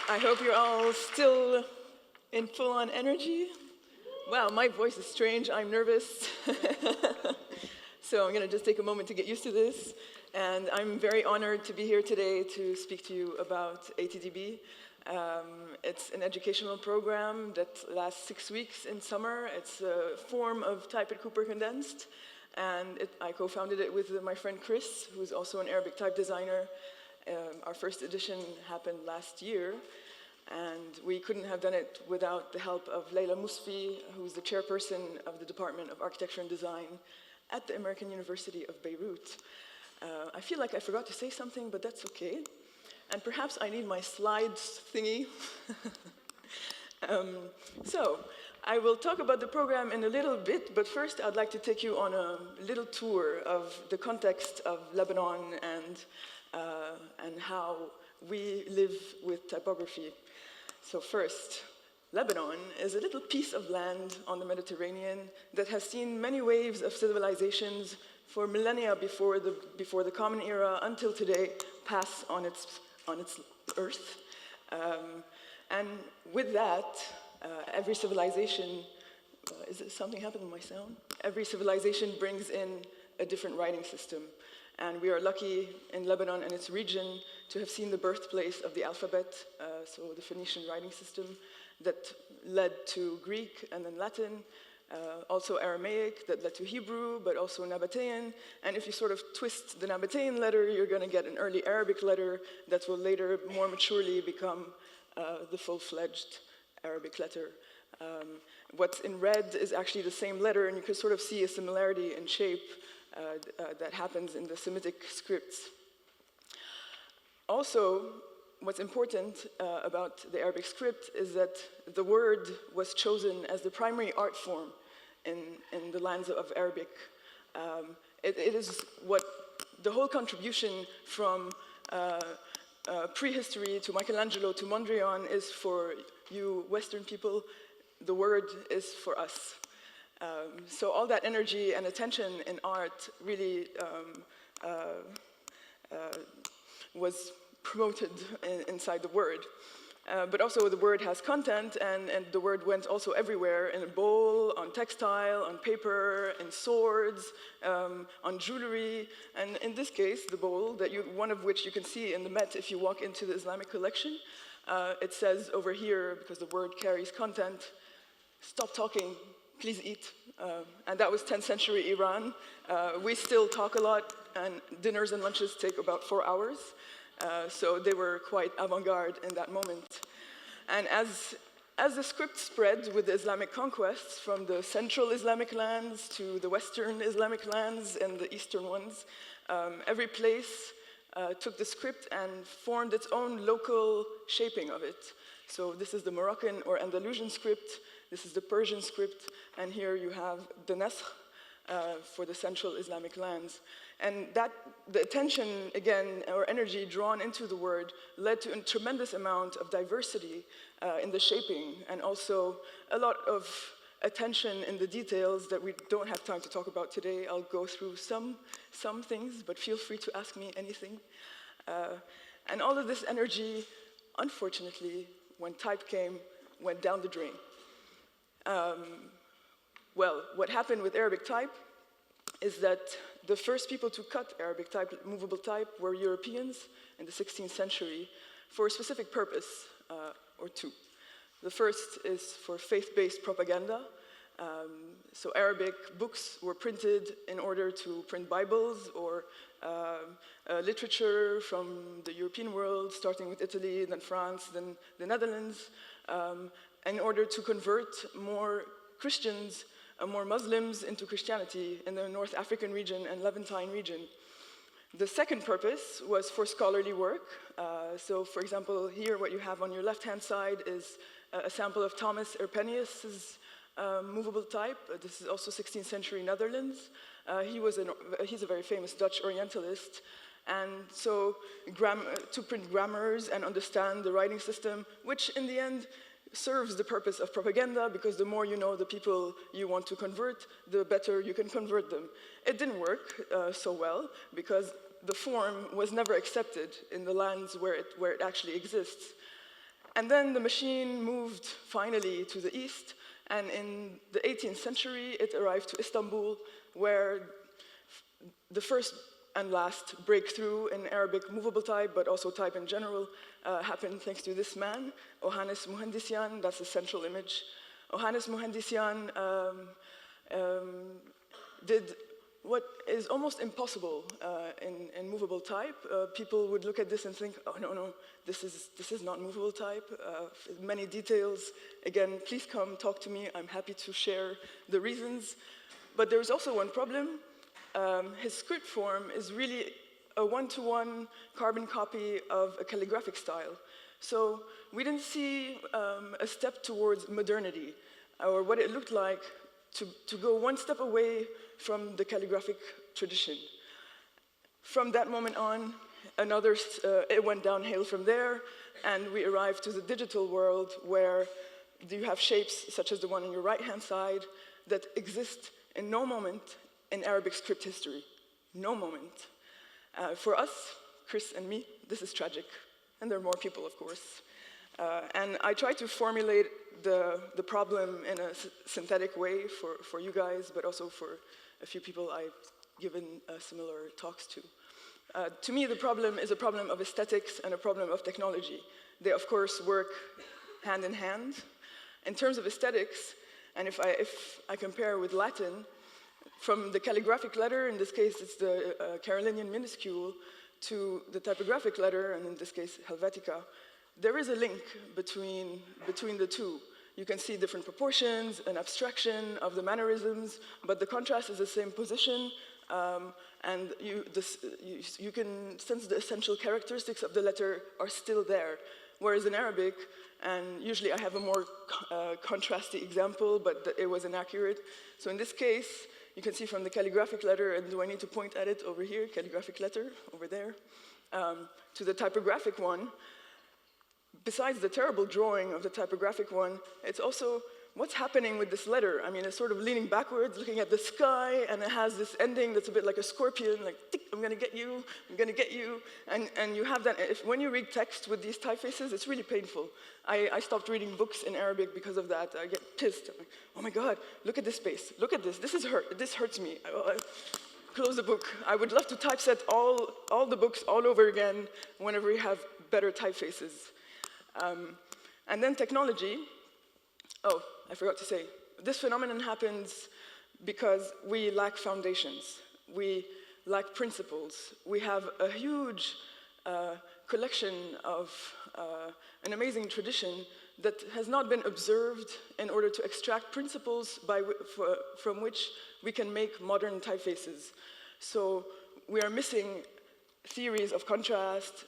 I hope you're all still in full-on energy. Wow, my voice is strange. I'm nervous. So I'm going to just take a moment to get used to this. And I'm very honored to be here today to speak to you about ATDB. It's an educational program that lasts 6 weeks in summer. It's a form of Type at Cooper condensed. And I co-founded it with my friend Chris, who's also an Arabic type designer. Our first edition happened last year, and we couldn't have done it without the help of Leila Musfi, who's the chairperson of the Department of Architecture and Design at the American University of Beirut. I feel like I forgot to say something, but that's okay. And perhaps I need my slides thingy. So I will talk about the program in a little bit, but first I'd like to take you on a little tour of the context of Lebanon and how we live with typography. So first, Lebanon is a little piece of land on the Mediterranean that has seen many waves of civilizations for millennia before the Common Era until today pass on its earth. And with that, every civilization, is it something happened with my sound? Every civilization brings in a different writing system. And we are lucky in Lebanon and its region to have seen the birthplace of the alphabet, so the Phoenician writing system that led to Greek and then Latin, also Aramaic that led to Hebrew, but also Nabatean. And if you sort of twist the Nabatean letter, you're going to get an early Arabic letter that will later more maturely become the full-fledged Arabic letter. What's in red is actually the same letter, and you can sort of see a similarity in shape that happens in the Semitic scripts. Also, what's important about the Arabic script is that the word was chosen as the primary art form in the lands of Arabic. It is what the whole contribution from prehistory to Michelangelo to Mondrian is for you Western people, the word is for us. So all that energy and attention in art really was promoted inside the word. But also the word has content, and the word went also everywhere, in a bowl, on textile, on paper, in swords, on jewelry, and in this case, the bowl, one of which you can see in the Met if you walk into the Islamic collection. It says over here, because the word carries content, stop talking, please eat. And that was 10th century Iran. We still talk a lot, and dinners and lunches take about 4 hours. So they were quite avant-garde in that moment. And as the script spread with the Islamic conquests from the central Islamic lands to the western Islamic lands and the eastern ones, every place took the script and formed its own local shaping of it. So this is the Moroccan or Andalusian script, this is the Persian script, and here you have the Nasr for the central Islamic lands. And the attention, again, or energy drawn into the word led to a tremendous amount of diversity in the shaping, and also a lot of attention in the details that we don't have time to talk about today. I'll go through some things, but feel free to ask me anything. And all of this energy, unfortunately, when type came, went down the drain. Well, what happened with Arabic type is that the first people to cut Arabic type, movable type, were Europeans in the 16th century for a specific purpose, or two. The first is for faith-based propaganda. So Arabic books were printed in order to print Bibles or literature from the European world, starting with Italy, then France, then the Netherlands, in order to convert more Christians, more Muslims into Christianity in the North African region and Levantine region. The second purpose was for scholarly work. So for example, here what you have on your left-hand side is a sample of Thomas Erpenius's movable type. This is also 16th century Netherlands. He's a very famous Dutch Orientalist. And so to print grammars and understand the writing system, which in the end serves the purpose of propaganda, because the more you know the people you want to convert, the better you can convert them. It didn't work so well, because the form was never accepted in the lands where it actually exists. And then the machine moved finally to the east, and in the 18th century it arrived to Istanbul, where the first and last breakthrough in Arabic movable type, but also type in general, happened thanks to this man, Ohannes Muhandisyan. That's the central image. Ohannes Muhandisyan did what is almost impossible in movable type. People would look at this and think, oh, no, this is not movable type. Many details. Again, please come talk to me. I'm happy to share the reasons. But there's also one problem. His script form is really a one-to-one carbon copy of a calligraphic style. So we didn't see a step towards modernity, or what it looked like to go one step away from the calligraphic tradition. From that moment on, it went downhill from there, and we arrived to the digital world, where you have shapes such as the one on your right-hand side that exist in no moment in Arabic script history. No moment. For us, Chris and me, this is tragic. And there are more people, of course. And I try to formulate the problem in a synthetic way for you guys, but also for a few people I've given similar talks to. To me, the problem is a problem of aesthetics and a problem of technology. They, of course, work hand in hand. In terms of aesthetics, and if I compare with Latin, from the calligraphic letter, in this case it's the Carolinian minuscule, to the typographic letter, and in this case Helvetica, there is a link between the two. You can see different proportions, an abstraction of the mannerisms, but the contrast is the same position, and you can sense the essential characteristics of the letter are still there. Whereas in Arabic, and usually I have a more contrasty example, but it was inaccurate. So in this case, you can see from the calligraphic letter, and do I need to point at it over here, calligraphic letter, over there? to the typographic one, besides the terrible drawing of the typographic one, it's also what's happening with this letter. I mean, it's sort of leaning backwards, looking at the sky, and it has this ending that's a bit like a scorpion, like, tick, I'm gonna get you, I'm gonna get you. And you have that, when you read text with these typefaces, it's really painful. I stopped reading books in Arabic because of that. I get pissed. I'm like, oh my God, look at this space, look at this, this hurts me. Close the book. I would love to typeset all the books all over again whenever we have better typefaces. And then technology. Oh, I forgot to say, this phenomenon happens because we lack foundations. We lack principles. We have a huge collection of an amazing tradition that has not been observed in order to extract principles from which we can make modern typefaces. So we are missing theories of contrast,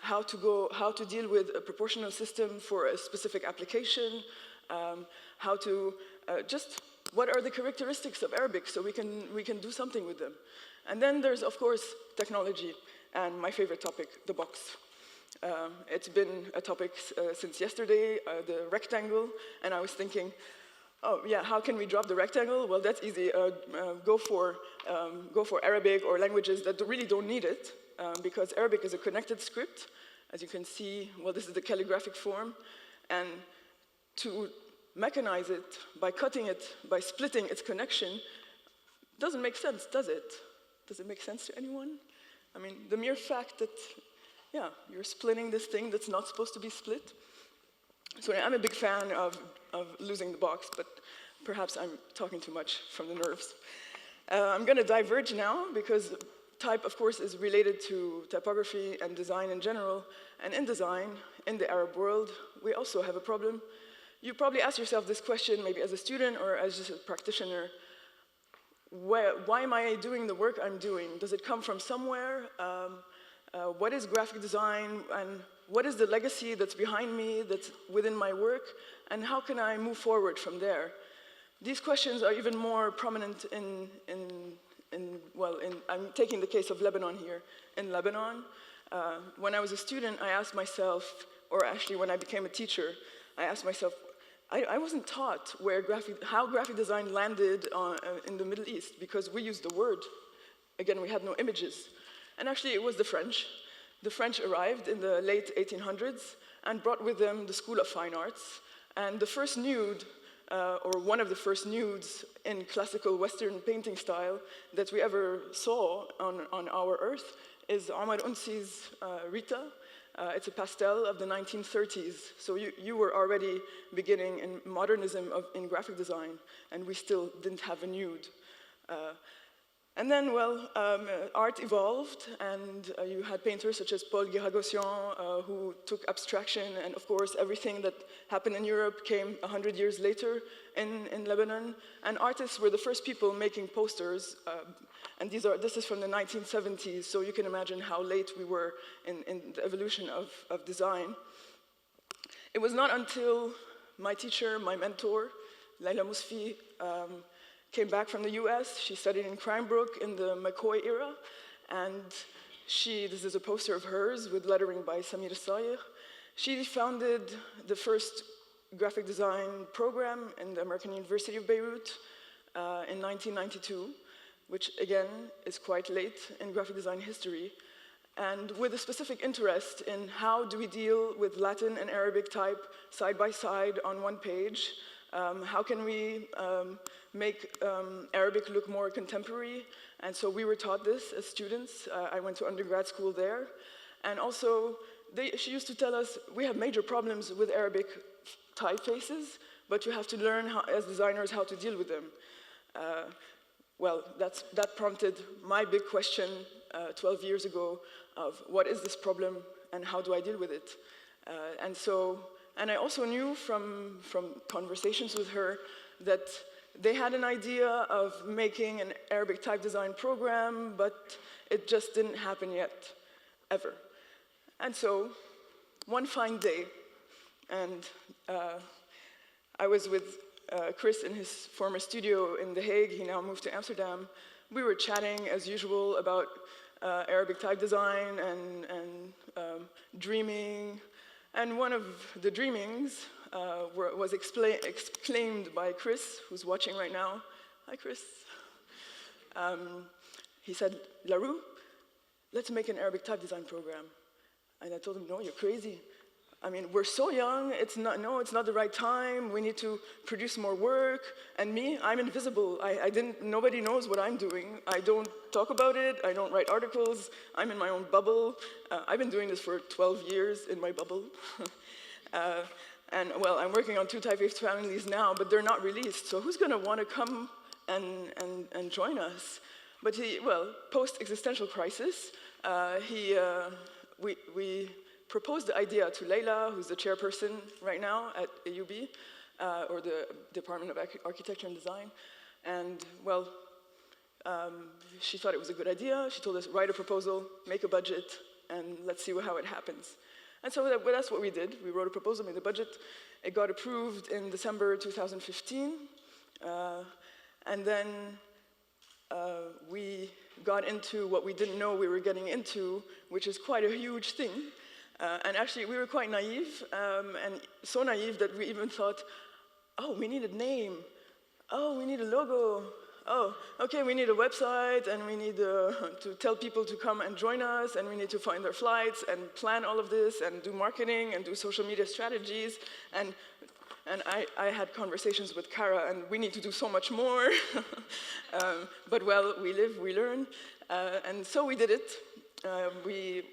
how to deal with a proportional system for a specific application, how to what are the characteristics of Arabic so we can do something with them. And then there's, of course, technology, and my favorite topic, the box. It's been a topic since yesterday, the rectangle, and I was thinking, oh yeah, how can we drop the rectangle? Well, that's easy. Go for Arabic or languages that really don't need it, because Arabic is a connected script. As you can see, well, this is the calligraphic form, and to mechanize it by cutting it, by splitting its connection, doesn't make sense, does it? Does it make sense to anyone? I mean, the mere fact that, yeah, you're splitting this thing that's not supposed to be split. So I'm a big fan of losing the box, but perhaps I'm talking too much from the nerves. I'm going to diverge now, because type, of course, is related to typography and design in general. And in design, in the Arab world, we also have a problem. You probably ask yourself this question, maybe as a student or as just a practitioner. Why am I doing the work I'm doing? Does it come from somewhere? What is graphic design? And what is the legacy that's behind me, that's within my work? And how can I move forward from there? These questions are even more prominent I'm taking the case of Lebanon here. In Lebanon, when I was a student, I asked myself, or actually when I became a teacher, I asked myself, I wasn't taught how graphic design landed in the Middle East, because we used the word. Again, we had no images. And actually, it was the French. The French arrived in the late 1800s and brought with them the School of Fine Arts. And the first nude, or one of the first nudes in classical Western painting style that we ever saw on our Earth is Omar Unsi's Rita. It's a pastel of the 1930s. So you were already beginning in modernism in graphic design, and we still didn't have a nude. And then, well, art evolved, and you had painters such as Paul Guiragossian, who took abstraction, and of course, everything that happened in Europe came 100 years later in Lebanon. And artists were the first people making posters, and this is from the 1970s, so you can imagine how late we were in the evolution of design. It was not until my teacher, my mentor, Laila Musfi, came back from the US. She studied in Cranbrook in the McCoy era, and this is a poster of hers with lettering by Samir Sayegh. She founded the first graphic design program in the American University of Beirut in 1992, which again is quite late in graphic design history, and with a specific interest in how do we deal with Latin and Arabic type side by side on one page. How can we make Arabic look more contemporary? And so we were taught this as students. I went to undergrad school there. And also, she used to tell us, we have major problems with Arabic typefaces, but you have to learn, as designers, how to deal with them. Well, that prompted my big question 12 years ago of what is this problem and how do I deal with it? And I also knew from conversations with her that they had an idea of making an Arabic type design program, but it just didn't happen yet, ever. And so, one fine day, and I was with Chris in his former studio in The Hague. He now moved to Amsterdam. We were chatting, as usual, about Arabic type design and dreaming. And one of the dreamings was exclaimed by Chris, who's watching right now. Hi, Chris. He said, "Larue, let's make an Arabic type design program." And I told him, "No, you're crazy. I mean, we're so young, it's not the right time, we need to produce more work, and me, I'm invisible, nobody knows what I'm doing, I don't talk about it, I don't write articles, I'm in my own bubble, I've been doing this for 12 years in my bubble, and well, I'm working on 2 typeface families now, but they're not released, so who's gonna wanna come and join us?" But post-existential crisis, we proposed the idea to Leila, who's the chairperson right now at AUB, or the Department of Architecture and Design. And well, she thought it was a good idea. She told us, write a proposal, make a budget, and let's see how it happens. And so that's what we did. We wrote a proposal, made a budget. It got approved in December 2015. And then we got into what we didn't know we were getting into, which is quite a huge thing. And actually, we were quite naive, and so naive that we even thought, oh, we need a name. Oh, we need a logo. Oh, okay, we need a website, and we need to tell people to come and join us, and we need to find their flights, and plan all of this, and do marketing, and do social media strategies. And I had conversations with Kara, and we need to do so much more. But well, we live, we learn. And so we did it. We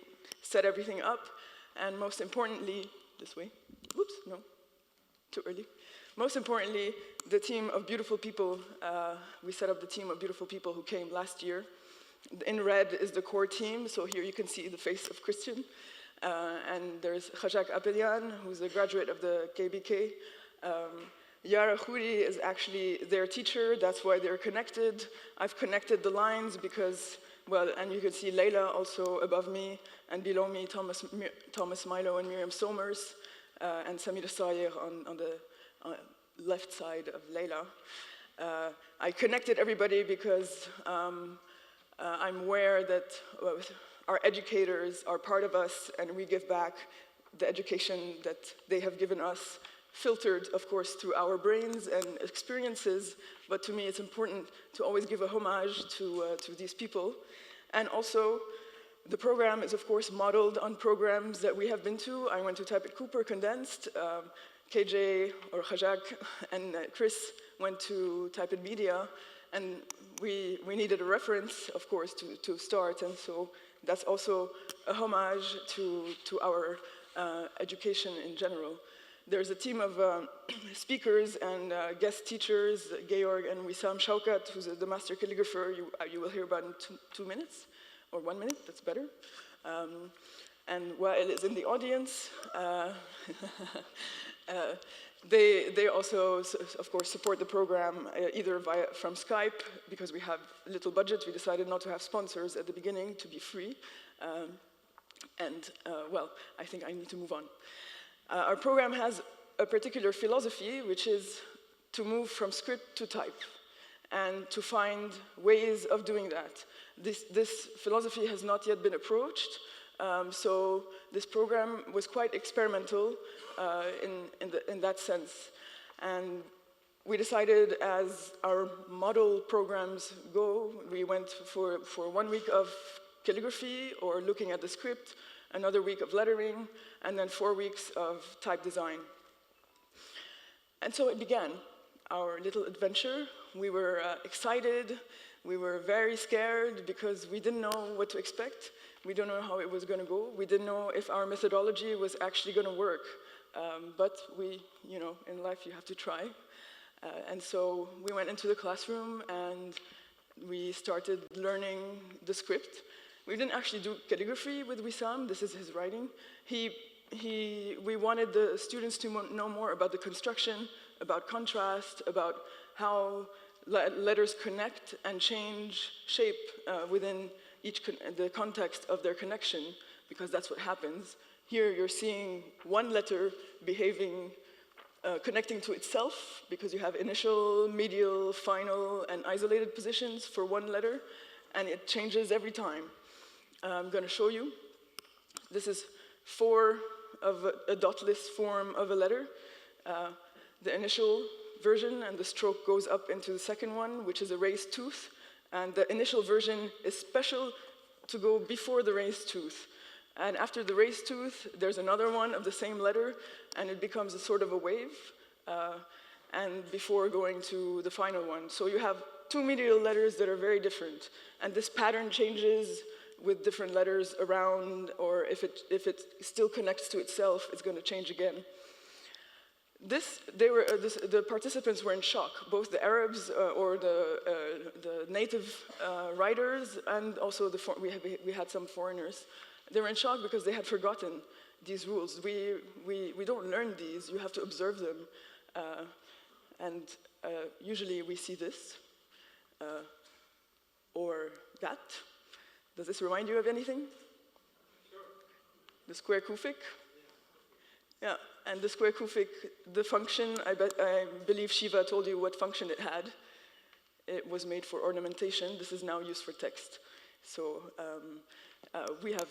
set everything up. And most importantly, this way, whoops, no, too early. Most importantly, the team of beautiful people, we set up the team of beautiful people who came last year. In red is the core team, so here you can see the face of Christian. And there's Khajak Apelian, who's a graduate of the KBK. Yara Khouri is actually their teacher, that's why they're connected. I've connected the lines because, well, and you can see Leila also above me, and below me, Thomas Milo and Miriam Somers, and Samir Sayer on the left side of Leila. I connected everybody because I'm aware that our educators are part of us, and we give back the education that they have given us, filtered, of course, through our brains and experiences, but to me it's important to always give a homage to these people. And also, the program is, of course, modeled on programs that we have been to. I went to Type at Cooper Condensed. KJ, or Khajak, and Chris went to Type in Media, and we needed a reference, of course, to start, and so that's also a homage to our education in general. There's a team of speakers and guest teachers, Georg and Wissam Shaukat, who's the master calligrapher. You will hear about in 2 minutes, or 1 minute, that's better. And Wael is in the audience. They also, of course, support the program either from Skype, because we have little budget. We decided not to have sponsors at the beginning, to be free. Well, I think I need to move on. Our program has a particular philosophy, which is to move from script to type, and to find ways of doing that. This philosophy has not yet been approached, so this program was quite experimental in that sense. And we decided, as our model programs go, we went for 1 week of calligraphy or looking at the script, another week of lettering, and then 4 weeks of type design. And so it began, our little adventure. We were excited, we were very scared because we didn't know what to expect. We didn't know how it was gonna go. We didn't know if our methodology was actually gonna work. But in life you have to try. And so we went into the classroom and we started learning the script. We didn't actually do calligraphy with Wissam, this is his writing. We wanted the students to know more about the construction, about contrast, about how letters connect and change shape within the context of their connection, because that's what happens. Here you're seeing one letter behaving, connecting to itself, because you have initial, medial, final, and isolated positions for one letter, and it changes every time. I'm going to show you. This is a dotless form of a letter. The initial version and the stroke goes up into the second one, which is a raised tooth. And the initial version is special to go before the raised tooth. And after the raised tooth, there's another one of the same letter, and it becomes a sort of a wave, and before going to the final one. So you have two medial letters that are very different. And this pattern changes with different letters around, or if it still connects to itself, it's going to change again. The participants were in shock, both the Arabs or the native writers, and also we had some foreigners. They were in shock because they had forgotten these rules. We don't learn these, you have to observe them. And usually we see this, or that. Does this remind you of anything? Sure. The square kufic? Yeah, and the square kufic, the function, I believe Shiva told you what function it had. It was made for ornamentation. This is now used for text. So we have,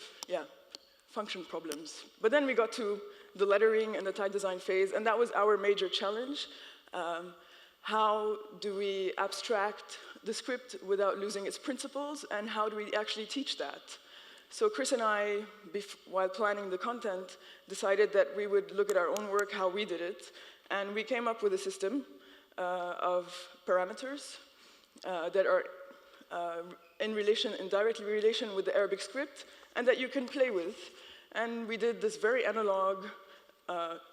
function problems. But then we got to the lettering and the type design phase, and that was our major challenge. How do we abstract the script without losing its principles, and how do we actually teach that? So Chris and I, while planning the content, decided that we would look at our own work, how we did it, and we came up with a system of parameters that are in directly relation with the Arabic script, and that you can play with. And we did this very analog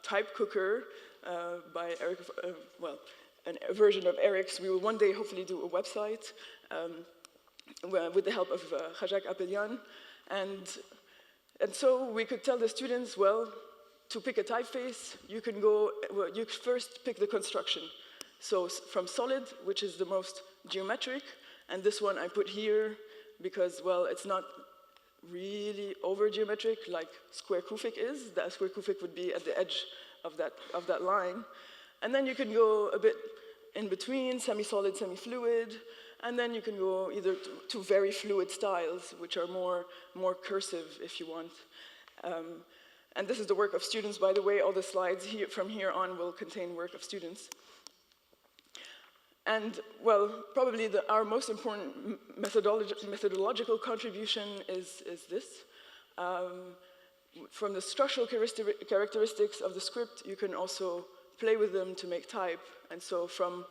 type cooker by Eric, a version of Eric's. We will one day hopefully do a website with the help of Khajak Apelian. And so we could tell the students, well, to pick a typeface, you first pick the construction. So from solid, which is the most geometric, and this one I put here because, well, it's not really over geometric like square kufic is. That square kufic would be at the edge of that line. And then you can go a bit in between, semi-solid, semi-fluid, and then you can go either to very fluid styles, which are more cursive, if you want. And this is the work of students, by the way. All the slides from here on will contain work of students. And, well, probably our most important methodological contribution is this. From the structural characteristics of the script, you can also play with them to make type. And so from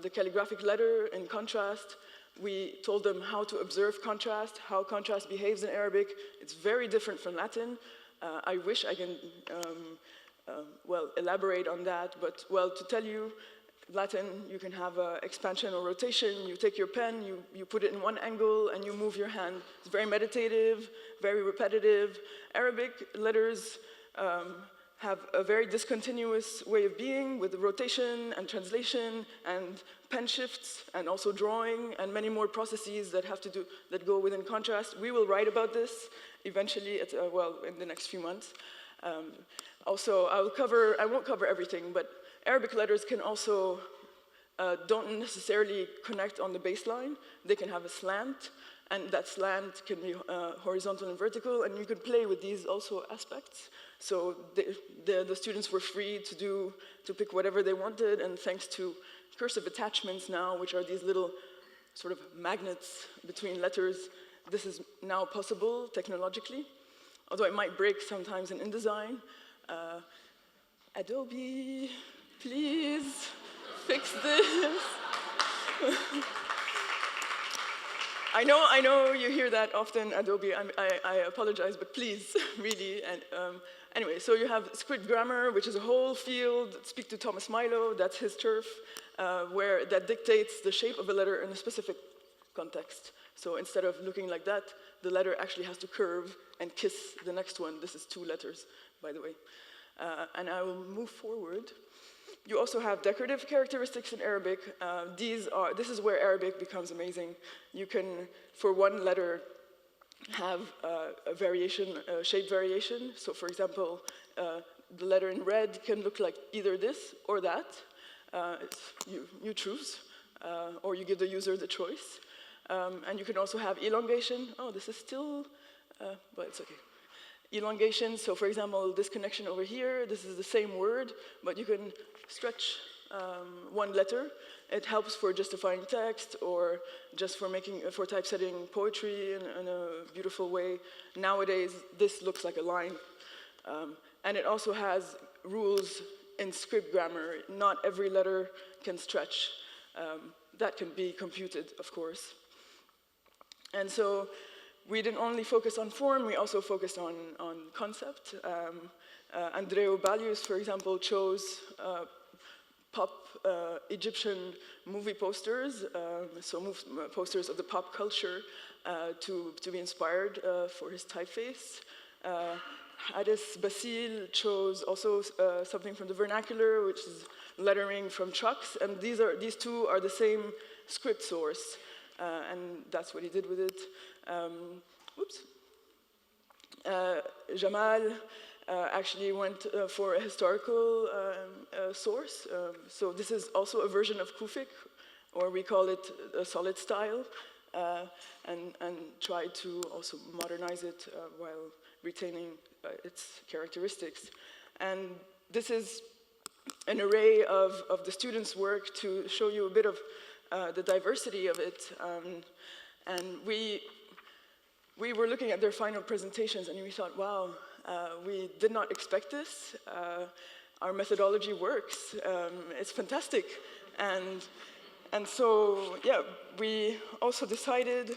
the calligraphic letter in contrast, we told them how to observe contrast, how contrast behaves in Arabic. It's very different from Latin. I wish I can, elaborate on that, but, well, to tell you, Latin, you can have expansion or rotation. You take your pen, you put it in one angle, and you move your hand. It's very meditative, very repetitive. Arabic letters have a very discontinuous way of being with rotation and translation and pen shifts and also drawing and many more processes that go within contrast. We will write about this eventually, in the next few months. Also, I won't cover everything, but Arabic letters can also don't necessarily connect on the baseline. They can have a slant, and that slant can be horizontal and vertical, and you could play with these also aspects. So the students were free to pick whatever they wanted, and thanks to cursive attachments now, which are these little sort of magnets between letters, this is now possible technologically, although it might break sometimes in InDesign. Adobe, please fix this. I know you hear that often, Adobe. I apologize, but please, really. And anyway, so you have script grammar, which is a whole field. Speak to Thomas Milo, that's his turf, where that dictates the shape of a letter in a specific context. So instead of looking like that, the letter actually has to curve and kiss the next one. This is 2 letters, by the way. And I will move forward. You also have decorative characteristics in Arabic. This is where Arabic becomes amazing. You can, for one letter, have a variation, a shape variation. So for example, the letter in red can look like either this or that. You choose, or you give the user the choice. And you can also have elongation. Oh, this is still, but it's okay. Elongation, so for example, this connection over here, this is the same word, but you can stretch one letter. It helps for justifying text or just for typesetting poetry in a beautiful way. Nowadays, this looks like a line. And it also has rules in script grammar. Not every letter can stretch. That can be computed, of course. And so we didn't only focus on form, we also focused on concept. Andreu Balius, for example, chose pop Egyptian movie posters, posters of the pop culture to be inspired for his typeface. Hadis Basil chose also something from the vernacular, which is lettering from trucks, and these two are the same script source, and that's what he did with it. Jamal actually went for a historical source. So this is also a version of Kufic, or we call it a solid style, and try to also modernize it while retaining its characteristics. And this is an array of the students' work to show you a bit of the diversity of it. And we were looking at their final presentations and we thought, wow, we did not expect this. Our methodology works. It's fantastic. And so, yeah, we also decided,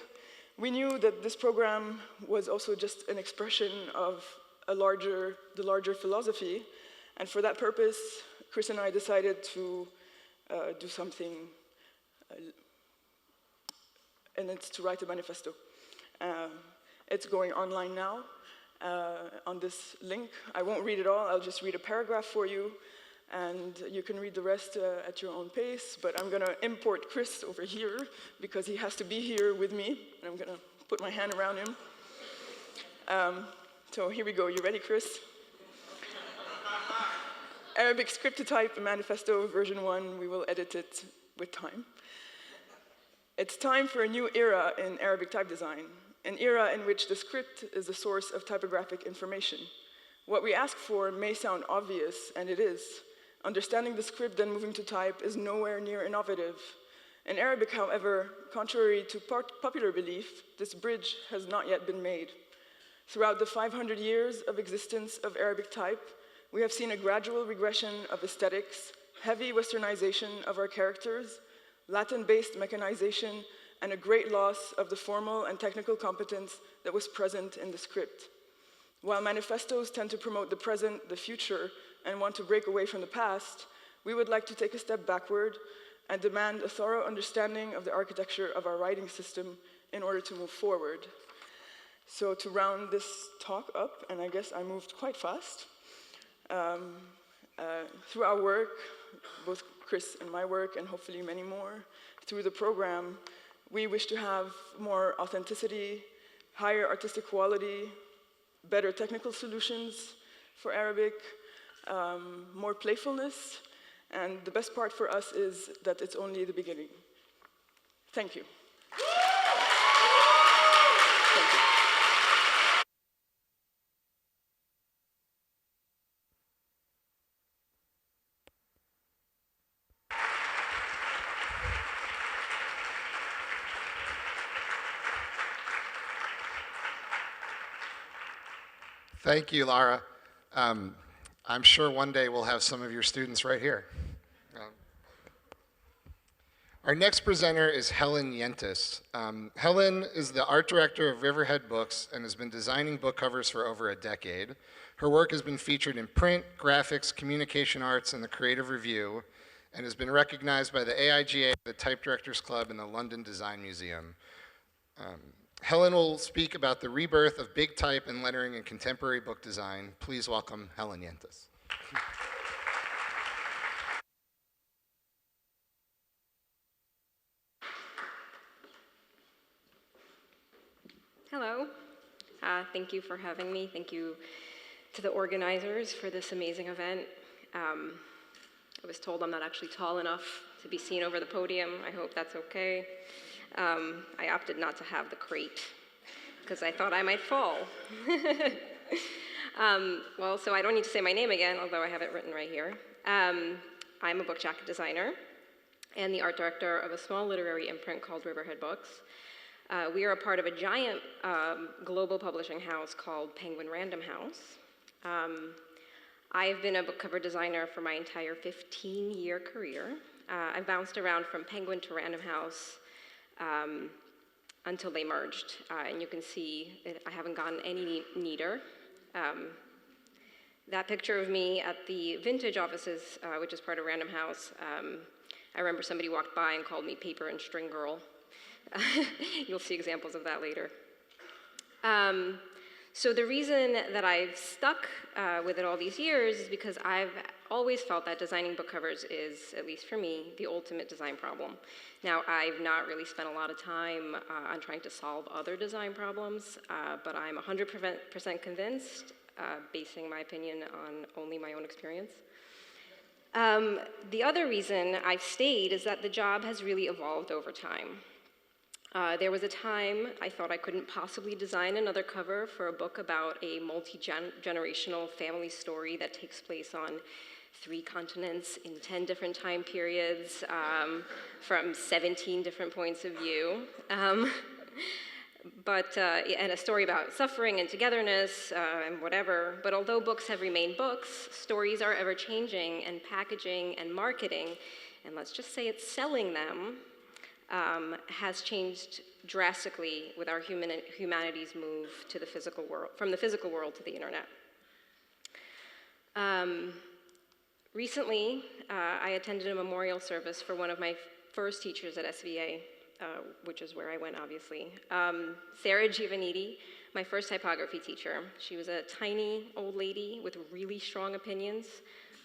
we knew that this program was also just an expression of the larger philosophy. And for that purpose, Chris and I decided to do something, and it's to write a manifesto. It's going online now on this link. I won't read it all, I'll just read a paragraph for you, and you can read the rest at your own pace, but I'm gonna import Chris over here because he has to be here with me, and I'm gonna put my hand around him. So here we go, you ready, Chris? Arabic script to type manifesto version 1, we will edit it with time. It's time for a new era in Arabic type design, an era in which the script is the source of typographic information. What we ask for may sound obvious, and it is. Understanding the script then moving to type is nowhere near innovative. In Arabic, however, contrary to popular belief, this bridge has not yet been made. Throughout the 500 years of existence of Arabic type, we have seen a gradual regression of aesthetics, heavy westernization of our characters, Latin-based mechanization, and a great loss of the formal and technical competence that was present in the script. While manifestos tend to promote the present, the future, and want to break away from the past, we would like to take a step backward and demand a thorough understanding of the architecture of our writing system in order to move forward. So to round this talk up, and I guess I moved quite fast, through our work, both Chris and my work, and hopefully many more, through the program, we wish to have more authenticity, higher artistic quality, better technical solutions for Arabic, more playfulness, and the best part for us is that it's only the beginning. Thank you. Thank you. Thank you, Lara. I'm sure one day we'll have some of your students right here. Our next presenter is Helen Yentis. Helen is the art director of Riverhead Books and has been designing book covers for over a decade. Her work has been featured in print, graphics, communication arts, and the Creative Review, and has been recognized by the AIGA, the Type Directors Club, and the London Design Museum. Helen will speak about the rebirth of big type and lettering in contemporary book design. Please welcome Helen Yentis. Hello. Thank you for having me. Thank you to the organizers for this amazing event. I was told I'm not actually tall enough to be seen over the podium. I hope that's okay. I opted not to have the crate because I thought I might fall. Well, so I don't need to say my name again, although I have it written right here. I'm a book jacket designer and the art director of a small literary imprint called Riverhead Books. We are a part of a giant global publishing house called Penguin Random House. I've been a book cover designer for my entire 15-year career. I've bounced around from Penguin to Random House until they merged. And you can see that I haven't gotten any neater. That picture of me at the vintage offices, which is part of Random House, I remember somebody walked by and called me Paper and String Girl. You'll see examples of that later. So the reason that I've stuck with it all these years is because I've always felt that designing book covers is, at least for me, the ultimate design problem. Now, I've not really spent a lot of time on trying to solve other design problems, but I'm 100% convinced, basing my opinion on only my own experience. The other reason I've stayed is that the job has really evolved over time. There was a time I thought I couldn't possibly design another cover for a book about a multi-generational family story that takes place on 3 continents in 10 different time periods from 17 different points of view. And a story about suffering and togetherness and whatever. But although books have remained books, stories are ever changing, and packaging and marketing, and let's just say it's selling them, has changed drastically with our humanity's move to the physical world, from the physical world to the internet. Recently, I attended a memorial service for one of my first teachers at SVA, which is where I went, obviously. Sarah Giovannitti, my first typography teacher. She was a tiny old lady with really strong opinions,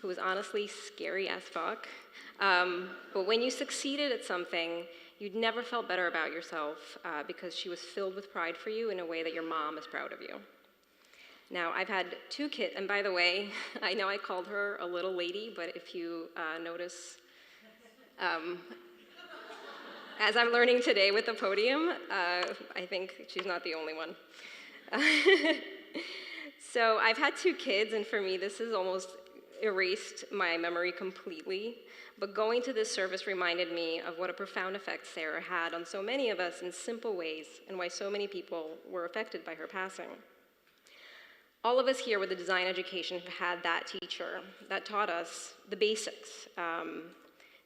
who was honestly scary as fuck. But when you succeeded at something, you'd never felt better about yourself because she was filled with pride for you in a way that your mom is proud of you. Now, I've had 2 kids, and by the way, I know I called her a little lady, but if you notice, as I'm learning today with the podium, I think she's not the only one. So I've had 2 kids, and for me, this has almost erased my memory completely. But going to this service reminded me of what a profound effect Sarah had on so many of us in simple ways, and why so many people were affected by her passing. All of us here with a design education have had that teacher that taught us the basics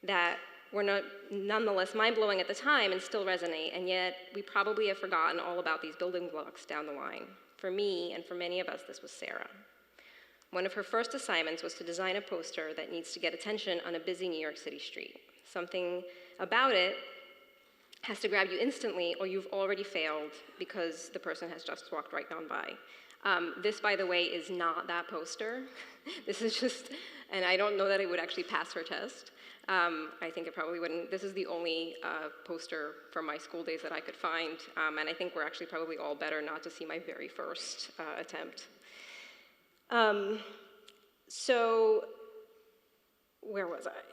that were nonetheless mind-blowing at the time and still resonate, and yet we probably have forgotten all about these building blocks down the line. For me, and for many of us, this was Sarah. One of her first assignments was to design a poster that needs to get attention on a busy New York City street. Something about it has to grab you instantly, or you've already failed because the person has just walked right on by. This, by the way, is not that poster. This is just, and I don't know that it would actually pass her test. I think it probably wouldn't. This is the only poster from my school days that I could find, and I think we're actually probably all better not to see my very first attempt. So, where was I?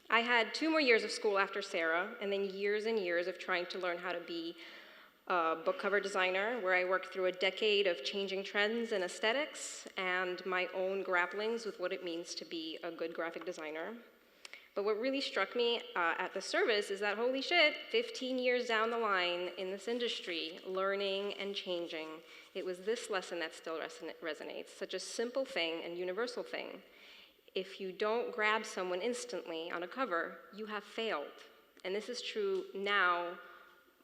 I had 2 more years of school after Sarah, and then years and years of trying to learn how to be a book cover designer, where I worked through a decade of changing trends and aesthetics, and my own grapplings with what it means to be a good graphic designer. But what really struck me at the service is that, holy shit, 15 years down the line in this industry, learning and changing, it was this lesson that still resonates, such a simple thing and universal thing. If you don't grab someone instantly on a cover, you have failed. And this is true now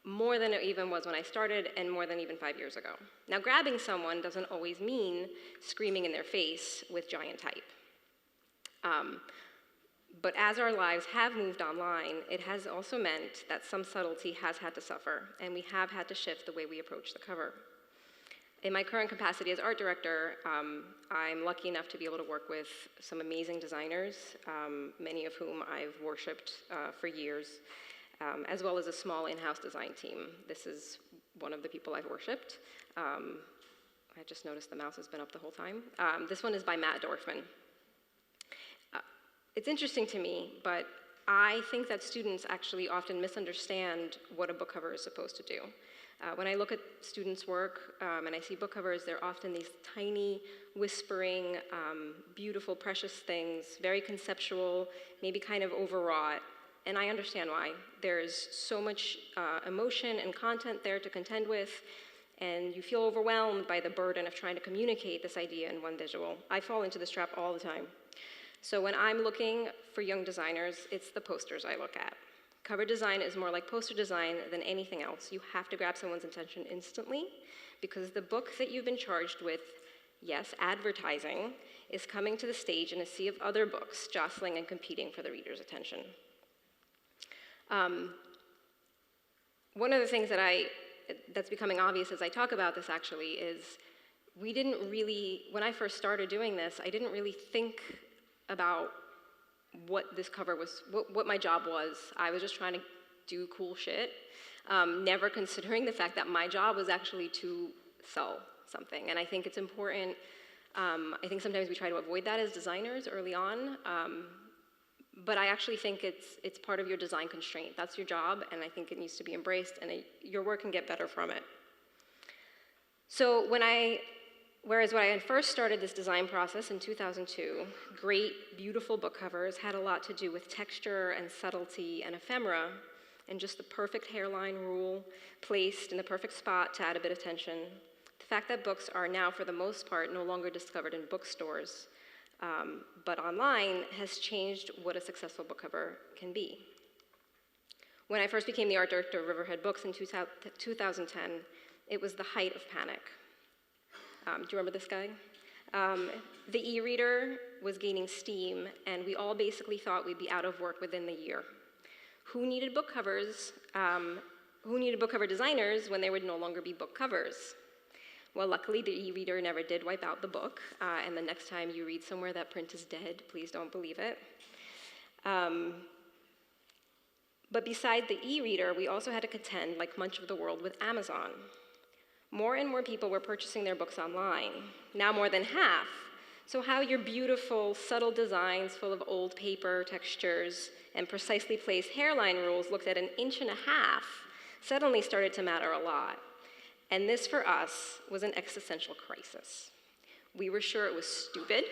more than it even was when I started, and more than even 5 years ago. Now, grabbing someone doesn't always mean screaming in their face with giant type. But as our lives have moved online, it has also meant that some subtlety has had to suffer, and we have had to shift the way we approach the cover. In my current capacity as art director, I'm lucky enough to be able to work with some amazing designers, many of whom I've worshipped for years, as well as a small in-house design team. This is one of the people I've worshipped. I just noticed the mouse has been up the whole time. This one is by Matt Dorfman. It's interesting to me, but I think that students actually often misunderstand what a book cover is supposed to do. When I look at students' work and I see book covers, they're often these tiny, whispering, beautiful, precious things, very conceptual, maybe kind of overwrought. And I understand why. There's so much emotion and content there to contend with, and you feel overwhelmed by the burden of trying to communicate this idea in one visual. I fall into this trap all the time. So when I'm looking for young designers, it's the posters I look at. Cover design is more like poster design than anything else. You have to grab someone's attention instantly because the book that you've been charged with, yes, advertising, is coming to the stage in a sea of other books, jostling and competing for the reader's attention. One of the things that's becoming obvious as I talk about this actually is we didn't really, when I first started doing this, I didn't really think about what this cover was, what my job was. I was just trying to do cool shit, never considering the fact that my job was actually to sell something. And I think it's important, I think sometimes we try to avoid that as designers early on, but I actually think it's part of your design constraint. That's your job, and I think it needs to be embraced, and your work can get better from it. So whereas when I first started this design process in 2002, great, beautiful book covers had a lot to do with texture and subtlety and ephemera, and just the perfect hairline rule placed in the perfect spot to add a bit of tension. The fact that books are now, for the most part, no longer discovered in bookstores, but online has changed what a successful book cover can be. When I first became the art director of Riverhead Books in 2010, it was the height of panic. Do you remember this guy? The e-reader was gaining steam, and we all basically thought we'd be out of work within the year. Who needed book covers? Who needed book cover designers when there would no longer be book covers? Well, luckily, the e-reader never did wipe out the book, and the next time you read somewhere that print is dead, please don't believe it. But beside the e-reader, we also had to contend, like much of the world, with Amazon. More and more people were purchasing their books online, now more than half. So how your beautiful, subtle designs full of old paper textures and precisely placed hairline rules looked at 1.5 inches suddenly started to matter a lot. And this, for us, was an existential crisis. We were sure it was stupid,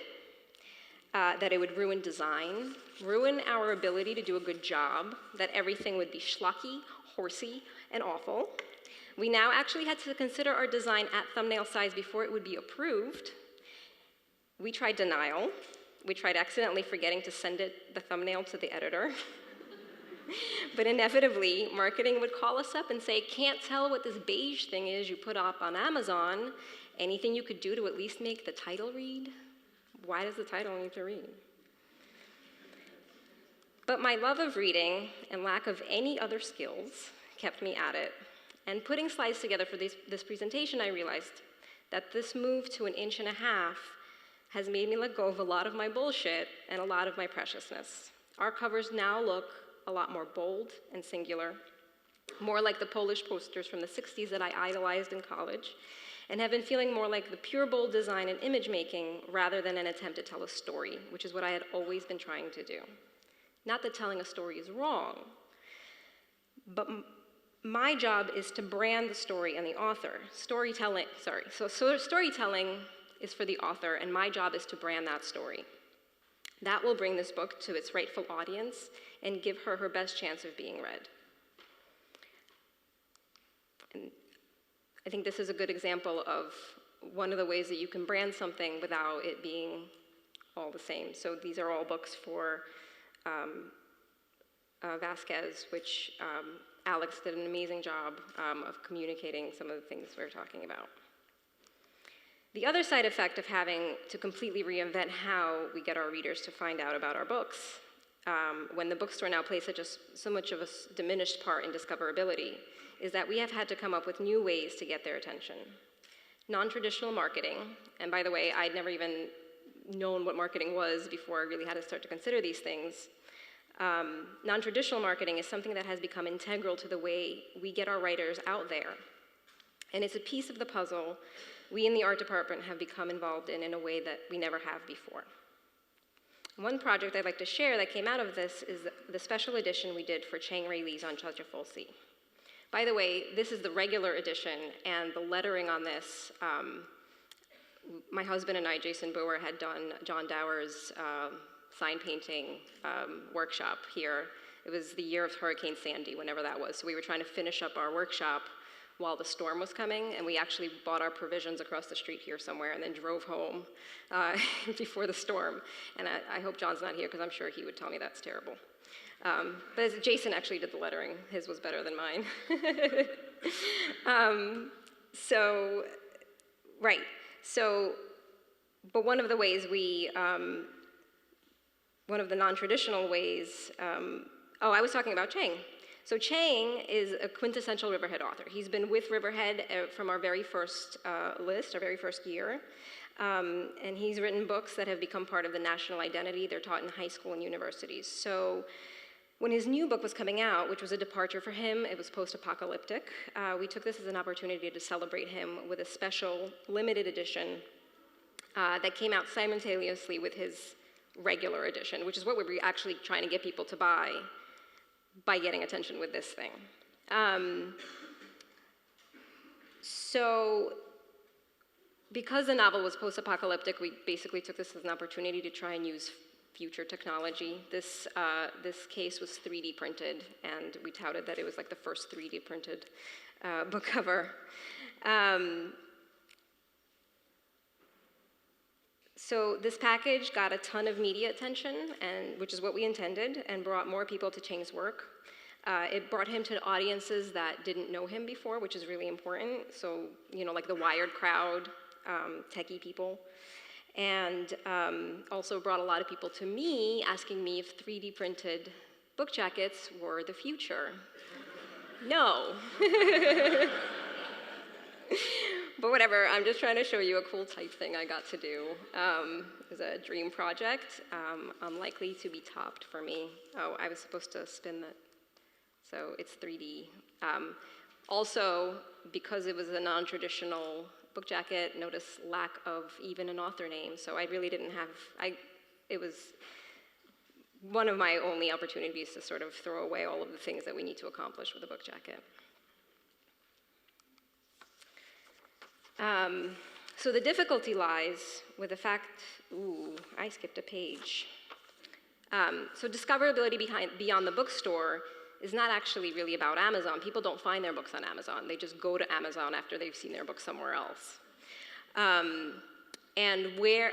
that it would ruin design, ruin our ability to do a good job, that everything would be schlocky, horsey, and awful. We now actually had to consider our design at thumbnail size before it would be approved. We tried denial. We tried accidentally forgetting to send the thumbnail to the editor. But inevitably, marketing would call us up and say, can't tell what this beige thing is you put up on Amazon. Anything you could do to at least make the title read? Why does the title need to read? But my love of reading and lack of any other skills kept me at it. And putting slides together for this presentation, I realized that this move to 1.5 inches has made me let go of a lot of my bullshit and a lot of my preciousness. Our covers now look a lot more bold and singular, more like the Polish posters from the 60s that I idolized in college, and have been feeling more like the pure, bold design and image making rather than an attempt to tell a story, which is what I had always been trying to do. Not that telling a story is wrong, but my job is to brand the story and the author. Storytelling is for the author, and my job is to brand that story. That will bring this book to its rightful audience and give her her best chance of being read. And I think this is a good example of one of the ways that you can brand something without it being all the same. So these are all books for Vasquez, which Alex did an amazing job of communicating some of the things we're talking about. The other side effect of having to completely reinvent how we get our readers to find out about our books, when the bookstore now plays so much of a diminished part in discoverability, is that we have had to come up with new ways to get their attention. Non-traditional marketing, and by the way, I'd never even known what marketing was before I really had to start to consider these things. Non-traditional marketing is something that has become integral to the way we get our writers out there. And it's a piece of the puzzle we in the art department have become involved in a way that we never have before. One project I'd like to share that came out of this is the special edition we did for Chang Rei Li's On Judge Fulci. By the way, this is the regular edition, and the lettering on this, my husband and I, Jason Boer, had done John Dower's sign painting workshop here. It was the year of Hurricane Sandy, whenever that was. So we were trying to finish up our workshop while the storm was coming, and we actually bought our provisions across the street here somewhere and then drove home before the storm. And I hope John's not here, because I'm sure he would tell me that's terrible. But Jason actually did the lettering. His was better than mine. But one of the ways one of the non-traditional ways, I was talking about Chang. So Chang is a quintessential Riverhead author. He's been with Riverhead from our very first list, our very first year. And he's written books that have become part of the national identity. They're taught in high school and universities. So when his new book was coming out, which was a departure for him, it was post-apocalyptic, we took this as an opportunity to celebrate him with a special limited edition that came out simultaneously with his regular edition, which is what we were actually trying to get people to buy by getting attention with this thing. So because the novel was post-apocalyptic, we basically took this as an opportunity to try and use future technology. This case was 3D printed, and we touted that it was like the first 3D printed book cover. So this package got a ton of media attention, which is what we intended, and brought more people to Chang's work. It brought him to audiences that didn't know him before, which is really important. So, like the Wired crowd, techie people. And also brought a lot of people to me, asking me if 3D printed book jackets were the future. No. But whatever, I'm just trying to show you a cool type thing I got to do. It was a dream project, unlikely to be topped for me. Oh, I was supposed to spin that. So it's 3D. Also, because it was a non-traditional book jacket, notice lack of even an author name. So I really didn't have, it was one of my only opportunities to sort of throw away all of the things that we need to accomplish with a book jacket. So the difficulty lies with the fact, I skipped a page. So discoverability beyond the bookstore is not actually really about Amazon. People don't find their books on Amazon. They just go to Amazon after they've seen their book somewhere else. And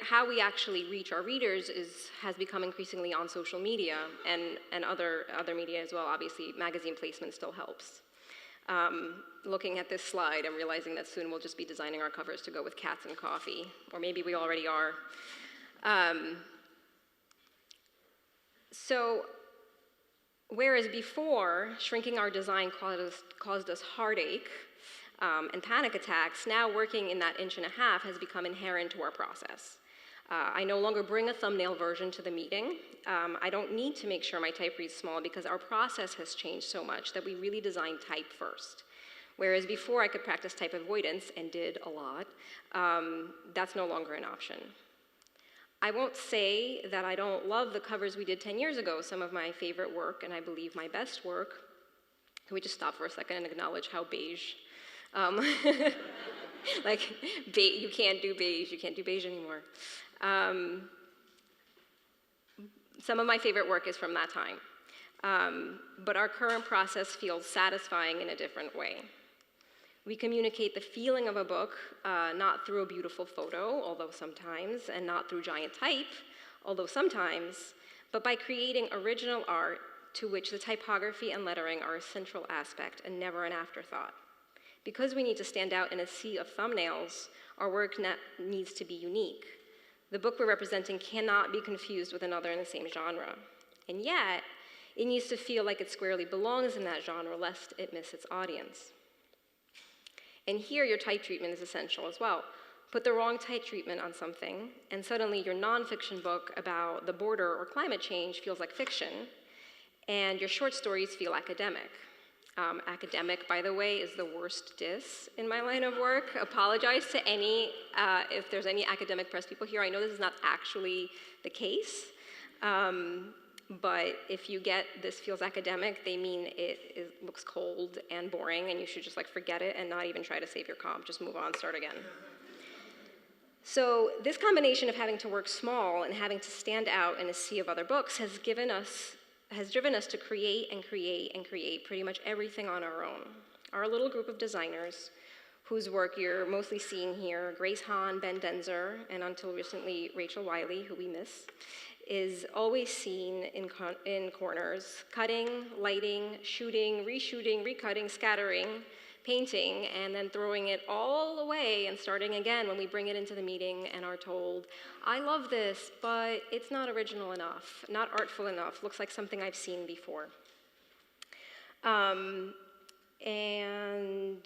how we actually reach our readers has become increasingly on social media and other media as well. Obviously, magazine placement still helps. Looking at this slide, I'm realizing that soon we'll just be designing our covers to go with cats and coffee, or maybe we already are. So, whereas before, shrinking our design caused us heartache and panic attacks, now working in that 1.5 inches has become inherent to our process. I no longer bring a thumbnail version to the meeting. I don't need to make sure my type reads small because our process has changed so much that we really design type first. Whereas before I could practice type avoidance and did a lot, that's no longer an option. I won't say that I don't love the covers we did 10 years ago. Some of my favorite work, and I believe my best work. Can we just stop for a second and acknowledge how beige? You can't do beige. You can't do beige anymore. Some of my favorite work is from that time. But our current process feels satisfying in a different way. We communicate the feeling of a book, not through a beautiful photo, although sometimes, and not through giant type, although sometimes, but by creating original art to which the typography and lettering are a central aspect and never an afterthought. Because we need to stand out in a sea of thumbnails, our work needs to be unique. The book we're representing cannot be confused with another in the same genre. And yet, it needs to feel like it squarely belongs in that genre, lest it miss its audience. And here, your type treatment is essential as well. Put the wrong type treatment on something, and suddenly your nonfiction book about the border or climate change feels like fiction, and your short stories feel academic. Academic, by the way, is the worst diss in my line of work. Apologize to if there's any academic press people here. I know this is not actually the case, But if you get this feels academic, they mean it looks cold and boring, and you should just like forget it and not even try to save your comp. Just move on, start again. So this combination of having to work small and having to stand out in a sea of other books has driven us to create and create and create pretty much everything on our own. Our little group of designers, whose work you're mostly seeing here, Grace Hahn, Ben Denzer, and until recently, Rachel Wiley, who we miss, is always seen in corners, cutting, lighting, shooting, reshooting, recutting, scattering, painting, and then throwing it all away and starting again when we bring it into the meeting and are told, I love this, but it's not original enough, not artful enough, looks like something I've seen before. And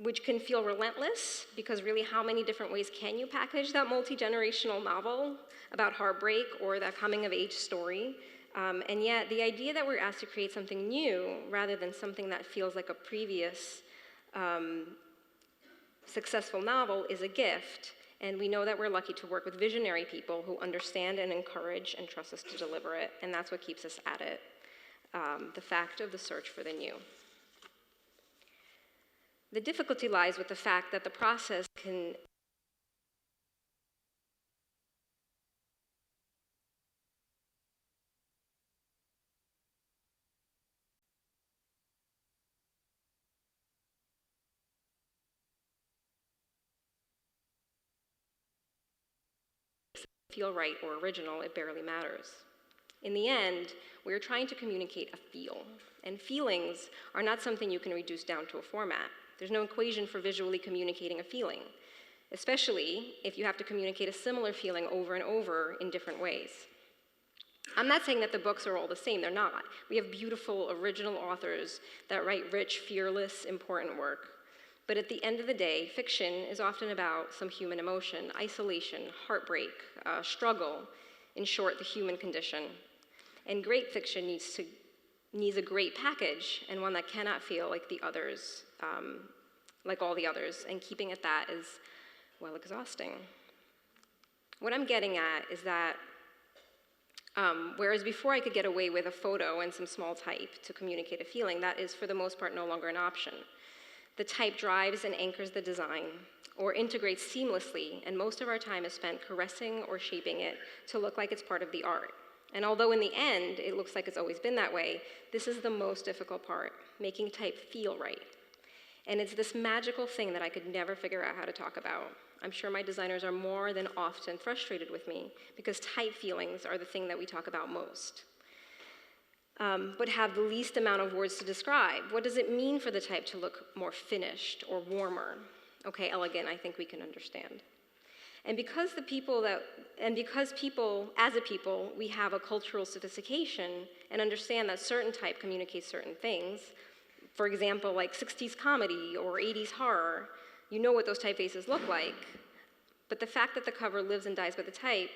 which can feel relentless, because really how many different ways can you package that multi-generational novel about heartbreak or that coming-of-age story? And yet the idea that we're asked to create something new rather than something that feels like a previous successful novel is a gift, and we know that we're lucky to work with visionary people who understand and encourage and trust us to deliver it, and that's what keeps us at it, the fact of the search for the new. The difficulty lies with the fact that the process can feel right or original, it barely matters. In the end, we're trying to communicate a feel, and feelings are not something you can reduce down to a format. There's no equation for visually communicating a feeling, especially if you have to communicate a similar feeling over and over in different ways. I'm not saying that the books are all the same, they're not. We have beautiful, original authors that write rich, fearless, important work. But at the end of the day, fiction is often about some human emotion, isolation, heartbreak, struggle, in short, the human condition. And great fiction needs a great package, and one that cannot feel like the others, like all the others, and keeping at that is, well, exhausting. What I'm getting at is that whereas before I could get away with a photo and some small type to communicate a feeling, that is for the most part no longer an option. The type drives and anchors the design, or integrates seamlessly, and most of our time is spent caressing or shaping it to look like it's part of the art. And although in the end it looks like it's always been that way, this is the most difficult part, making type feel right. And it's this magical thing that I could never figure out how to talk about. I'm sure my designers are more than often frustrated with me because type feelings are the thing that we talk about most, but have the least amount of words to describe. What does it mean for the type to look more finished or warmer? Okay, elegant, I think we can understand. And because people, as a people, we have a cultural sophistication and understand that certain type communicates certain things, for example, like 60s comedy or 80s horror, you know what those typefaces look like. But the fact that the cover lives and dies with the type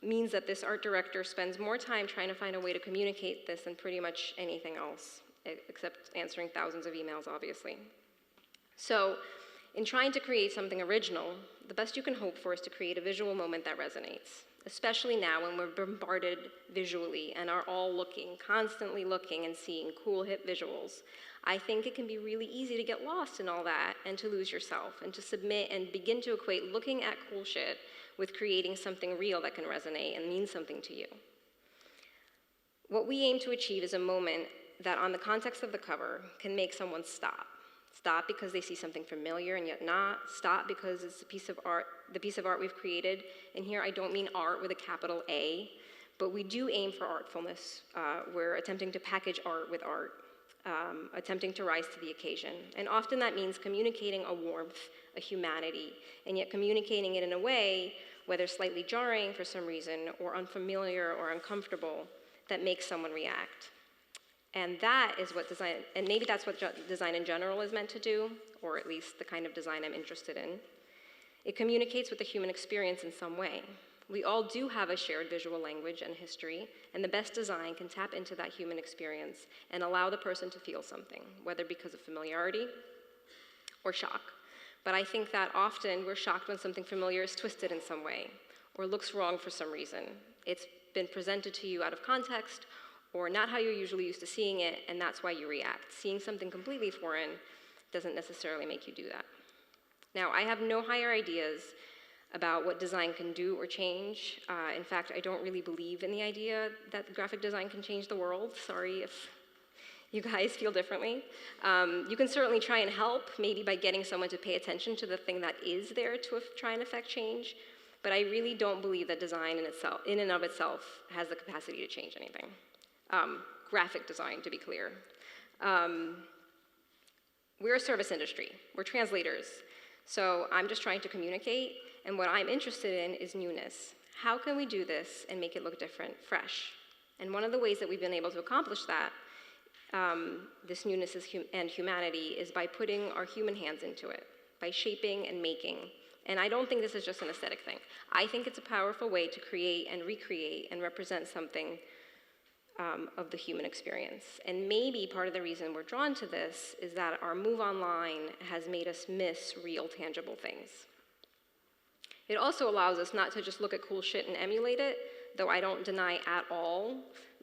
means that this art director spends more time trying to find a way to communicate this than pretty much anything else, except answering thousands of emails, obviously. So, in trying to create something original, the best you can hope for is to create a visual moment that resonates, especially now when we're bombarded visually and are all looking, constantly looking and seeing cool, hip visuals. I think it can be really easy to get lost in all that and to lose yourself and to submit and begin to equate looking at cool shit with creating something real that can resonate and mean something to you. What we aim to achieve is a moment that, on the context of the cover, can make someone stop. Stop because they see something familiar and yet not. Stop because it's the piece of art we've created. And here I don't mean art with a capital A, but we do aim for artfulness. We're attempting to package art with art, attempting to rise to the occasion. And often that means communicating a warmth, a humanity, and yet communicating it in a way, whether slightly jarring for some reason, or unfamiliar or uncomfortable, that makes someone react. And that is what design, and maybe that's what design in general is meant to do, or at least the kind of design I'm interested in. It communicates with the human experience in some way. We all do have a shared visual language and history, and the best design can tap into that human experience and allow the person to feel something, whether because of familiarity or shock. But I think that often we're shocked when something familiar is twisted in some way or looks wrong for some reason. It's been presented to you out of context or not how you're usually used to seeing it, and that's why you react. Seeing something completely foreign doesn't necessarily make you do that. Now, I have no higher ideas about what design can do or change. In fact, I don't really believe in the idea that graphic design can change the world. Sorry if you guys feel differently. You can certainly try and help, maybe by getting someone to pay attention to the thing that is there to try and affect change. But I really don't believe that design in and of itself has the capacity to change anything. Graphic design, to be clear. We're a service industry. We're translators. So I'm just trying to communicate, and what I'm interested in is newness. How can we do this and make it look different, fresh? And one of the ways that we've been able to accomplish that, this newness and humanity, is by putting our human hands into it, by shaping and making. And I don't think this is just an aesthetic thing. I think it's a powerful way to create and recreate and represent something of the human experience. And maybe part of the reason we're drawn to this is that our move online has made us miss real, tangible things. It also allows us not to just look at cool shit and emulate it, though I don't deny at all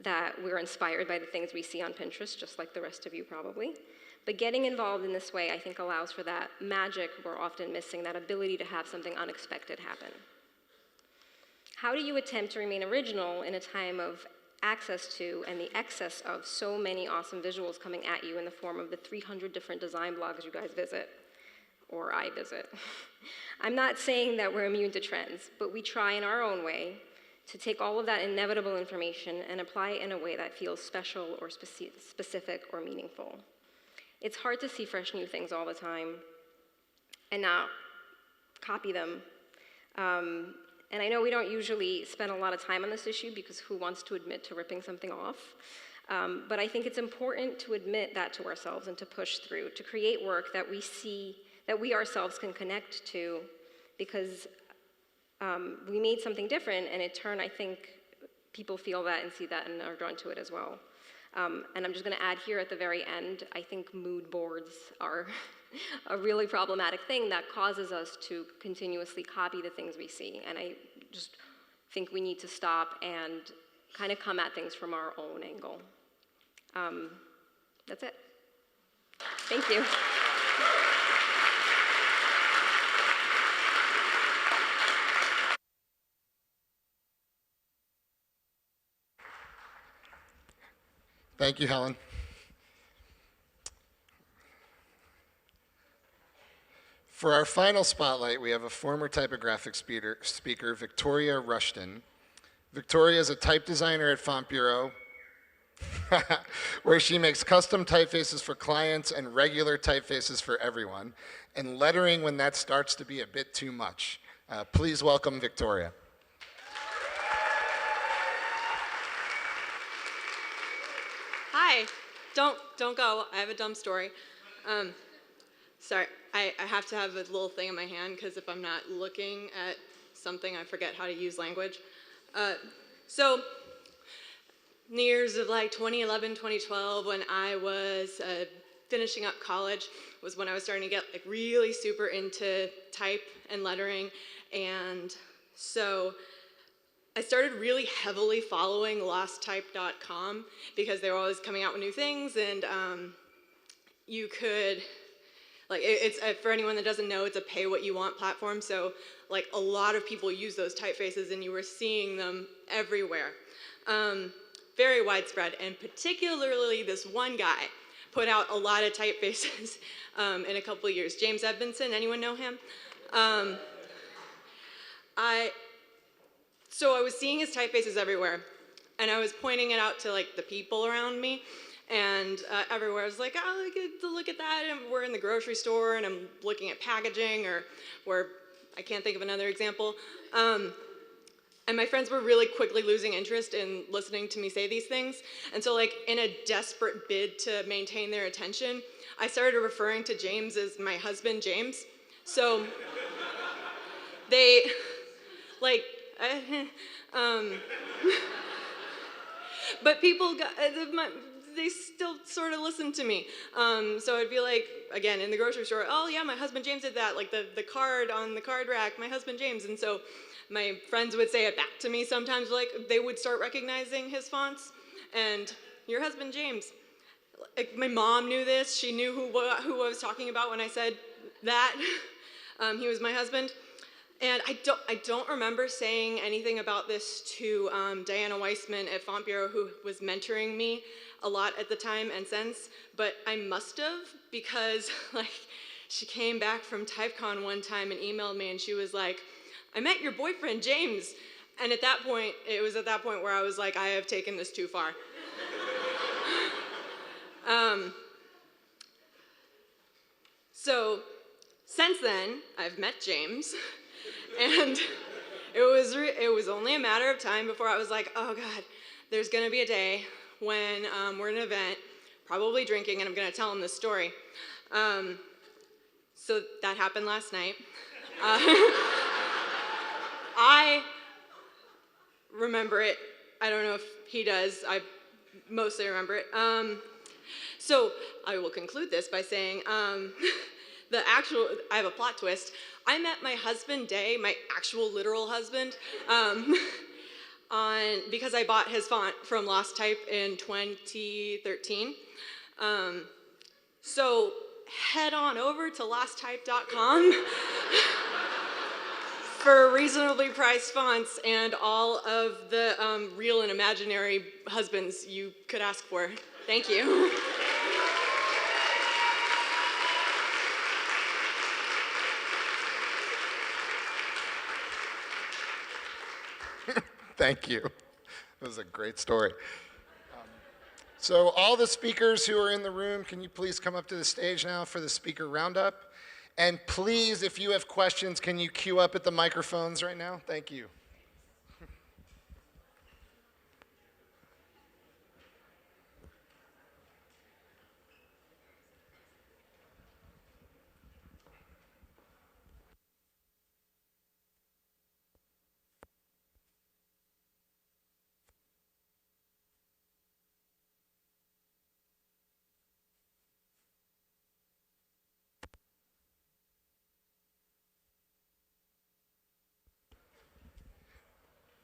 that we're inspired by the things we see on Pinterest, just like the rest of you probably. But getting involved in this way, I think, allows for that magic we're often missing, that ability to have something unexpected happen. How do you attempt to remain original in a time of access to and the excess of so many awesome visuals coming at you in the form of the 300 different design blogs you guys visit, or I visit? I'm not saying that we're immune to trends, but we try in our own way to take all of that inevitable information and apply it in a way that feels special or specific or meaningful. It's hard to see fresh new things all the time and not copy them. And I know we don't usually spend a lot of time on this issue because who wants to admit to ripping something off? But I think it's important to admit that to ourselves and to push through, to create work that we see, that we ourselves can connect to, because we made something different, and in turn, I think people feel that and see that and are drawn to it as well. And I'm just going to add here at the very end, I think mood boards are a really problematic thing that causes us to continuously copy the things we see. And I just think we need to stop and kind of come at things from our own angle. That's it. Thank you. Thank you, Helen. For our final spotlight, we have a former typographic speaker, Victoria Rushton. Victoria is a type designer at Font Bureau, where she makes custom typefaces for clients and regular typefaces for everyone, and lettering when that starts to be a bit too much. Please welcome Victoria. Hi, don't go. I have a dumb story. Sorry, I have to have a little thing in my hand because if I'm not looking at something, I forget how to use language. So, in the years of like 2011, 2012, when I was finishing up college, was when I was starting to get like really super into type and lettering, and so I started really heavily following losttype.com because they were always coming out with new things, and you could, like, it's for anyone that doesn't know, it's a pay what you want platform, so like a lot of people use those typefaces and you were seeing them everywhere. Very widespread, and particularly this one guy put out a lot of typefaces in a couple of years. James Edmondson, anyone know him? So I was seeing his typefaces everywhere, and I was pointing it out to like the people around me, and everywhere I was like, oh, look at that, and we're in the grocery store, and I'm looking at packaging, or where I can't think of another example. And my friends were really quickly losing interest in listening to me say these things, and so like in a desperate bid to maintain their attention, I started referring to James as my husband, James. So they, like, but people got, they still sort of listened to me. So it'd be like, again, in the grocery store, oh yeah, my husband James did that, like the card on the card rack, my husband James. And so my friends would say it back to me sometimes, like they would start recognizing his fonts. And your husband James. Like, my mom knew this. She knew who I was talking about when I said that. He was my husband. And I don't remember saying anything about this to Diana Weissman at Font Bureau, who was mentoring me a lot at the time and since, but I must have, because like she came back from TypeCon one time and emailed me and she was like, I met your boyfriend, James. And at that point, it was at that point where I was like, I have taken this too far. So since then, I've met James, and it was only a matter of time before I was like, oh God, there's gonna be a day when we're at an event, probably drinking, and I'm gonna tell him this story. So that happened last night. I remember it. I don't know if he does. I mostly remember it. So I will conclude this by saying I have a plot twist. I met my husband, Day, my actual literal husband, because I bought his font from Lost Type in 2013. So head on over to losttype.com for reasonably priced fonts and all of the real and imaginary husbands you could ask for. Thank you. Thank you. That was a great story. So all the speakers who are in the room, can you please come up to the stage now for the speaker roundup? And please, if you have questions, can you queue up at the microphones right now? Thank you.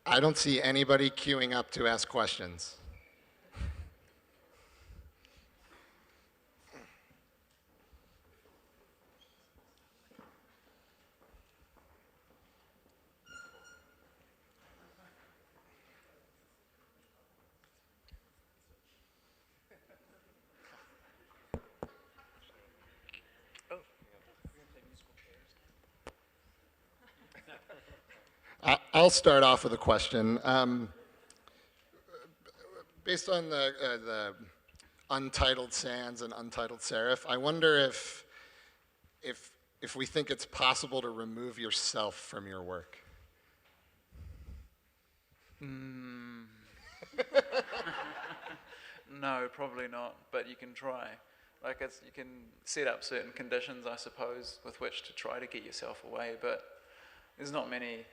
I don't see anybody queuing up to ask questions. I'll start off with a question. Based on the Untitled Sans and Untitled Serif, I wonder if we think it's possible to remove yourself from your work. No, probably not, but you can try. Like, you can set up certain conditions, I suppose, with which to try to get yourself away, but there's not many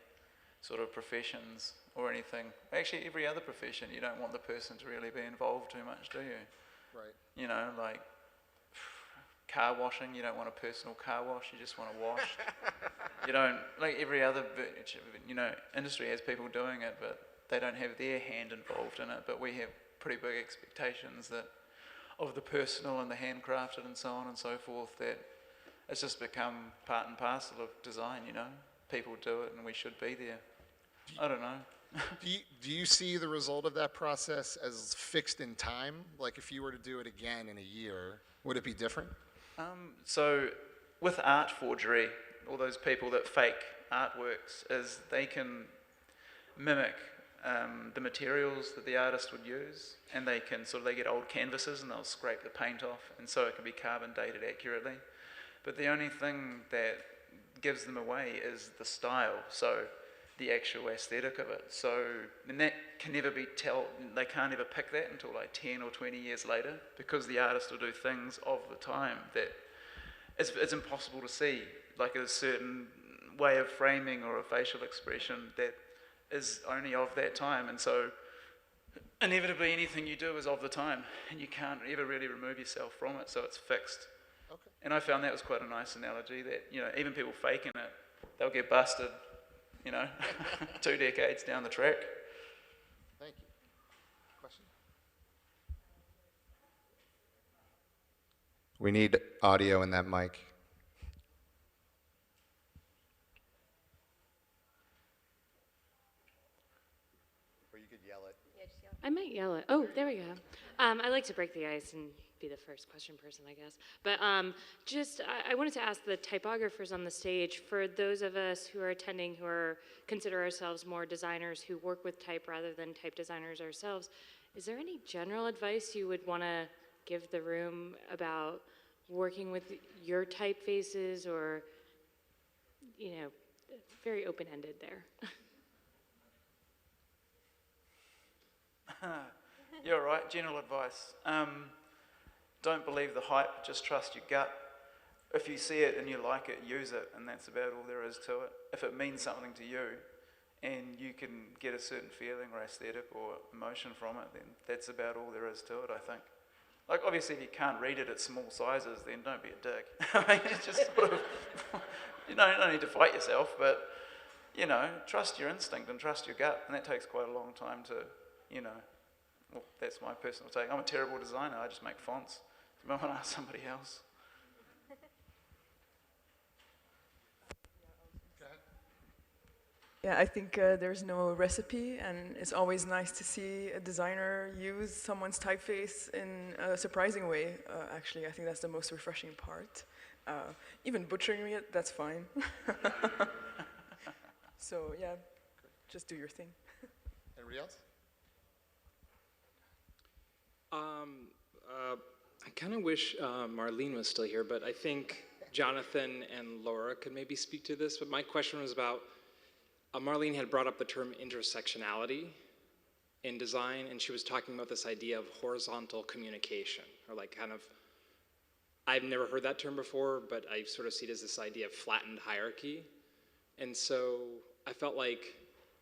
sort of professions or anything. Actually, every other profession, you don't want the person to really be involved too much, do you? Right. You know, like car washing, you don't want a personal car wash, you just want to wash. You don't, like every other, industry has people doing it, but they don't have their hand involved in it, but we have pretty big expectations that of the personal and the handcrafted and so on and so forth, that it's just become part and parcel of design, you know? People do it and we should be there. I don't know. Do you see the result of that process as fixed in time? Like if you were to do it again in a year, would it be different? So with art forgery, all those people that fake artworks, is they can mimic the materials that the artist would use, and they get old canvases and they'll scrape the paint off, and so it can be carbon dated accurately. But the only thing that gives them away is the style, so the actual aesthetic of it. So, and that can never be they can't ever pick that until like 10 or 20 years later, because the artist will do things of the time that it's impossible to see, like a certain way of framing or a facial expression that is only of that time. And so inevitably anything you do is of the time, and you can't ever really remove yourself from it, so it's fixed. Okay. And I found that was quite a nice analogy, that, you know, even people faking it, they'll get busted, you know, 2 decades down the track. Thank you. Question? We need audio in that mic. Or you could yell it. I might yell it. Oh, there we go. I like to break the ice and be the first question person, I guess. But I wanted to ask the typographers on the stage, for those of us who are attending who consider ourselves more designers who work with type rather than type designers ourselves, is there any general advice you would want to give the room about working with your typefaces, or, you know, very open-ended there? You're right, general advice. Don't believe the hype, just trust your gut. If you see it and you like it, use it, and that's about all there is to it. If it means something to you, and you can get a certain feeling or aesthetic or emotion from it, then that's about all there is to it, I think. Like, obviously, if you can't read it at small sizes, then don't be a dick. I mean, it's just sort of, you don't need to fight yourself, but, you know, trust your instinct and trust your gut, and that takes quite a long time to, you know, well, that's my personal take. I'm a terrible designer, I just make fonts. You might want to ask somebody else. Yeah, I think there's no recipe, and it's always nice to see a designer use someone's typeface in a surprising way, actually. I think that's the most refreshing part. Even butchering it, that's fine. So, yeah, just do your thing. Anybody else? I kind of wish Marlene was still here, but I think Jonathan and Laura could maybe speak to this. But my question was about, Marlene had brought up the term intersectionality in design, and she was talking about this idea of horizontal communication, or like kind of, I've never heard that term before, but I sort of see it as this idea of flattened hierarchy. And so I felt like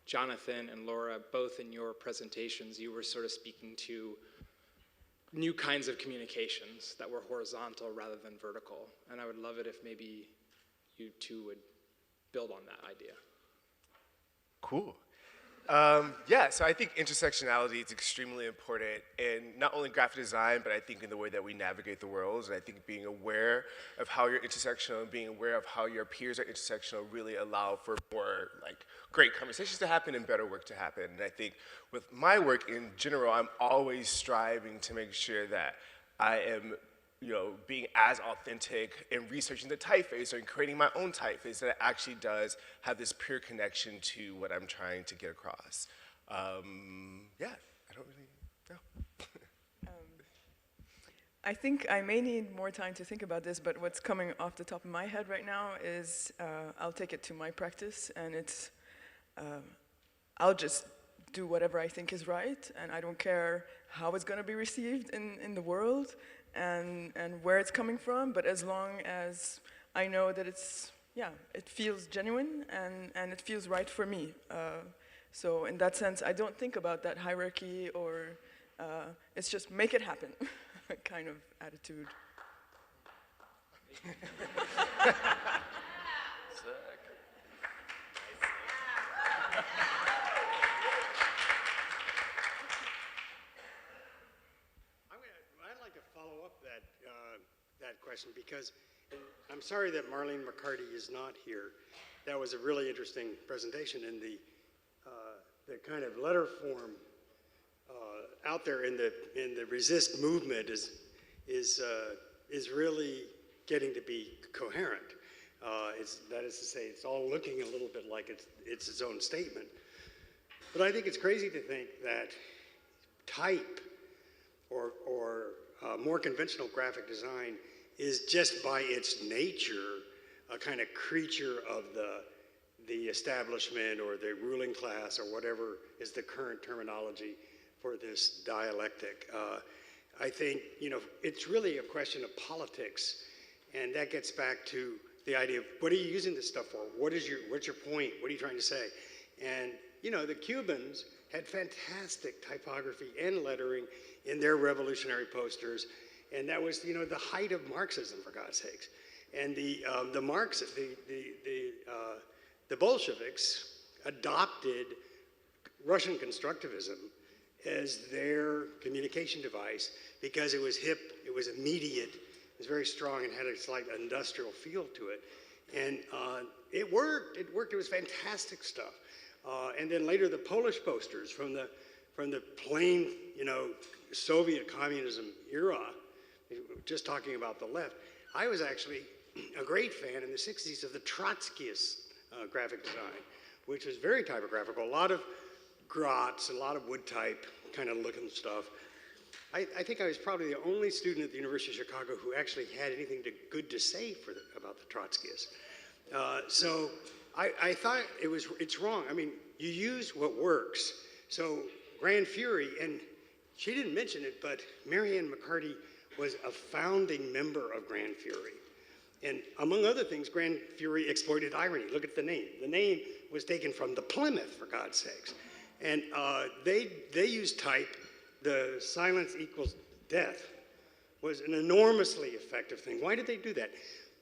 Jonathan and Laura, both in your presentations, you were sort of speaking to new kinds of communications that were horizontal rather than vertical. And I would love it if maybe you two would build on that idea. Cool. Yeah, so I think intersectionality is extremely important in not only graphic design, but I think in the way that we navigate the world. And I think being aware of how you're intersectional and being aware of how your peers are intersectional really allow for more like great conversations to happen and better work to happen. And I think with my work in general, I'm always striving to make sure that I am, you know, being as authentic in researching the typeface or in creating my own typeface that it actually does have this pure connection to what I'm trying to get across. Yeah, I don't really know. I think I may need more time to think about this, but what's coming off the top of my head right now is I'll take it to my practice, and it's I'll just do whatever I think is right, and I don't care how it's going to be received in the world and where it's coming from, but as long as I know that it's, yeah, it feels genuine and it feels right for me. So in that sense, I don't think about that hierarchy or it's just make it happen kind of attitude. I'd like to follow up that question, because I'm sorry that Marlene McCarty is not here. That was a really interesting presentation, and the kind of letter form out there in the resist movement is really getting to be coherent. That is to say, it's all looking a little bit like it's its own statement. But I think it's crazy to think that type or more conventional graphic design is just by its nature a kind of creature of the establishment or the ruling class or whatever is the current terminology for this dialectic. I think, you know, it's really a question of politics, and that gets back to the idea of what are you using this stuff for? What's your point? What are you trying to say? And, you know, the Cubans had fantastic typography and lettering in their revolutionary posters. And that was, the height of Marxism, for God's sakes. And the Bolsheviks adopted Russian constructivism as their communication device because it was hip, it was immediate, it was very strong, and had a slight industrial feel to it. And it worked. It was fantastic stuff. And then later the Polish posters from the plain, Soviet communism era, just talking about the left. I was actually a great fan in the 60s of the Trotskyist graphic design, which was very typographical, a lot of grots, a lot of wood type kind of looking stuff. I think I was probably the only student at the University of Chicago who actually had anything good to say about the Trotskyists. So I thought it's wrong. I mean, you use what works. So Grand Fury, and she didn't mention it, but Marianne McCarty was a founding member of Grand Fury. And among other things, Grand Fury exploited irony. Look at the name. The name was taken from the Plymouth, for God's sakes. And they used type. The silence equals death was an enormously effective thing. Why did they do that?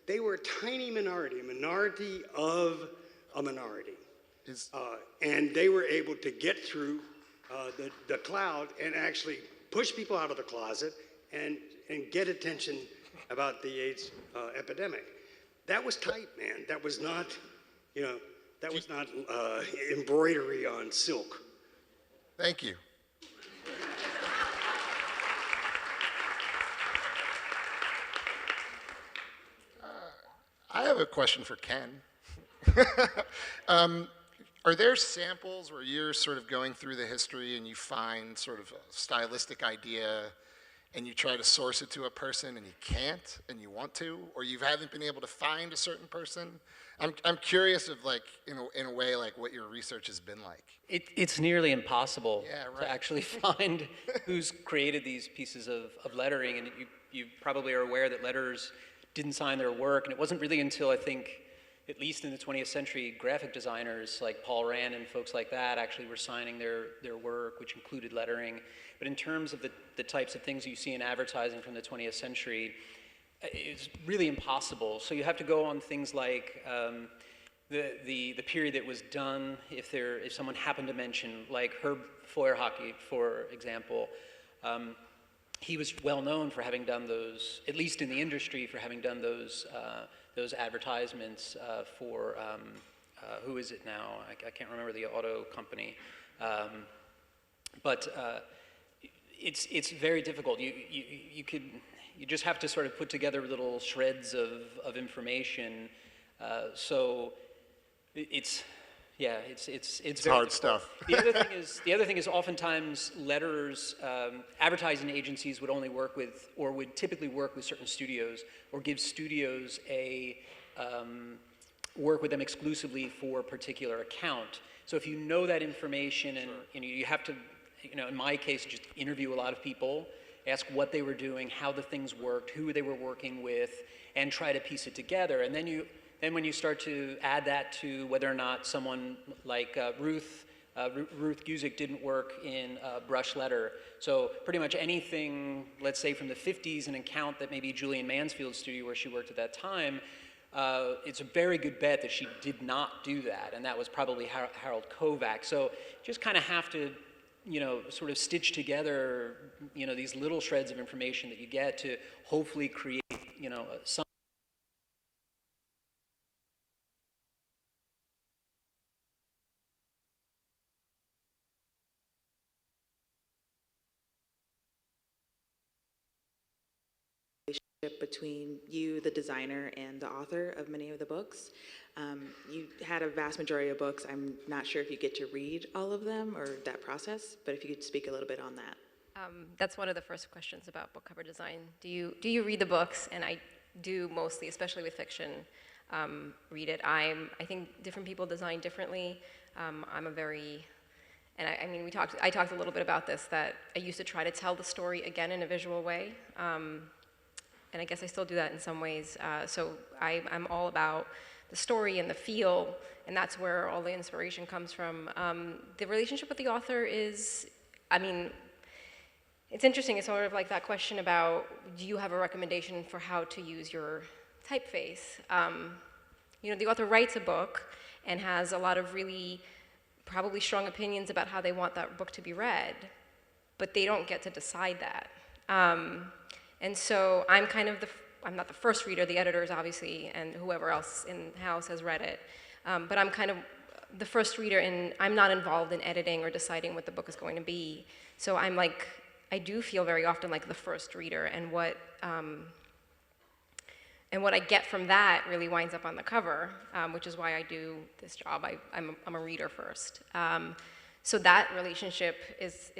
They were a tiny minority, a minority of a minority. And they were able to get through the cloud and actually push people out of the closet and get attention about the AIDS epidemic. That was tight, man. That was not, embroidery on silk. Thank you. I have a question for Ken. Are there samples where you're sort of going through the history and you find sort of a stylistic idea and you try to source it to a person and you can't and you want to, or you haven't been able to find a certain person? I'm curious of, like, in a way, like what your research has been like. It's nearly impossible right. to actually find who's created these pieces of lettering, and you probably are aware that letterers didn't sign their work, and it wasn't really until, I think, at least in the 20th century, graphic designers like Paul Rand and folks like that actually were signing their work, which included lettering. But in terms of the types of things you see in advertising from the 20th century, it's really impossible. So you have to go on things like the period that was done, if someone happened to mention, like Herb Feuerhockey, for example. He was well known for having done those, at least in the industry, for having done those advertisements for, who is it now? I can't remember the auto company. But it's very difficult. You just have to sort of put together little shreds of information. So it's very hard difficult. stuff. The other thing is oftentimes letters, advertising agencies would only work with, or would typically work with certain studios, or give studios work with them exclusively for a particular account. So if you know that information, and you have to, in my case, just interview a lot of people, ask what they were doing, how the things worked, who they were working with, and try to piece it together. And then when you start to add that to whether or not someone like Ruth Guzik didn't work in brush letter. So pretty much anything, let's say from the 50s, an account that maybe Julian Mansfield's studio where she worked at that time, it's a very good bet that she did not do that, and that was probably Harold Kovac. So just kind of have to, sort of stitch together, these little shreds of information that you get to hopefully create, some. Between you, the designer, and the author of many of the books. You had a vast majority of books. I'm not sure if you get to read all of them or that process, but if you could speak a little bit on that. That's one of the first questions about book cover design. Do you read the books? And I do mostly, especially with fiction, read it. I think different people design differently. I'm a very, and I talked a little bit about this, that I used to try to tell the story again in a visual way. And I guess I still do that in some ways. So I'm all about the story and the feel, and that's where all the inspiration comes from. The relationship with the author is, I mean, it's interesting. It's sort of like that question about, do you have a recommendation for how to use your typeface? You know, the author writes a book and has a lot of really probably strong opinions about how they want that book to be read, but they don't get to decide that. And so I'm kind of I'm not the first reader, the editors obviously, and whoever else in-house has read it, but I'm kind of the first reader, and I'm not involved in editing or deciding what the book is going to be. So I'm like, I do feel very often like the first reader, and what I get from that really winds up on the cover, which is why I do this job. I'm a reader first. So that relationship is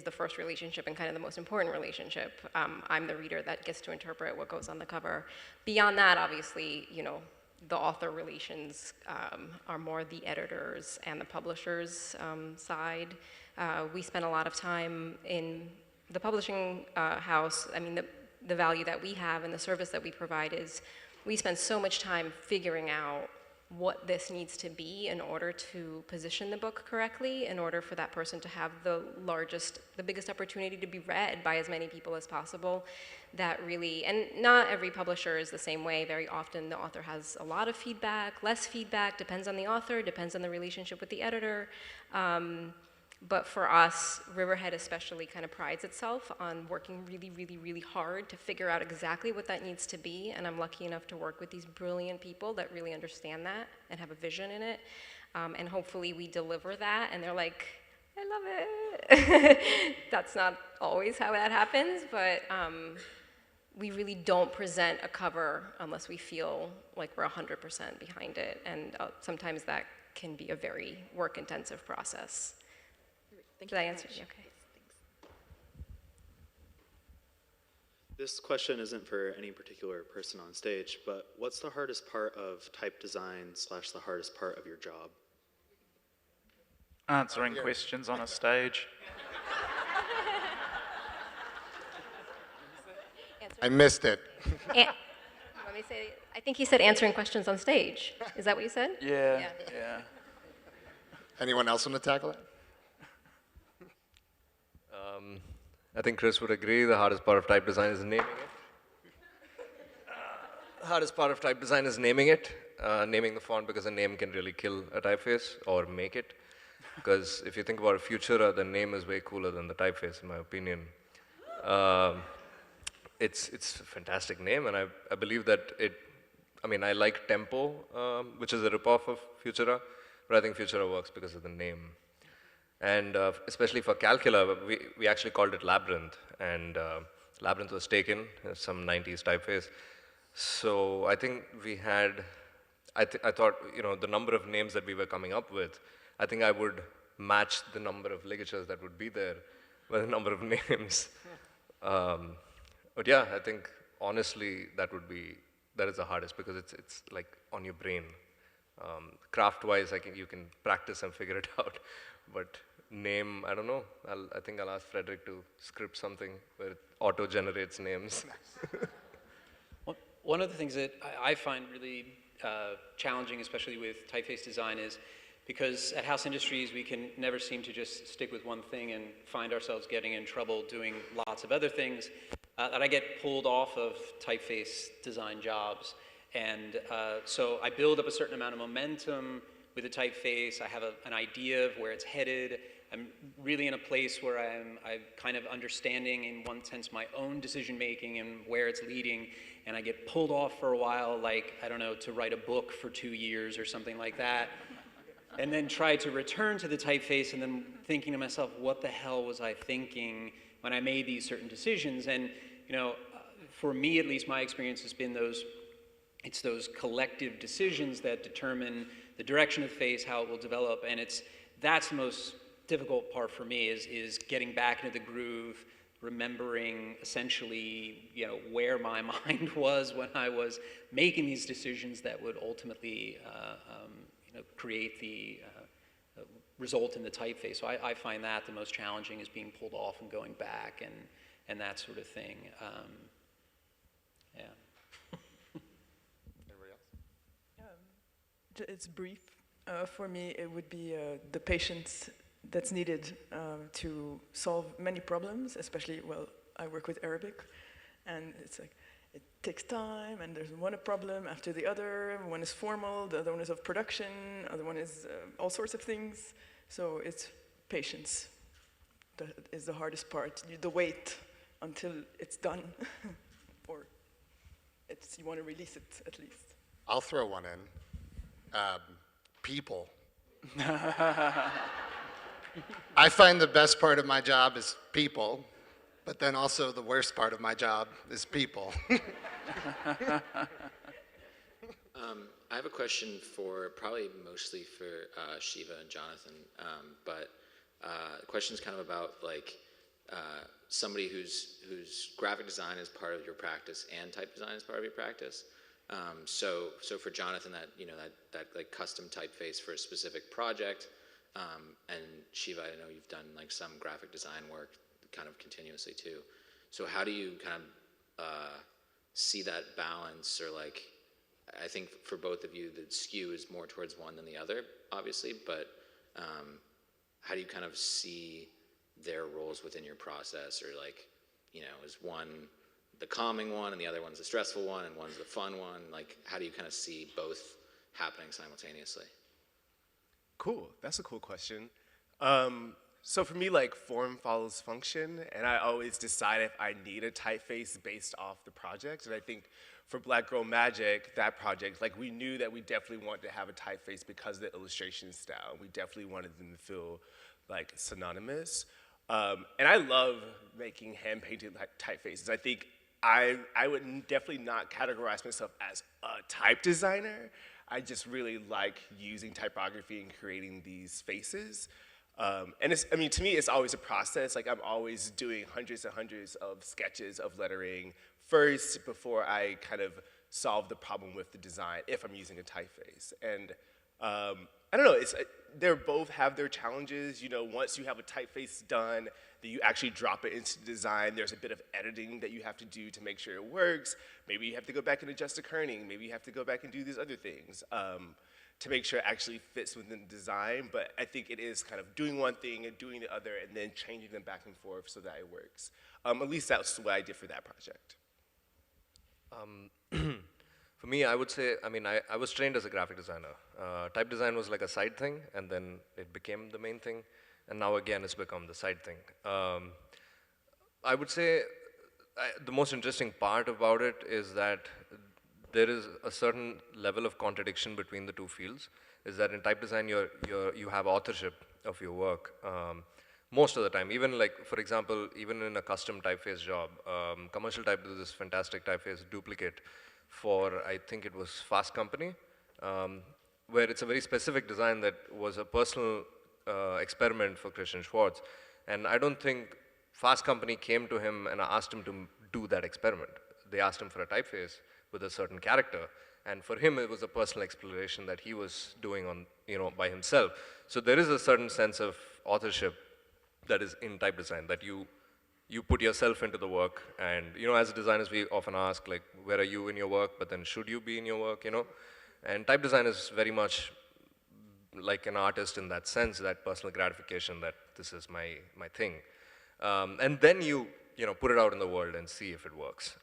the first relationship and kind of the most important relationship. I'm the reader that gets to interpret what goes on the cover. Beyond that, obviously, you know, the author relations are more the editors and the publishers' side. We spend a lot of time in the publishing house. I mean, the value that we have and the service that we provide is we spend so much time figuring out what this needs to be in order to position the book correctly, in order for that person to have the biggest opportunity to be read by as many people as possible. That really, and not every publisher is the same way. Very often the author has a lot of feedback, less feedback, depends on the author, depends on the relationship with the editor. But for us, Riverhead especially kind of prides itself on working really, really, really hard to figure out exactly what that needs to be. And I'm lucky enough to work with these brilliant people that really understand that and have a vision in it. And hopefully we deliver that, and they're like, I love it. That's not always how that happens, but we really don't present a cover unless we feel like we're 100% behind it. And sometimes that can be a very work-intensive process. Did I answer you? Okay. This question isn't for any particular person on stage, but what's the hardest part of type design / the hardest part of your job? Answering questions on a stage. I missed it. Let me say, I think he said answering questions on stage. Is that what you said? Yeah. Anyone else want to tackle it? I think Chris would agree the hardest part of type design is naming it. The hardest part of type design is naming it, naming the font, because a name can really kill a typeface or make it. Because if you think about a Futura, the name is way cooler than the typeface, in my opinion. It's a fantastic name, and I believe that I like Tempo, which is a ripoff of Futura, but I think Futura works because of the name. And especially for Calcula, we actually called it Labyrinth, and Labyrinth was taken, some 90s typeface. So I think we had, I thought, you know, the number of names that we were coming up with, I think I would match the number of ligatures that would be there by the number of names. But yeah, I think honestly that is the hardest, because it's like on your brain. Craft-wise, you can practice and figure it out, but name, I don't know. I think I'll ask Frederick to script something where it auto-generates names. One of the things that I find really challenging, especially with typeface design, is because at House Industries we can never seem to just stick with one thing and find ourselves getting in trouble doing lots of other things, that I get pulled off of typeface design jobs. And so I build up a certain amount of momentum with a typeface. I have an idea of where it's headed. I'm really in a place where I'm kind of understanding, in one sense, my own decision-making and where it's leading, and I get pulled off for a while, like, I don't know, to write a book for 2 years or something like that, and then try to return to the typeface, and then thinking to myself, what the hell was I thinking when I made these certain decisions? And, you know, for me, at least, my experience has been it's those collective decisions that determine the direction of the face, how it will develop, and that's the most difficult part for me, is getting back into the groove, remembering essentially, you know, where my mind was when I was making these decisions that would ultimately, you know, create the result in the typeface. So I find that the most challenging, is being pulled off and going back and that sort of thing. Yeah. Anybody else? It's brief. For me, it would be the patience that's needed to solve many problems, especially, well, I work with Arabic, and it's like, it takes time, and there's one problem after the other. One is formal, the other one is of production, the other one is all sorts of things. So it's patience that is the hardest part. The wait until it's done, or you want to release it at least. I'll throw one in. People. I find the best part of my job is people, but then also the worst part of my job is people. I have a question for probably mostly for Shiva and Jonathan, but the question is kind of about like somebody whose graphic design is part of your practice and type design is part of your practice. So for Jonathan, that like custom typeface for a specific project, and Shiva, I know you've done like some graphic design work kind of continuously too. So how do you kind of see that balance, or like, I think for both of you, the skew is more towards one than the other, obviously, but how do you kind of see their roles within your process, or like, is one the calming one and the other one's the stressful one and one's the fun one? Like, how do you kind of see both happening simultaneously? Cool, that's a cool question. So for me, like, form follows function, and I always decide if I need a typeface based off the project. And I think for Black Girl Magic, that project, like, we knew that we definitely wanted to have a typeface because of the illustration style. We definitely wanted them to feel like synonymous. And I love making hand-painted typefaces. I think I would definitely not categorize myself as a type designer. I just really like using typography and creating these faces. And to me, it's always a process. Like, I'm always doing hundreds and hundreds of sketches of lettering first before I kind of solve the problem with the design if I'm using a typeface. And I don't know, they both have their challenges. Once you have a typeface done, then you actually drop it into design. There's a bit of editing that you have to do to make sure it works. Maybe you have to go back and adjust the kerning. Maybe you have to go back and do these other things to make sure it actually fits within the design. But I think it is kind of doing one thing and doing the other and then changing them back and forth so that it works. At least that's what I did for that project. For me, I would say, I was trained as a graphic designer. Type design was like a side thing, and then it became the main thing, and now again it's become the side thing. I would say the most interesting part about it is that there is a certain level of contradiction between the two fields, is that in type design you have authorship of your work most of the time. Even like, for example, even in a custom typeface job, Commercial Type does this fantastic typeface duplicate for, I think it was Fast Company, where it's a very specific design that was a personal experiment for Christian Schwartz. And I don't think Fast Company came to him and asked him to do that experiment. They asked him for a typeface with a certain character. And for him, it was a personal exploration that he was doing on, by himself. So there is a certain sense of authorship that is in type design, that you put yourself into the work. And, as designers, we often ask, like, where are you in your work? But then should you be in your work, And type design is very much like an artist in that sense, that personal gratification, that this is my thing. And then you put it out in the world and see if it works.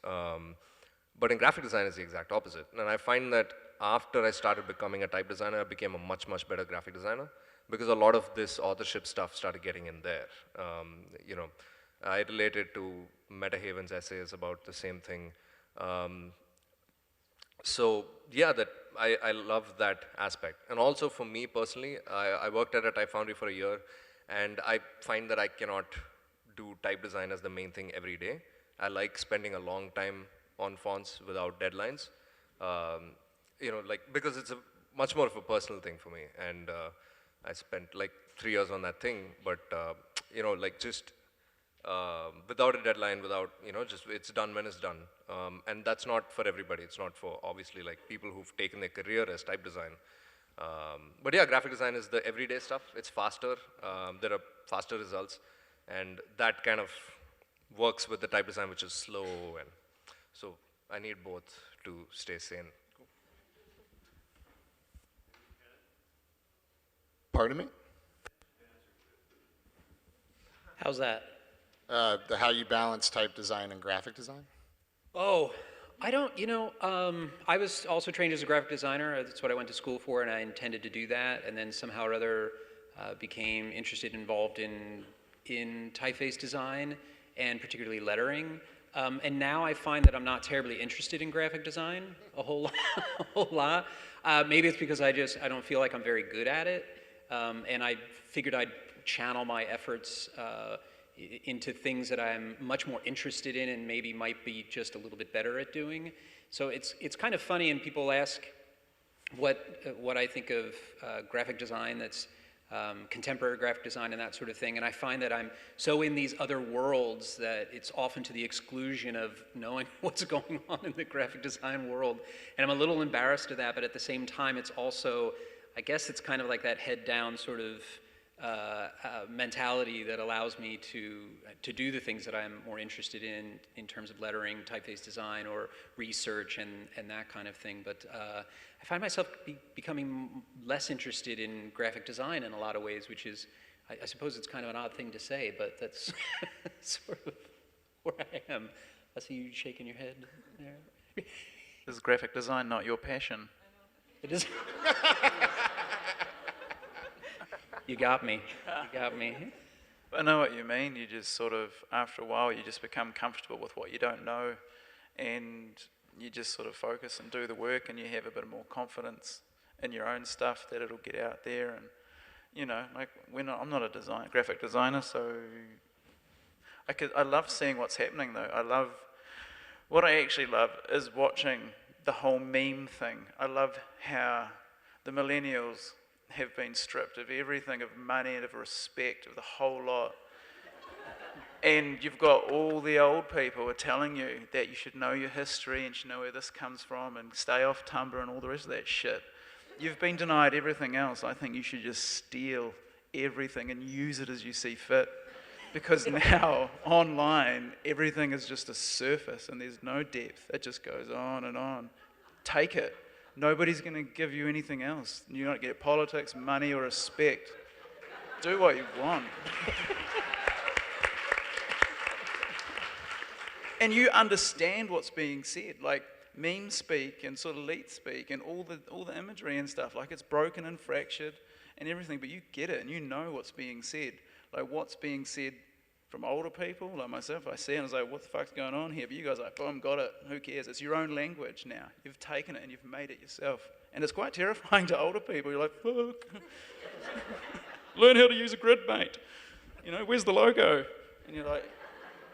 But in graphic design, it's the exact opposite. And I find that after I started becoming a type designer, I became a much, much better graphic designer, because a lot of this authorship stuff started getting in there. I related to Meta Haven's essays about the same thing. So yeah, that I love that aspect. And also for me personally, I worked at a type foundry for a year, and I find that I cannot do type design as the main thing every day. I like spending a long time on fonts without deadlines, because it's a much more of a personal thing for me. And I spent like 3 years on that thing, but just without a deadline, without, just it's done when it's done. And that's not for everybody. It's not for, obviously, like people who've taken their career as type design. But yeah, graphic design is the everyday stuff. It's faster. There are faster results. And that kind of works with the type design, which is slow. And so I need both to stay sane. Pardon me? How's that? How you balance type design and graphic design? Oh, I don't, I was also trained as a graphic designer. That's what I went to school for, and I intended to do that, and then somehow or other became interested, involved in typeface design, and particularly lettering. And now I find that I'm not terribly interested in graphic design a whole lot. A whole lot. Maybe it's because I don't feel like I'm very good at it, and I figured I'd channel my efforts into things that I'm much more interested in and maybe might be just a little bit better at doing. So it's kind of funny, and people ask what I think of graphic design that's contemporary graphic design and that sort of thing, and I find that I'm so in these other worlds that it's often to the exclusion of knowing what's going on in the graphic design world, and I'm a little embarrassed of that, but at the same time it's also, I guess it's kind of like that head down sort of mentality that allows me to do the things that I'm more interested in terms of lettering, typeface design, or research and that kind of thing. But I find myself becoming less interested in graphic design in a lot of ways, which is, I suppose it's kind of an odd thing to say, but that's sort of where I am. I see you shaking your head there. Is graphic design not your passion? It is. You got me. You got me. I know what you mean. You just sort of, after a while, you just become comfortable with what you don't know, and you just sort of focus and do the work, and you have a bit more confidence in your own stuff that it'll get out there. And like I'm not a graphic designer, so I love seeing what's happening though. What I actually love is watching the whole meme thing. I love how the millennials have been stripped of everything, of money and of respect, of the whole lot. And you've got all the old people who are telling you that you should know your history and should know where this comes from and stay off Tumblr and all the rest of that shit. You've been denied everything else. I think you should just steal everything and use it as you see fit. Because now, online, everything is just a surface and there's no depth. It just goes on and on. Take it. Nobody's going to give you anything else. You don't get politics, money, or respect. Do what you want. And you understand what's being said, like meme speak and sort of leet speak and all the imagery and stuff. Like it's broken and fractured and everything, but you get it and you know what's being said. Like what's being said from older people, like myself, I see it and I was like, what the fuck's going on here? But you guys are like, boom, got it, who cares? It's your own language now. You've taken it and you've made it yourself. And it's quite terrifying to older people. You're like, fuck. Learn how to use a grid, mate. Where's the logo? And you're like,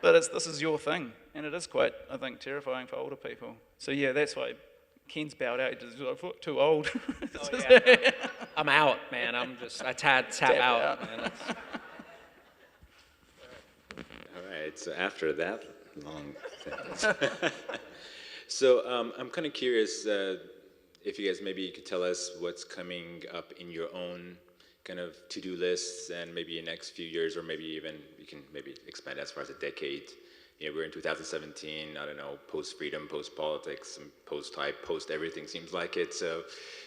but this is your thing. And it is quite, I think, terrifying for older people. So yeah, that's why Ken's bowed out. He's like, too old. Oh, yeah. I'm out, man. I tap out. Man. All right, so after that long sentence. So I'm kind of curious if you guys maybe you could tell us what's coming up in your own kind of to-do lists and maybe in the next few years, or maybe even you can maybe expand as far as a decade. We're in 2017, I don't know, post-freedom, post-politics, post-type, post-everything seems like it. So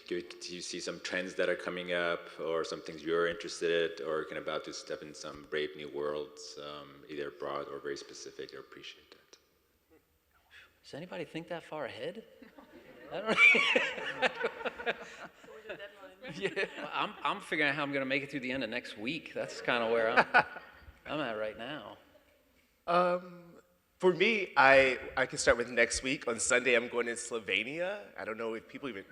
do you see some trends that are coming up or some things you're interested in or kind of about to step in some brave new worlds, either broad or very specific? I appreciate that. Does anybody think that far ahead? I don't yeah. Well, I'm figuring out how I'm going to make it through the end of next week. That's kind of where I'm at right now. For me, I can start with next week. On Sunday, I'm going to Slovenia. I don't know if people even,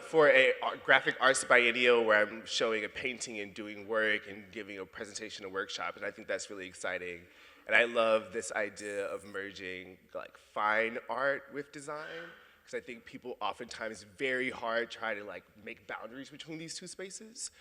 for a graphic arts biennial where I'm showing a painting and doing work and giving a presentation and workshop, and I think that's really exciting. And I love this idea of merging like fine art with design, because I think people oftentimes very hard try to like make boundaries between these two spaces.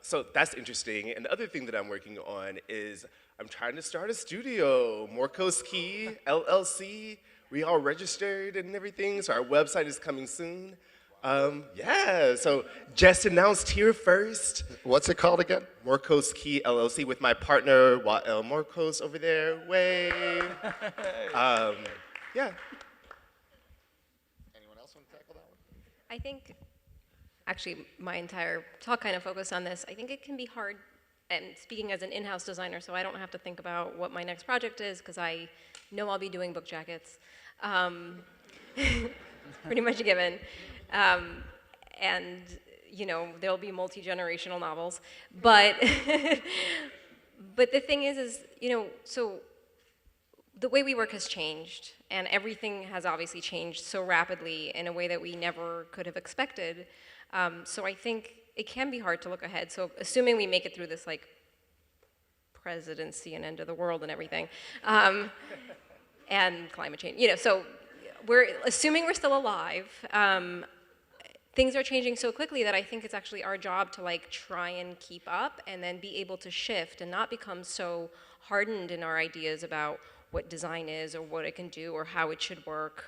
So that's interesting. And the other thing that I'm working on is I'm trying to start a studio, Morcos Key, LLC. We all registered and everything, so our website is coming soon. So just announced here first. What's it called again? Morcos Key, LLC, with my partner, Wael Morcos over there, way. Yeah. Anyone else want to tackle that one? I think actually my entire talk kind of focused on this. I think it can be hard, and speaking as an in-house designer, so I don't have to think about what my next project is, because I know I'll be doing book jackets. Pretty much a given. And, you know, there'll be multi-generational novels. But, but the thing is, you know, so the way we work has changed, and everything has obviously changed so rapidly in a way that we never could have expected. So I think it can be hard to look ahead. So assuming we make it through this, like, presidency and end of the world and everything, and climate change, you know, so we're assuming we're still alive. Things are changing so quickly that I think it's actually our job to like try and keep up and then be able to shift and not become so hardened in our ideas about what design is or what it can do or how it should work.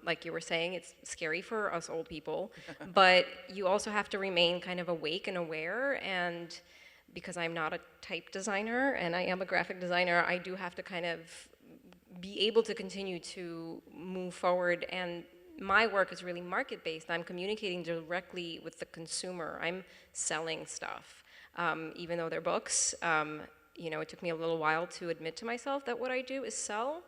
Like you were saying, it's scary for us old people, but you also have to remain kind of awake and aware. And because I'm not a type designer and I am a graphic designer, I do have to kind of be able to continue to move forward. And my work is really market-based. I'm communicating directly with the consumer. I'm selling stuff, even though they're books. You know, it took me a little while to admit to myself that what I do is sell.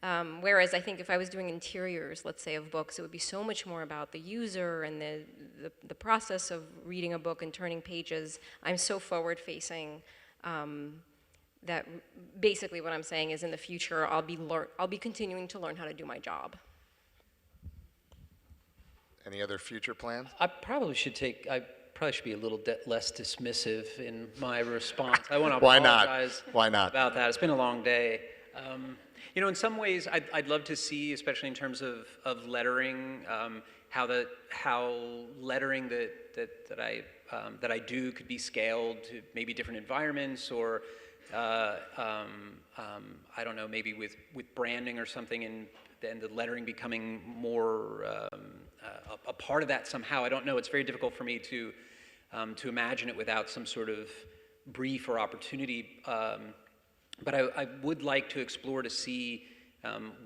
Whereas I think if I was doing interiors, let's say, of books, it would be so much more about the user and the process of reading a book and turning pages. I'm so forward-facing that basically what I'm saying is in the future, I'll be continuing to learn how to do my job. Any other future plans? I probably should be a little less dismissive in my response. I want to apologize about that. It's been a long day. You know, in some ways, I'd love to see, especially in terms of lettering, how lettering that I do could be scaled to maybe different environments, or I don't know, maybe with branding or something, and the lettering becoming more a part of that somehow. I don't know. It's very difficult for me to imagine it without some sort of brief or opportunity. But I would like to explore to see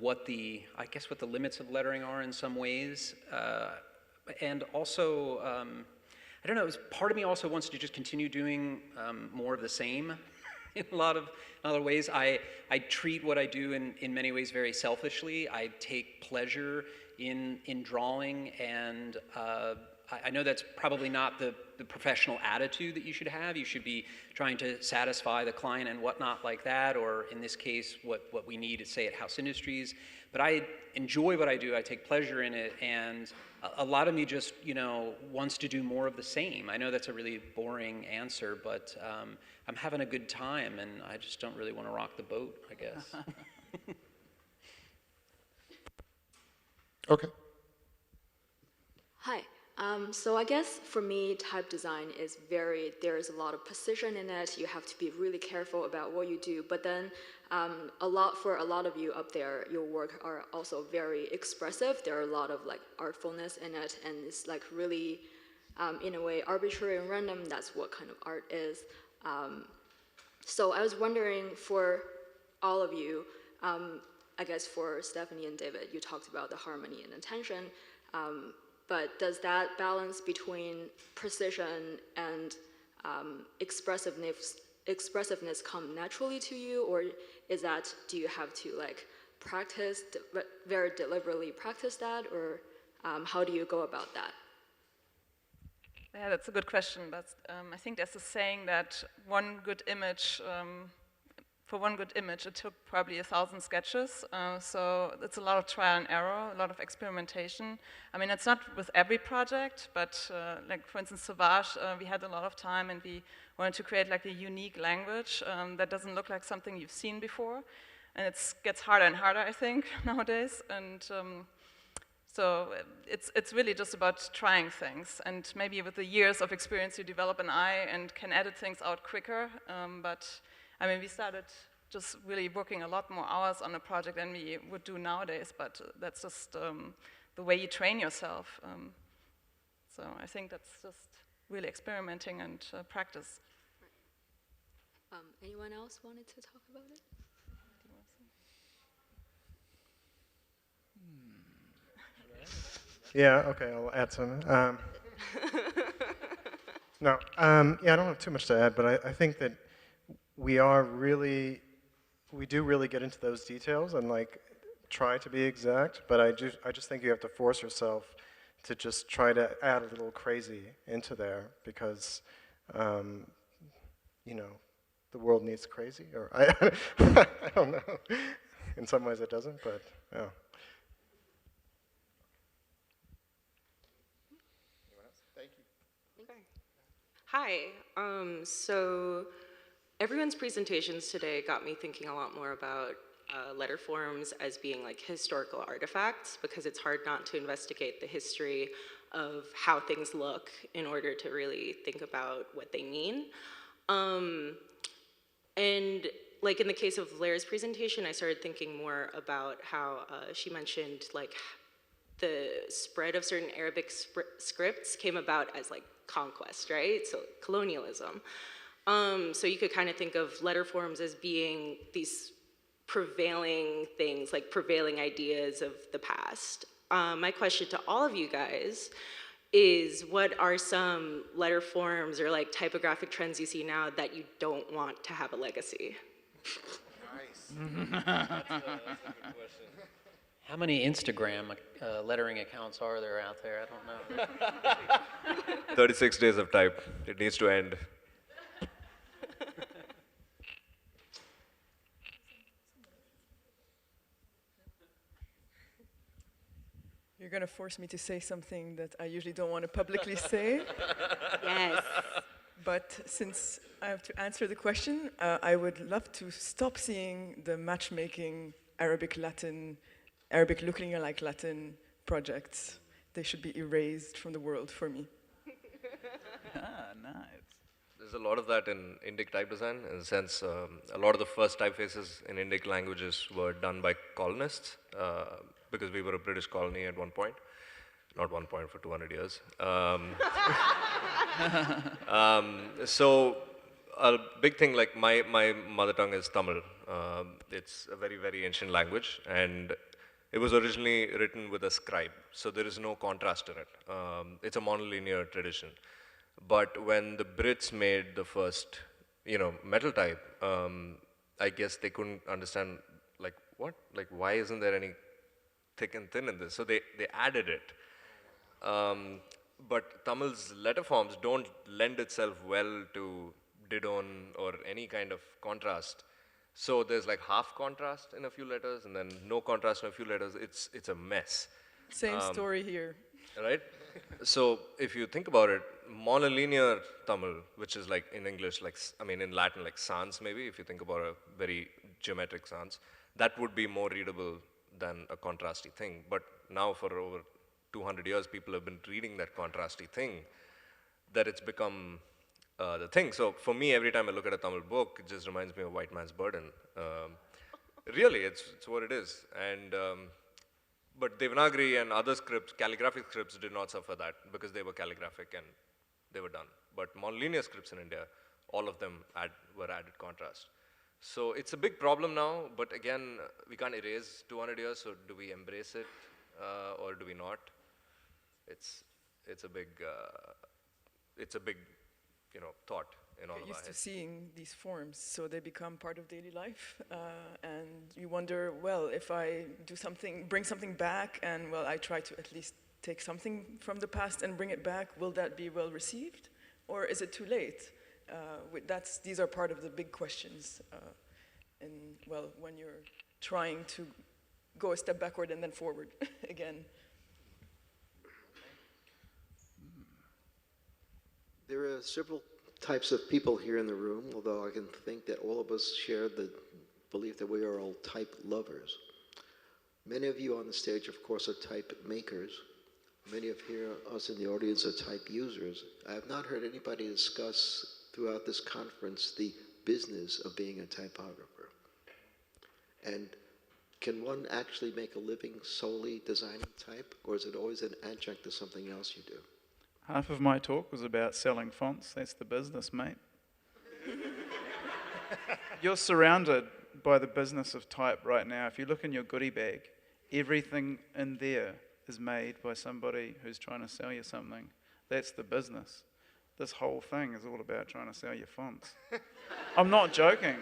what the limits of lettering are in some ways. And also, I don't know, part of me also wants to just continue doing more of the same in a lot of other ways. I treat what I do in many ways very selfishly. I take pleasure in drawing, and I know that's probably not the professional attitude that you should have. You should be trying to satisfy the client and whatnot like that, or in this case, what we need is, say, at House Industries. But I enjoy what I do. I take pleasure in it, and a lot of me just, you know, wants to do more of the same. I know that's a really boring answer, but I'm having a good time, and I just don't really want to rock the boat, I guess. Okay. Hi. So I guess for me, type design is there's a lot of precision in it. You have to be really careful about what you do. But then for a lot of you up there, your work are also very expressive. There are a lot of like artfulness in it, and it's like really, in a way, arbitrary and random. That's what kind of art is. So I was wondering, for all of you, I guess for Stephanie and David, you talked about the harmony and intention. But does that balance between precision and expressiveness come naturally to you, or do you have to like practice, very deliberately practice that, or how do you go about that? Yeah, that's a good question. But I think there's a saying that for one good image, it took probably 1,000 sketches. So it's a lot of trial and error, a lot of experimentation. I mean, it's not with every project, but like for instance, Sauvage, we had a lot of time, and we wanted to create like a unique language that doesn't look like something you've seen before. And it gets harder and harder, I think, nowadays. And so it's really just about trying things. And maybe with the years of experience, you develop an eye and can edit things out quicker. But I mean, we started just really working a lot more hours on a project than we would do nowadays, but that's just the way you train yourself. So I think that's just really experimenting and practice. Anyone else wanted to talk about it? Yeah, okay, I'll add some. No, yeah, I don't have too much to add, but I think that we do really get into those details and like try to be exact, but I just think you have to force yourself to just try to add a little crazy into there because, you know, the world needs crazy, or I don't know. In some ways it doesn't, but yeah. Hi. So everyone's presentations today got me thinking a lot more about letter forms as being like historical artifacts, because it's hard not to investigate the history of how things look in order to really think about what they mean. And like in the case of Lara's presentation, I started thinking more about how she mentioned like the spread of certain Arabic scripts came about as like conquest, right? So colonialism. So you could kind of think of letter forms as being these prevailing things, like prevailing ideas of the past. My question to all of you guys is, what are some letter forms or like typographic trends you see now that you don't want to have a legacy? Nice. That's a good question. How many Instagram lettering accounts are there out there? I don't know. 36 days of type. It needs to end. You're going to force me to say something that I usually don't want to publicly say. Yes. But since I have to answer the question, I would love to stop seeing the matchmaking Arabic looking like Latin projects. They should be erased from the world for me. Nice. There's a lot of that in Indic type design, in the sense a lot of the first typefaces in Indic languages were done by colonists, because we were a British colony at one point. Not one point, for 200 years. So a big thing, like my mother tongue is Tamil. It's a very, very ancient language, and it was originally written with a scribe, so there is no contrast in it. It's a monolinear tradition. But when the Brits made the first, metal type, I guess they couldn't understand, like, what? Like, why isn't there any thick and thin in this? So they added it. But Tamil's letter forms don't lend itself well to Didon or any kind of contrast. So there's like half contrast in a few letters and then no contrast in a few letters. It's a mess. Same story here. Right? So if you think about it, monolinear Tamil, which is like in English, in Latin, like sans maybe, if you think about a very geometric sans, that would be more readable than a contrasty thing. But now for over 200 years, people have been reading that contrasty thing, that it's become the thing. So for me, every time I look at a Tamil book, it just reminds me of White Man's Burden. Really, it's what it is. And but Devanagari and other scripts, calligraphic scripts, did not suffer that because they were calligraphic and they were done. But monolinear scripts in India, all of them were added contrast. So it's a big problem now, but again, we can't erase 200 years, so do we embrace it or do we not? It's a big thought in all of our Used to heads. seeing these forms, so they become part of daily life, and you wonder, well, if I do something, bring something back, and well, I try to at least take something from the past and bring it back, will that be well received, or is it too late? These are part of the big questions, when you're trying to go a step backward and then forward again. There are several types of people here in the room, although I can think that all of us share the belief that we are all type lovers. Many of you on the stage, of course, are type makers. Many of us in the audience are type users. I have not heard anybody discuss throughout this conference the business of being a typographer. And can one actually make a living solely designing type, or is it always an adjunct to something else you do? Half of my talk was about selling fonts. That's the business, mate. You're surrounded by the business of type right now. If you look in your goodie bag, everything in there is made by somebody who's trying to sell you something. That's the business. this whole thing is all about trying to sell your fonts. I'm not joking.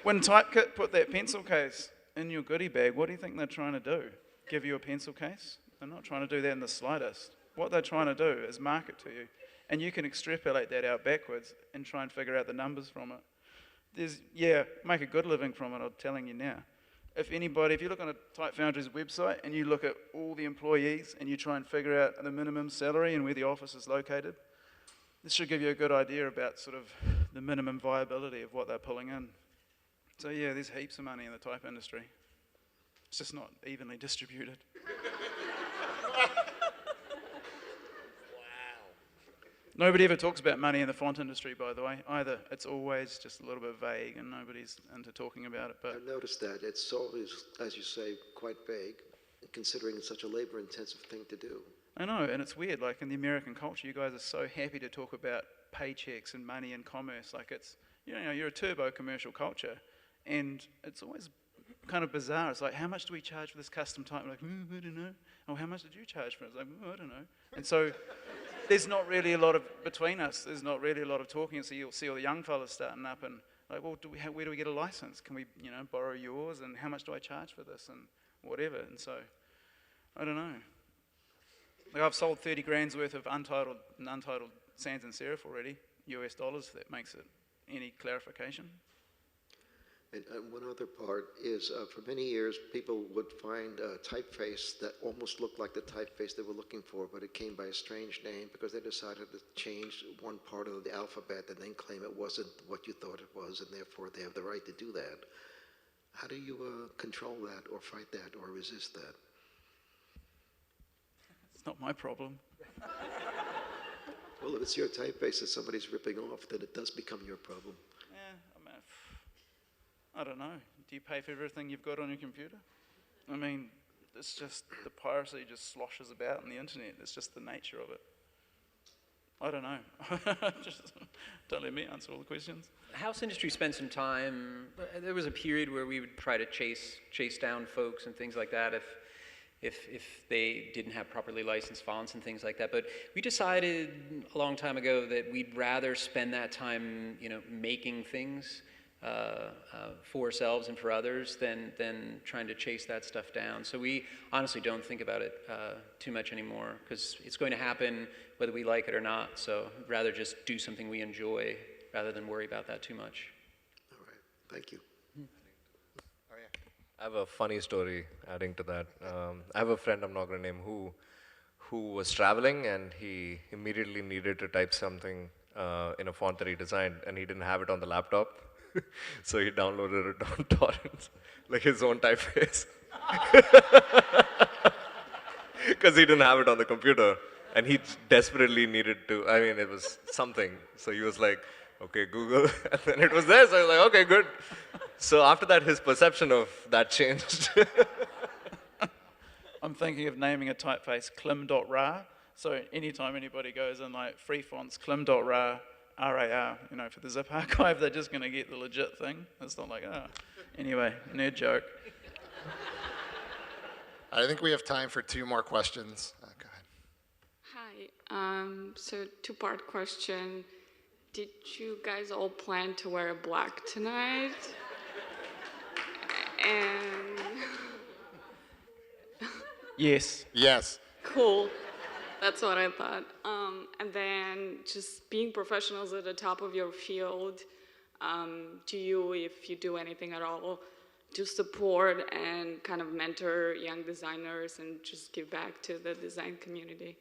When Typekit put that pencil case in your goodie bag, what do you think they're trying to do? Give you a pencil case? They're not trying to do that in the slightest. What they're trying to do is market to you. And you can extrapolate that out backwards and try and figure out the numbers from it. Make a good living from it, I'm telling you now. If you look on a Type Foundry's website and you look at all the employees and you try and figure out the minimum salary and where the office is located, this should give you a good idea about sort of the minimum viability of what they're pulling in. So yeah, there's heaps of money in the type industry. It's just not evenly distributed. Nobody ever talks about money in the font industry, by the way, either. It's always just a little bit vague and nobody's into talking about it. But I've noticed that. It's always, as you say, quite vague, considering it's such a labor-intensive thing to do. I know, and it's weird, like in the American culture, you guys are so happy to talk about paychecks and money and commerce. Like it's, you're a turbo commercial culture, and it's always kind of bizarre. It's like, how much do we charge for this custom type? We're like, I don't know. Oh, how much did you charge for it? It's like, I don't know. And so there's not really a lot of, between us, there's not really a lot of talking. So you'll see all the young fellas starting up and like, well, where do we get a license? Can we, borrow yours? And how much do I charge for this? And whatever. And so, I don't know. Like I've sold 30 grand's worth of untitled sans and serif already, US dollars, if that makes it any clarification. And one other part is, for many years, people would find a typeface that almost looked like the typeface they were looking for, but it came by a strange name because they decided to change one part of the alphabet and then claim it wasn't what you thought it was, and therefore they have the right to do that. How do you control that, or fight that, or resist that? It's not my problem. Well, if it's your typeface that somebody's ripping off, then it does become your problem. I don't know. Do you pay for everything you've got on your computer? I mean, it's just, the piracy just sloshes about on the internet. It's just the nature of it. I don't know. Just don't let me answer all the questions. The house industry spent some time, there was a period where we would try to chase down folks and things like that if they didn't have properly licensed fonts and things like that. But we decided a long time ago that we'd rather spend that time, making things for ourselves and for others than trying to chase that stuff down. So we honestly don't think about it too much anymore because it's going to happen whether we like it or not. So rather just do something we enjoy rather than worry about that too much. All right, thank you. I have a funny story adding to that. I have a friend, I'm not going to name who was traveling and he immediately needed to type something in a font that he designed and he didn't have it on the laptop. So he downloaded it on torrents, like his own typeface. Because he didn't have it on the computer. And he desperately needed to, it was something. So he was like, okay, Google. And then it was there, so I was like, okay, good. So after that, his perception of that changed. I'm thinking of naming a typeface Klim.ra. So anytime anybody goes in like free fonts, Klim.ra, RAR, for the zip archive, they're just going to get the legit thing. It's not like, Anyway, nerd joke. I think we have time for 2 more questions. Go ahead. Hi. So two-part question. Did you guys all plan to wear black tonight? And Yes. Yes. cool. That's what I thought. And then just being professionals at the top of your field, do you, if you do anything at all, to support and kind of mentor young designers and just give back to the design community?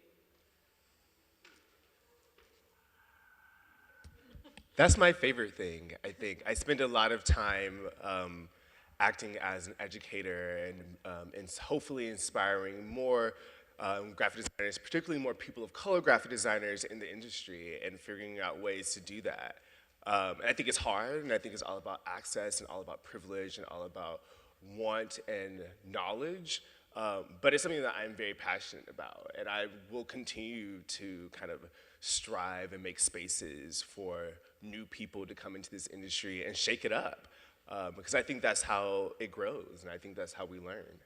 That's my favorite thing, I think. I spend a lot of time acting as an educator and hopefully inspiring more graphic designers, particularly more people of color graphic designers in the industry and figuring out ways to do that. And I think it's hard, and I think it's all about access and all about privilege and all about want and knowledge. But it's something that I'm very passionate about, and I will continue to kind of strive and make spaces for new people to come into this industry and shake it up. Because I think that's how it grows, and I think that's how we learn,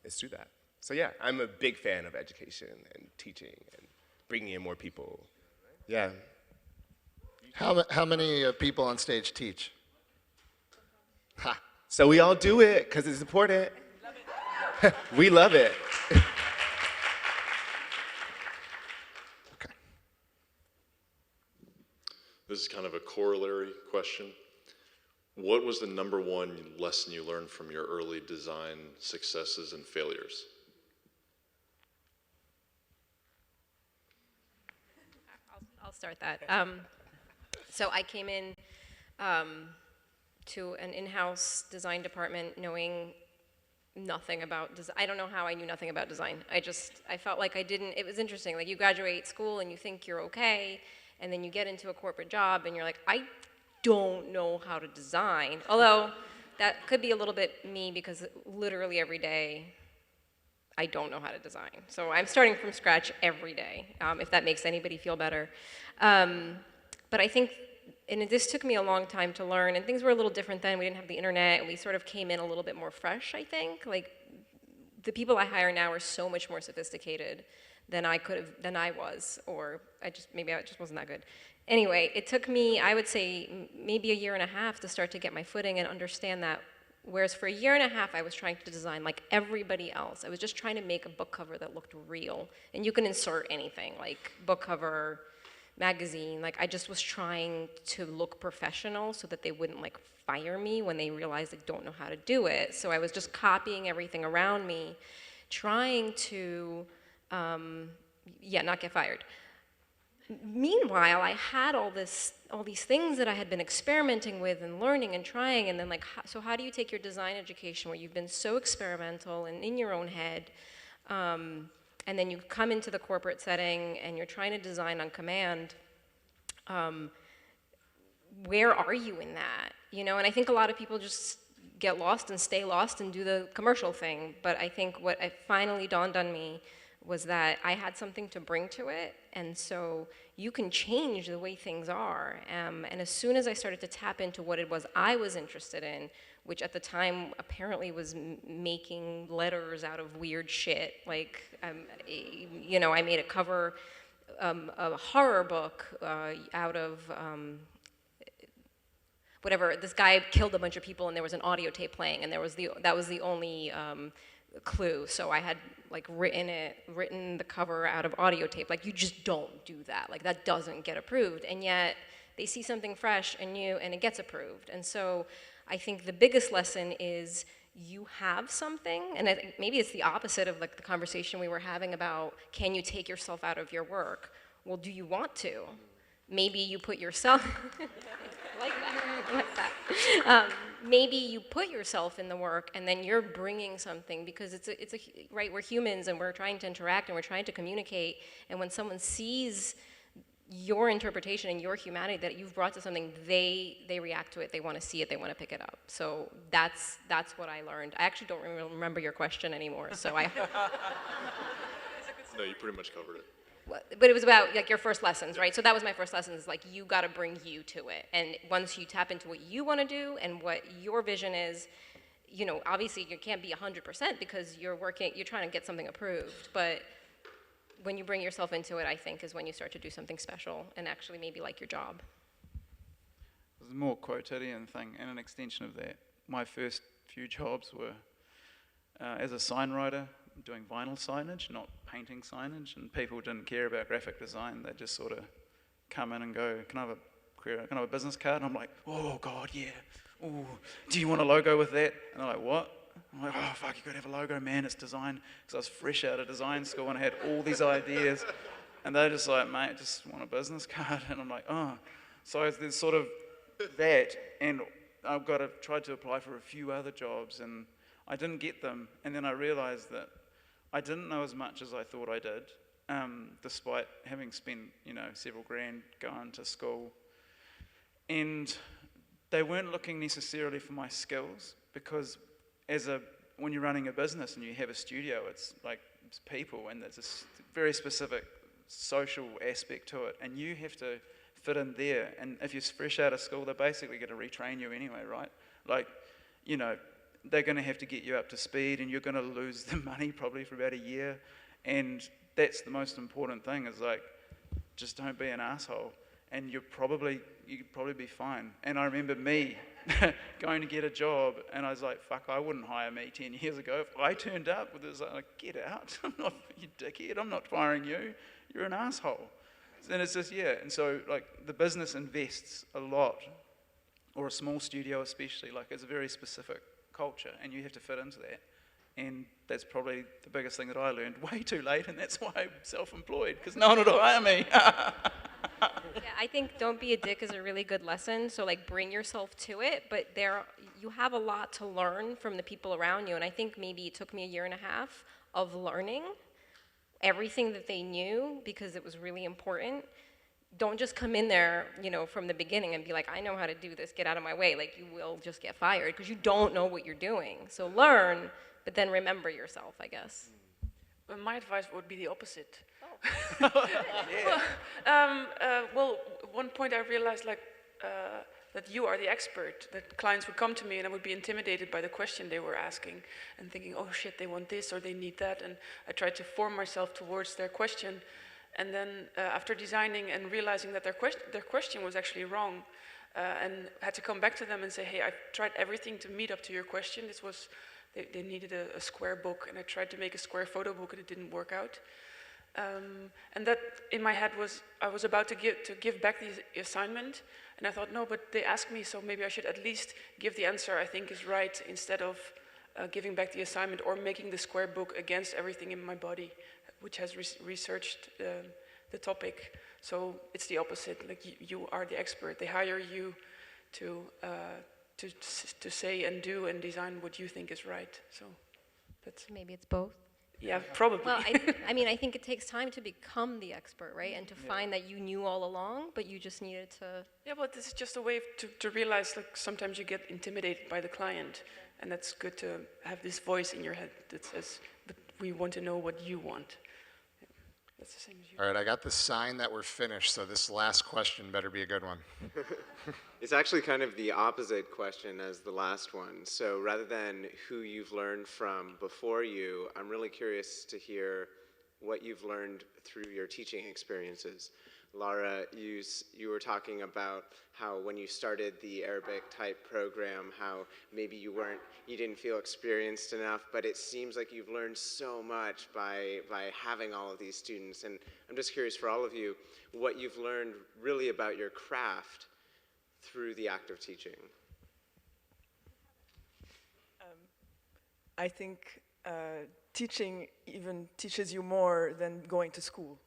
is through that. So yeah, I'm a big fan of education and teaching and bringing in more people. Yeah. How many people on stage teach? Ha. So we all do it because it's important. We love it. This is kind of a corollary question. What was the #1 lesson you learned from your early design successes and failures? I'll start that. So I came in to an in-house design department knowing nothing about design. I don't know how I knew nothing about design. I felt like I didn't, it was interesting, like you graduate school and you think you're okay, and then you get into a corporate job and you're like, I don't know how to design. Although that could be a little bit me because literally every day I don't know how to design. So I'm starting from scratch every day, if that makes anybody feel better. But I think, and this took me a long time to learn, and things were a little different then. We didn't have the internet, and we sort of came in a little bit more fresh, I think. Like, the people I hire now are so much more sophisticated than I was, or maybe I just wasn't that good. Anyway, it took me, I would say, maybe a year and a half to start to get my footing and understand that. Whereas for a year and a half, I was trying to design like everybody else. I was just trying to make a book cover that looked real. And you can insert anything, like book cover, magazine. Like, I just was trying to look professional so that they wouldn't like fire me when they realized I don't know how to do it. So I was just copying everything around me, trying to, not get fired. Meanwhile, I had all these things that I had been experimenting with and learning and trying, and then like, so how do you take your design education where you've been so experimental and in your own head, and then you come into the corporate setting and you're trying to design on command, where are you in that? You know, and I think a lot of people just get lost and stay lost and do the commercial thing, but I think what finally dawned on me was that I had something to bring to it, and so you can change the way things are. And as soon as I started to tap into what it was I was interested in, which at the time apparently was making letters out of weird shit, like, you know, I made a cover, a horror book out of whatever. This guy killed a bunch of people, and there was an audio tape playing, and that was the only clue. So I had like written the cover out of audio tape. Like, you just don't do that. Like, that doesn't get approved. And yet they see something fresh and new and it gets approved. And so I think the biggest lesson is you have something, and I think maybe it's the opposite of like the conversation we were having about, can you take yourself out of your work? Well, do you want to? Maybe you put yourself, maybe you put yourself in the work and then you're bringing something, because right, we're humans and we're trying to interact and we're trying to communicate, and when someone sees your interpretation and your humanity that you've brought to something, they react to it, they want to see it, they want to pick it up. So that's what I learned. I actually don't remember your question anymore, so I... No, you pretty much covered it. But it was about like your first lessons, right? So that was my first lessons, like you got to bring you to it. And once you tap into what you want to do and what your vision is, you know, obviously you can't be 100% because you're trying to get something approved. But when you bring yourself into it, I think is when you start to do something special and actually maybe like your job. There's a more quotidian thing and an extension of that. My first few jobs were as a sign writer, doing vinyl signage, not painting signage, and people didn't care about graphic design. They just sort of come in and go, can I have a business card? And I'm like, oh God, yeah. Ooh, do you want a logo with that? And they're like, what? I'm like, oh fuck, you gotta have a logo, man, it's design. Because I was fresh out of design school and I had all these ideas. And they're just like, mate, just want a business card. And I'm like, oh. So there's sort of that, and I've tried to apply for a few other jobs and I didn't get them. And then I realized that I didn't know as much as I thought I did, despite having spent, you know, several grand going to school. And they weren't looking necessarily for my skills, because when you're running a business and you have a studio, it's people, and there's a very specific social aspect to it, and you have to fit in there. And if you're fresh out of school, they're basically going to retrain you anyway, right? Like, you know, they're going to have to get you up to speed, and you're going to lose the money probably for about a year. And that's the most important thing, is like, just don't be an asshole, and you could probably be fine. And I remember me going to get a job, and I was like, fuck, I wouldn't hire me 10 years ago. If I turned up with this, like, get out, I'm not, you dickhead, I'm not firing you, you're an asshole. And it's just, yeah, and so like the business invests a lot, or a small studio especially, like it's a very specific culture, and you have to fit into that. And that's probably the biggest thing that I learned way too late, and that's why I'm self-employed, because no one would hire me. Yeah, I think don't be a dick is a really good lesson. So like bring yourself to it, but you have a lot to learn from the people around you. And I think maybe it took me 1.5 years of learning everything that they knew because it was really important. Don't just come in there, you know, from the beginning and be like, I know how to do this, get out of my way. Like you will just get fired because you don't know what you're doing. So learn, but then remember yourself, I guess. Well, my advice would be the opposite. Yeah. Well, one point I realized that you are the expert, that clients would come to me and I would be intimidated by the question they were asking and thinking, oh shit, they want this or they need that, and I tried to form myself towards their question. And then after designing and realizing that their question was actually wrong, and had to come back to them and say, hey, I've tried everything to meet up to your question. This was, they needed a square book, and I tried to make a square photo book and it didn't work out. And that in my head was, I was about to give back the assignment, and I thought, no, but they asked me, so maybe I should at least give the answer I think is right instead of giving back the assignment or making the square book against everything in my body, which has researched the topic. So it's the opposite, like you are the expert. They hire you to say and do and design what you think is right. So that's... Maybe it's both. Yeah, probably. Well, I mean, I think it takes time to become the expert, right? And to find that you knew all along, but you just needed to... Yeah, but this is just a way to realize, like, sometimes you get intimidated by the client, and that's good to have this voice in your head that says, but we want to know what you want. Yeah, that's the same as you. All right, I got the sign that we're finished, so this last question better be a good one. It's actually kind of the opposite question as the last one. So rather than who you've learned from before you, I'm really curious to hear what you've learned through your teaching experiences. Lara, you were talking about how when you started the Arabic type program, how maybe you didn't feel experienced enough, but it seems like you've learned so much by having all of these students. And I'm just curious for all of you, what you've learned really about your craft through the act of teaching. I think teaching even teaches you more than going to school.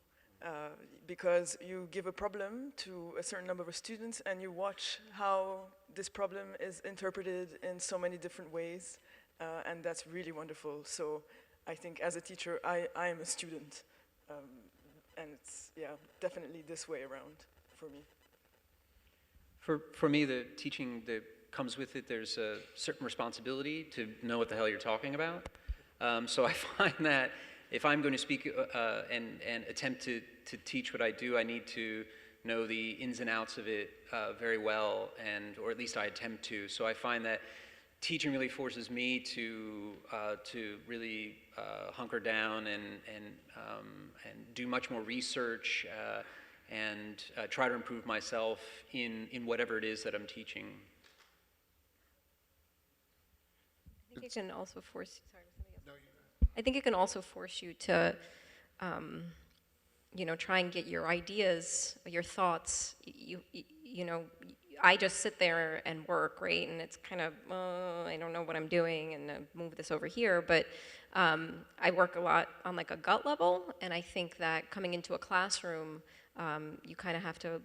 Because you give a problem to a certain number of students and you watch how this problem is interpreted in so many different ways, and that's really wonderful. So I think as a teacher, I am a student, and it's, yeah, definitely this way around for me. For me, the teaching that comes with it, there's a certain responsibility to know what the hell you're talking about. So I find that if I'm going to speak and attempt to teach what I do, I need to know the ins and outs of it very well, or at least I attempt to. So I find that teaching really forces me to really hunker down and do much more research and try to improve myself in whatever it is that I'm teaching. I think it can also force. Sorry, I think it can also force you to, you know, try and get your ideas, your thoughts. You know, I just sit there and work, right? And it's kind of, I don't know what I'm doing, and move this over here. But I work a lot on like a gut level, and I think that coming into a classroom, you kind of have to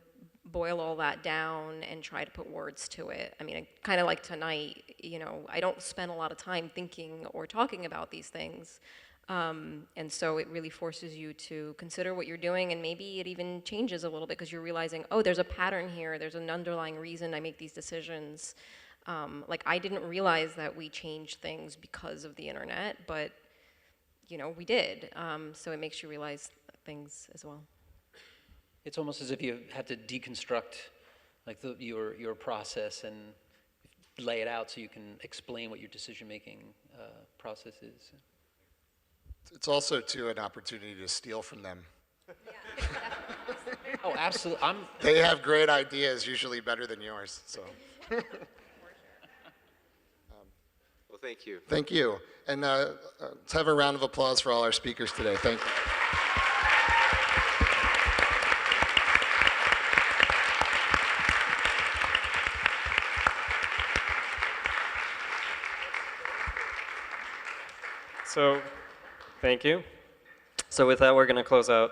boil all that down and try to put words to it. I mean, kind of like tonight, you know, I don't spend a lot of time thinking or talking about these things. And so it really forces you to consider what you're doing, and maybe it even changes a little bit because you're realizing, oh, there's a pattern here, there's an underlying reason I make these decisions. Like I didn't realize that we changed things because of the internet, but you know, we did. So it makes you realize things as well. It's almost as if you had to deconstruct like your process and lay it out so you can explain what your decision-making process is. It's also, too, an opportunity to steal from them. Yeah, definitely. Oh, absolutely. They have great ideas, usually better than yours. So. Well, thank you. Thank you. And let's have a round of applause for all our speakers today. Thank you. So, thank you. So with that, we're going to close out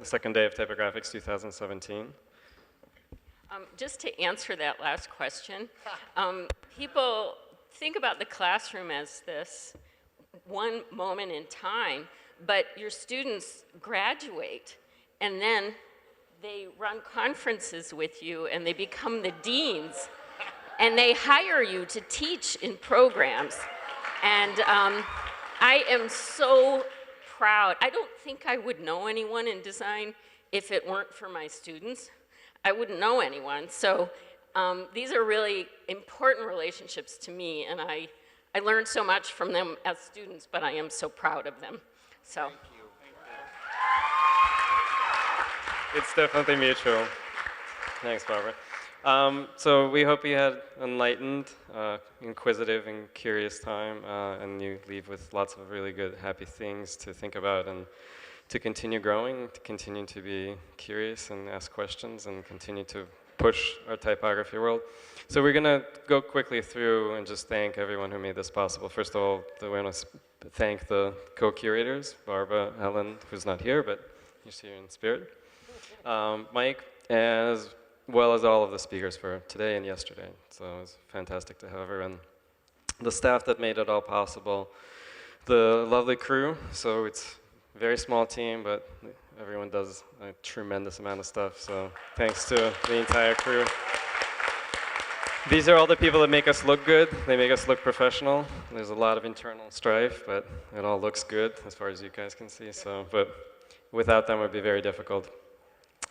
the second day of Typographics 2017. Just to answer that last question, people think about the classroom as this one moment in time, but your students graduate, and then they run conferences with you, and they become the deans, and they hire you to teach in programs. And I am so proud. I don't think I would know anyone in design if it weren't for my students. I wouldn't know anyone. So these are really important relationships to me, and I learned so much from them as students, but I am so proud of them. So. It's definitely mutual. Thanks, Barbara. So we hope you had enlightened, inquisitive, and curious time, and you leave with lots of really good, happy things to think about and to continue growing, to continue to be curious and ask questions and continue to push our typography world. So we're going to go quickly through and just thank everyone who made this possible. First of all, we want to thank the co-curators, Barbara, Helen, who's not here, but you're here in spirit, Mike, as well as all of the speakers for today and yesterday. So it was fantastic to have everyone. The staff that made it all possible, the lovely crew, so it's a very small team, but everyone does a tremendous amount of stuff, so thanks to the entire crew. These are all the people that make us look good. They make us look professional. There's a lot of internal strife, but it all looks good as far as you guys can see, so, but without them it would be very difficult.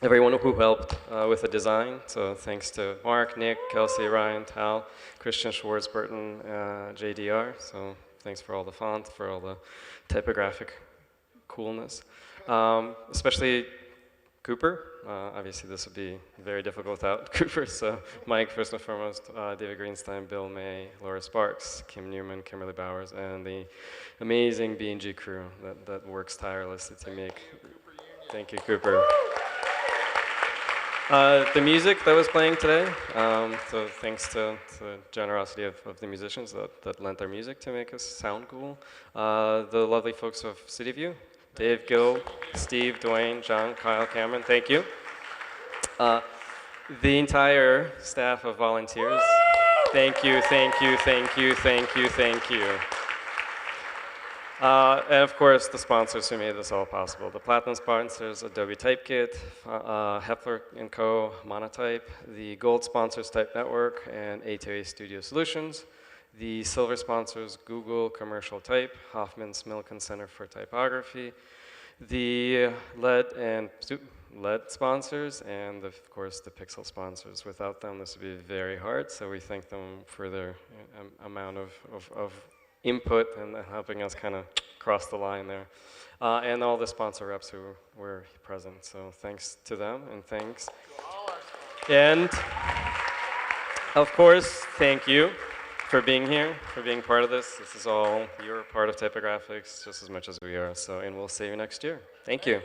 Everyone who helped with the design, so thanks to Mark, Nick, Kelsey, Ryan, Tal, Christian Schwartz, Burton, JDR, so thanks for all the fonts, for all the typographic coolness. Especially Cooper. Obviously this would be very difficult without Cooper, so Mike first and foremost, David Greenstein, Bill May, Laura Sparks, Kim Newman, Kimberly Bowers, and the amazing B&G crew that works tirelessly to make. Thank you, Cooper. The music that was playing today, so thanks to the generosity of the musicians that lent their music to make us sound cool. The lovely folks of City View, Dave, Gil, Steve, Dwayne, John, Kyle, Cameron, thank you. The entire staff of volunteers, thank you, thank you, thank you, thank you, thank you. And of course, the sponsors who made this all possible. The platinum sponsors, Adobe Typekit, Hepler & Co., Monotype, the gold sponsors, Type Network, and A2A Studio Solutions. The silver sponsors, Google Commercial Type, Hoffman's Milken Center for Typography, the LED sponsors, and of course the Pixel sponsors. Without them, this would be very hard, so we thank them for their amount of input and helping us kind of cross the line there. And all the sponsor reps who were present, so thanks to them, and thanks. And of course, thank you for being here, for being part of this. This is all, you're part of Typographics just as much as we are, so, and we'll see you next year. Thank you.